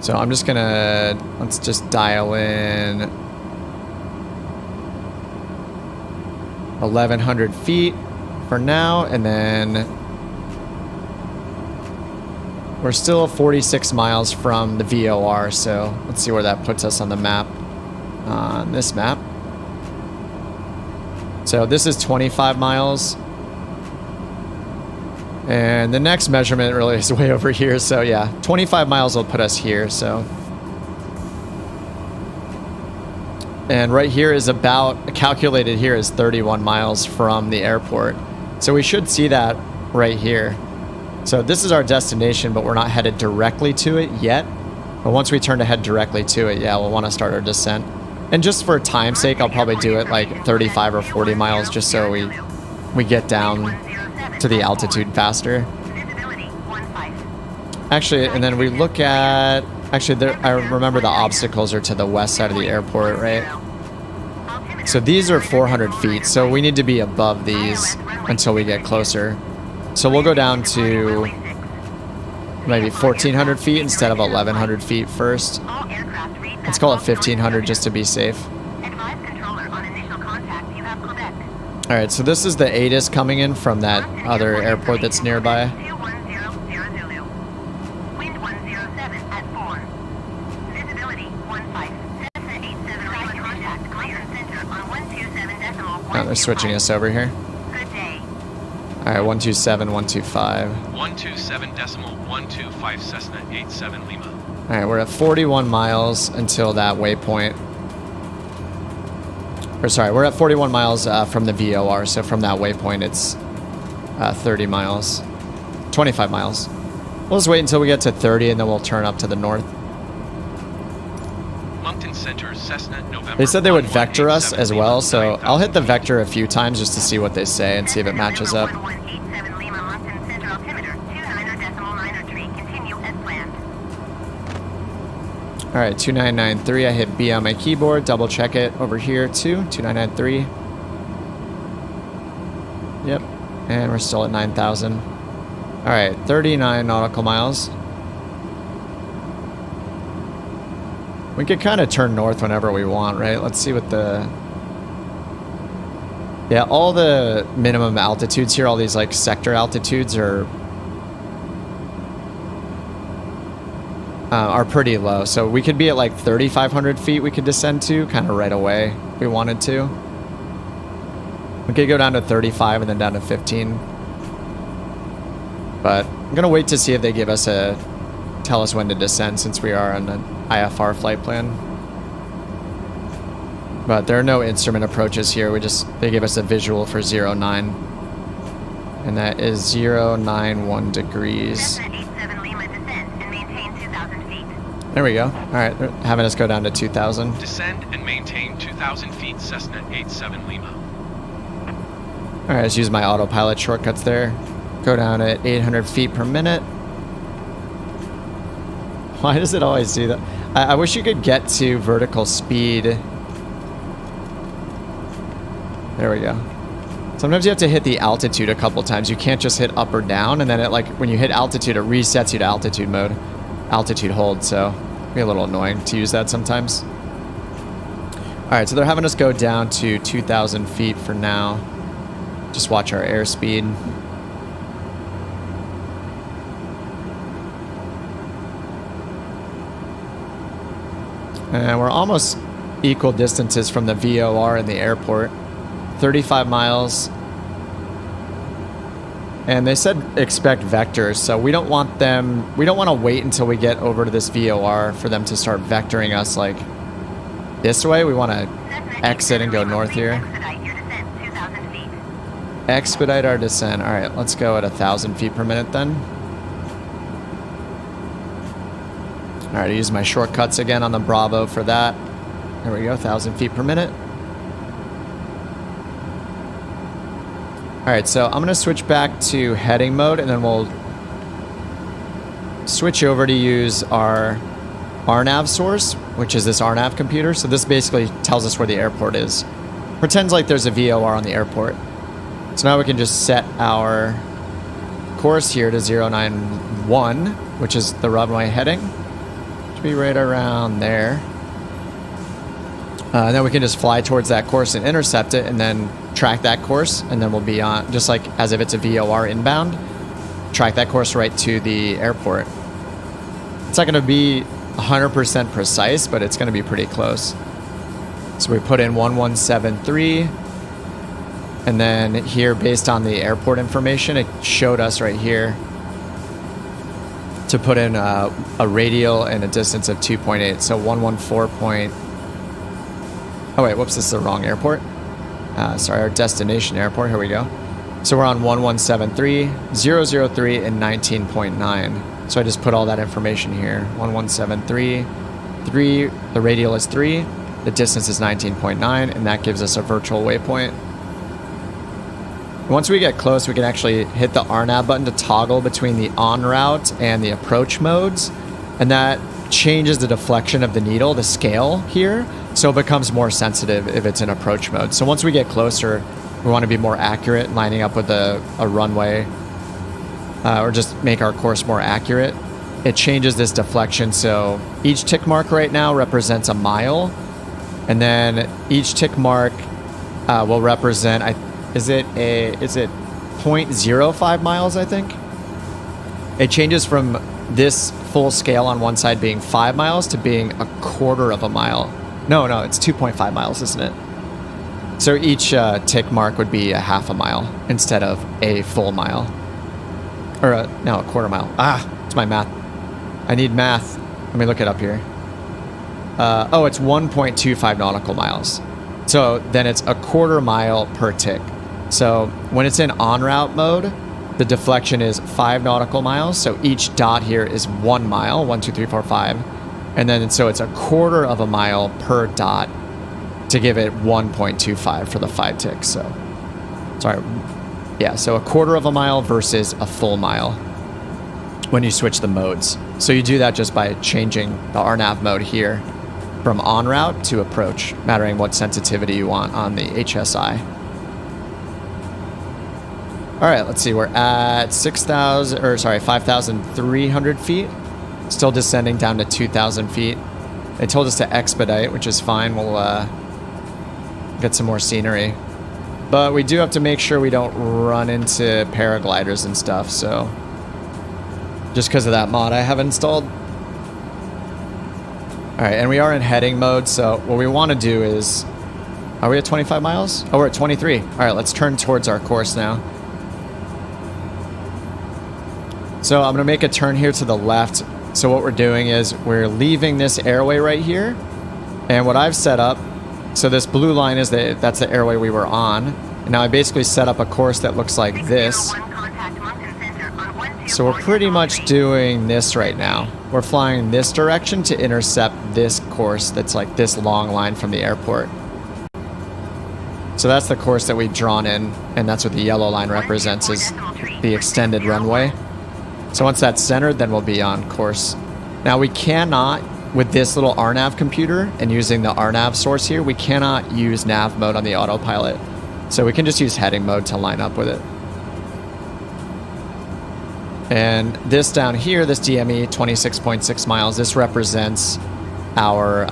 So I'm just gonna, let's just dial in 1,100 feet for now, and then we're still 46 miles from the VOR, so let's see where that puts us on the map, on this map. So this is 25 miles. And the next measurement really is way over here. So yeah, 25 miles will put us here. So, and right here is about, calculated here is 31 miles from the airport. So we should see that right here. So this is our destination, but we're not headed directly to it yet. But once we turn to head directly to it, yeah, we'll want to start our descent. And just for time's sake, I'll probably do it like 35 or 40 miles just so we get down to the altitude faster. Actually, and then we look at, actually there, I remember the obstacles are to the west side of the airport, right? So these are 400 feet, so we need to be above these until we get closer. So we'll go down to maybe 1,400 feet instead of 1,100 feet first. Let's call it 1,500 just to be safe. All right, so this is the ATIS coming in from that other airport that's nearby. Oh, they're switching us over here. All right, 127, 125. 127.125 Cessna 87 Lima. All right, we're at 41 miles until that waypoint. Or sorry, we're at 41 miles from the VOR, so from that waypoint it's 30 miles. 25 miles. We'll just wait until we get to 30 and then we'll turn up to the north. Moncton Center, Cessna, November. They said they would vector us as well, so I'll hit the vector a few times just to see what they say and see if it matches up. All right, 2993, I hit B on my keyboard, double check it over here too, 2993. Yep, and we're still at 9,000. All right, 39 nautical miles. We could kind of turn north whenever we want, right? Let's see what the... Yeah, all the minimum altitudes here, all these like sector altitudes are pretty low. So we could be at like 3,500 feet we could descend to kind of right away if we wanted to. We could go down to 35 and then down to 15. But I'm going to wait to see if they give us a... tell us when to descend since we are on an IFR flight plan. But there are no instrument approaches here. They give us a visual for 09. And that is 091 degrees. There we go. All right, they're having us go down to 2,000. Descend and maintain 2,000 feet, Cessna 87 Lima. All right, let's use my autopilot shortcuts there. Go down at 800 feet per minute. Why does it always do that? I wish you could get to vertical speed. There we go. Sometimes you have to hit the altitude a couple times. You can't just hit up or down, and then it like when you hit altitude, it resets you to altitude mode. Altitude hold, so it'd be a little annoying to use that sometimes. All right, so they're having us go down to 2,000 feet for now. Just watch our airspeed. And we're almost equal distances from the VOR in the airport. 35 miles. And they said expect vectors, so we don't want to wait until we get over to this VOR for them to start vectoring us like this way. We want to exit and go north here. Expedite your descent 2,000 feet. Expedite our descent. All right, let's go at 1,000 feet per minute then. All right, I use my shortcuts again on the Bravo for that. There we go, 1,000 feet per minute. All right, so I'm gonna switch back to heading mode, and then we'll switch over to use our RNAV source, which is this RNAV computer. So this basically tells us where the airport is. Pretends like there's a VOR on the airport. So now we can just set our course here to 091, which is the runway heading. Should be right around there. And then we can just fly towards that course and intercept it, and then track that course, and then we'll be on, just like as if it's a VOR inbound, track that course right to the airport. It's not going to be 100% precise, but it's going to be pretty close. So we put in 1173, and then here, based on the airport information, it showed us right here to put in a radial and a distance of 2.8, so 114. Oh wait, whoops, this is the wrong airport. Sorry, our destination airport, here we go. So we're on 1173, 003, and 19.9. So I just put all that information here. 1173, 3, the radial is 3, the distance is 19.9, and that gives us a virtual waypoint. Once we get close, we can actually hit the RNAV button to toggle between the en route and the approach modes, and that changes the deflection of the needle, the scale here, so it becomes more sensitive if it's in approach mode. So once we get closer, we want to be more accurate, lining up with a runway, or just make our course more accurate. It changes this deflection, so each tick mark right now represents a mile, and then each tick mark will represent, is it 0.05 miles, I think? It changes from this full scale on one side being 5 miles to being a quarter of a mile. No, it's 2.5 miles, isn't it? So each tick mark would be a half a mile instead of a full mile. Or a quarter mile. It's my math. I need math. Let me look it up here. It's 1.25 nautical miles. So then it's a quarter mile per tick. So when it's in en route mode, the deflection is 5 nautical miles. So each dot here is 1 mile, 1, 2, 3, 4, 5. And then so it's a quarter of a mile per dot to give it 1.25 for the 5 ticks. So, sorry. Yeah, so a quarter of a mile versus a full mile when you switch the modes. So you do that just by changing the RNAV mode here from en route to approach, mattering what sensitivity you want on the HSI. All right, let's see. We're at 5,300 feet. Still descending down to 2,000 feet. They told us to expedite, which is fine. We'll get some more scenery. But we do have to make sure we don't run into paragliders and stuff, so just because of that mod I have installed. All right, and we are in heading mode, so what we want to do is... Are we at 25 miles? Oh, we're at 23. All right, let's turn towards our course now. So I'm going to make a turn here to the left. So what we're doing is we're leaving this airway right here. And what I've set up, so this blue line is that's the airway we were on. And now I basically set up a course that looks like this. So we're pretty much doing this right now. We're flying this direction to intercept this course that's like this long line from the airport. So that's the course that we've drawn in, and that's what the yellow line represents, is the extended runway. So once that's centered, then we'll be on course. Now we cannot, with this little RNAV computer and using the RNAV source here, we cannot use nav mode on the autopilot. So we can just use heading mode to line up with it. And this down here, this DME 26.6 miles, this represents our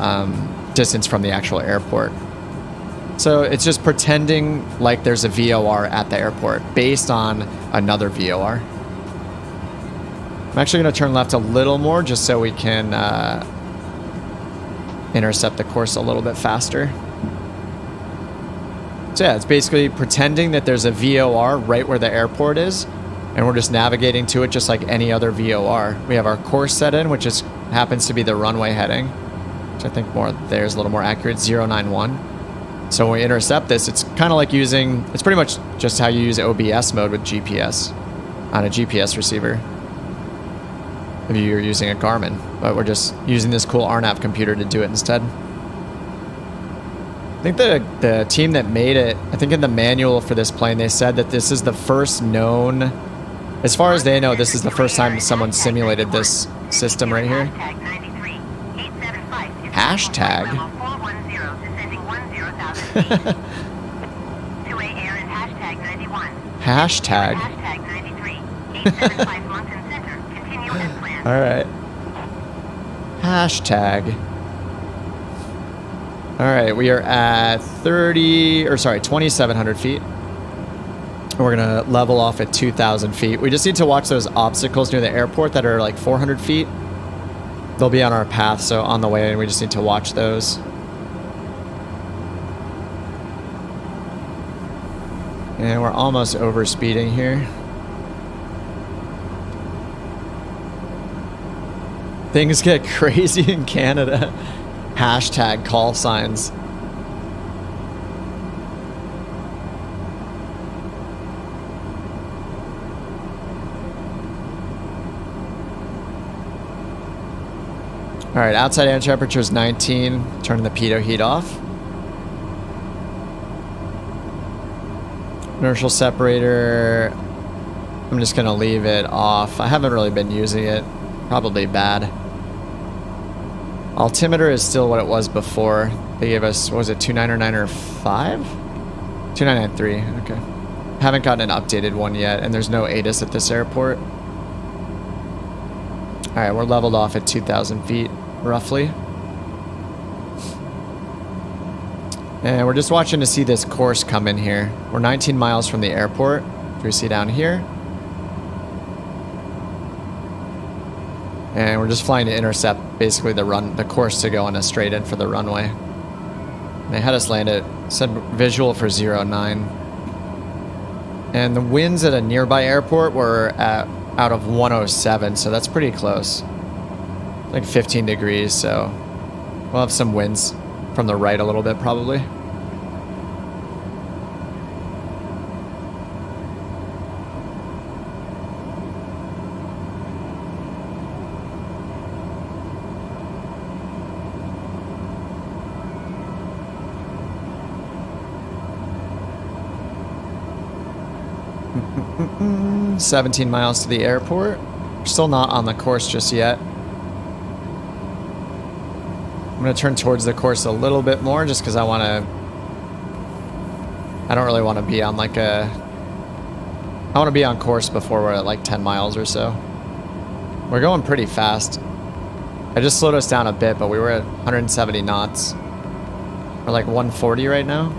distance from the actual airport. So it's just pretending like there's a VOR at the airport based on another VOR. I'm actually going to turn left a little more just so we can intercept the course a little bit faster. So yeah, it's basically pretending that there's a VOR right where the airport is, and we're just navigating to it just like any other VOR. We have our course set in, which is happens to be the runway heading, which I think there's a little more accurate, 091. So when we intercept this, it's kind of like it's pretty much just how you use OBS mode with GPS on a GPS receiver. If you're using a Garmin, but we're just using this cool RNAV computer to do it instead. I think the team that made it, I think in the manual for this plane, they said that this is the first known, as far as they know, this is the first time someone simulated this system right here. Hashtag? Hashtag? Alright. Hashtag. Alright, we are at 2,700 feet. We're gonna level off at 2,000 feet. We just need to watch those obstacles near the airport that are like 400 feet. They'll be on our path, so on the way, and we just need to watch those. And we're almost over speeding here. Things get crazy in Canada. Hashtag call signs. All right, outside air temperature is 19. Turning the pitot heat off. Inertial separator, I'm just gonna leave it off. I haven't really been using it. Probably bad. Altimeter is still what it was before. They gave us, what was it, 2995? 2993, okay. Haven't gotten an updated one yet, and there's no ATIS at this airport. Alright, we're leveled off at 2,000 feet, roughly. And we're just watching to see this course come in here. We're 19 miles from the airport, which we see down here. And we're just flying to intercept basically the course to go on a straight in for the runway. And they had us land it, said visual for 09. And the winds at a nearby airport were out of 107, so that's pretty close. Like 15 degrees, so we'll have some winds from the right a little bit probably. Mm-mm-mm. 17 miles to the airport. We're still not on the course just yet. I'm going to turn towards the course a little bit more just because I don't really want to be on like I want to be on course before we're at like 10 miles or so. We're going pretty fast. I just slowed us down a bit, but we were at 170 knots. We're like 140 right now.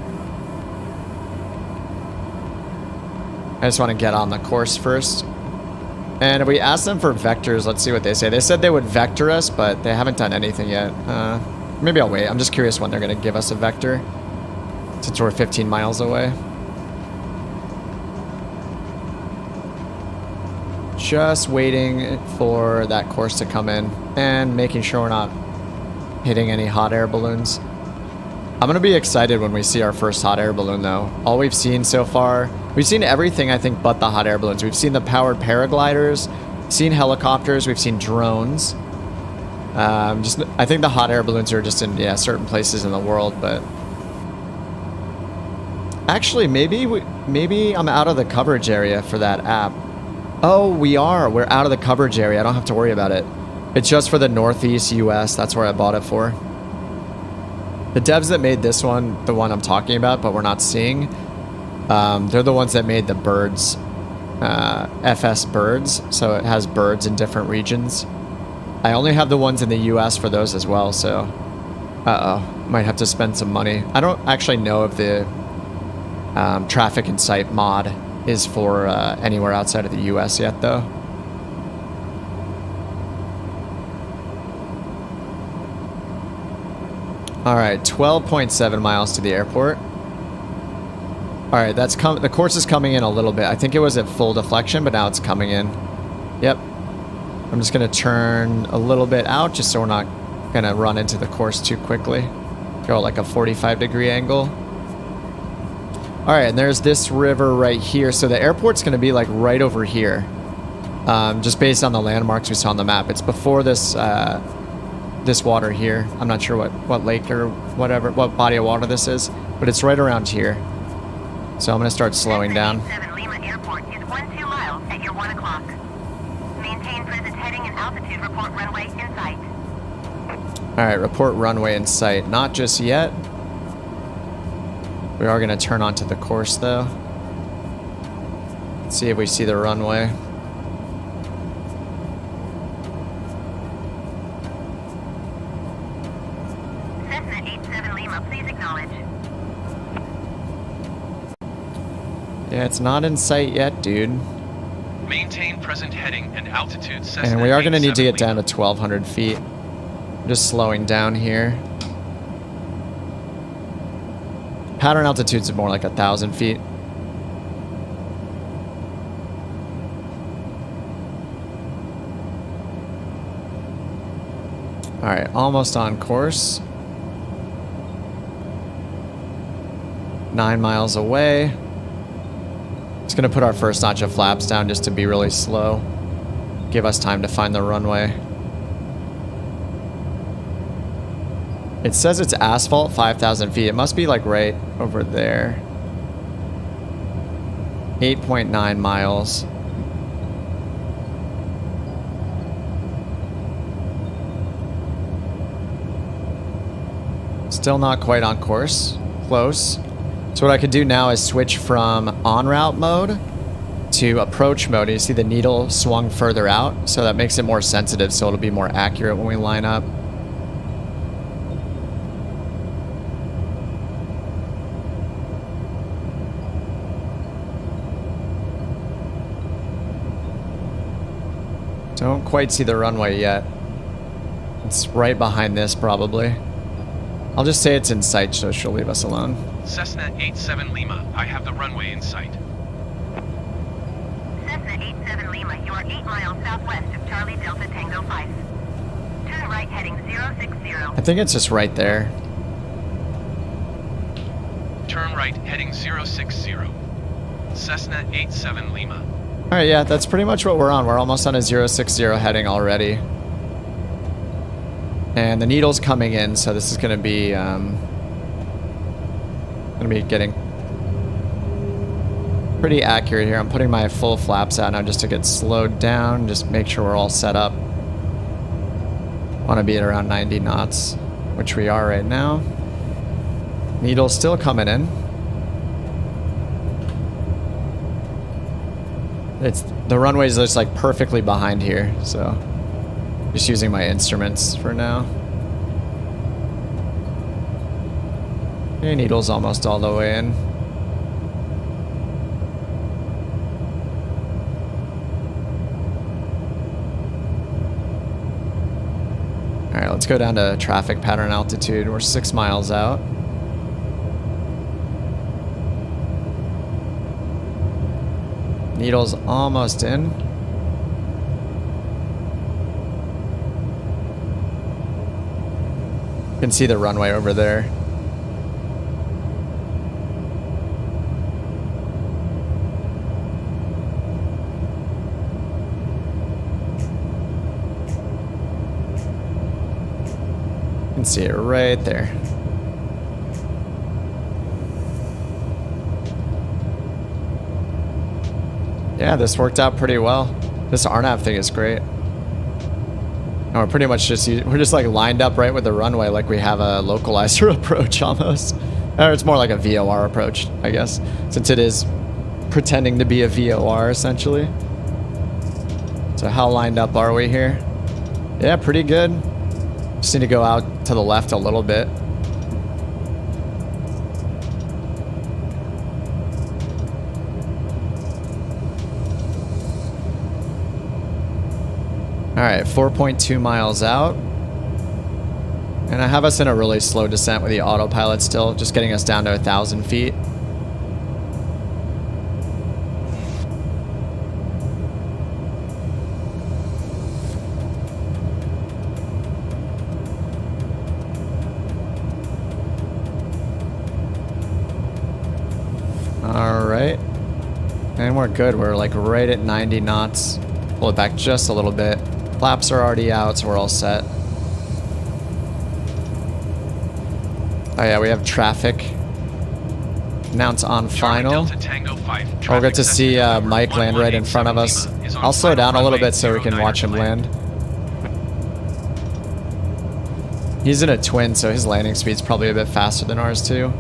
I just want to get on the course first. And if we ask them for vectors, let's see what they say. They said they would vector us, but they haven't done anything yet. Maybe I'll wait. I'm just curious when they're going to give us a vector, since we're 15 miles away. Just waiting for that course to come in and making sure we're not hitting any hot air balloons. I'm going to be excited when we see our first hot air balloon, though. All we've seen so far, we've seen everything, I think, but the hot air balloons. We've seen the powered paragliders, seen helicopters, we've seen drones. I think the hot air balloons are just in certain places in the world, but actually maybe I'm out of the coverage area for that app. Oh, we're out of the coverage area. I don't have to worry about it. It's just for the Northeast US. That's where I bought it for. The devs that made this one, the one I'm talking about, but we're not seeing, they're the ones that made the birds, FS birds. So it has birds in different regions. I only have the ones in the US for those as well, so Uh-oh. Might have to spend some money. I don't actually know if the traffic in sight mod is for anywhere outside of the US yet, though. All right, 12.7 miles to the airport. All right, that's the course is coming in a little bit. I think it was at full deflection, but now it's coming in. Yep. I'm just gonna turn a little bit out just so we're not gonna run into the course too quickly. Go like a 45-degree angle. All right, and there's this river right here. So the airport's gonna be like right over here. Just based on the landmarks we saw on the map. It's before this this water here. I'm not sure what lake or whatever, what body of water this is, but it's right around here. So I'm gonna start slowing down. 7 Lima Airport is 12 miles at your 1 o'clock. Maintain present heading and altitude. Report runway in sight. All right, report runway in sight. Not just yet. We are gonna turn onto the course though. Let's see if we see the runway. Cessna 87 Lima, please acknowledge. Yeah, it's not in sight yet, dude. Maintain present heading and altitude. Cessna And we are going to need to get 87 down to 1,200 feet. I'm just slowing down here. Pattern altitudes are more like 1,000 feet. All right, almost on course. 9 miles away. Just gonna put our first notch of flaps down just to be really slow. Give us time to find the runway. It says it's asphalt, 5,000 feet. It must be like right over there. 8.9 miles. Still not quite on course. Close. So what I could do now is switch from en route mode to approach mode. You see the needle swung further out, so that makes it more sensitive, so it'll be more accurate when we line up. Don't quite see the runway yet. It's right behind this, probably. I'll just say it's in sight, so she'll leave us alone. Cessna 87 Lima, I have the runway in sight. Cessna 87 Lima, you are 8 miles southwest of Charlie Delta Tango 5. Turn right heading 060. I think it's just right there. Turn right heading 060. Cessna 87 Lima. All right, yeah, that's pretty much what we're on. We're almost on a 060 heading already. And the needle's coming in, so this is going to be getting pretty accurate here. I'm putting my full flaps out now just to get slowed down, just make sure we're all set up. Want to be at around 90 knots, which we are right now. Needle's still coming in. The runway's just like perfectly behind here, so just using my instruments for now. Okay, needle's almost all the way in. All right, let's go down to traffic pattern altitude. We're 6 miles out. Needle's almost in. You can see the runway over there. You can see it right there. Yeah, this worked out pretty well. This RNAV thing is great. And we're pretty much we're just like lined up right with the runway, like we have a localizer approach almost. Or it's more like a VOR approach, I guess, since it is pretending to be a VOR essentially. So how lined up are we here? Yeah, pretty good. Just need to go out to the left a little bit. Alright, 4.2 miles out. And I have us in a really slow descent with the autopilot still, just getting us down to 1,000 feet. Alright. And we're good. We're like right at 90 knots. Pull it back just a little bit. Flaps are already out, so we're all set. Oh yeah, we have traffic. Announce on final. We'll get to see Mike land right in front of us. I'll slow down a little bit so we can watch him land. He's in a twin, so his landing speed's probably a bit faster than ours too.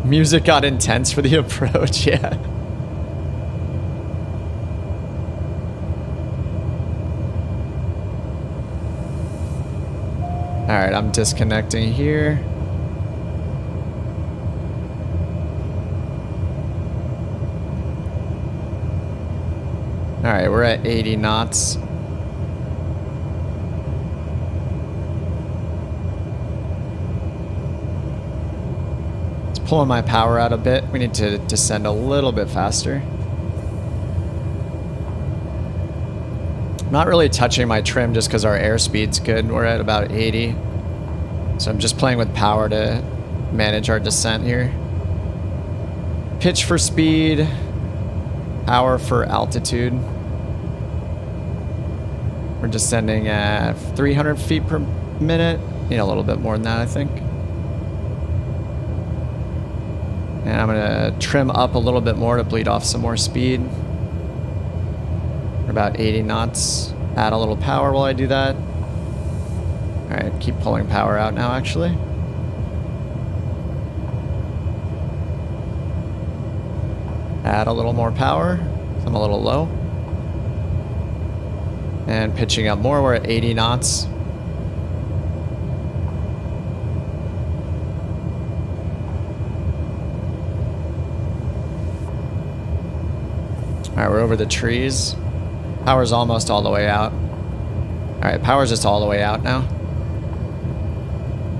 Music got intense for the approach, yeah. Alright, I'm disconnecting here. Alright, we're at 80 knots. Pulling my power out a bit. We need to descend a little bit faster. Not really touching my trim just because our airspeed's good. We're at about 80. So I'm just playing with power to manage our descent here. Pitch for speed. Power for altitude. We're descending at 300 feet per minute. Need a little bit more than that, I think. And I'm gonna trim up a little bit more to bleed off some more speed. We're about 80 knots. Add a little power while I do that. Alright, keep pulling power out now actually. Add a little more power. I'm a little low. And pitching up more, we're at 80 knots. Alright, we're over the trees. Power's almost all the way out. Alright, power's just all the way out now.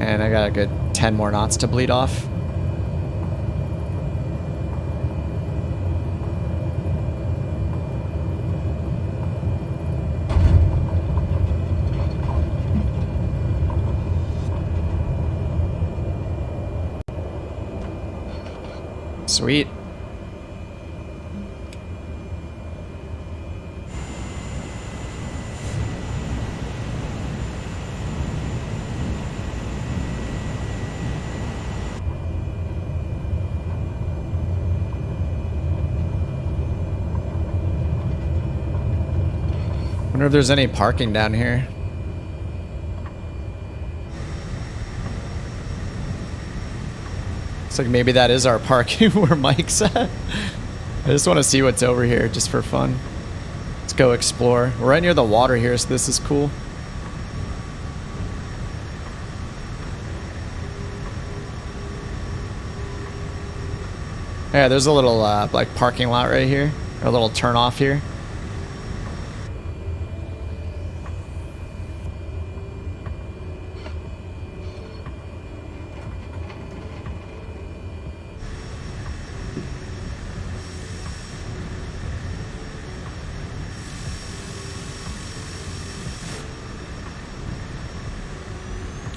And I got a good 10 more knots to bleed off. Sweet. Wonder if there's any parking down here. Looks like maybe that is our parking where Mike's at. I just want to see what's over here just for fun. Let's go explore. We're right near the water here, so this is cool. Yeah, there's a little like parking lot right here. Or a little turn off here.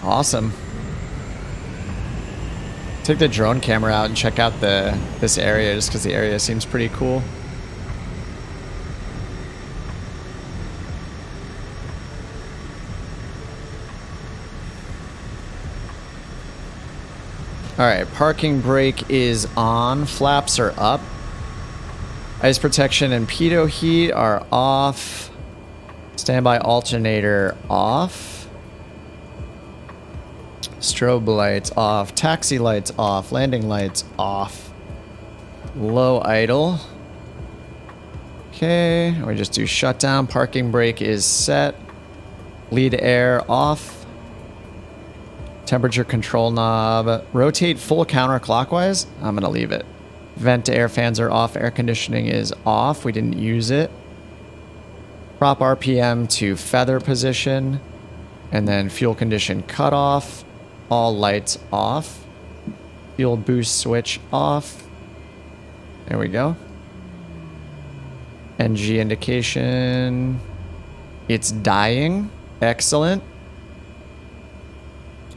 Awesome. Take the drone camera out and check out this area just because the area seems pretty cool. Alright, parking brake is on. Flaps are up. Ice protection and pitot heat are off. Standby alternator off. Strobe lights off. Taxi lights off. Landing lights off. Low idle. Okay, we just do shutdown. Parking brake is set. Lead air off. Temperature control knob. Rotate full counterclockwise. I'm going to leave it. Vent to air fans are off. Air conditioning is off. We didn't use it. Prop RPM to feather position. And then fuel condition cut off. All lights off. Fuel boost switch off. There we go. NG indication. It's dying. Excellent.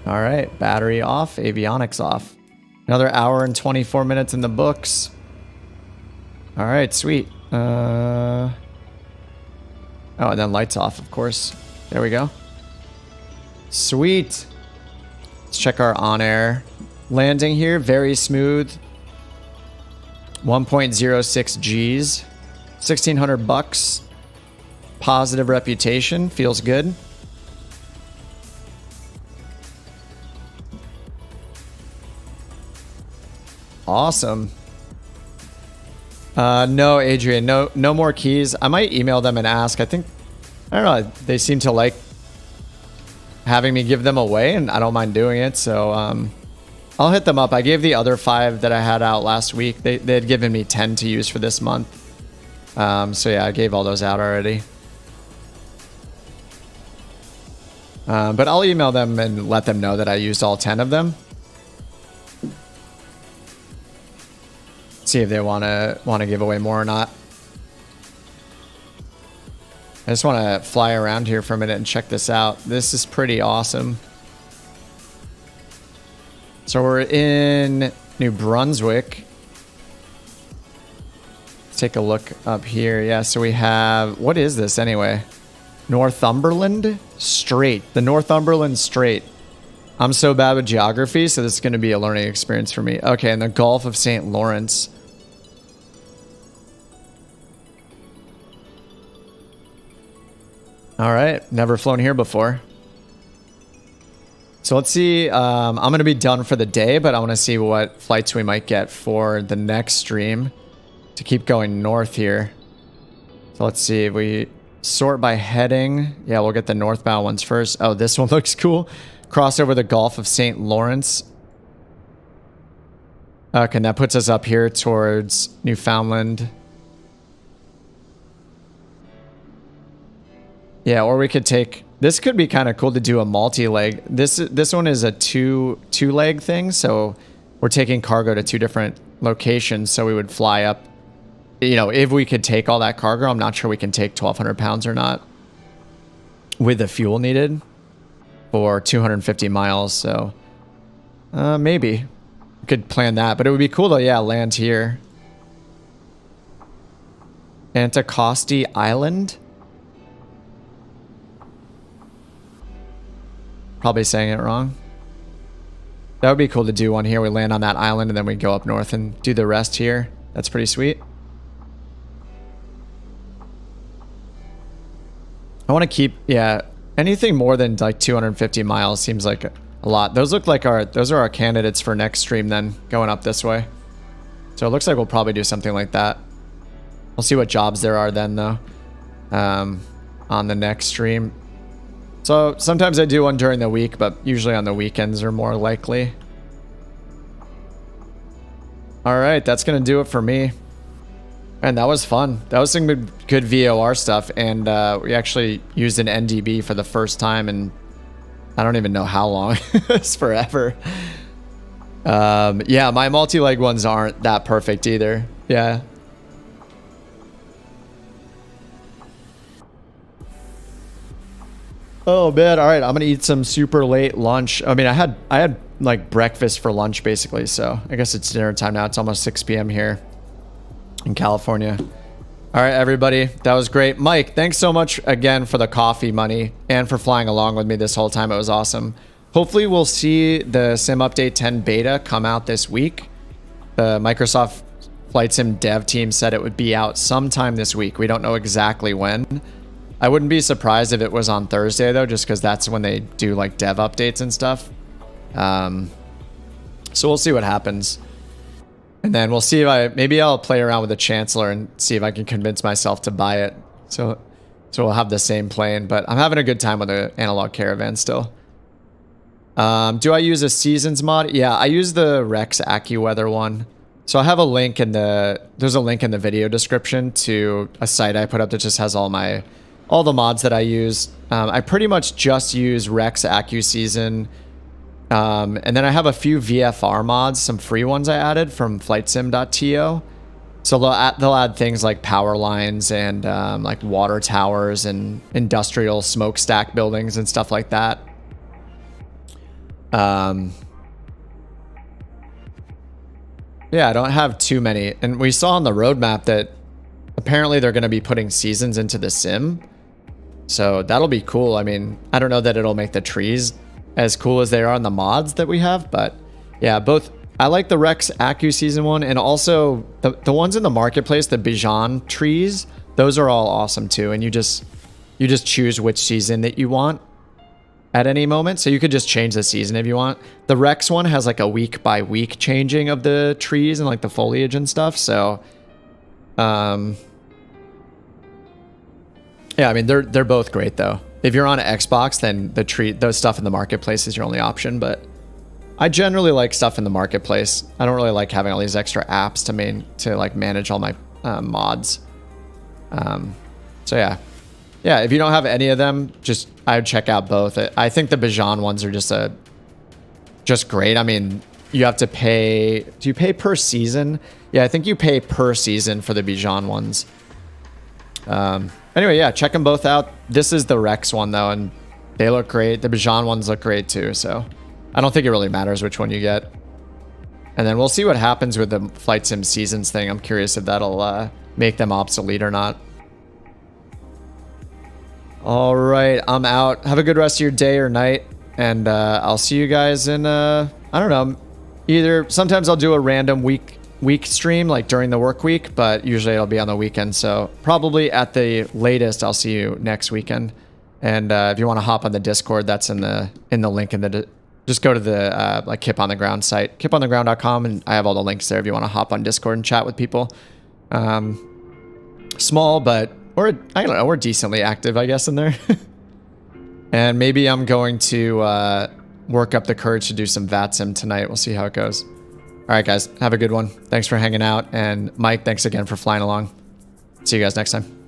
All right. Battery off. Avionics off. Another hour and 24 minutes in the books. All right. Sweet. Oh, and then lights off, of course. There we go. Sweet. Let's check our on-air landing here. Very smooth. 1.06 G's. 1,600 bucks. Positive reputation. Feels good. Awesome. No, Adrian, no more keys. I might email them and ask. I don't know. They seem to like having me give them away, and I don't mind doing it. So I'll hit them up. I gave the other 5 that I had out last week. They had given me 10 to use for this month. So yeah, I gave all those out already. But I'll email them and let them know that I used all 10 of them. See if they want to give away more or not. I just want to fly around here for a minute and check this out. This is pretty awesome. So we're in New Brunswick. Let's take a look up here. Yeah, so we have... What is this anyway? Northumberland Strait. The Northumberland Strait. I'm so bad with geography, so this is going to be a learning experience for me. Okay, and the Gulf of St. Lawrence. All right, never flown here before. So let's see. I'm going to be done for the day, but I want to see what flights we might get for the next stream to keep going north here. So let's see if we sort by heading. Yeah, we'll get the northbound ones first. Oh, this one looks cool. Cross over the Gulf of St. Lawrence. Okay, and that puts us up here towards Newfoundland. Yeah, or we could take... This could be kind of cool to do a multi-leg. This one is a two-leg thing, so we're taking cargo to 2 different locations, so we would fly up. You know, if we could take all that cargo, I'm not sure we can take 1,200 pounds or not with the fuel needed for 250 miles, so maybe we could plan that, but it would be cool to, yeah, land here. Anticosti Island? Probably saying it wrong. That would be cool to do one here. We land on that island and then we go up north and do the rest here. That's pretty sweet. I want to keep, yeah, anything more than like 250 miles seems like a lot. Those look like those are our candidates for next stream then, going up this way. So it looks like we'll probably do something like that. We'll see what jobs there are then though, on the next stream. So sometimes I do one during the week, but usually on the weekends are more likely. All right, that's going to do it for me. And that was fun. That was some good VOR stuff. And we actually used an NDB for the first time in I don't even know how long. It's forever. Yeah, my multi-leg ones aren't that perfect either. Yeah. Oh man, all right, I'm gonna eat some super late lunch. I mean, I had like breakfast for lunch basically, so I guess it's dinner time now. It's almost 6 p.m. here in California. All right, everybody, that was great. Mike, thanks so much again for the coffee money and for flying along with me this whole time. It was awesome. Hopefully we'll see the Sim Update 10 beta come out this week. The Microsoft Flight Sim dev team said it would be out sometime this week. We don't know exactly when. I wouldn't be surprised if it was on Thursday though, just because that's when they do like dev updates and stuff. So we'll see what happens. And then we'll see if maybe I'll play around with the Chancellor and see if I can convince myself to buy it. So we'll have the same plane, but I'm having a good time with the analog Caravan still. Do I use a seasons mod? Yeah, I use the Rex AccuWeather one. So I have a link there's a link in the video description to a site I put up that just has all the mods that I use. I pretty much just use Rex AccuSeason. And then I have a few VFR mods, some free ones I added from flightsim.to. So they'll add things like power lines and like water towers and industrial smokestack buildings and stuff like that. Yeah, I don't have too many. And we saw on the roadmap that apparently they're going to be putting seasons into the sim. So that'll be cool. I mean, I don't know that it'll make the trees as cool as they are on the mods that we have, but yeah, both. I like the Rex AccuSeason one, and also the ones in the marketplace, the Bijan trees, those are all awesome too. And you just choose which season that you want at any moment. So you could just change the season if you want. The Rex one has like a week by week changing of the trees and like the foliage and stuff. So, yeah, I mean, they're both great though. If you're on an Xbox, then those stuff in the marketplace is your only option, but I generally like stuff in the marketplace. I don't really like having all these extra apps to like manage all my mods. So yeah. Yeah, if you don't have any of them, I would check out both. I think the Bijan ones are just great. I mean, you have to pay. Do you pay per season? Yeah, I think you pay per season for the Bijan ones. Anyway, yeah, check them both out. This is the Rex one though, and they look great. The Bijan ones look great too, so I don't think it really matters which one you get. And then we'll see what happens with the Flight Sim Seasons thing. I'm curious if that'll make them obsolete or not. All right, I'm out. Have a good rest of your day or night, and I'll see you guys in, I don't know, sometimes I'll do a random week stream, like during the work week, but usually it'll be on the weekend, so probably at the latest, I'll see you next weekend. And if you want to hop on the Discord, that's in the link just go to the like Kip on the Ground site, kipontheground.com, and I have all the links there if you want to hop on Discord and chat with people. Small, but I don't know, we're decently active, I guess, in there. And maybe I'm going to work up the courage to do some VATSIM tonight. We'll see how it goes. All right, guys, have a good one. Thanks for hanging out. And Mike, thanks again for flying along. See you guys next time.